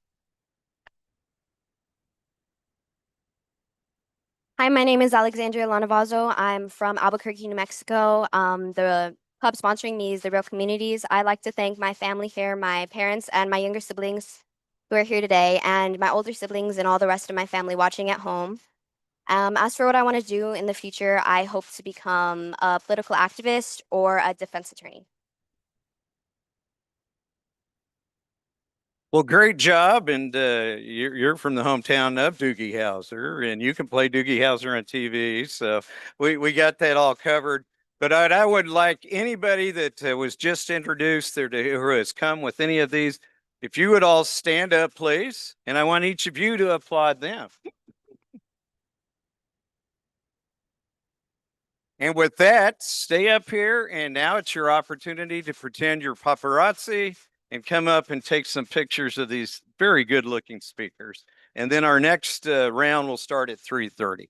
Hi, my name is Alexandria Lanavazo. I'm from Albuquerque, New Mexico. The club sponsoring me is the Real Communities. I'd like to thank my family here, my parents, and my younger siblings who are here today, and my older siblings and all the rest of my family watching at home. As for what I want to do in the future, I hope to become a political activist or a defense attorney. Well, great job, and you're from the hometown of Doogie Howser, and you can play Doogie Howser on TV, so we got that all covered. But I would like anybody that was just introduced there who has come with any of these, if you would all stand up, please, and I want each of you to applaud them. And with that, stay up here, and now it's your opportunity to pretend you're paparazzi and come up and take some pictures of these very good looking speakers. And then our next round will start at 3:30.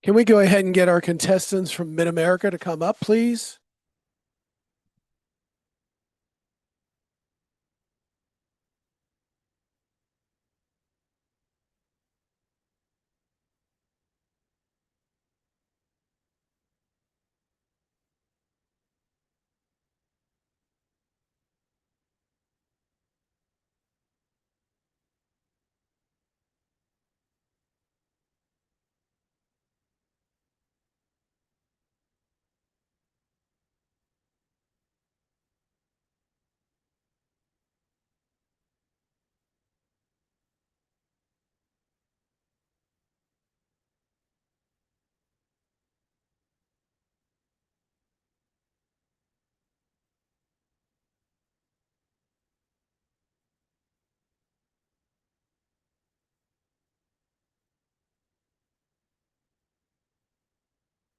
Can we go ahead and get our contestants from Mid-America to come up, please?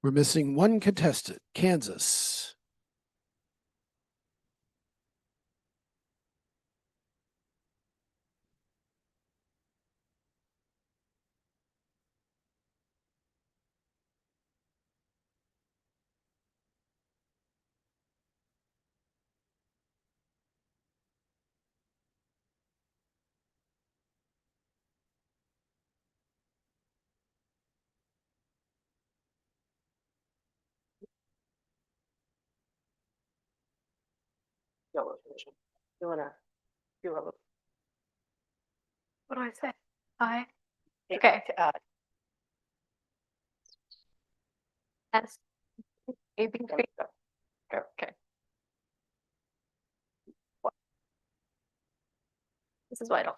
We're missing one contestant, Kansas. What do I say? I. Okay. S. A, B, C. Okay. What? This is why I don't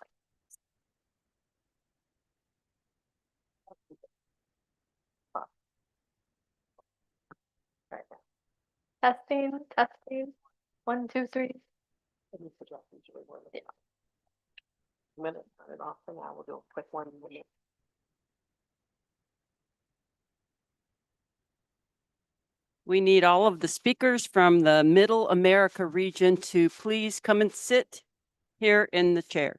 like. Testing, testing. 1, 2, 3. Yeah. Minute, turn it off for now. We'll do a quick 1 minute. We need all of the speakers from the Middle America region to please come and sit here in the chair.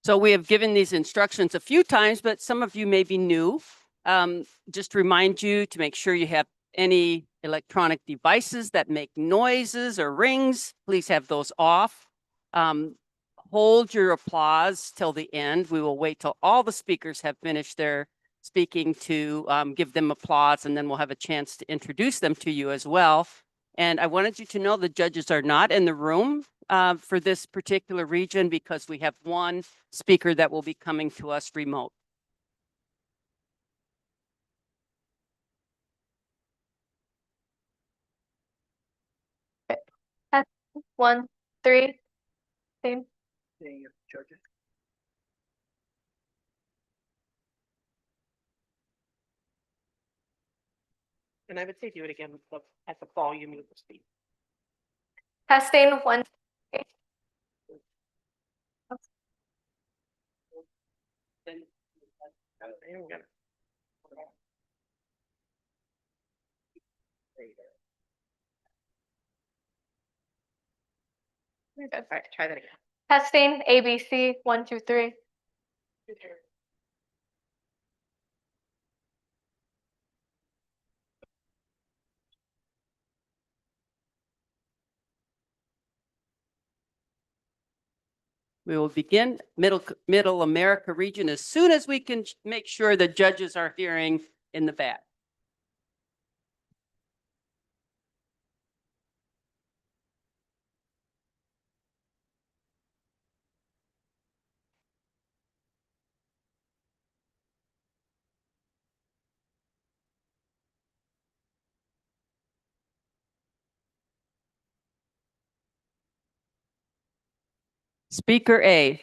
So we have given these instructions a few times, but some of you may be new. Just remind you to make sure you have any electronic devices that make noises or rings, please have those off. Hold your applause till the end. We will wait till all the speakers have finished their speaking to give them applause, and then we'll have a chance to introduce them to you as well. And I wanted you to know the judges are not in the room for this particular region because we have one speaker that will be coming to us remote. Okay. 1, 3. Same. And I would say do it again at the volume you speak. Testing 1. Good. All right, try that again. Testing ABC 1, 2, 3. We will begin Middle America region as soon as we can make sure the judges are hearing in the back. Speaker A.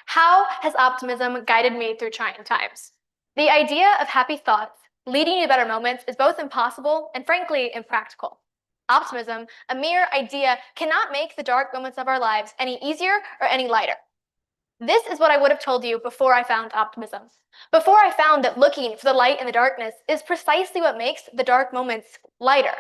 How has optimism guided me through trying times? The idea of happy thoughts leading to better moments is both impossible and frankly impractical. Optimism, a mere idea, cannot make the dark moments of our lives any easier or any lighter. This is what I would have told you before I found optimism. Before I found that looking for the light in the darkness is precisely what makes the dark moments lighter.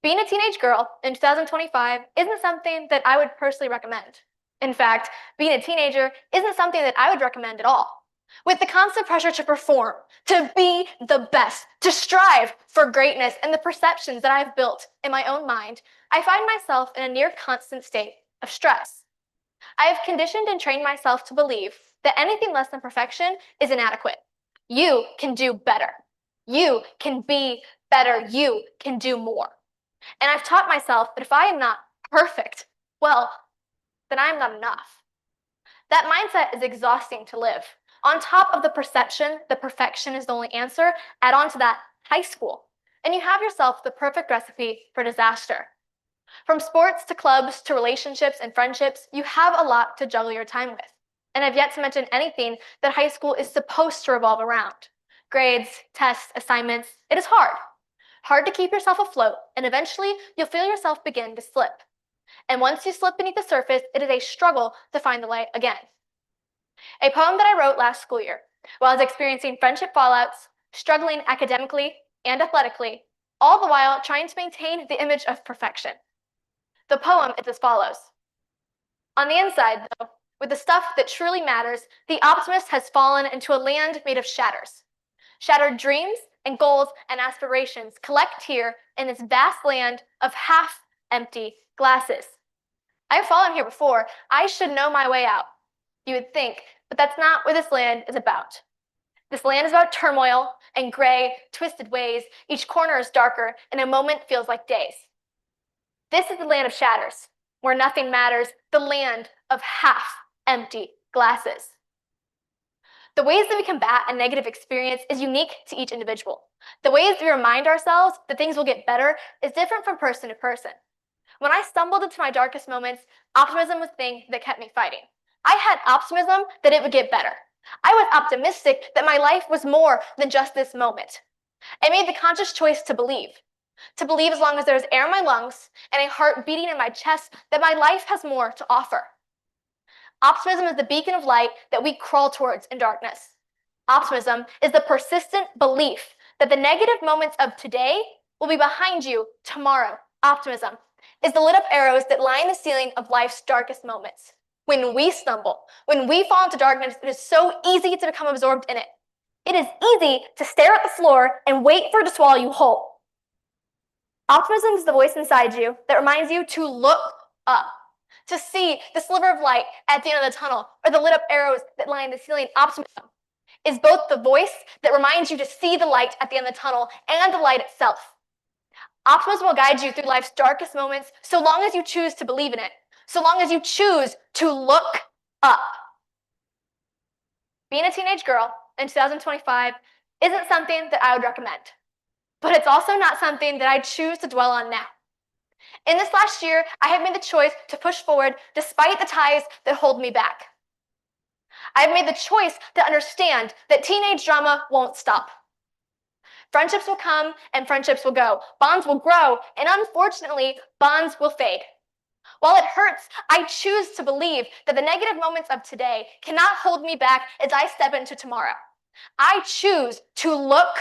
Being a teenage girl in 2025 isn't something that I would personally recommend. In fact, being a teenager isn't something that I would recommend at all. With the constant pressure to perform, to be the best, to strive for greatness, and the perceptions that I've built in my own mind, I find myself in a near constant state of stress. I have conditioned and trained myself to believe that anything less than perfection is inadequate. You can do better. You can be better. You can do more. And I've taught myself that if I am not perfect, well, then I'm not enough. That mindset is exhausting to live. On top of the perception that perfection is the only answer, add on to that high school, and you have yourself the perfect recipe for disaster. From sports to clubs to relationships and friendships, you have a lot to juggle your time with. And I've yet to mention anything that high school is supposed to revolve around. Grades, tests, assignments, it is hard. Hard to keep yourself afloat, and eventually you'll feel yourself begin to slip. And once you slip beneath the surface, it is a struggle to find the light again. A poem that I wrote last school year, while I was experiencing friendship fallouts, struggling academically and athletically, all the while trying to maintain the image of perfection. The poem is as follows. On the inside, though, with the stuff that truly matters, the optimist has fallen into a land made of shatters. Shattered dreams and goals and aspirations collect here in this vast land of half-empty glasses. I've fallen here before. I should know my way out, you would think, but that's not what this land is about. This land is about turmoil and gray, twisted ways. Each corner is darker, and a moment feels like days. This is the land of shatters, where nothing matters, the land of half-empty glasses. The ways that we combat a negative experience is unique to each individual. The ways that we remind ourselves that things will get better is different from person to person. When I stumbled into my darkest moments, optimism was the thing that kept me fighting. I had optimism that it would get better. I was optimistic that my life was more than just this moment. I made the conscious choice to believe as long as there's air in my lungs and a heart beating in my chest that my life has more to offer. Optimism is the beacon of light that we crawl towards in darkness. Optimism is the persistent belief that the negative moments of today will be behind you tomorrow. Optimism is the lit up arrows that line the ceiling of life's darkest moments. When we stumble, when we fall into darkness, it is so easy to become absorbed in it. It is easy to stare at the floor and wait for it to swallow you whole. Optimism is the voice inside you that reminds you to look up, to see the sliver of light at the end of the tunnel, or the lit up arrows that line the ceiling. Optimism is both the voice that reminds you to see the light at the end of the tunnel and the light itself. Optimism will guide you through life's darkest moments so long as you choose to believe in it, so long as you choose to look up. Being a teenage girl in 2025 isn't something that I would recommend, but it's also not something that I choose to dwell on now. In this last year, I have made the choice to push forward despite the ties that hold me back. I have made the choice to understand that teenage drama won't stop. Friendships will come and friendships will go. Bonds will grow, and unfortunately, bonds will fade. While it hurts, I choose to believe that the negative moments of today cannot hold me back as I step into tomorrow. I choose to look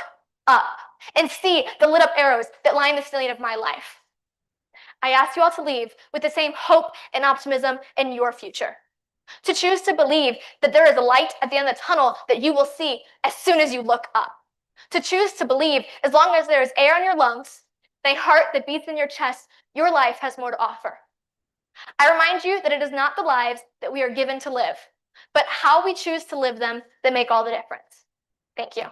up and see the lit up arrows that line the ceiling of my life. I ask you all to leave with the same hope and optimism in your future. To choose to believe that there is a light at the end of the tunnel that you will see as soon as you look up. To choose to believe as long as there is air in your lungs, a heart that beats in your chest, your life has more to offer. I remind you that it is not the lives that we are given to live, but how we choose to live them that make all the difference. Thank you.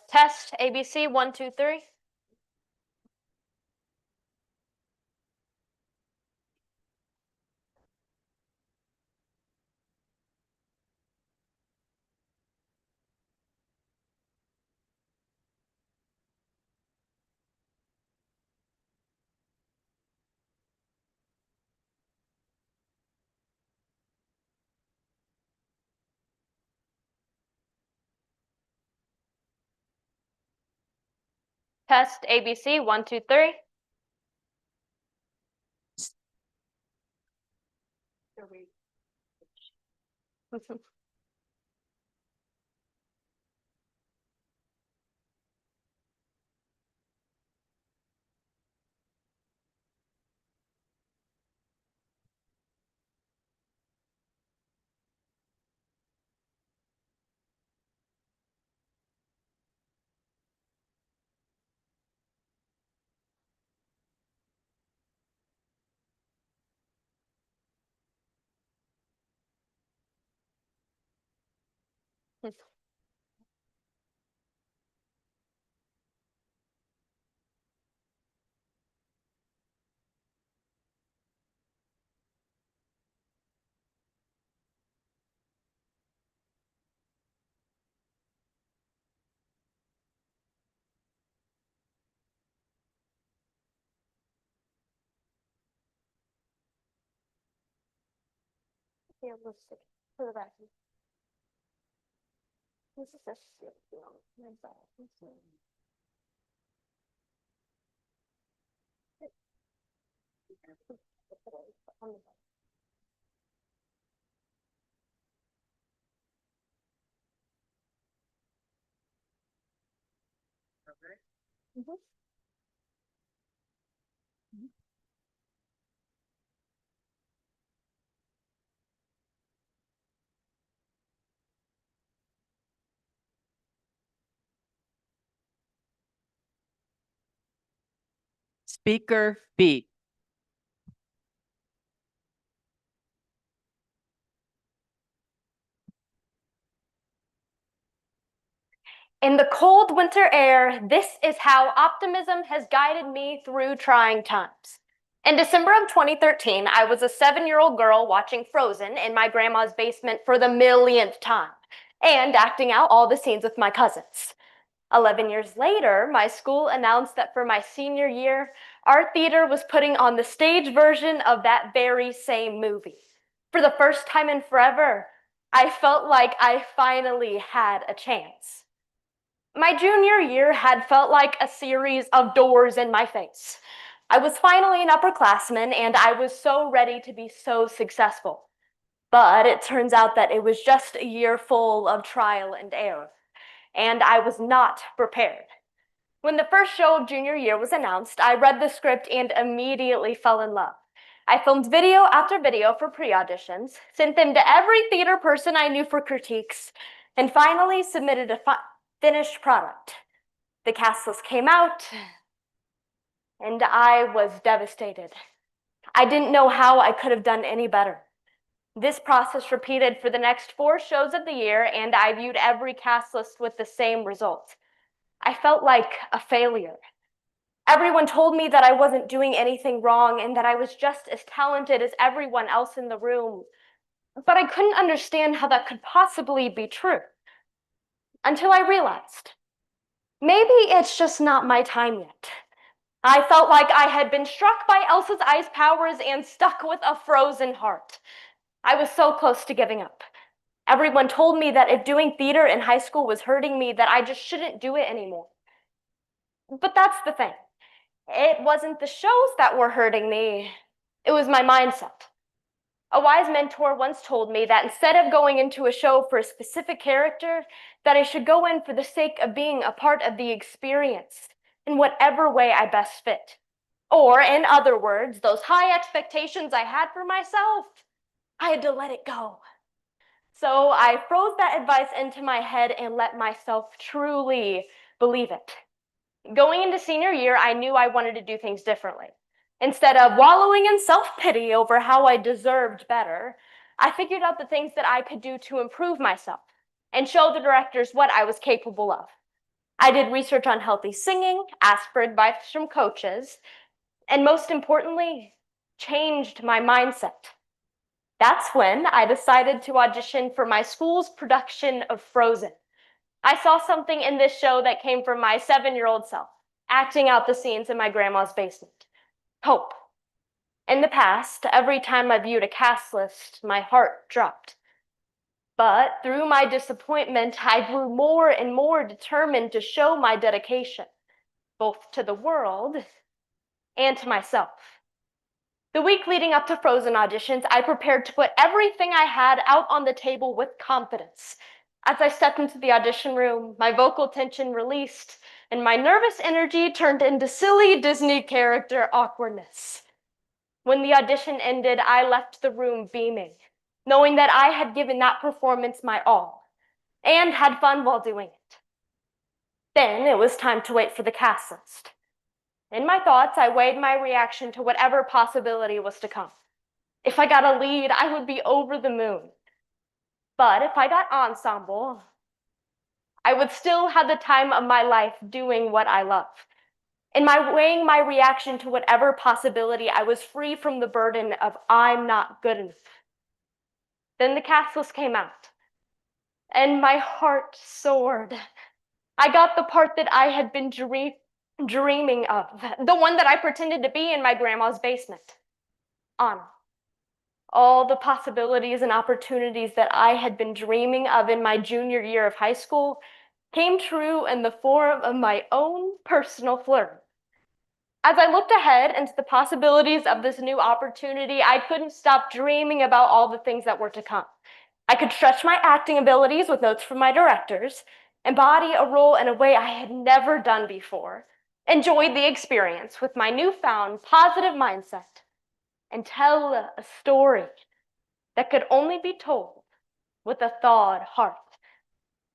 Test ABC 1, 2, 3. Test ABC 1, 2, 3. Yeah, let's stick to the back. This is just Speaker B. In the cold winter air, this is how optimism has guided me through trying times. In December of 2013, I was a 7-year-old girl watching Frozen in my grandma's basement for the millionth time and acting out all the scenes with my cousins. 11 years later, my school announced that for my senior year, our theater was putting on the stage version of that very same movie. For the first time in forever, I felt like I finally had a chance. My junior year had felt like a series of doors in my face. I was finally an upperclassman, and I was so ready to be so successful. But it turns out that it was just a year full of trial and error, and I was not prepared. When the first show of junior year was announced, I read the script and immediately fell in love. I filmed video after video for pre-auditions, sent them to every theater person I knew for critiques, and finally submitted a finished product. The cast list came out, and I was devastated. I didn't know how I could have done any better. This process repeated for the next 4 shows of the year, and I viewed every cast list with the same result. I felt like a failure. Everyone told me that I wasn't doing anything wrong and that I was just as talented as everyone else in the room. But I couldn't understand how that could possibly be true. Until I realized, maybe it's just not my time yet. I felt like I had been struck by Elsa's ice powers and stuck with a frozen heart. I was so close to giving up. Everyone told me that if doing theater in high school was hurting me, that I just shouldn't do it anymore. But that's the thing. It wasn't the shows that were hurting me. It was my mindset. A wise mentor once told me that instead of going into a show for a specific character, that I should go in for the sake of being a part of the experience in whatever way I best fit. Or, in other words, those high expectations I had for myself, I had to let it go. So I froze that advice into my head and let myself truly believe it. Going into senior year, I knew I wanted to do things differently. Instead of wallowing in self-pity over how I deserved better, I figured out the things that I could do to improve myself and show the directors what I was capable of. I did research on healthy singing, asked for advice from coaches, and most importantly, changed my mindset. That's when I decided to audition for my school's production of Frozen. I saw something in this show that came from my 7-year-old self, acting out the scenes in my grandma's basement. Hope. In the past, every time I viewed a cast list, my heart dropped. But through my disappointment, I grew more and more determined to show my dedication, both to the world and to myself. The week leading up to Frozen auditions, I prepared to put everything I had out on the table with confidence. As I stepped into the audition room, my vocal tension released, and my nervous energy turned into silly Disney character awkwardness. When the audition ended, I left the room beaming, knowing that I had given that performance my all, and had fun while doing it. Then it was time to wait for the cast list. In my thoughts, I weighed my reaction to whatever possibility was to come. If I got a lead, I would be over the moon. But if I got ensemble, I would still have the time of my life doing what I love. In my weighing my reaction to whatever possibility, I was free from the burden of I'm not good enough. Then the cast list came out, and my heart soared. I got the part that I had been dreaming of, the one that I pretended to be in my grandma's basement. Anna. All the possibilities and opportunities that I had been dreaming of in my junior year of high school came true in the form of my own personal flurry. As I looked ahead into the possibilities of this new opportunity, I couldn't stop dreaming about all the things that were to come. I could stretch my acting abilities with notes from my directors, embody a role in a way I had never done before, enjoy the experience with my newfound positive mindset, and tell a story that could only be told with a thawed heart.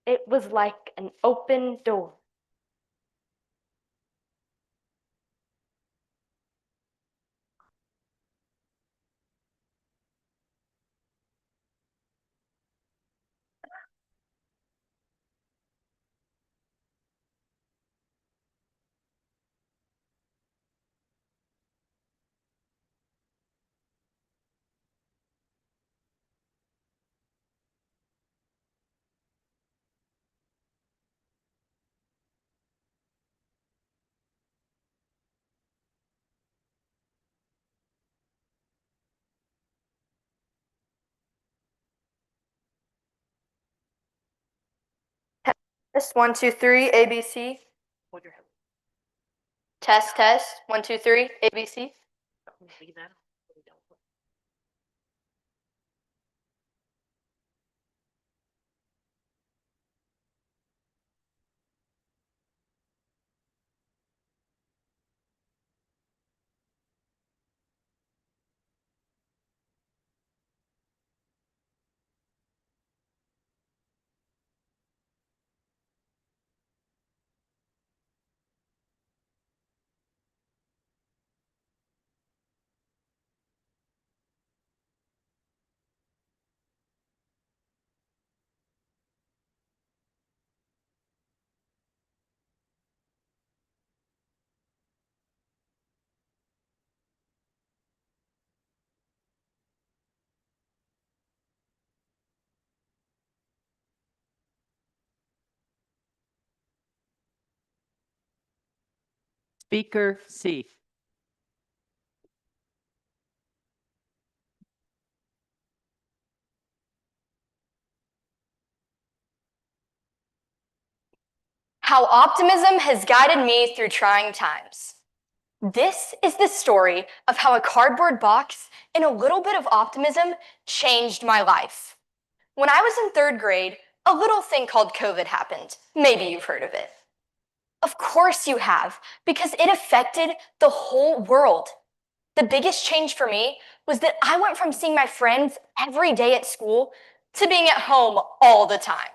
It was like an open door. Test 1, 2, 3, ABC. Hold your head. Test, test. 1, 2, 3, ABC. Leave that. Speaker C. How optimism has guided me through trying times. This is the story of how a cardboard box and a little bit of optimism changed my life. When I was in 3rd grade, a little thing called COVID happened. Maybe you've heard of it. Of course you have, because it affected the whole world. The biggest change for me was that I went from seeing my friends every day at school to being at home all the time.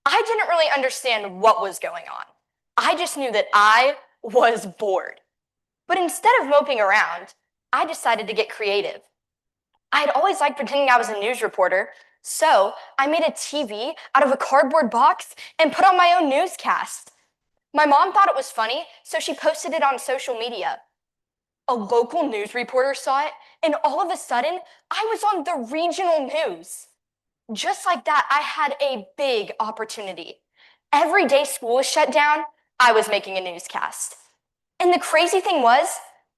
I didn't really understand what was going on. I just knew that I was bored. But instead of moping around, I decided to get creative. I had always liked pretending I was a news reporter, so I made a TV out of a cardboard box and put on my own newscast. My mom thought it was funny, so she posted it on social media. A local news reporter saw it, and all of a sudden, I was on the regional news. Just like that, I had a big opportunity. Every day school was shut down, I was making a newscast. And the crazy thing was,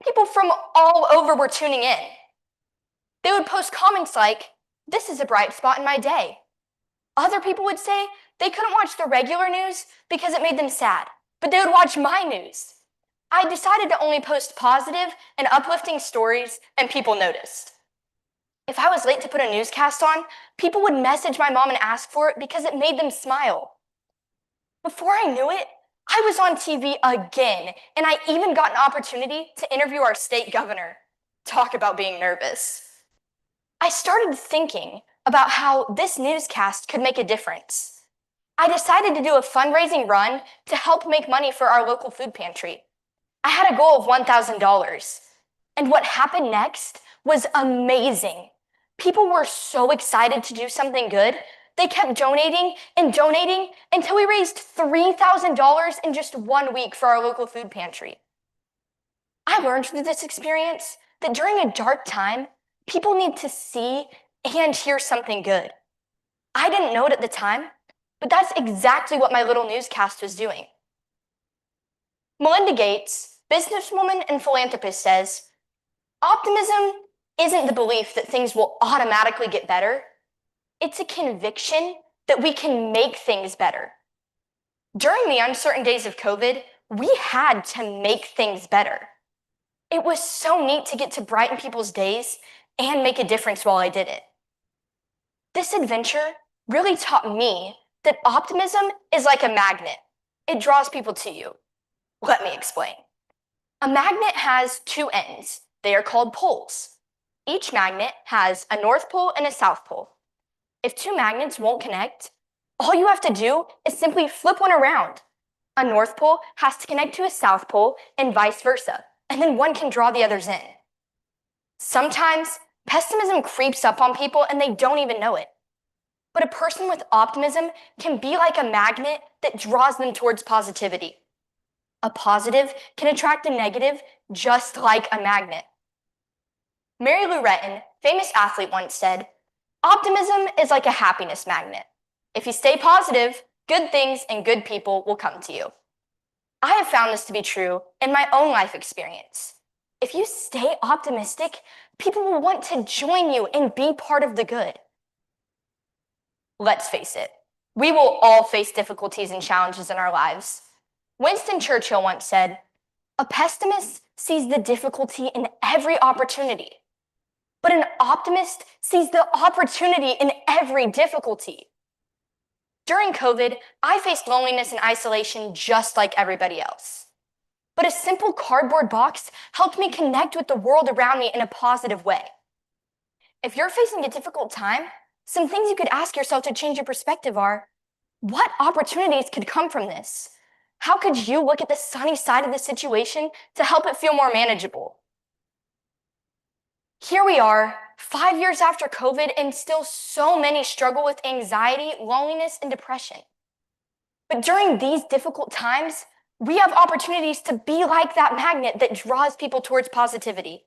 people from all over were tuning in. They would post comments like, "This is a bright spot in my day." Other people would say they couldn't watch the regular news because it made them sad, but they would watch my news. I decided to only post positive and uplifting stories, and people noticed. If I was late to put a newscast on, people would message my mom and ask for it because it made them smile. Before I knew it, I was on TV again, and I even got an opportunity to interview our state governor. Talk about being nervous. I started thinking about how this newscast could make a difference. I decided to do a fundraising run to help make money for our local food pantry. I had a goal of $1,000, and what happened next was amazing. People were so excited to do something good. They kept donating and donating until we raised $3,000 in just 1 week for our local food pantry. I learned through this experience that during a dark time, people need to see and hear something good. I didn't know it at the time, but that's exactly what my little newscast was doing. Melinda Gates, businesswoman and philanthropist, says, "Optimism isn't the belief that things will automatically get better. It's a conviction that we can make things better." During the uncertain days of COVID, we had to make things better. It was so neat to get to brighten people's days and make a difference while I did it. This adventure really taught me that optimism is like a magnet. It draws people to you. Let me explain. A magnet has 2 ends. They are called poles. Each magnet has a north pole and a south pole. If 2 magnets won't connect, all you have to do is simply flip one around. A north pole has to connect to a south pole and vice versa, and then one can draw the others in. Sometimes pessimism creeps up on people and they don't even know it. But a person with optimism can be like a magnet that draws them towards positivity. A positive can attract a negative just like a magnet. Mary Lou Retton, famous athlete, once said, "Optimism is like a happiness magnet. If you stay positive, good things and good people will come to you." I have found this to be true in my own life experience. If you stay optimistic, people will want to join you and be part of the good. Let's face it, We will all face difficulties and challenges in our lives. Winston Churchill once said, "A pessimist sees the difficulty in every opportunity, but an optimist sees the opportunity in every difficulty." During COVID, I faced loneliness and isolation just like everybody else. But a simple cardboard box helped me connect with the world around me in a positive way. If you're facing a difficult time, some things you could ask yourself to change your perspective are, what opportunities could come from this? How could you look at the sunny side of the situation to help it feel more manageable? Here we are, 5 years after COVID, and still so many struggle with anxiety, loneliness, and depression. But during these difficult times, we have opportunities to be like that magnet that draws people towards positivity.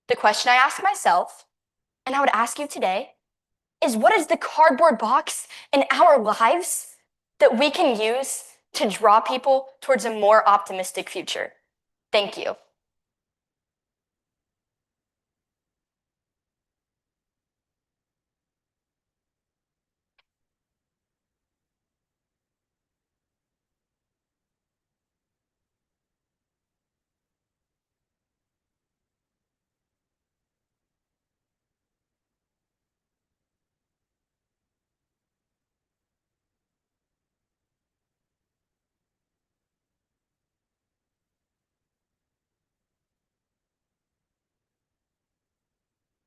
The question I ask myself, and I would ask you today, is what is the cardboard box in our lives that we can use to draw people towards a more optimistic future? Thank you.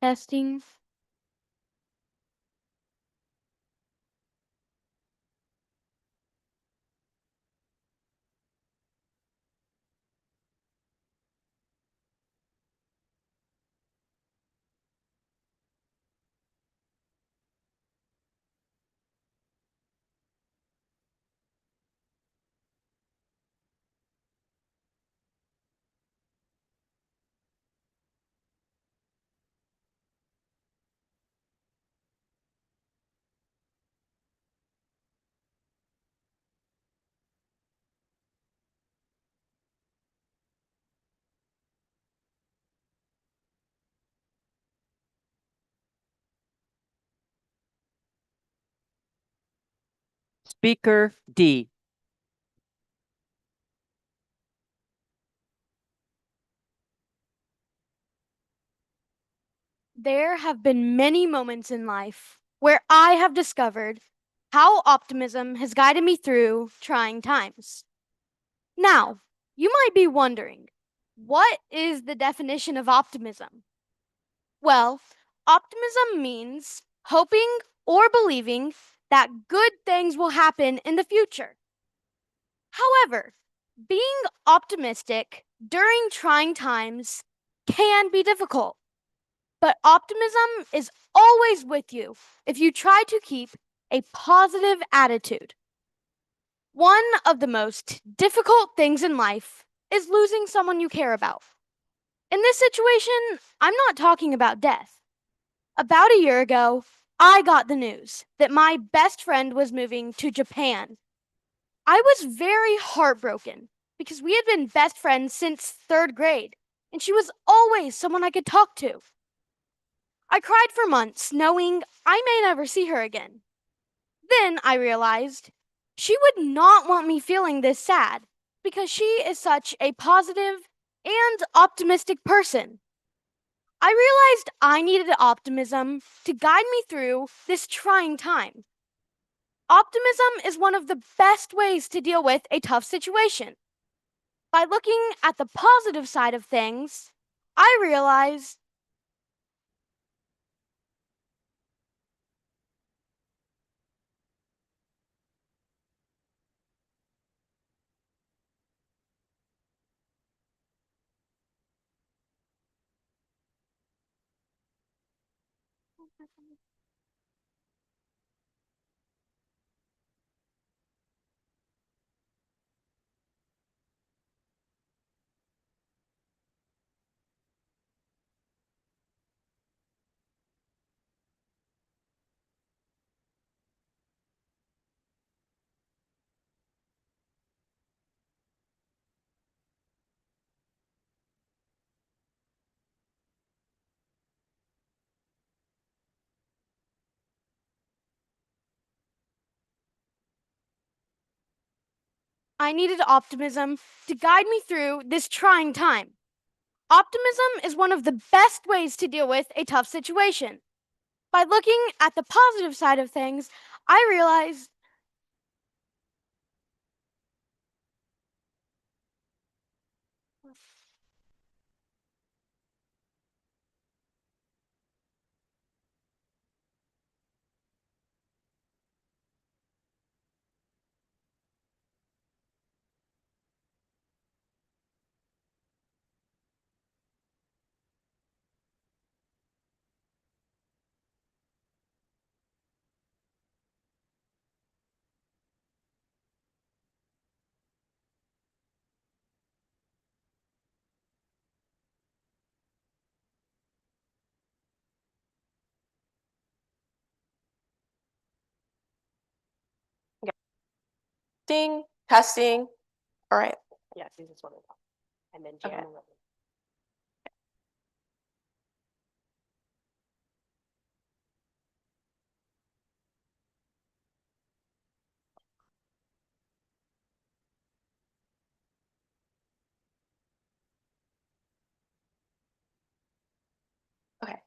Testing. Speaker D. There have been many moments in life where I have discovered how optimism has guided me through trying times. Now, you might be wondering, what is the definition of optimism? Well, optimism means hoping or believing that good things will happen in the future. However, being optimistic during trying times can be difficult. But optimism is always with you if you try to keep a positive attitude. One of the most difficult things in life is losing someone you care about. In this situation, I'm not talking about death. About a year ago, I got the news that my best friend was moving to Japan. I was very heartbroken because we had been best friends since 3rd grade, and she was always someone I could talk to. I cried for months, knowing I may never see her again. Then I realized she would not want me feeling this sad because she is such a positive and optimistic person. I realized I needed optimism to guide me through this trying time. Optimism is one of the best ways to deal with a tough situation. By looking at the positive side of things, I realized I needed optimism to guide me through this trying time. Optimism is one of the best ways to deal with a tough situation. By looking at the positive side of things, I realized Testing, testing. All right. Yes, this is one of them. And then Okay. Jan will let me. Okay.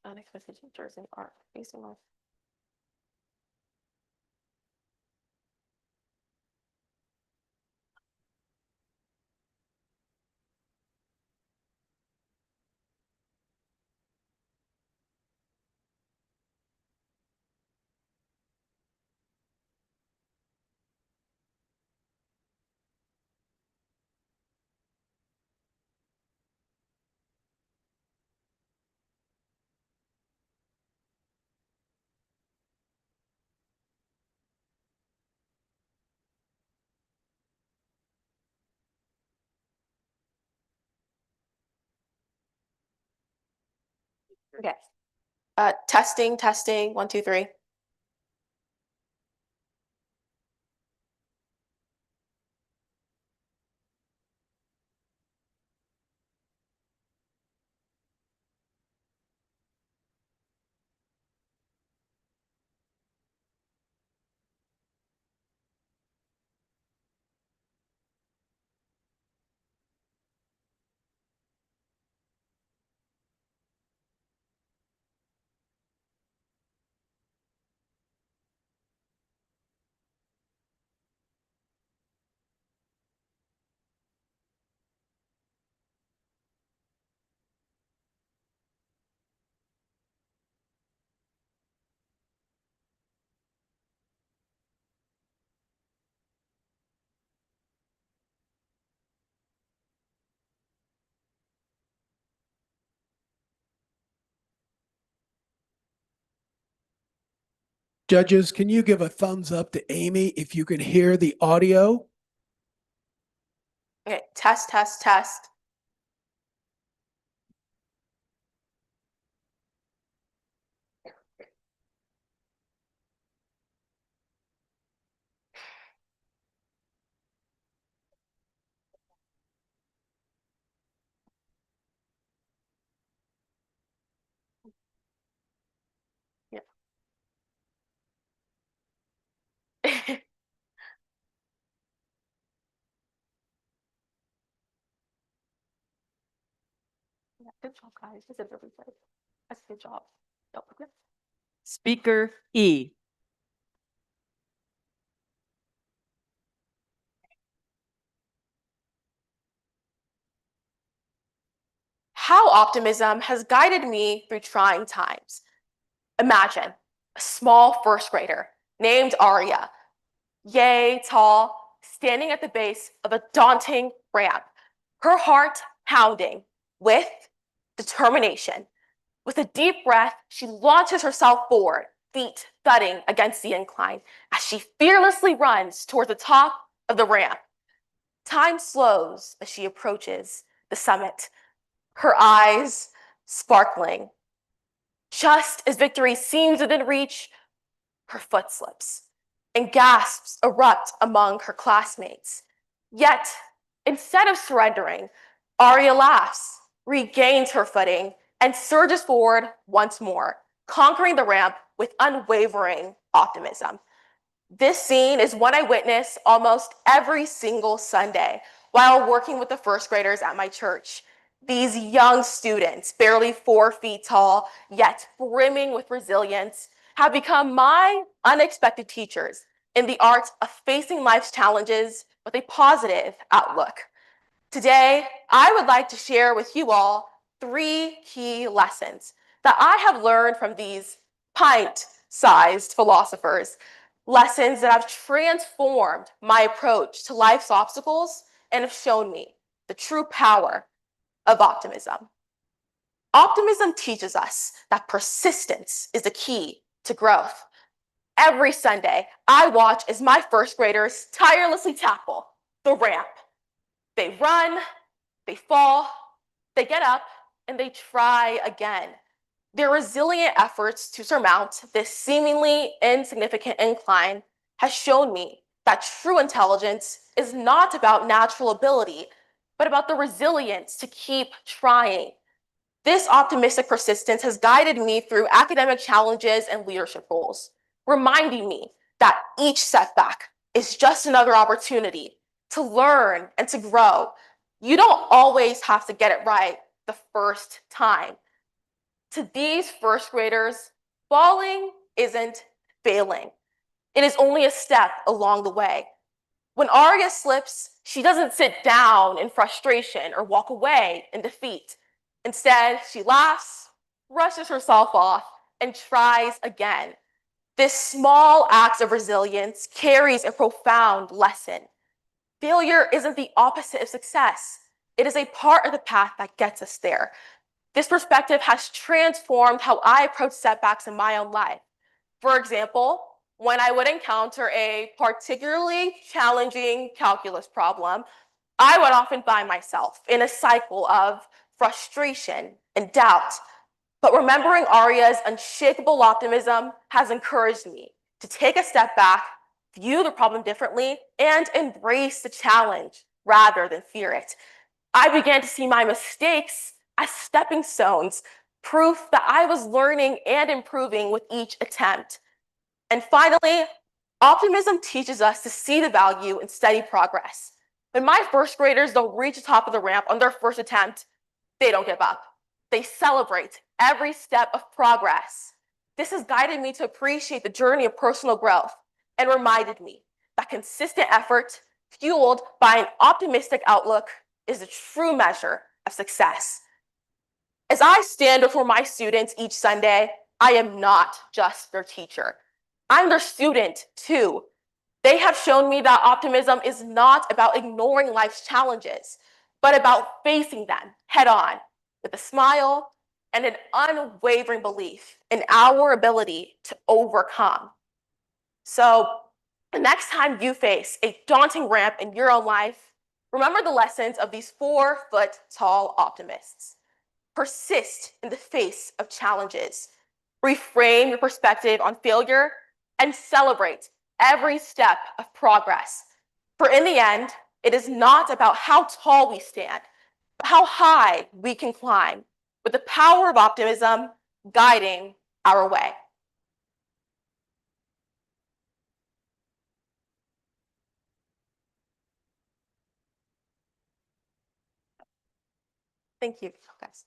Unexpected teachers in art facing off. Okay. Testing, testing, 1, 2, 3. Judges, can you give a thumbs up to Amy if you can hear the audio? Okay, test, test, test. Yeah. Yeah, good job, guys. This is really good. That's a good job. Speaker E. How optimism has guided me through trying times. Imagine a small first grader named Aria, yay tall, standing at the base of a daunting ramp, her heart pounding with determination. With a deep breath, she launches herself forward, feet thudding against the incline as she fearlessly runs toward the top of the ramp. Time slows as she approaches the summit, her eyes sparkling. Just as victory seems within reach, her foot slips and gasps erupt among her classmates. Yet, instead of surrendering, Aria laughs, regains her footing, and surges forward once more, conquering the ramp with unwavering optimism. This scene is one I witness almost every single Sunday while working with the first graders at my church. These young students, barely 4 feet tall, yet brimming with resilience, have become my unexpected teachers in the art of facing life's challenges with a positive outlook. Today, I would like to share with you all 3 key lessons that I have learned from these pint-sized philosophers, lessons that have transformed my approach to life's obstacles and have shown me the true power of optimism. Optimism teaches us that persistence is the key to growth. Every Sunday, I watch as my first graders tirelessly tackle the ramp. They run, they fall, they get up, and they try again. Their resilient efforts to surmount this seemingly insignificant incline has shown me that true intelligence is not about natural ability, but about the resilience to keep trying. This optimistic persistence has guided me through academic challenges and leadership roles, reminding me that each setback is just another opportunity to learn and to grow. You don't always have to get it right the first time. To these first graders, falling isn't failing. It is only a step along the way. When Aria slips, she doesn't sit down in frustration or walk away in defeat. Instead, she laughs, brushes herself off, and tries again. This small act of resilience carries a profound lesson. Failure isn't the opposite of success. It is a part of the path that gets us there. This perspective has transformed how I approach setbacks in my own life. For example, when I would encounter a particularly challenging calculus problem, I would often find myself in a cycle of frustration and doubt. But remembering Aria's unshakable optimism has encouraged me to take a step back, view the problem differently, and embrace the challenge rather than fear it. I began to see my mistakes as stepping stones, proof that I was learning and improving with each attempt. And finally, optimism teaches us to see the value in steady progress. When my first graders don't reach the top of the ramp on their first attempt, they don't give up. They celebrate every step of progress. This has guided me to appreciate the journey of personal growth and reminded me that consistent effort, fueled by an optimistic outlook, is the true measure of success. As I stand before my students each Sunday, I am not just their teacher. I'm their student too. They have shown me that optimism is not about ignoring life's challenges, but about facing them head on with a smile and an unwavering belief in our ability to overcome. So the next time you face a daunting ramp in your own life, remember the lessons of these 4-foot-tall optimists. Persist in the face of challenges. Reframe your perspective on failure and celebrate every step of progress. For in the end, it is not about how tall we stand, but how high we can climb with the power of optimism guiding our way. Thank you, guys.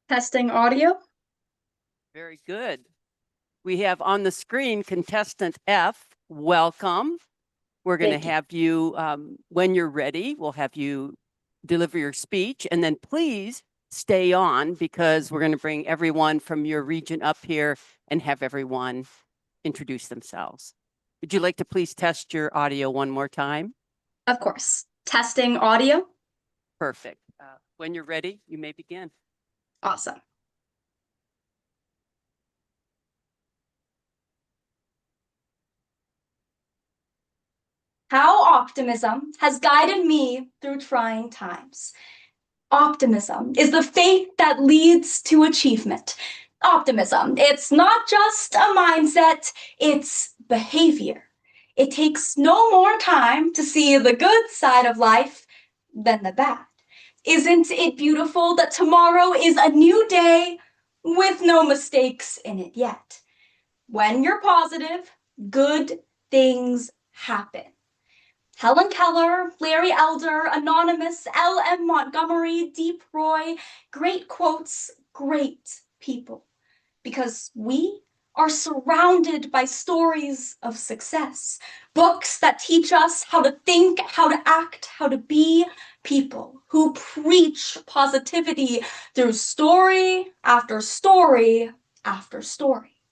Testing audio. Very good. We have on the screen contestant F. Welcome. We're going to have you, when you're ready, we'll have you deliver your speech, and then please stay on because we're going to bring everyone from your region up here and have everyone introduce themselves. Would you like to please test your audio one more time? Of course. Testing audio. Perfect. When you're ready, you may begin. Awesome. How optimism has guided me through trying times. Optimism is the faith that leads to achievement. Optimism, it's not just a mindset, it's behavior. It takes no more time to see the good side of life than the bad. Isn't it beautiful that tomorrow is a new day with no mistakes in it yet? When you're positive, good things happen. Helen Keller, Larry Elder, Anonymous, L.M. Montgomery, Deep Roy, great quotes, great people. Because we are surrounded by stories of success, books that teach us how to think, how to act, how to be, people who preach positivity through story after story after story.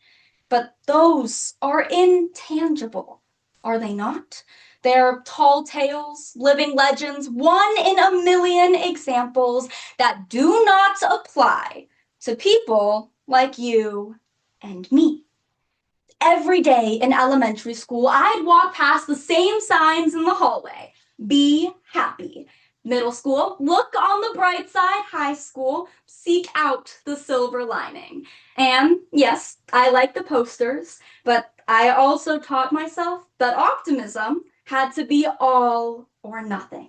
But those are intangible, are they not? They're tall tales, living legends, one in a million examples that do not apply to people like you and me. Every day in elementary school, I'd walk past the same signs in the hallway. Be happy. Middle school, look on the bright side. High school, seek out the silver lining. And yes, I like the posters, but I also taught myself that optimism had to be all or nothing.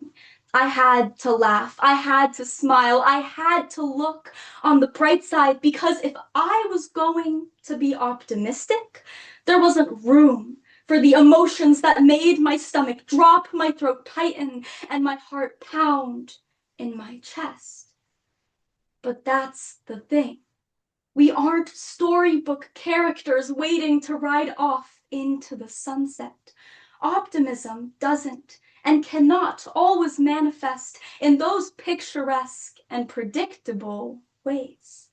I had to laugh, I had to smile, I had to look on the bright side, because if I was going to be optimistic, there wasn't room for the emotions that made my stomach drop, my throat tighten, and my heart pound in my chest. But that's the thing. We aren't storybook characters waiting to ride off into the sunset. Optimism doesn't and cannot always manifest in those picturesque and predictable ways.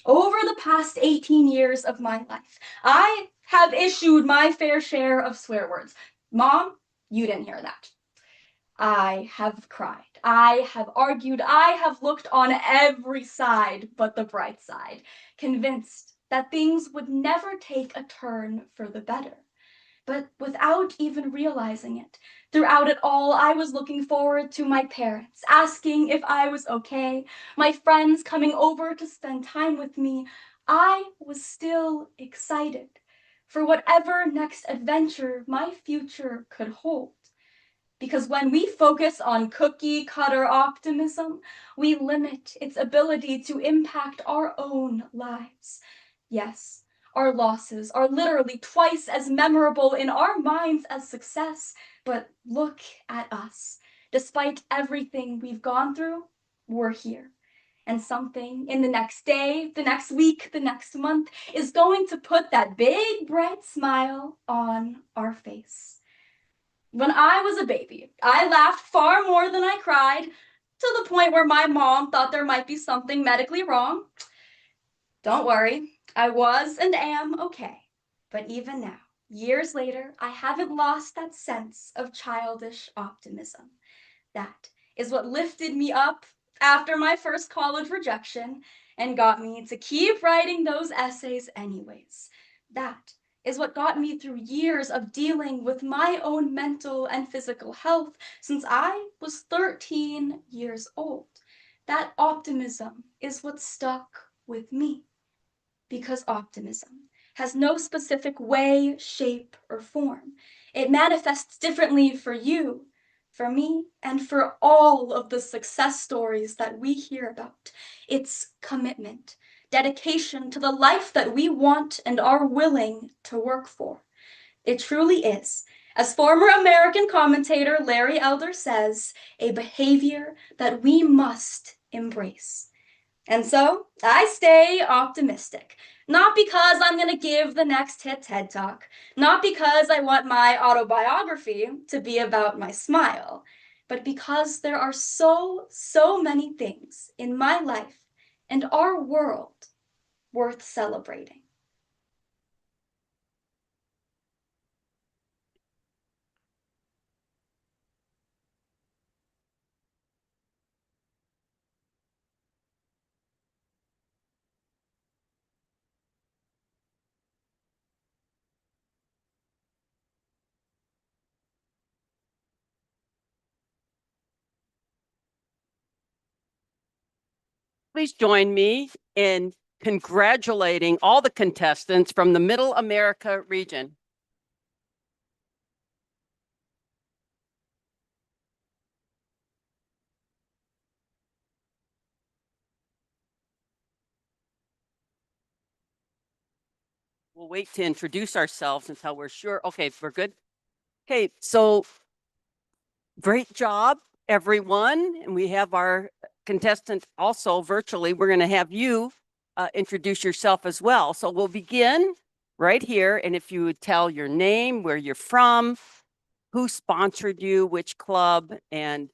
Over the past 18 years of my life, I have issued my fair share of swear words. Mom, you didn't hear that. I have cried. I have argued. I have looked on every side but the bright side, convinced that things would never take a turn for the better. But without even realizing it, throughout it all, I was looking forward to my parents asking if I was okay, my friends coming over to spend time with me. I was still excited for whatever next adventure my future could hold. Because when we focus on cookie-cutter optimism, we limit its ability to impact our own lives. Yes, our losses are literally twice as memorable in our minds as success, but look at us. Despite everything we've gone through, we're here. And something in the next day, the next week, the next month is going to put that big, bright smile on our face. When I was a baby, I laughed far more than I cried, to the point where my mom thought there might be something medically wrong. Don't worry, I was and am okay. But even now, years later, I haven't lost that sense of childish optimism. That is what lifted me up after my first college rejection and got me to keep writing those essays anyways. That is what got me through years of dealing with my own mental and physical health since I was 13 years old. That optimism is what stuck with me. Because optimism has no specific way, shape, or form. It manifests differently for you, for me, and for all of the success stories that we hear about. It's commitment, dedication to the life that we want and are willing to work for. It truly is, as former American commentator Larry Elder says, a behavior that we must embrace. And so I stay optimistic, not because I'm going to give the next hit TED Talk, not because I want my autobiography to be about my smile, but because there are so many things in my life and our world worth celebrating. Please join me in congratulating all the contestants from the Middle America region. We'll wait to introduce ourselves until we're sure. Okay, we're good. Okay, so Great job, everyone. And we have our contestant also virtually. We're going to have you introduce yourself as well. So we'll begin right here. And if you would tell your name, where you're from, who sponsored you, which club, and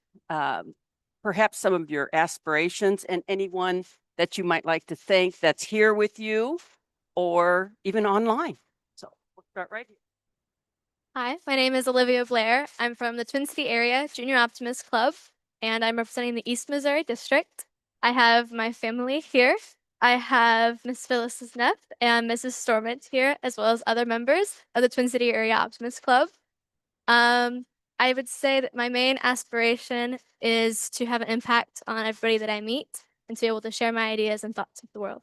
perhaps some of your aspirations, and anyone that you might like to thank that's here with you or even online. So we'll start right here. Hi, my name is Olivia Blair. I'm from the Twin City Area Junior Optimist Club, and I'm representing the East Missouri District. I have my family here. I have Miss Phyllis Neff and Mrs. Stormont here, as well as other members of the Twin City Area Optimist Club. I would say that my main aspiration is to have an impact on everybody that I meet and to be able to share my ideas and thoughts with the world.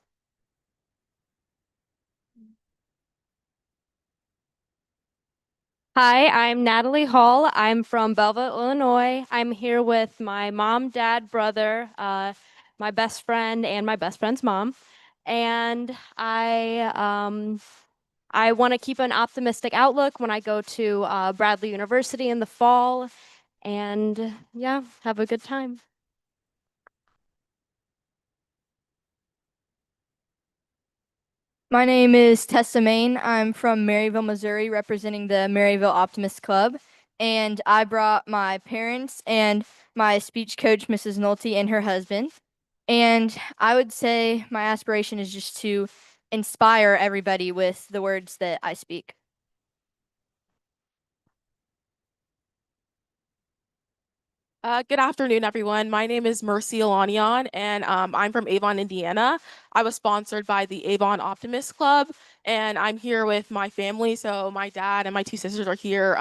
Hi, I'm Natalie Hall. I'm from Belleville, Illinois. I'm here with my mom, dad, brother, my best friend, and my best friend's mom. And I want to keep an optimistic outlook when I go to Bradley University in the fall. And yeah, have a good time. My name is Tessa Main. I'm from Maryville, Missouri, representing the Maryville Optimist Club. And I brought my parents and my speech coach, Mrs. Nolte, and her husband. And I would say my aspiration is just to inspire everybody with the words that I speak. Good afternoon, everyone. My name is Mercy Alanian, and I'm from Avon, Indiana. I was sponsored by the Avon Optimist Club, and I'm here with my family. So my dad and my two sisters are here,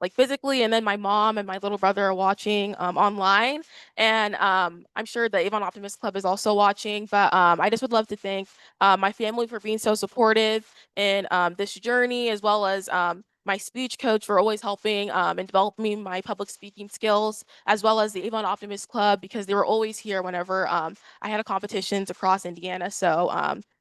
like physically, and then my mom and my little brother are watching online. And I'm sure the Avon Optimist Club is also watching. But I just would love to thank my family for being so supportive in this journey, as well as my speech coach for always helping and developing my public speaking skills, as well as the Avon Optimist Club, because they were always here whenever I had competitions across Indiana. So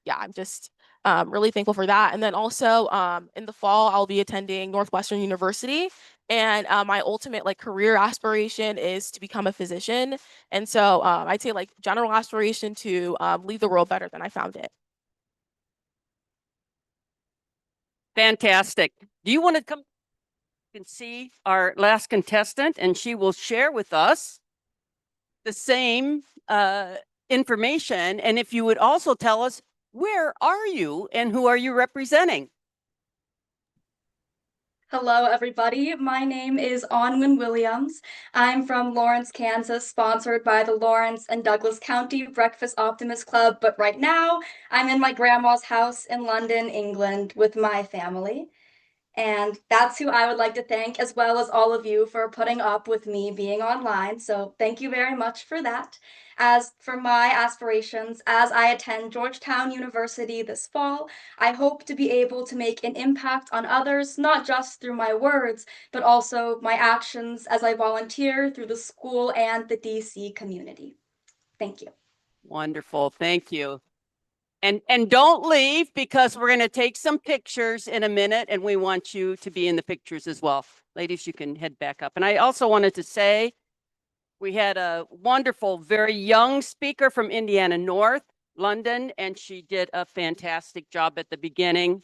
yeah, I'm just really thankful for that. And then also in the fall, I'll be attending Northwestern University. And my ultimate career aspiration is to become a physician. And so I'd say general aspiration to leave the world better than I found it. Fantastic. Do you want to come? You can see our last contestant, and she will share with us the same information. And if you would also tell us, where are you and who are you representing? Hello, everybody. My name is Onwin Williams. I'm from Lawrence, Kansas, sponsored by the Lawrence and Douglas County Breakfast Optimist Club. But right now, I'm in my grandma's house in London, England, with my family. And that's who I would like to thank, as well as all of you for putting up with me being online. So thank you very much for that. As for my aspirations, as I attend Georgetown University this fall, I hope to be able to make an impact on others, not just through my words, but also my actions as I volunteer through the school and the DC community. Thank you. Wonderful. Thank you. And don't leave, because we're going to take some pictures in a minute, and we want you to be in the pictures as well. Ladies, you can head back up. And I also wanted to say we had a wonderful, very young speaker from Indiana North, London, and she did a fantastic job at the beginning.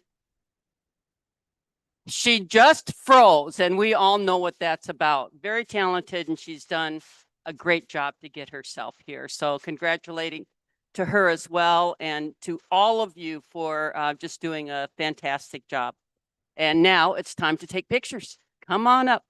She just froze, and we all know what that's about. Very talented, and she's done a great job to get herself here. So congratulating to her as well, and to all of you for just doing a fantastic job. And now it's time to take pictures. Come on up.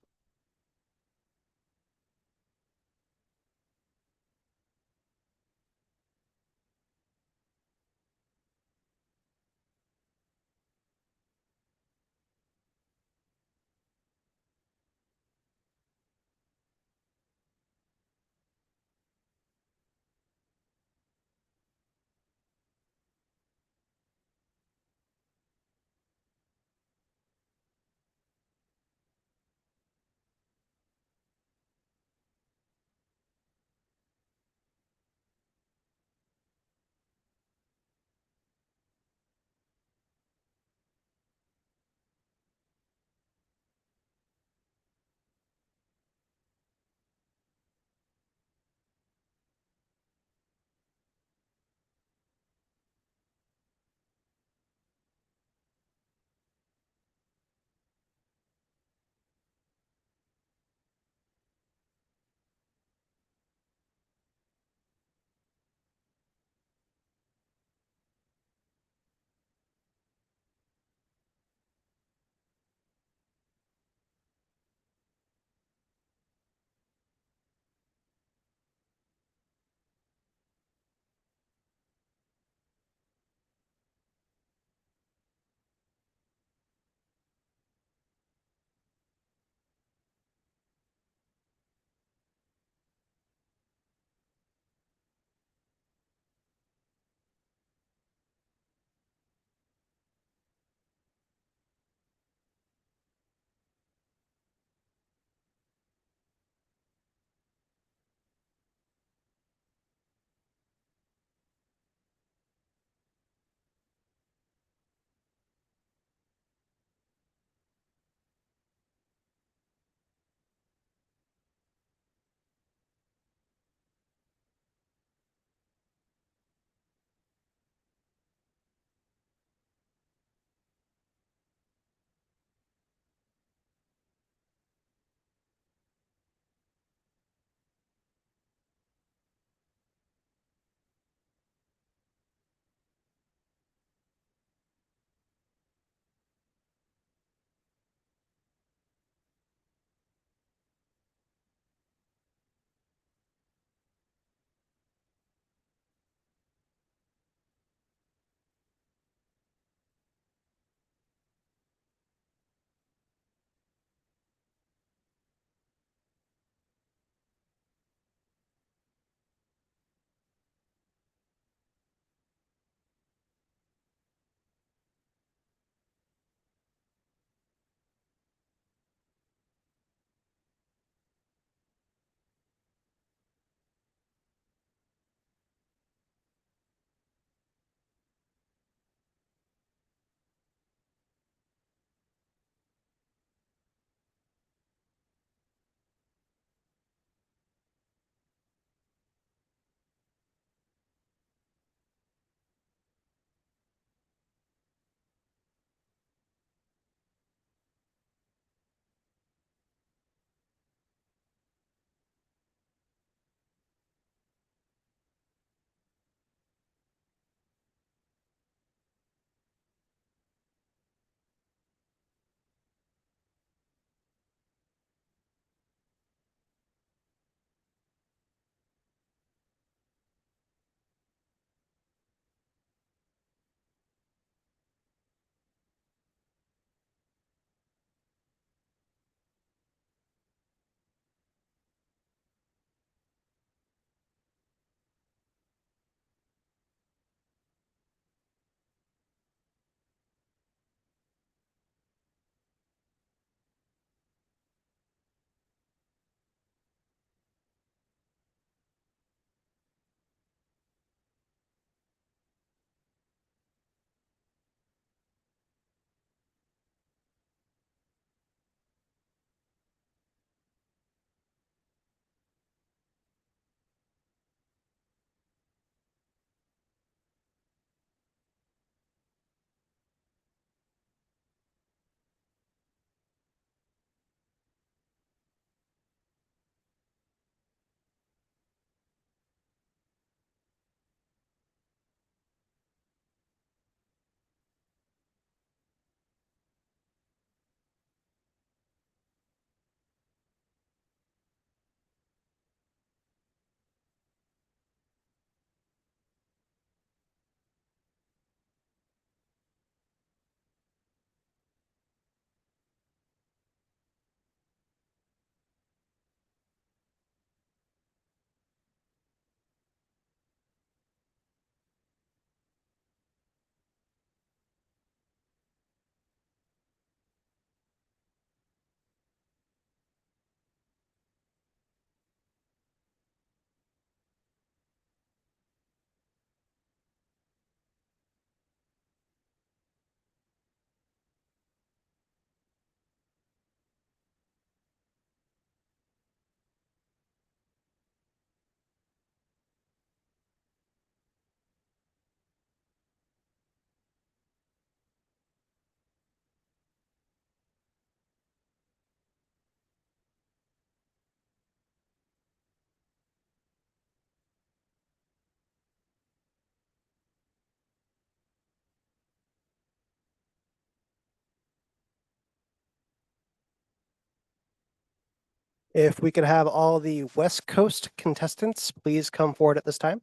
If we could have all the West Coast contestants please come forward at this time.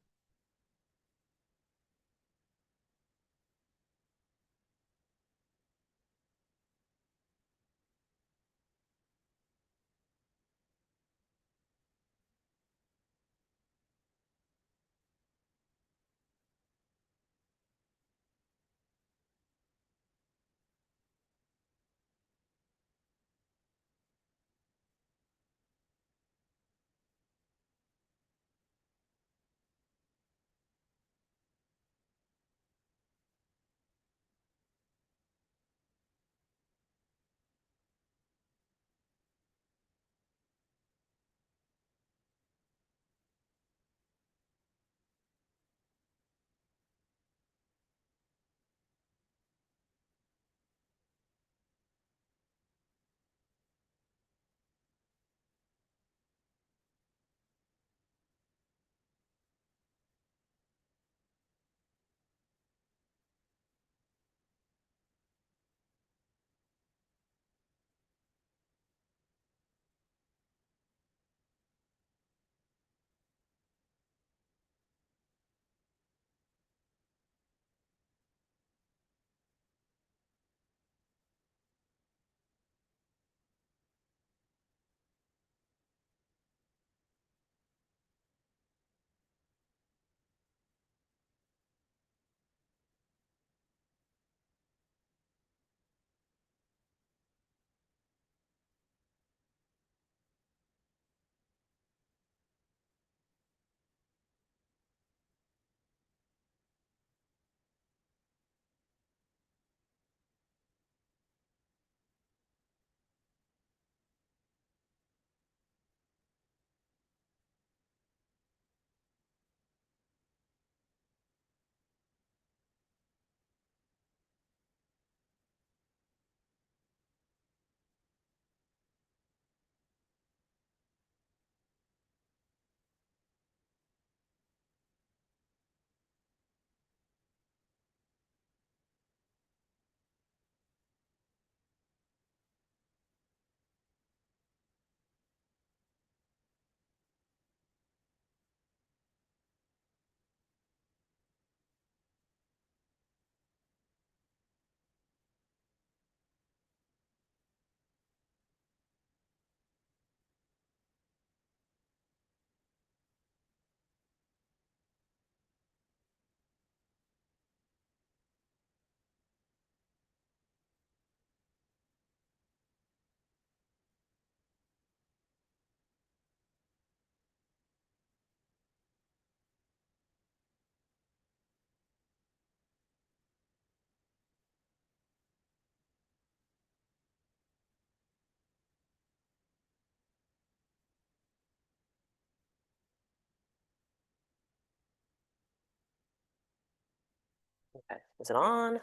Okay, is it on?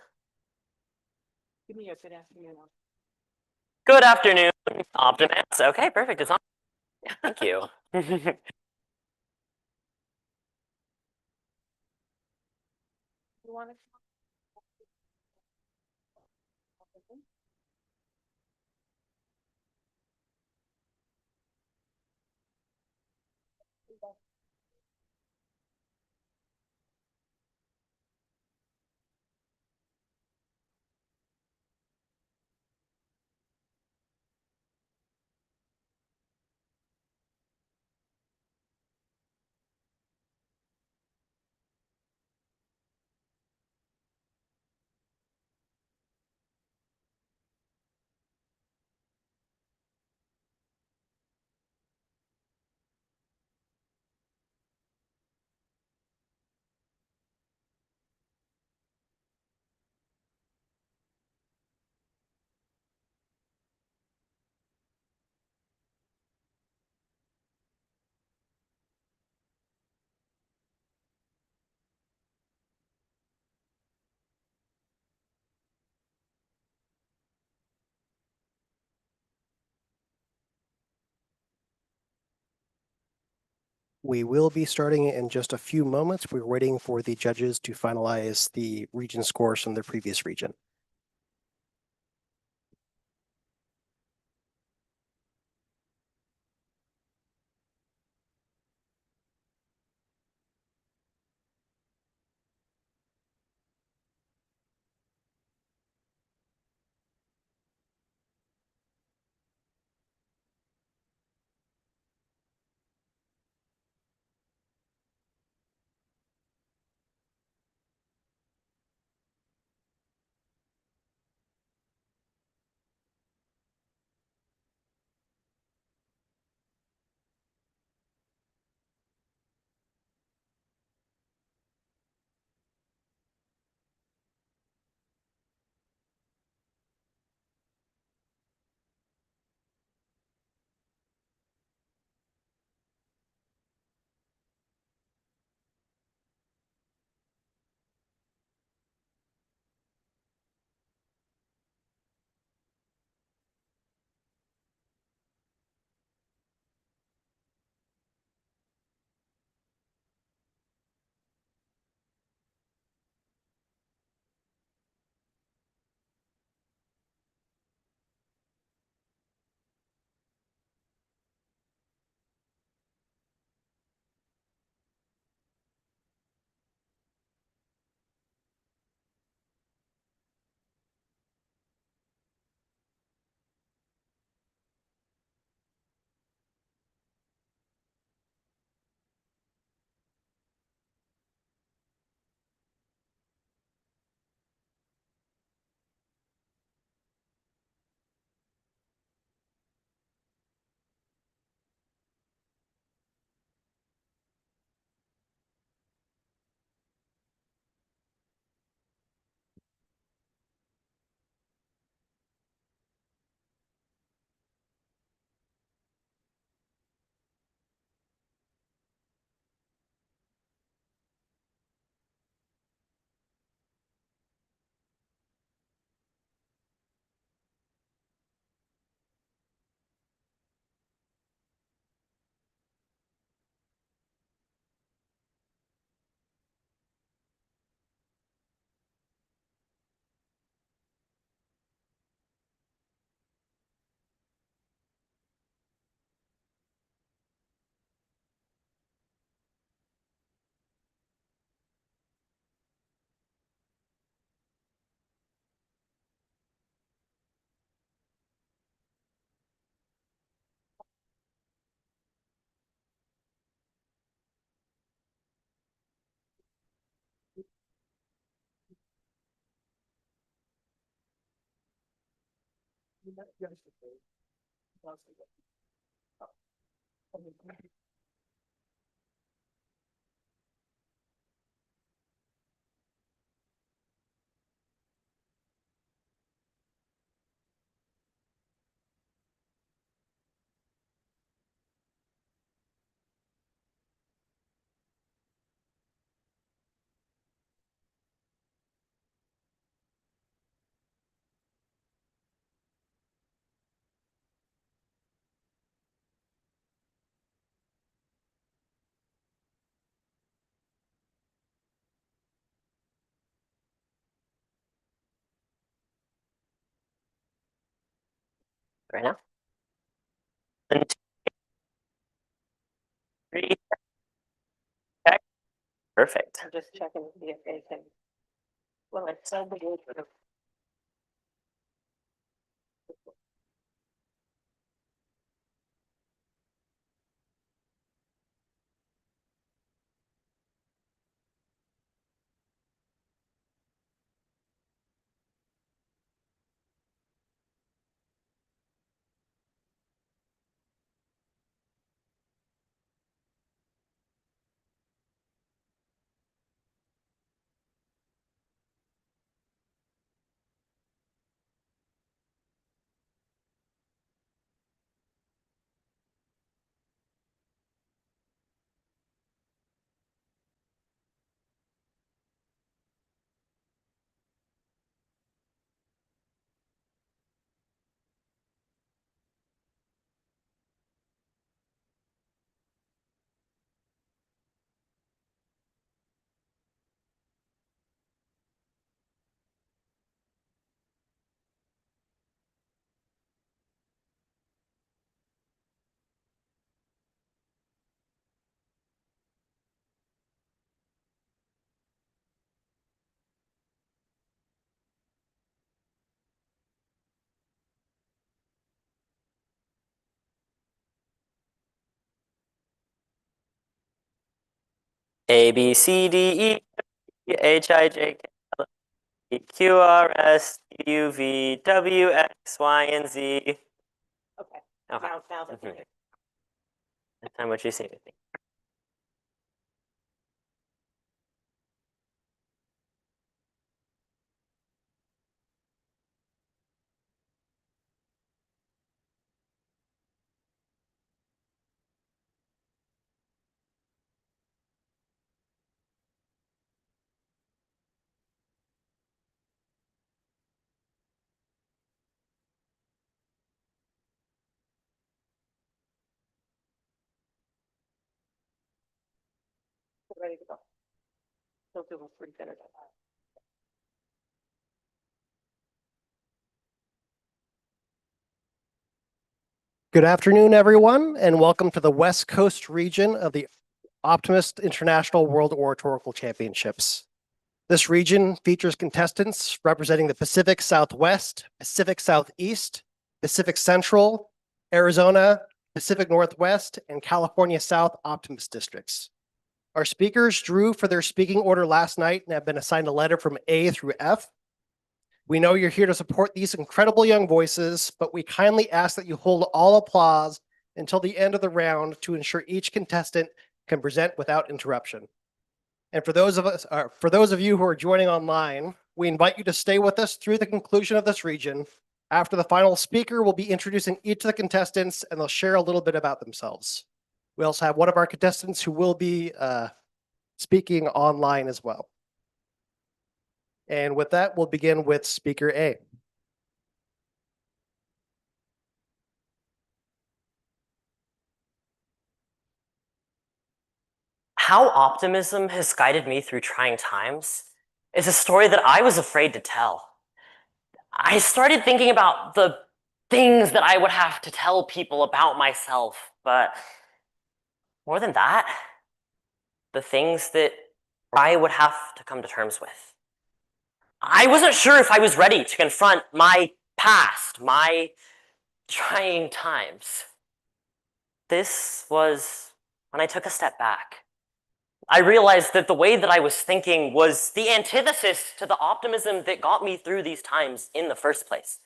Give me a good afternoon. Good afternoon, Optimists. Okay, perfect. It's on. Yeah, thank you. You want to? We will be starting in just a few moments. We're waiting for the judges to finalize the region scores from the previous region. Right now. And 3, check. Perfect. I'm just checking to see if anything. Well, it's so good. A, B, C, D, E, H, I, J, K, L, M, N, O, P, Q, R, S, T, U, V, W, X, Y, and Z. Okay. Okay. Now that Mhm. Next time what you say with me. ready to go. Don't do them free dinner. Good afternoon, everyone, and welcome to the West Coast region of the Optimist International World Oratorical Championships. This region features contestants representing the Pacific Southwest, Pacific Southeast, Pacific Central, Arizona, Pacific Northwest, and California South Optimist districts. Our speakers drew for their speaking order last night and have been assigned a letter from A through F. We know you're here to support these incredible young voices, but we kindly ask that you hold all applause until the end of the round to ensure each contestant can present without interruption. And for those of you who are joining online, we invite you to stay with us through the conclusion of this region. After the final speaker will be introducing each of the contestants, and they'll share a little bit about themselves. We also have one of our contestants who will be speaking online as well. And with that, we'll begin with speaker A. How optimism has guided me through trying times is a story that I was afraid to tell. I started thinking about the things that I would have to tell people about myself, but more than that, the things that I would have to come to terms with. I wasn't sure if I was ready to confront my past, my trying times. This was when I took a step back. I realized that the way that I was thinking was the antithesis to the optimism that got me through these times in the first place.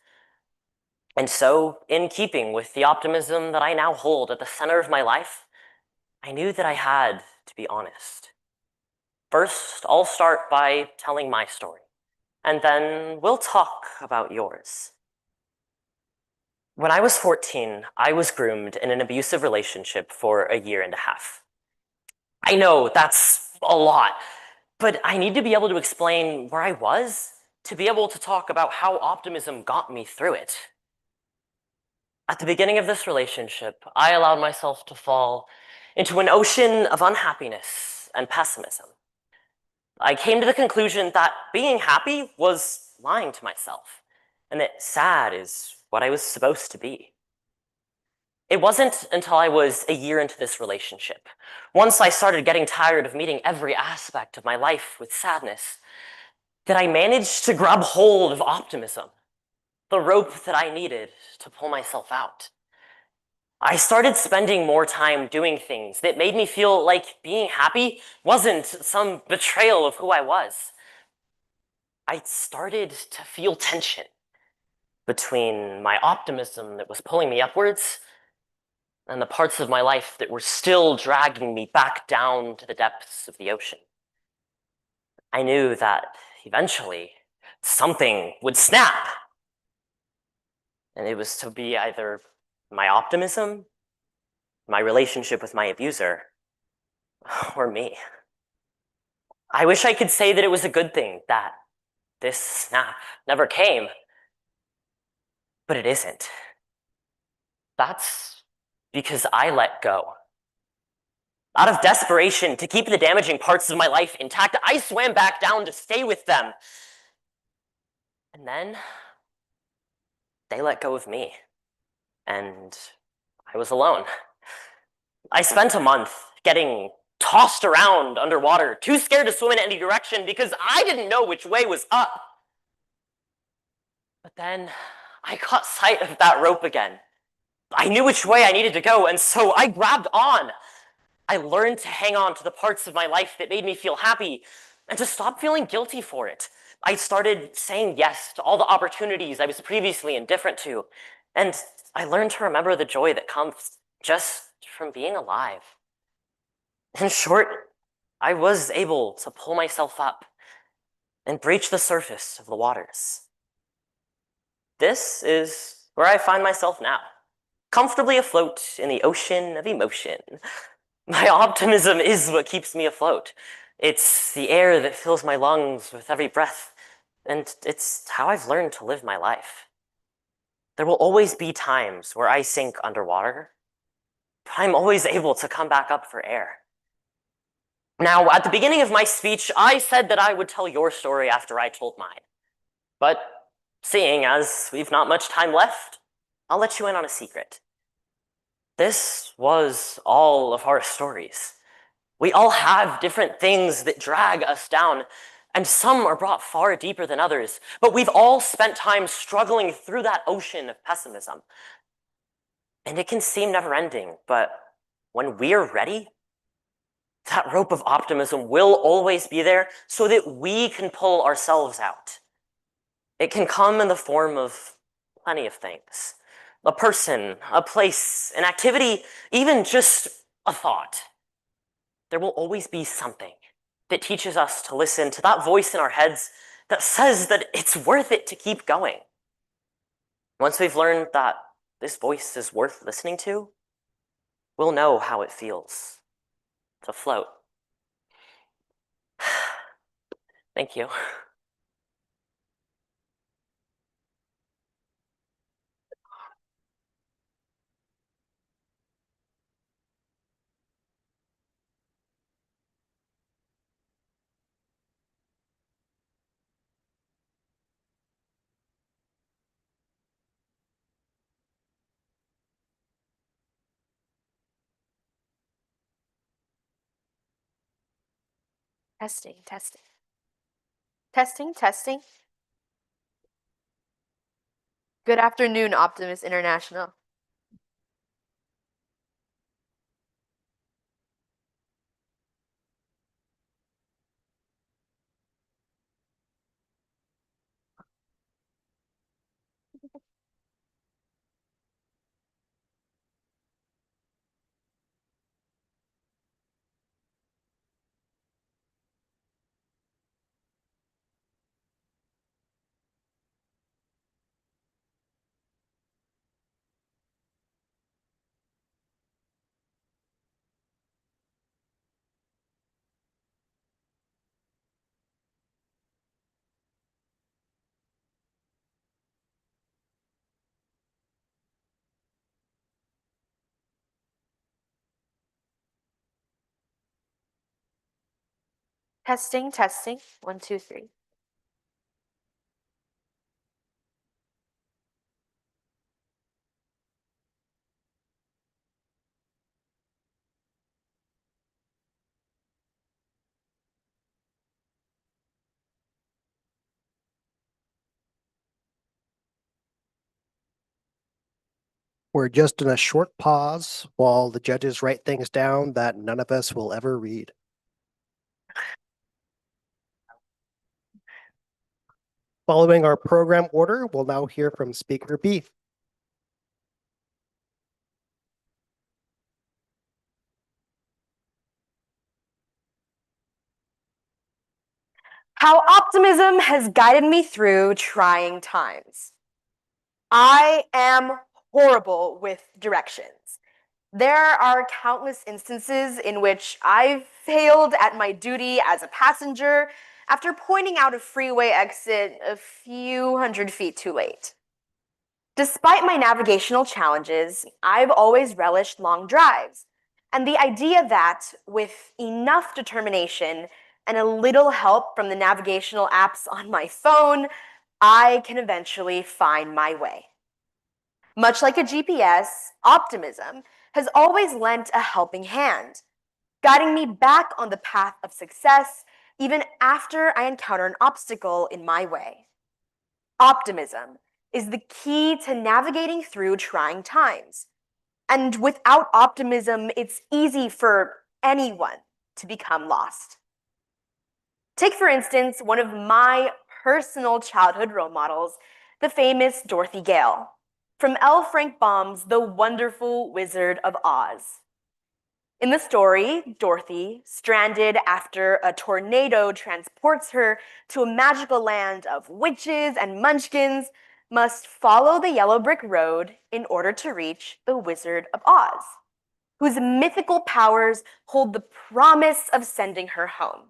And so, in keeping with the optimism that I now hold at the center of my life, I knew that I had to be honest. First, I'll start by telling my story, and then we'll talk about yours. When I was 14, I was groomed in an abusive relationship for a year and a half. I know that's a lot, but I need to be able to explain where I was to be able to talk about how optimism got me through it. At the beginning of this relationship, I allowed myself to fall into an ocean of unhappiness and pessimism. I came to the conclusion that being happy was lying to myself, and that sad is what I was supposed to be. It wasn't until I was a year into this relationship, once I started getting tired of meeting every aspect of my life with sadness, that I managed to grab hold of optimism, the rope that I needed to pull myself out. I started spending more time doing things that made me feel like being happy wasn't some betrayal of who I was. I started to feel tension between my optimism that was pulling me upwards and the parts of my life that were still dragging me back down to the depths of the ocean. I knew that eventually something would snap. And it was to be either my optimism, my relationship with my abuser, or me. I wish I could say that it was a good thing that this snap never came, but it isn't. That's because I let go. Out of desperation to keep the damaging parts of my life intact, I swam back down to stay with them. And then they let go of me, and I was alone. I spent a month getting tossed around underwater, too scared to swim in any direction because I didn't know which way was up. But then I caught sight of that rope again. I knew which way I needed to go, and so I grabbed on. I learned to hang on to the parts of my life that made me feel happy and to stop feeling guilty for it. I started saying yes to all the opportunities I was previously indifferent to, and I learned to remember the joy that comes just from being alive. In short, I was able to pull myself up and breach the surface of the waters. This is where I find myself now, comfortably afloat in the ocean of emotion. My optimism is what keeps me afloat. It's the air that fills my lungs with every breath, and it's how I've learned to live my life. There will always be times where I sink underwater, but I'm always able to come back up for air. Now, at the beginning of my speech, I said that I would tell your story after I told mine. But seeing as we've not much time left, I'll let you in on a secret. This was all of our stories. We all have different things that drag us down, and some are brought far deeper than others, but we've all spent time struggling through that ocean of pessimism. And it can seem never-ending, but when we're ready, that rope of optimism will always be there so that we can pull ourselves out. It can come in the form of plenty of things. A person, a place, an activity, even just a thought. There will always be something that teaches us to listen to that voice in our heads that says that it's worth it to keep going. Once we've learned that this voice is worth listening to, we'll know how it feels to float. Thank you. Testing, testing. Testing, testing. Good afternoon, Optimist International. Testing, testing. 1, 2, 3. We're just in a short pause while the judges write things down that none of us will ever read. Following our program order, we'll now hear from Speaker B. How optimism has guided me through trying times. I am horrible with directions. There are countless instances in which I've failed at my duty as a passenger after pointing out a freeway exit a few hundred feet too late. Despite my navigational challenges, I've always relished long drives, and the idea that, with enough determination and a little help from the navigational apps on my phone, I can eventually find my way. Much like a GPS, optimism has always lent a helping hand, guiding me back on the path of success even after I encounter an obstacle in my way. Optimism is the key to navigating through trying times. And without optimism, it's easy for anyone to become lost. Take, for instance, one of my personal childhood role models, the famous Dorothy Gale, from L. Frank Baum's The Wonderful Wizard of Oz. In the story, Dorothy, stranded after a tornado transports her to a magical land of witches and munchkins, must follow the yellow brick road in order to reach the Wizard of Oz, whose mythical powers hold the promise of sending her home.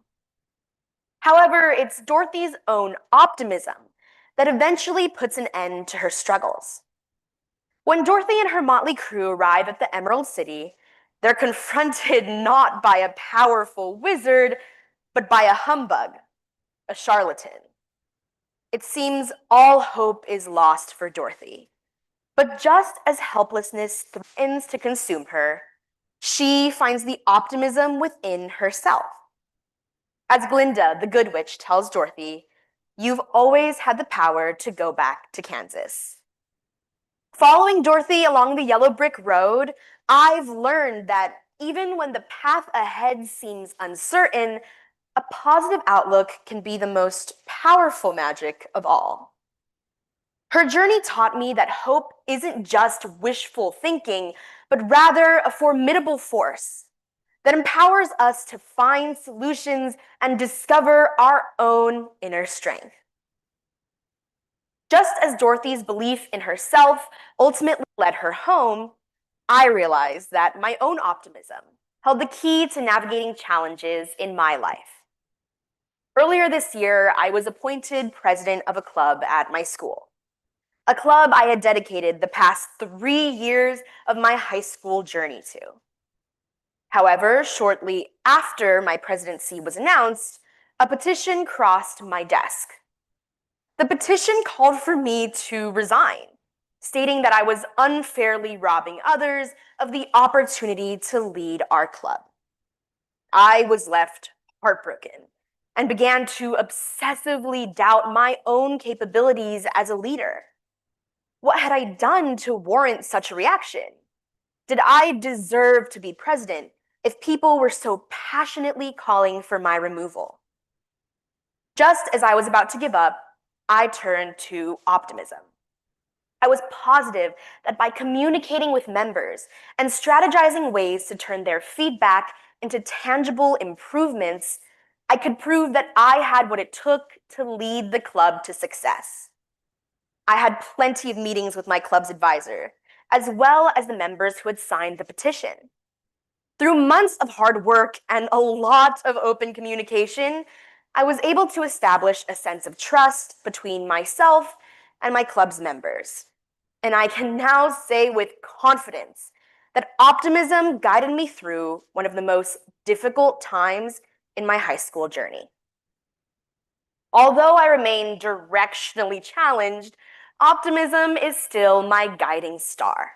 However, it's Dorothy's own optimism that eventually puts an end to her struggles. When Dorothy and her motley crew arrive at the Emerald City, they're confronted not by a powerful wizard, but by a humbug, a charlatan. It seems all hope is lost for Dorothy. But just as helplessness threatens to consume her, she finds the optimism within herself. As Glinda, the Good Witch, tells Dorothy, "You've always had the power to go back to Kansas." Following Dorothy along the yellow brick road, I've learned that even when the path ahead seems uncertain, a positive outlook can be the most powerful magic of all. Her journey taught me that hope isn't just wishful thinking, but rather a formidable force that empowers us to find solutions and discover our own inner strength. Just as Dorothy's belief in herself ultimately led her home, I realized that my own optimism held the key to navigating challenges in my life. Earlier this year, I was appointed president of a club at my school, a club I had dedicated the past 3 years of my high school journey to. However, shortly after my presidency was announced, a petition crossed my desk. The petition called for me to resign, stating that I was unfairly robbing others of the opportunity to lead our club. I was left heartbroken and began to obsessively doubt my own capabilities as a leader. What had I done to warrant such a reaction? Did I deserve to be president if people were so passionately calling for my removal? Just as I was about to give up, I turned to optimism. I was positive that by communicating with members and strategizing ways to turn their feedback into tangible improvements, I could prove that I had what it took to lead the club to success. I had plenty of meetings with my club's advisor, as well as the members who had signed the petition. Through months of hard work and a lot of open communication, I was able to establish a sense of trust between myself and my club's members. And I can now say with confidence that optimism guided me through one of the most difficult times in my high school journey. Although I remain directionally challenged, optimism is still my guiding star.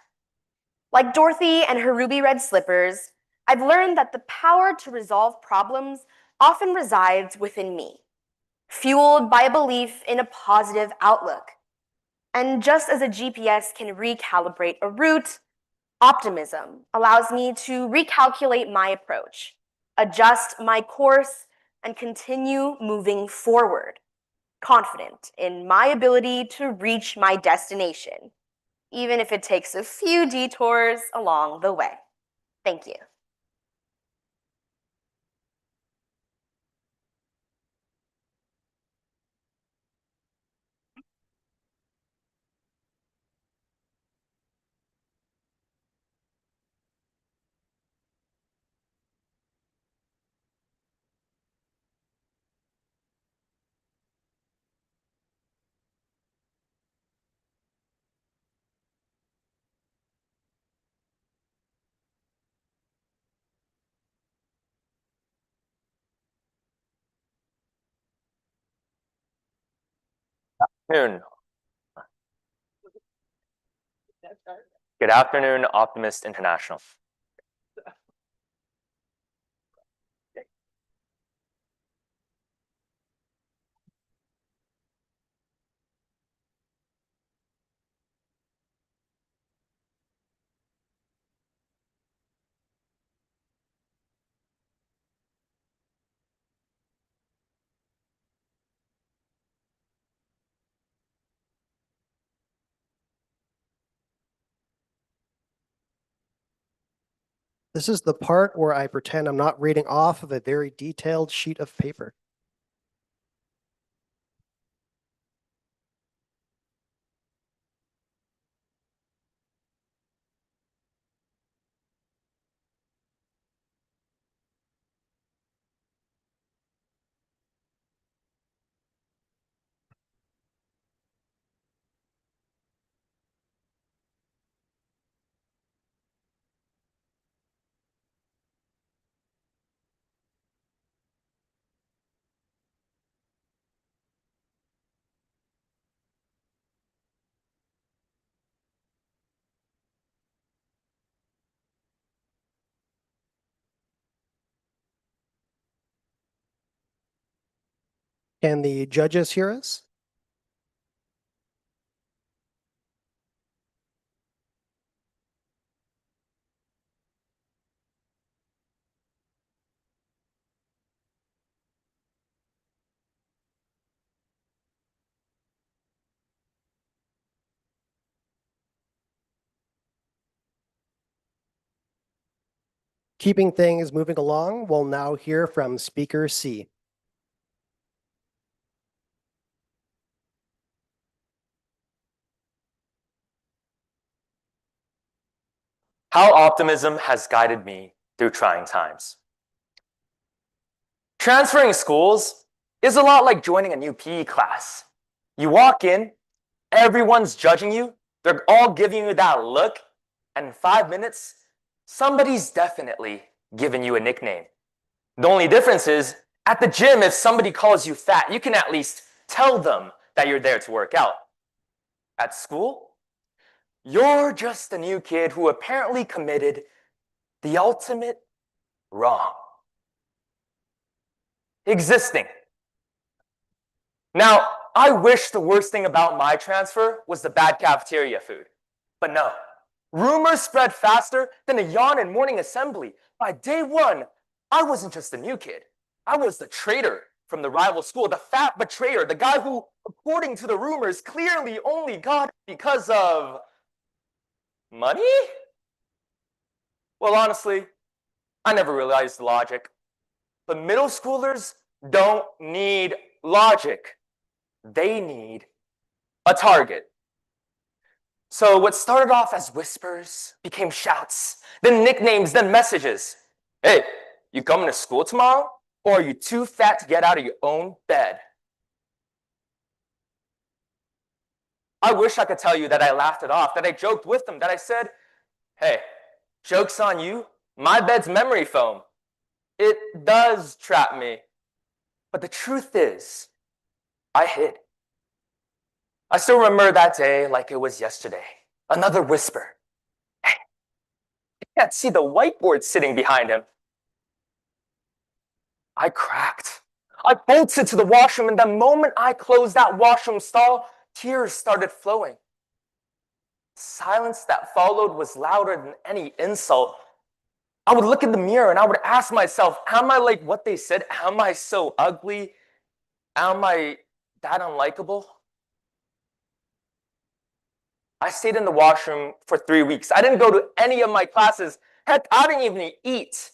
Like Dorothy and her ruby red slippers, I've learned that the power to resolve problems often resides within me, fueled by a belief in a positive outlook. And just as a GPS can recalibrate a route, optimism allows me to recalculate my approach, adjust my course, and continue moving forward, confident in my ability to reach my destination, even if it takes a few detours along the way. Thank you. Afternoon. Good afternoon, Optimist International. This is the part where I pretend I'm not reading off of a very detailed sheet of paper. Can the judges hear us? Keeping things moving along, we'll now hear from Speaker C. How optimism has guided me through trying times. Transferring schools is a lot like joining a new PE class. You walk in, everyone's judging you, they're all giving you that look, and in 5 minutes, somebody's definitely giving you a nickname. The only difference is, at the gym, if somebody calls you fat, you can at least tell them that you're there to work out. At school, you're just a new kid who apparently committed the ultimate wrong. Existing. Now, I wish the worst thing about my transfer was the bad cafeteria food. But no, rumors spread faster than a yawn in morning assembly. By day one, I wasn't just a new kid. I was the traitor from the rival school, the fat betrayer, the guy who, according to the rumors, clearly only got it because of money? Well, honestly, I never realized the logic. But middle schoolers don't need logic. They need a target. So what started off as whispers became shouts, then nicknames, then messages. Hey, you coming to school tomorrow? Or are you too fat to get out of your own bed? I wish I could tell you that I laughed it off, that I joked with them, that I said, hey, joke's on you, my bed's memory foam. It does trap me. But the truth is, I hid. I still remember that day like it was yesterday. Another whisper. Hey, I can't see the whiteboard sitting behind him. I cracked. I bolted to the washroom, and the moment I closed that washroom stall, tears started flowing. The silence that followed was louder than any insult. I would look in the mirror and I would ask myself, am I like what they said? Am I so ugly? Am I that unlikable? I stayed in the washroom for 3 weeks. I didn't go to any of my classes. Heck, I didn't even eat.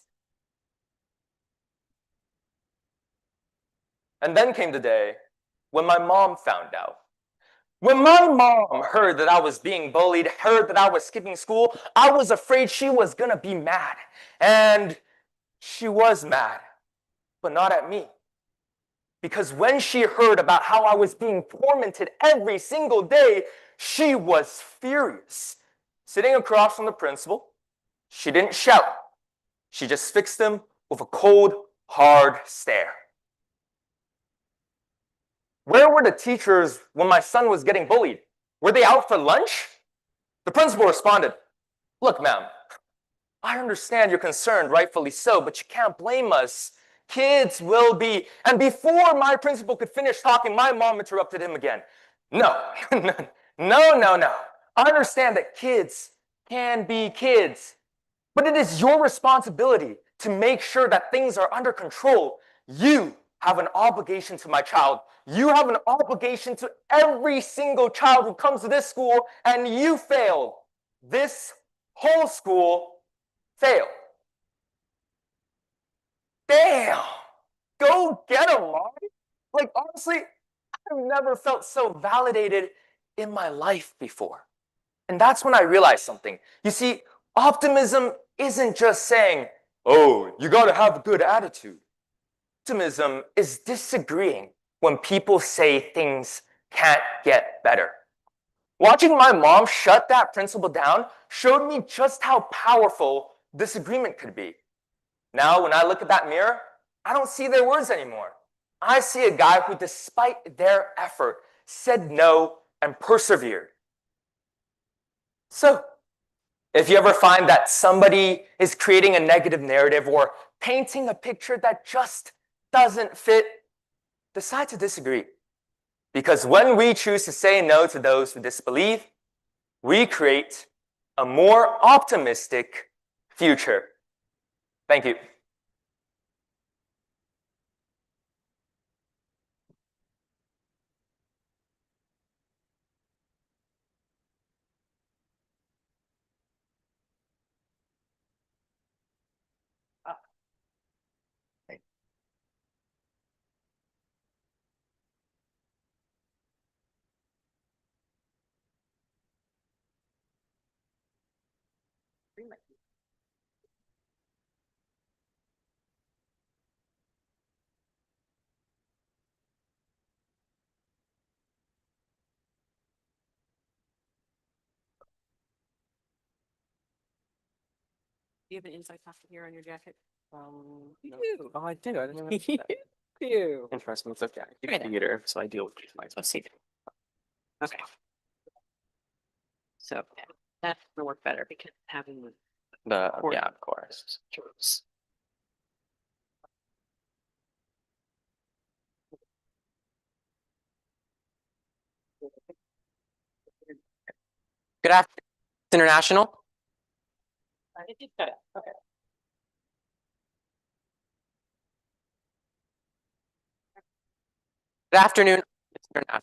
And then came the day when my mom found out. When my mom heard that I was being bullied, heard that I was skipping school, I was afraid she was gonna be mad. And she was mad, but not at me. Because when she heard about how I was being tormented every single day, she was furious. Sitting across from the principal, she didn't shout. She just fixed him with a cold, hard stare. Where were the teachers when my son was getting bullied? Were they out for lunch? The principal responded, "Look, ma'am, I understand you're concerned, rightfully so, but you can't blame us. Kids will be..." And before my principal could finish talking, my mom interrupted him again. No, no. I understand that kids can be kids, but it is your responsibility to make sure that things are under control. You have an obligation to my child. You have an obligation to every single child who comes to this school, and you failed. This whole school failed. Damn! Go get him, Mom! Like, honestly, I've never felt so validated in my life before. And that's when I realized something. You see, optimism isn't just saying, "Oh, you gotta have a good attitude." Optimism is disagreeing when people say things can't get better. Watching my mom shut that principal down showed me just how powerful disagreement could be. Now, when I look at that mirror, I don't see their words anymore. I see a guy who, despite their effort, said no and persevered. So, if you ever find that somebody is creating a negative narrative or painting a picture that just doesn't fit, decide to disagree. Because when we choose to say no to those who disbelieve, we create a more optimistic future. Thank you. Do you have an inside pocket here on your jacket? You do. Oh, I do. I didn't know that. You do. Interesting. It's okay. Right there. Computer, so I deal with it. Let's see. Okay. So that's gonna work better because having Yeah, of course. Good afternoon, International. Okay. Good afternoon, International.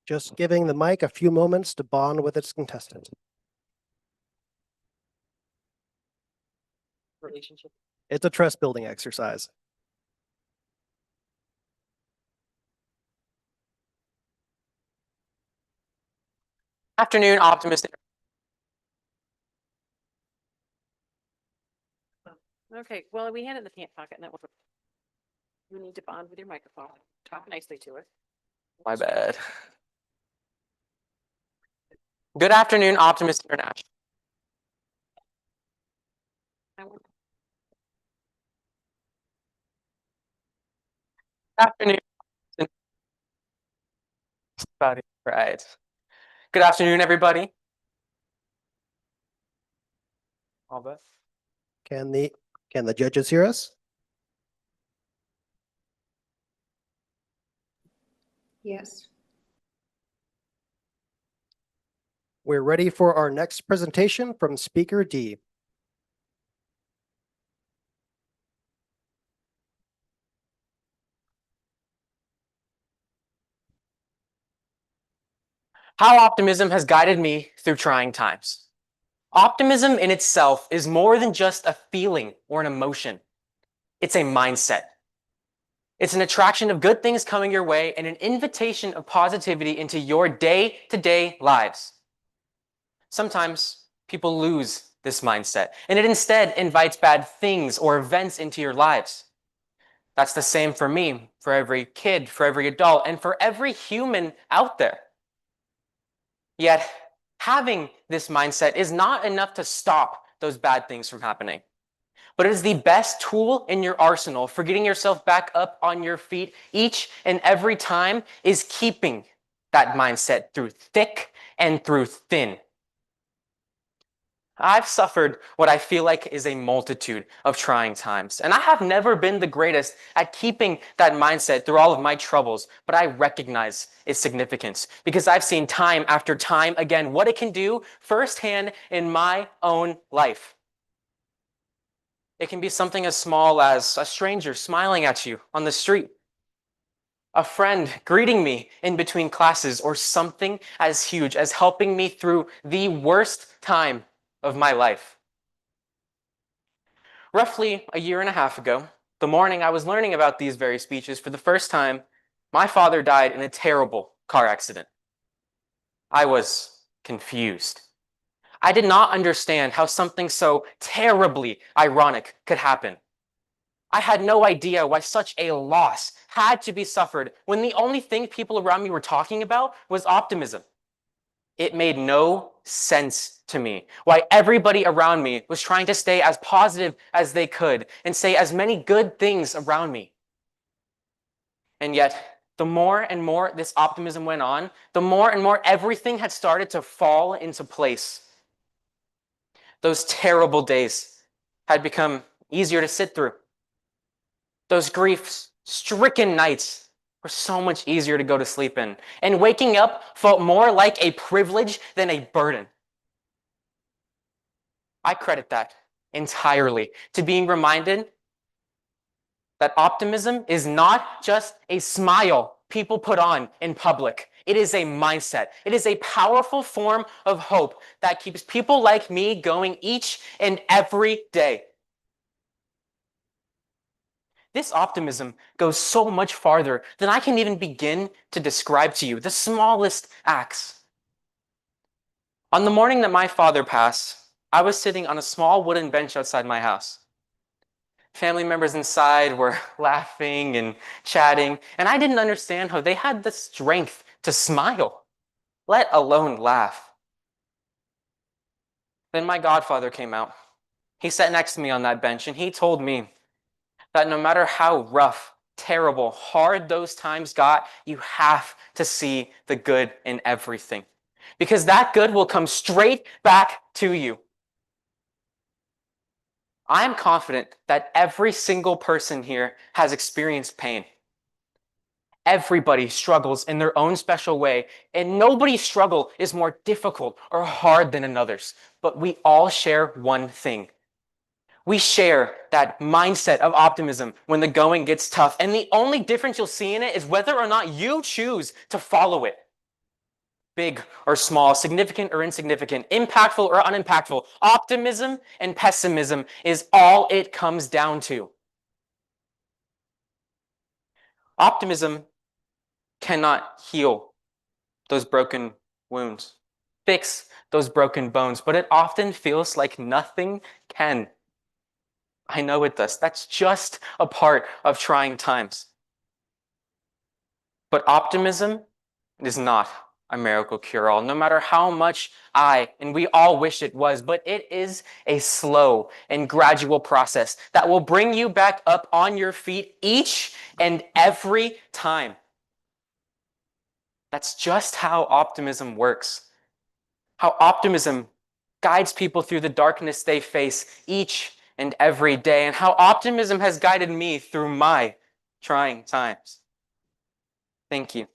Just giving the mic a few moments to bond with its contestant. Relationship. It's a trust building exercise. Afternoon, optimistic. Okay, well, we handed the pant pocket and that was. You need to bond with your microphone. Talk nicely to it. My bad. Good afternoon, Optimist International. Afternoon. Right. Good afternoon, everybody. All that. Can the judges hear us? Yes. We're ready for our next presentation from Speaker D. How optimism has guided me through trying times. Optimism in itself is more than just a feeling or an emotion. It's a mindset. It's an attraction of good things coming your way and an invitation of positivity into your day-to-day lives. Sometimes people lose this mindset, and it instead invites bad things or events into your lives. That's the same for me, for every kid, for every adult, and for every human out there. Yet, having this mindset is not enough to stop those bad things from happening. But it is the best tool in your arsenal for getting yourself back up on your feet each and every time is keeping that mindset through thick and through thin. I've suffered what I feel like is a multitude of trying times, and I have never been the greatest at keeping that mindset through all of my troubles, but I recognize its significance because I've seen time after time again what it can do firsthand in my own life. It can be something as small as a stranger smiling at you on the street, a friend greeting me in between classes, or something as huge as helping me through the worst time of my life. Roughly a year and a half ago, the morning I was learning about these very speeches for the first time, my father died in a terrible car accident. I was confused. I did not understand how something so terribly ironic could happen. I had no idea why such a loss had to be suffered when the only thing people around me were talking about was optimism. It made no sense to me why everybody around me was trying to stay as positive as they could and say as many good things around me. And yet, the more and more this optimism went on, the more and more everything had started to fall into place. Those terrible days had become easier to sit through. Those grief-stricken nights were so much easier to go to sleep in, and waking up felt more like a privilege than a burden. I credit that entirely to being reminded that optimism is not just a smile people put on in public. It is a mindset. It is a powerful form of hope that keeps people like me going each and every day. This optimism goes so much farther than I can even begin to describe to you, the smallest acts. On the morning that my father passed, I was sitting on a small wooden bench outside my house. Family members inside were laughing and chatting, and I didn't understand how they had the strength to smile, let alone laugh. Then my godfather came out. He sat next to me on that bench, and he told me that no matter how rough, terrible, hard those times got, you have to see the good in everything, because that good will come straight back to you. I am confident that every single person here has experienced pain. Everybody struggles in their own special way, and nobody's struggle is more difficult or hard than another's, but we all share one thing. We share that mindset of optimism when the going gets tough, and the only difference you'll see in it is whether or not you choose to follow it. Big or small, significant or insignificant, impactful or unimpactful, optimism and pessimism is all it comes down to. Optimism cannot heal those broken wounds, fix those broken bones, but it often feels like nothing can. I know it does. That's just a part of trying times. But optimism is not a miracle cure-all, no matter how much and we all wish it was, but it is a slow and gradual process that will bring you back up on your feet each and every time. That's just how optimism works. How optimism guides people through the darkness they face each and every day, and how optimism has guided me through my trying times. Thank you.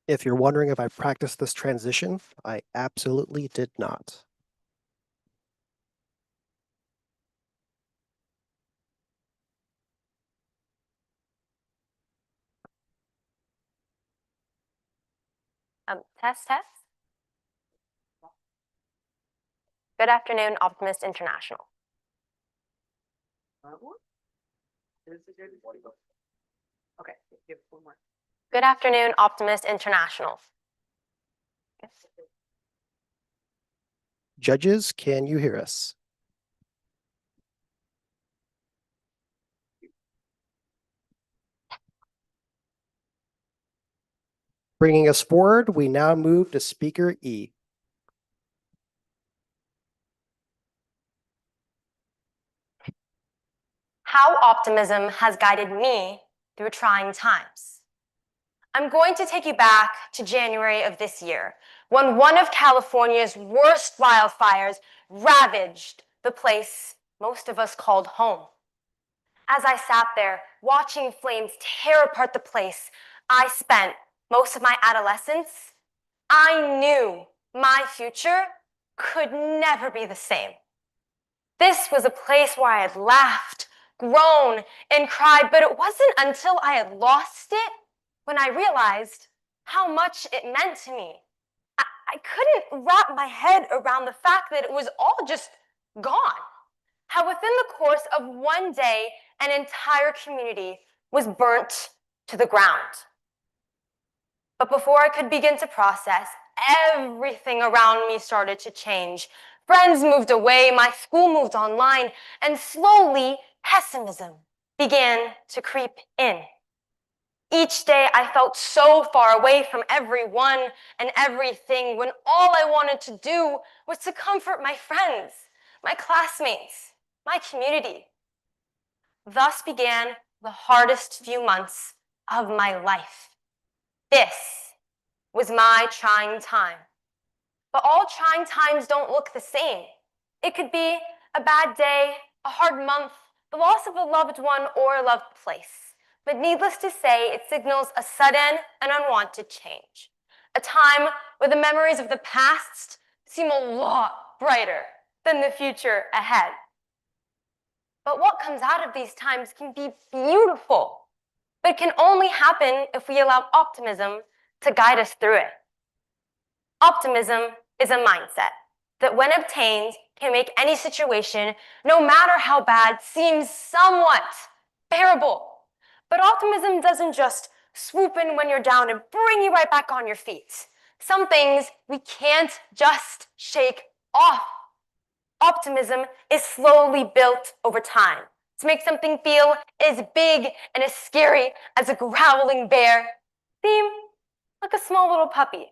If you're wondering if I practiced this transition, I absolutely did not. Test. Good afternoon, Optimist International. Okay, give one more. Good afternoon, Optimist International. Judges, can you hear us? Bringing us forward, we now move to Speaker E. How optimism has guided me through trying times. I'm going to take you back to January of this year, when one of California's worst wildfires ravaged the place most of us called home. As I sat there watching flames tear apart the place I spent most of my adolescence, I knew my future could never be the same. This was a place where I had laughed, grown, and cried, but it wasn't until I had lost it when I realized how much it meant to me. I couldn't wrap my head around the fact that it was all just gone. How within the course of one day, an entire community was burnt to the ground. But before I could begin to process, everything around me started to change. Friends moved away, my school moved online, and slowly pessimism began to creep in. Each day I felt so far away from everyone and everything when all I wanted to do was to comfort my friends, my classmates, my community. Thus began the hardest few months of my life. This was my trying time. But all trying times don't look the same. It could be a bad day, a hard month, the loss of a loved one, or a loved place. But needless to say, it signals a sudden and unwanted change. A time where the memories of the past seem a lot brighter than the future ahead. But what comes out of these times can be beautiful, but it can only happen if we allow optimism to guide us through it. Optimism is a mindset that, when obtained, can make any situation, no matter how bad, seem somewhat bearable. But optimism doesn't just swoop in when you're down and bring you right back on your feet. Some things we can't just shake off. Optimism is slowly built over time to make something feel as big and as scary as a growling bear seem like a small little puppy.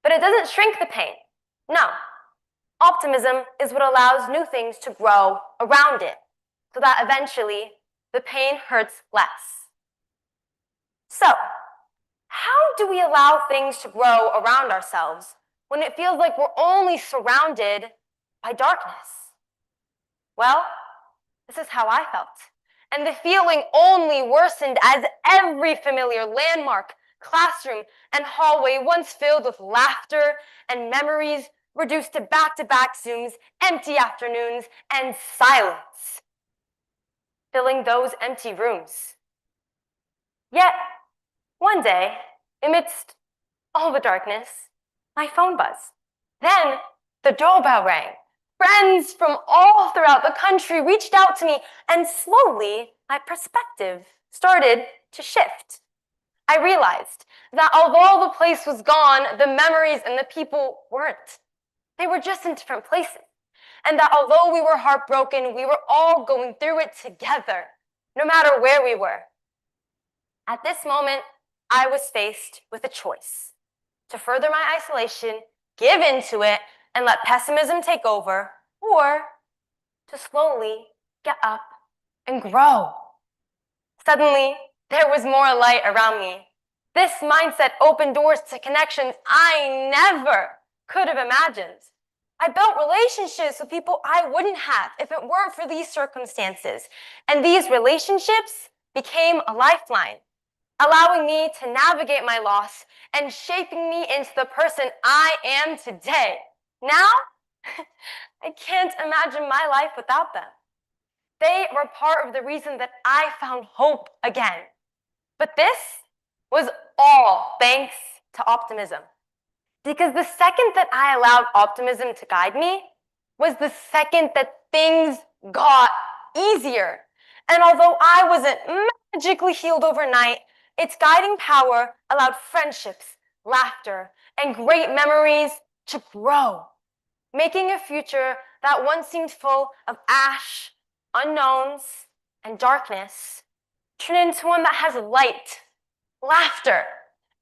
But it doesn't shrink the pain. No. Optimism is what allows new things to grow around it, so that eventually the pain hurts less. So, how do we allow things to grow around ourselves when it feels like we're only surrounded by darkness? Well, this is how I felt. And the feeling only worsened as every familiar landmark, classroom, and hallway, once filled with laughter and memories, reduced to back-to-back Zooms, empty afternoons, and silence, filling those empty rooms. Yet, one day, amidst all the darkness, my phone buzzed. Then the doorbell rang. Friends from all throughout the country reached out to me, and slowly my perspective started to shift. I realized that although the place was gone, the memories and the people weren't. They were just in different places. And that although we were heartbroken, we were all going through it together, no matter where we were. At this moment, I was faced with a choice: to further my isolation, give into it, and let pessimism take over, or to slowly get up and grow. Suddenly, there was more light around me. This mindset opened doors to connections I never could have imagined. I built relationships with people I wouldn't have if it weren't for these circumstances. And these relationships became a lifeline, allowing me to navigate my loss and shaping me into the person I am today. Now, I can't imagine my life without them. They were part of the reason that I found hope again. But this was all thanks to optimism. Because the second that I allowed optimism to guide me was the second that things got easier. And although I wasn't magically healed overnight, its guiding power allowed friendships, laughter, and great memories to grow, making a future that once seemed full of ash, unknowns, and darkness turn into one that has light, laughter,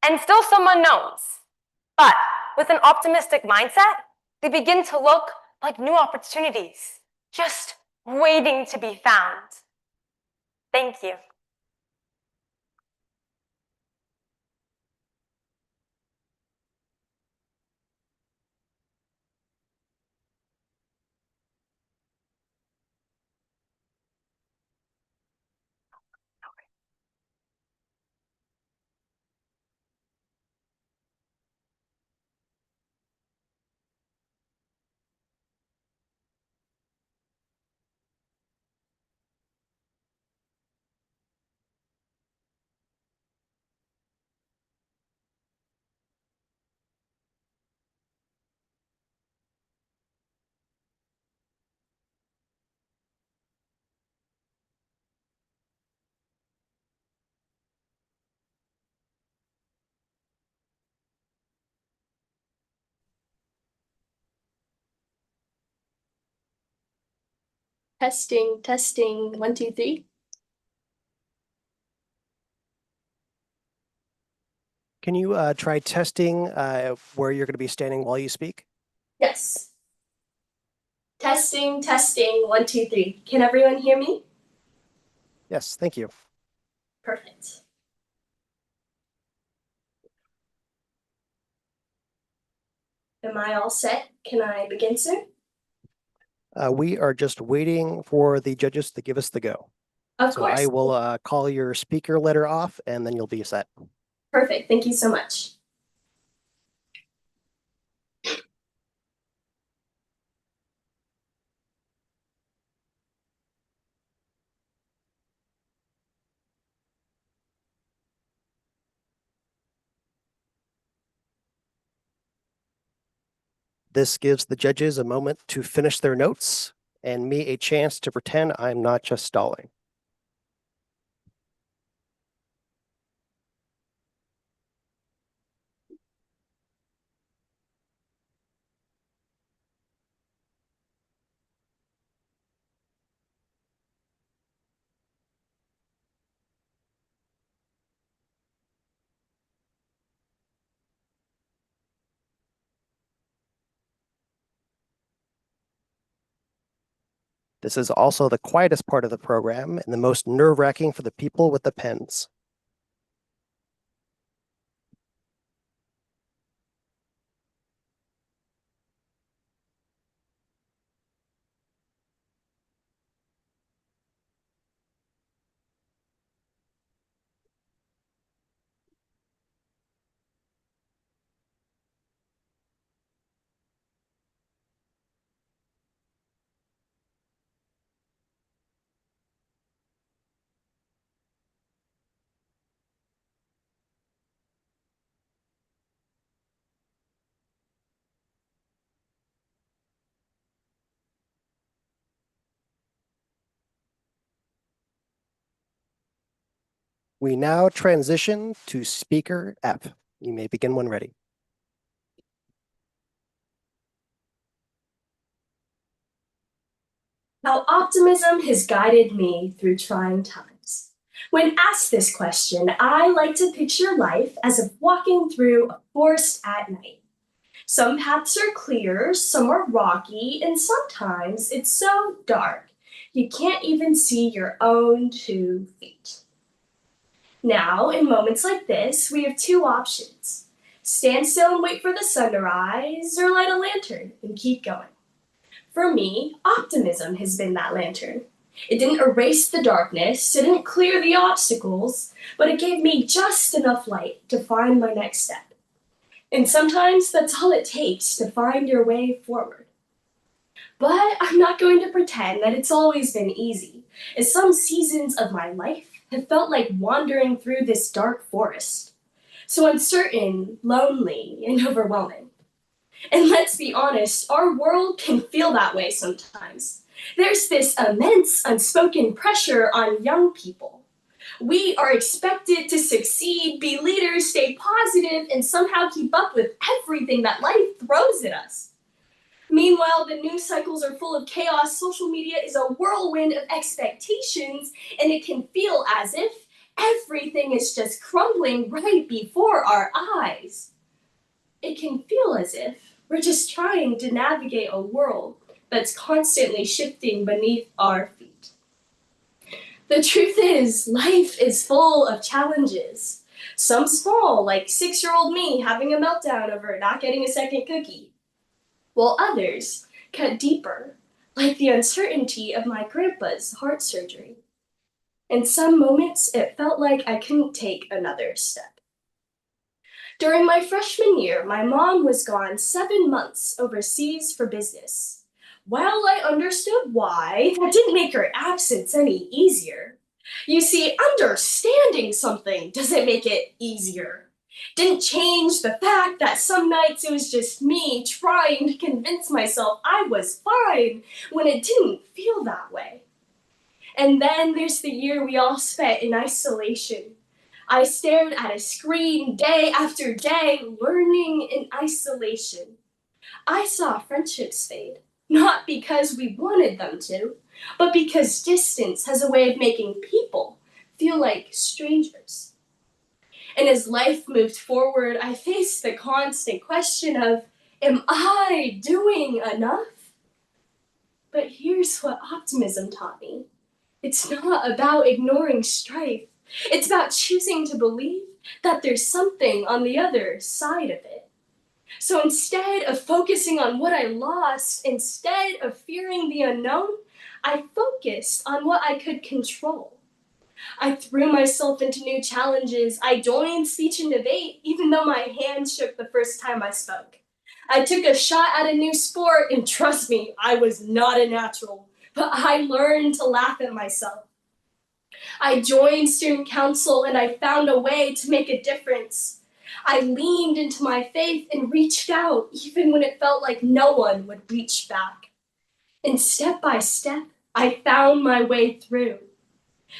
and still some unknowns. But with an optimistic mindset, they begin to look like new opportunities, just waiting to be found. Thank you. Testing, testing, 1, 2, 3. Can you try testing where you're going to be standing while you speak? Yes. Testing, testing, 1, 2, 3. Can everyone hear me? Yes, thank you. Perfect. Am I all set? Can I begin, sir? We are just waiting for the judges to give us the go. Of so course. I will call your speaker letter off, and then you'll be set. Perfect. Thank you so much. This gives the judges a moment to finish their notes and me a chance to pretend I'm not just stalling. This is also the quietest part of the program and the most nerve-wracking for the people with the pens. We now transition to speaker F. You may begin when ready. How optimism has guided me through trying times. When asked this question, I like to picture life as if walking through a forest at night. Some paths are clear, some are rocky, and sometimes it's so dark you can't even see your own 2 feet. Now, in moments like this, we have 2 options. Stand still and wait for the sun to rise, or light a lantern and keep going. For me, optimism has been that lantern. It didn't erase the darkness, it didn't clear the obstacles, but it gave me just enough light to find my next step. And sometimes that's all it takes to find your way forward. But I'm not going to pretend that it's always been easy, as some seasons of my life have felt like wandering through this dark forest. So uncertain, lonely, and overwhelming. And let's be honest, our world can feel that way sometimes. There's this immense unspoken pressure on young people. We are expected to succeed, be leaders, stay positive, and somehow keep up with everything that life throws at us. Meanwhile, the news cycles are full of chaos. Social media is a whirlwind of expectations, and it can feel as if everything is just crumbling right before our eyes. It can feel as if we're just trying to navigate a world that's constantly shifting beneath our feet. The truth is, life is full of challenges. Some small, like 6-year-old me having a meltdown over not getting a second cookie, while others cut deeper, like the uncertainty of my grandpa's heart surgery. In some moments, it felt like I couldn't take another step. During my freshman year, my mom was gone 7 months overseas for business. While I understood why, that didn't make her absence any easier. You see, understanding something doesn't make it easier. Didn't change the fact that some nights it was just me trying to convince myself I was fine when it didn't feel that way. And then there's the year we all spent in isolation. I stared at a screen day after day, learning in isolation. I saw friendships fade, not because we wanted them to, but because distance has a way of making people feel like strangers. And as life moved forward, I faced the constant question of, am I doing enough? But here's what optimism taught me. It's not about ignoring strife. It's about choosing to believe that there's something on the other side of it. So instead of focusing on what I lost, instead of fearing the unknown, I focused on what I could control. I threw myself into new challenges. I joined speech and debate, even though my hands shook the first time I spoke. I took a shot at a new sport, and trust me, I was not a natural, but I learned to laugh at myself. I joined student council, and I found a way to make a difference. I leaned into my faith and reached out, even when it felt like no one would reach back. And step by step, I found my way through.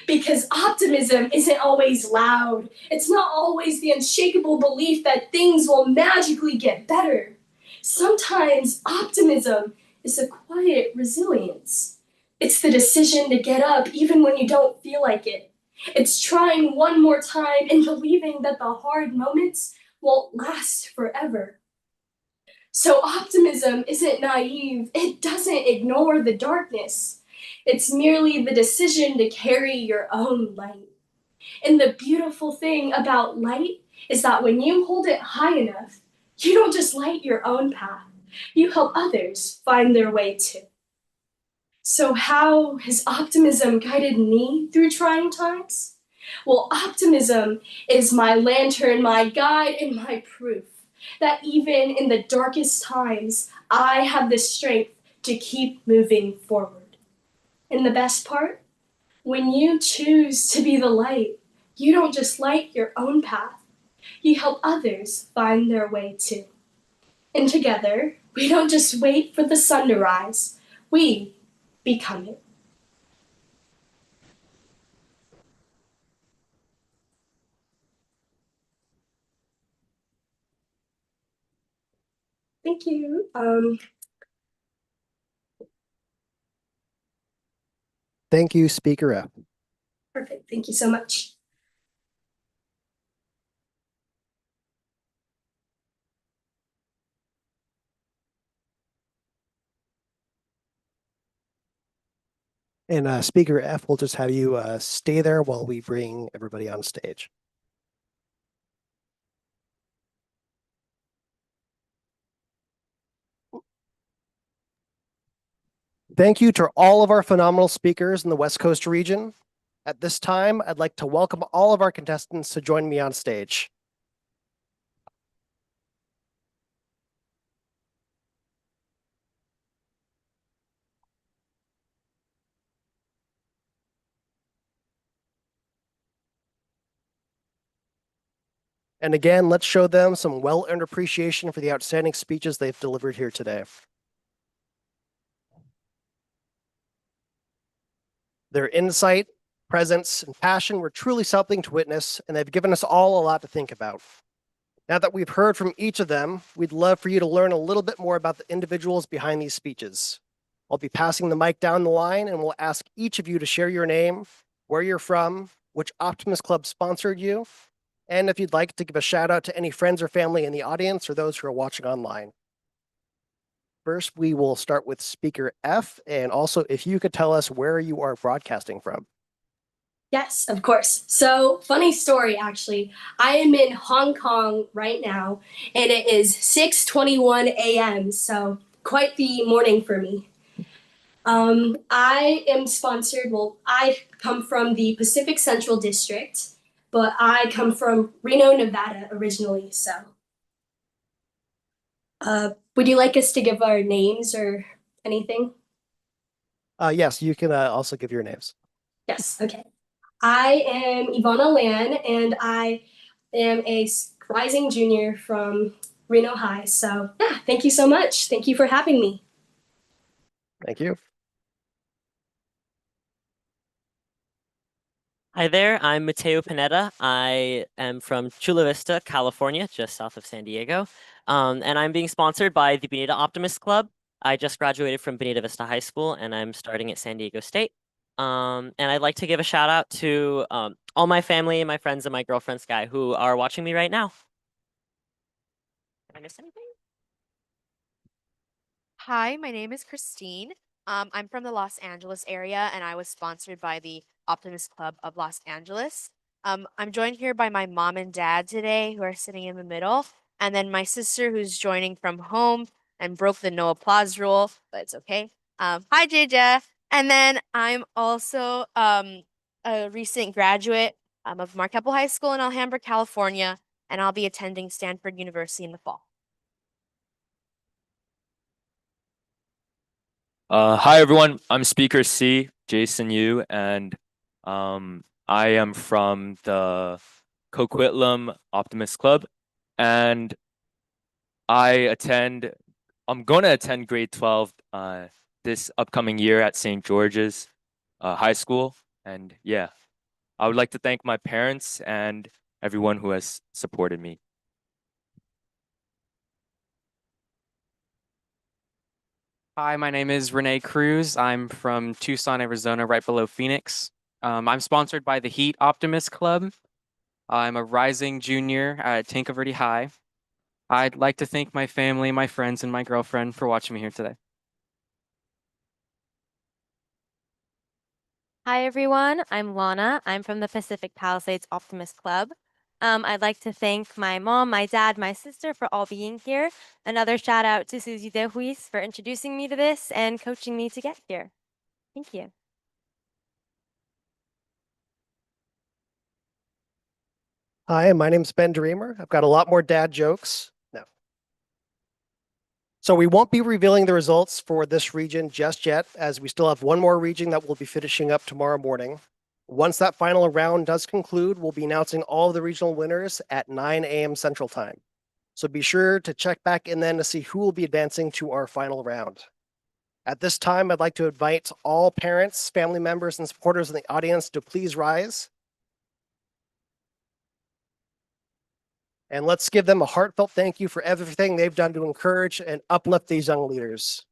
Because optimism isn't always loud. It's not always the unshakable belief that things will magically get better. Sometimes optimism is a quiet resilience. It's the decision to get up even when you don't feel like it. It's trying one more time and believing that the hard moments won't last forever. So optimism isn't naive. It doesn't ignore the darkness. It's merely the decision to carry your own light. And the beautiful thing about light is that when you hold it high enough, you don't just light your own path, you help others find their way too. So, how has optimism guided me through trying times? Well, optimism is my lantern, my guide, and my proof that even in the darkest times, I have the strength to keep moving forward. And the best part? When you choose to be the light, you don't just light your own path, you help others find their way too. And together, we don't just wait for the sun to rise, we become it. Thank you. Thank you, Speaker F. Perfect. Thank you so much. And Speaker F, we'll just have you stay there while we bring everybody on stage. Thank you to all of our phenomenal speakers in the West Coast region. At this time, I'd like to welcome all of our contestants to join me on stage. And again, let's show them some well-earned appreciation for the outstanding speeches they've delivered here today. Their insight, presence, and passion were truly something to witness, and they've given us all a lot to think about. Now that we've heard from each of them, we'd love for you to learn a little bit more about the individuals behind these speeches. I'll be passing the mic down the line, and we'll ask each of you to share your name, where you're from, which Optimist Club sponsored you, and if you'd like to give a shout out to any friends or family in the audience or those who are watching online. First, we will start with Speaker F, and also if you could tell us where you are broadcasting from. Yes, of course. So, funny story actually. I am in Hong Kong right now, and it is 6:21 a.m., so quite the morning for me. I am sponsored, well, I come from the Pacific Central District, but I come from Reno, Nevada originally, so. Would you like us to give our names or anything? Yes, you can also give your names. Yes, okay. I am Ivana Lan, and I am a rising junior from Reno High. So, yeah, thank you so much. Thank you for having me. Thank you. Hi there, I'm Mateo Pineda. I am from Chula Vista, California, just south of San Diego. And I'm being sponsored by the Bonita Optimist Club. I just graduated from Bonita Vista High School and I'm starting at San Diego State. And I'd like to give a shout out to all my family, my friends, and my girlfriend Sky who are watching me right now. Did I miss anything? Hi, my name is Christine. I'm from the Los Angeles area and I was sponsored by the Optimist Club of Los Angeles. I'm joined here by my mom and dad today who are sitting in the middle, and then my sister who's joining from home and broke the no applause rule, but it's okay. Hi, Jija. And then I'm also a recent graduate of Marquette High School in Alhambra, California, and I'll be attending Stanford University in the fall. Hi everyone, I'm Speaker C, Jason Yu, and I am from the Coquitlam Optimist Club, and I'm going to attend grade 12 this upcoming year at St. George's High School, and yeah, I would like to thank my parents and everyone who has supported me. Hi, my name is Renee Cruz. I'm from Tucson, Arizona, right below Phoenix. I'm sponsored by the Heat Optimist Club. I'm a rising junior at Tanque Verde High. I'd like to thank my family, my friends, and my girlfriend for watching me here today. Hi, everyone. I'm Lana. I'm from the Pacific Palisades Optimist Club. I'd like to thank my mom, my dad, my sister for all being here. Another shout out to Susie DeHuis for introducing me to this and coaching me to get here. Thank you. Hi, my name's Ben Dreamer. I've got a lot more dad jokes. No. So we won't be revealing the results for this region just yet, as we still have one more region that we'll be finishing up tomorrow morning. Once that final round does conclude, we'll be announcing all of the regional winners at 9 a.m. Central Time. So be sure to check back in then to see who will be advancing to our final round. At this time, I'd like to invite all parents, family members, and supporters in the audience to please rise. And let's give them a heartfelt thank you for everything they've done to encourage and uplift these young leaders.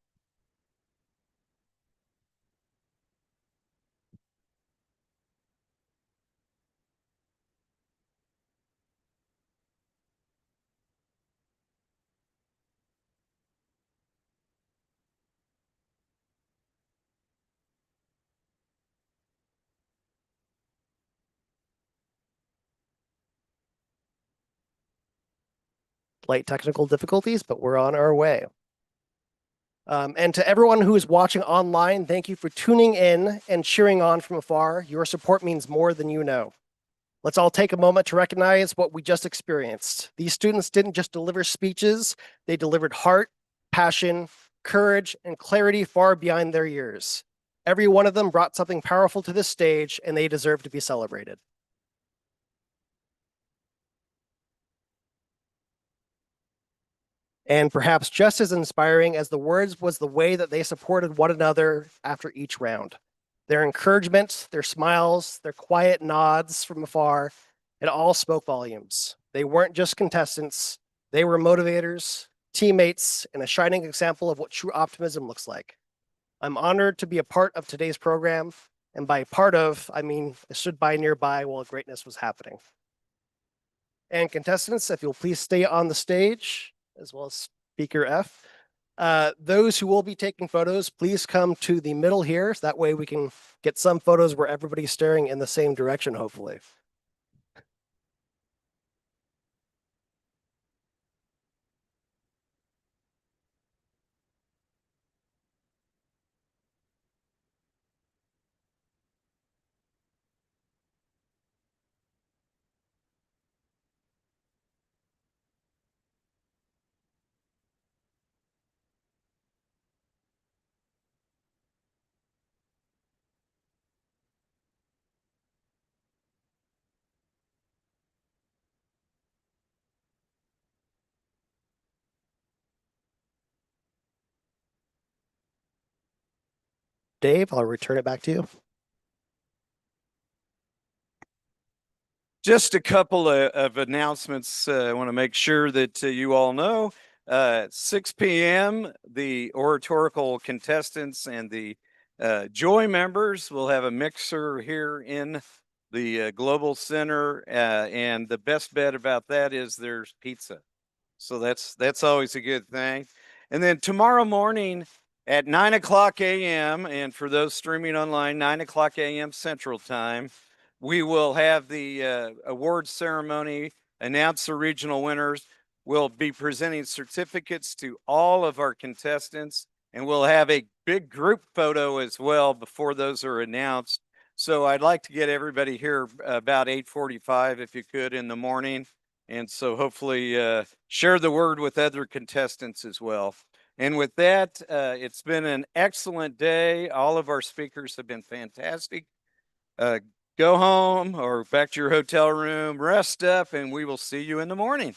Slight technical difficulties, but we're on our way. And to everyone who is watching online, thank you for tuning in and cheering on from afar. Your support means more than you know. Let's all take a moment to recognize what we just experienced. These students didn't just deliver speeches, they delivered heart, passion, courage, and clarity far beyond their years. Every one of them brought something powerful to this stage, and they deserve to be celebrated. And perhaps just as inspiring as the words was the way that they supported one another after each round. Their encouragement, their smiles, their quiet nods from afar, it all spoke volumes. They weren't just contestants, they were motivators, teammates, and a shining example of what true optimism looks like. I'm honored to be a part of today's program, and by part of, I mean I stood by nearby while greatness was happening. And contestants, if you'll please stay on the stage, as well as Speaker F. Those who will be taking photos, please come to the middle here. So that way we can get some photos where everybody's staring in the same direction, hopefully. Dave, I'll return it back to you. Just a couple of announcements. I want to make sure that you all know. 6 p.m., the Oratorical contestants and the Joy members will have a mixer here in the Global Center. And the best bet about that is there's pizza. So that's always a good thing. And then tomorrow morning at 9 o'clock a.m., and for those streaming online, 9 o'clock a.m. Central Time, we will have the awards ceremony, announce the regional winners. We'll be presenting certificates to all of our contestants, and we'll have a big group photo as well before those are announced. So I'd like to get everybody here about 8:45 if you could in the morning. And so hopefully share the word with other contestants as well. And with that, it's been an excellent day. All of our speakers have been fantastic. Go home or back to your hotel room, rest up, and we will see you in the morning.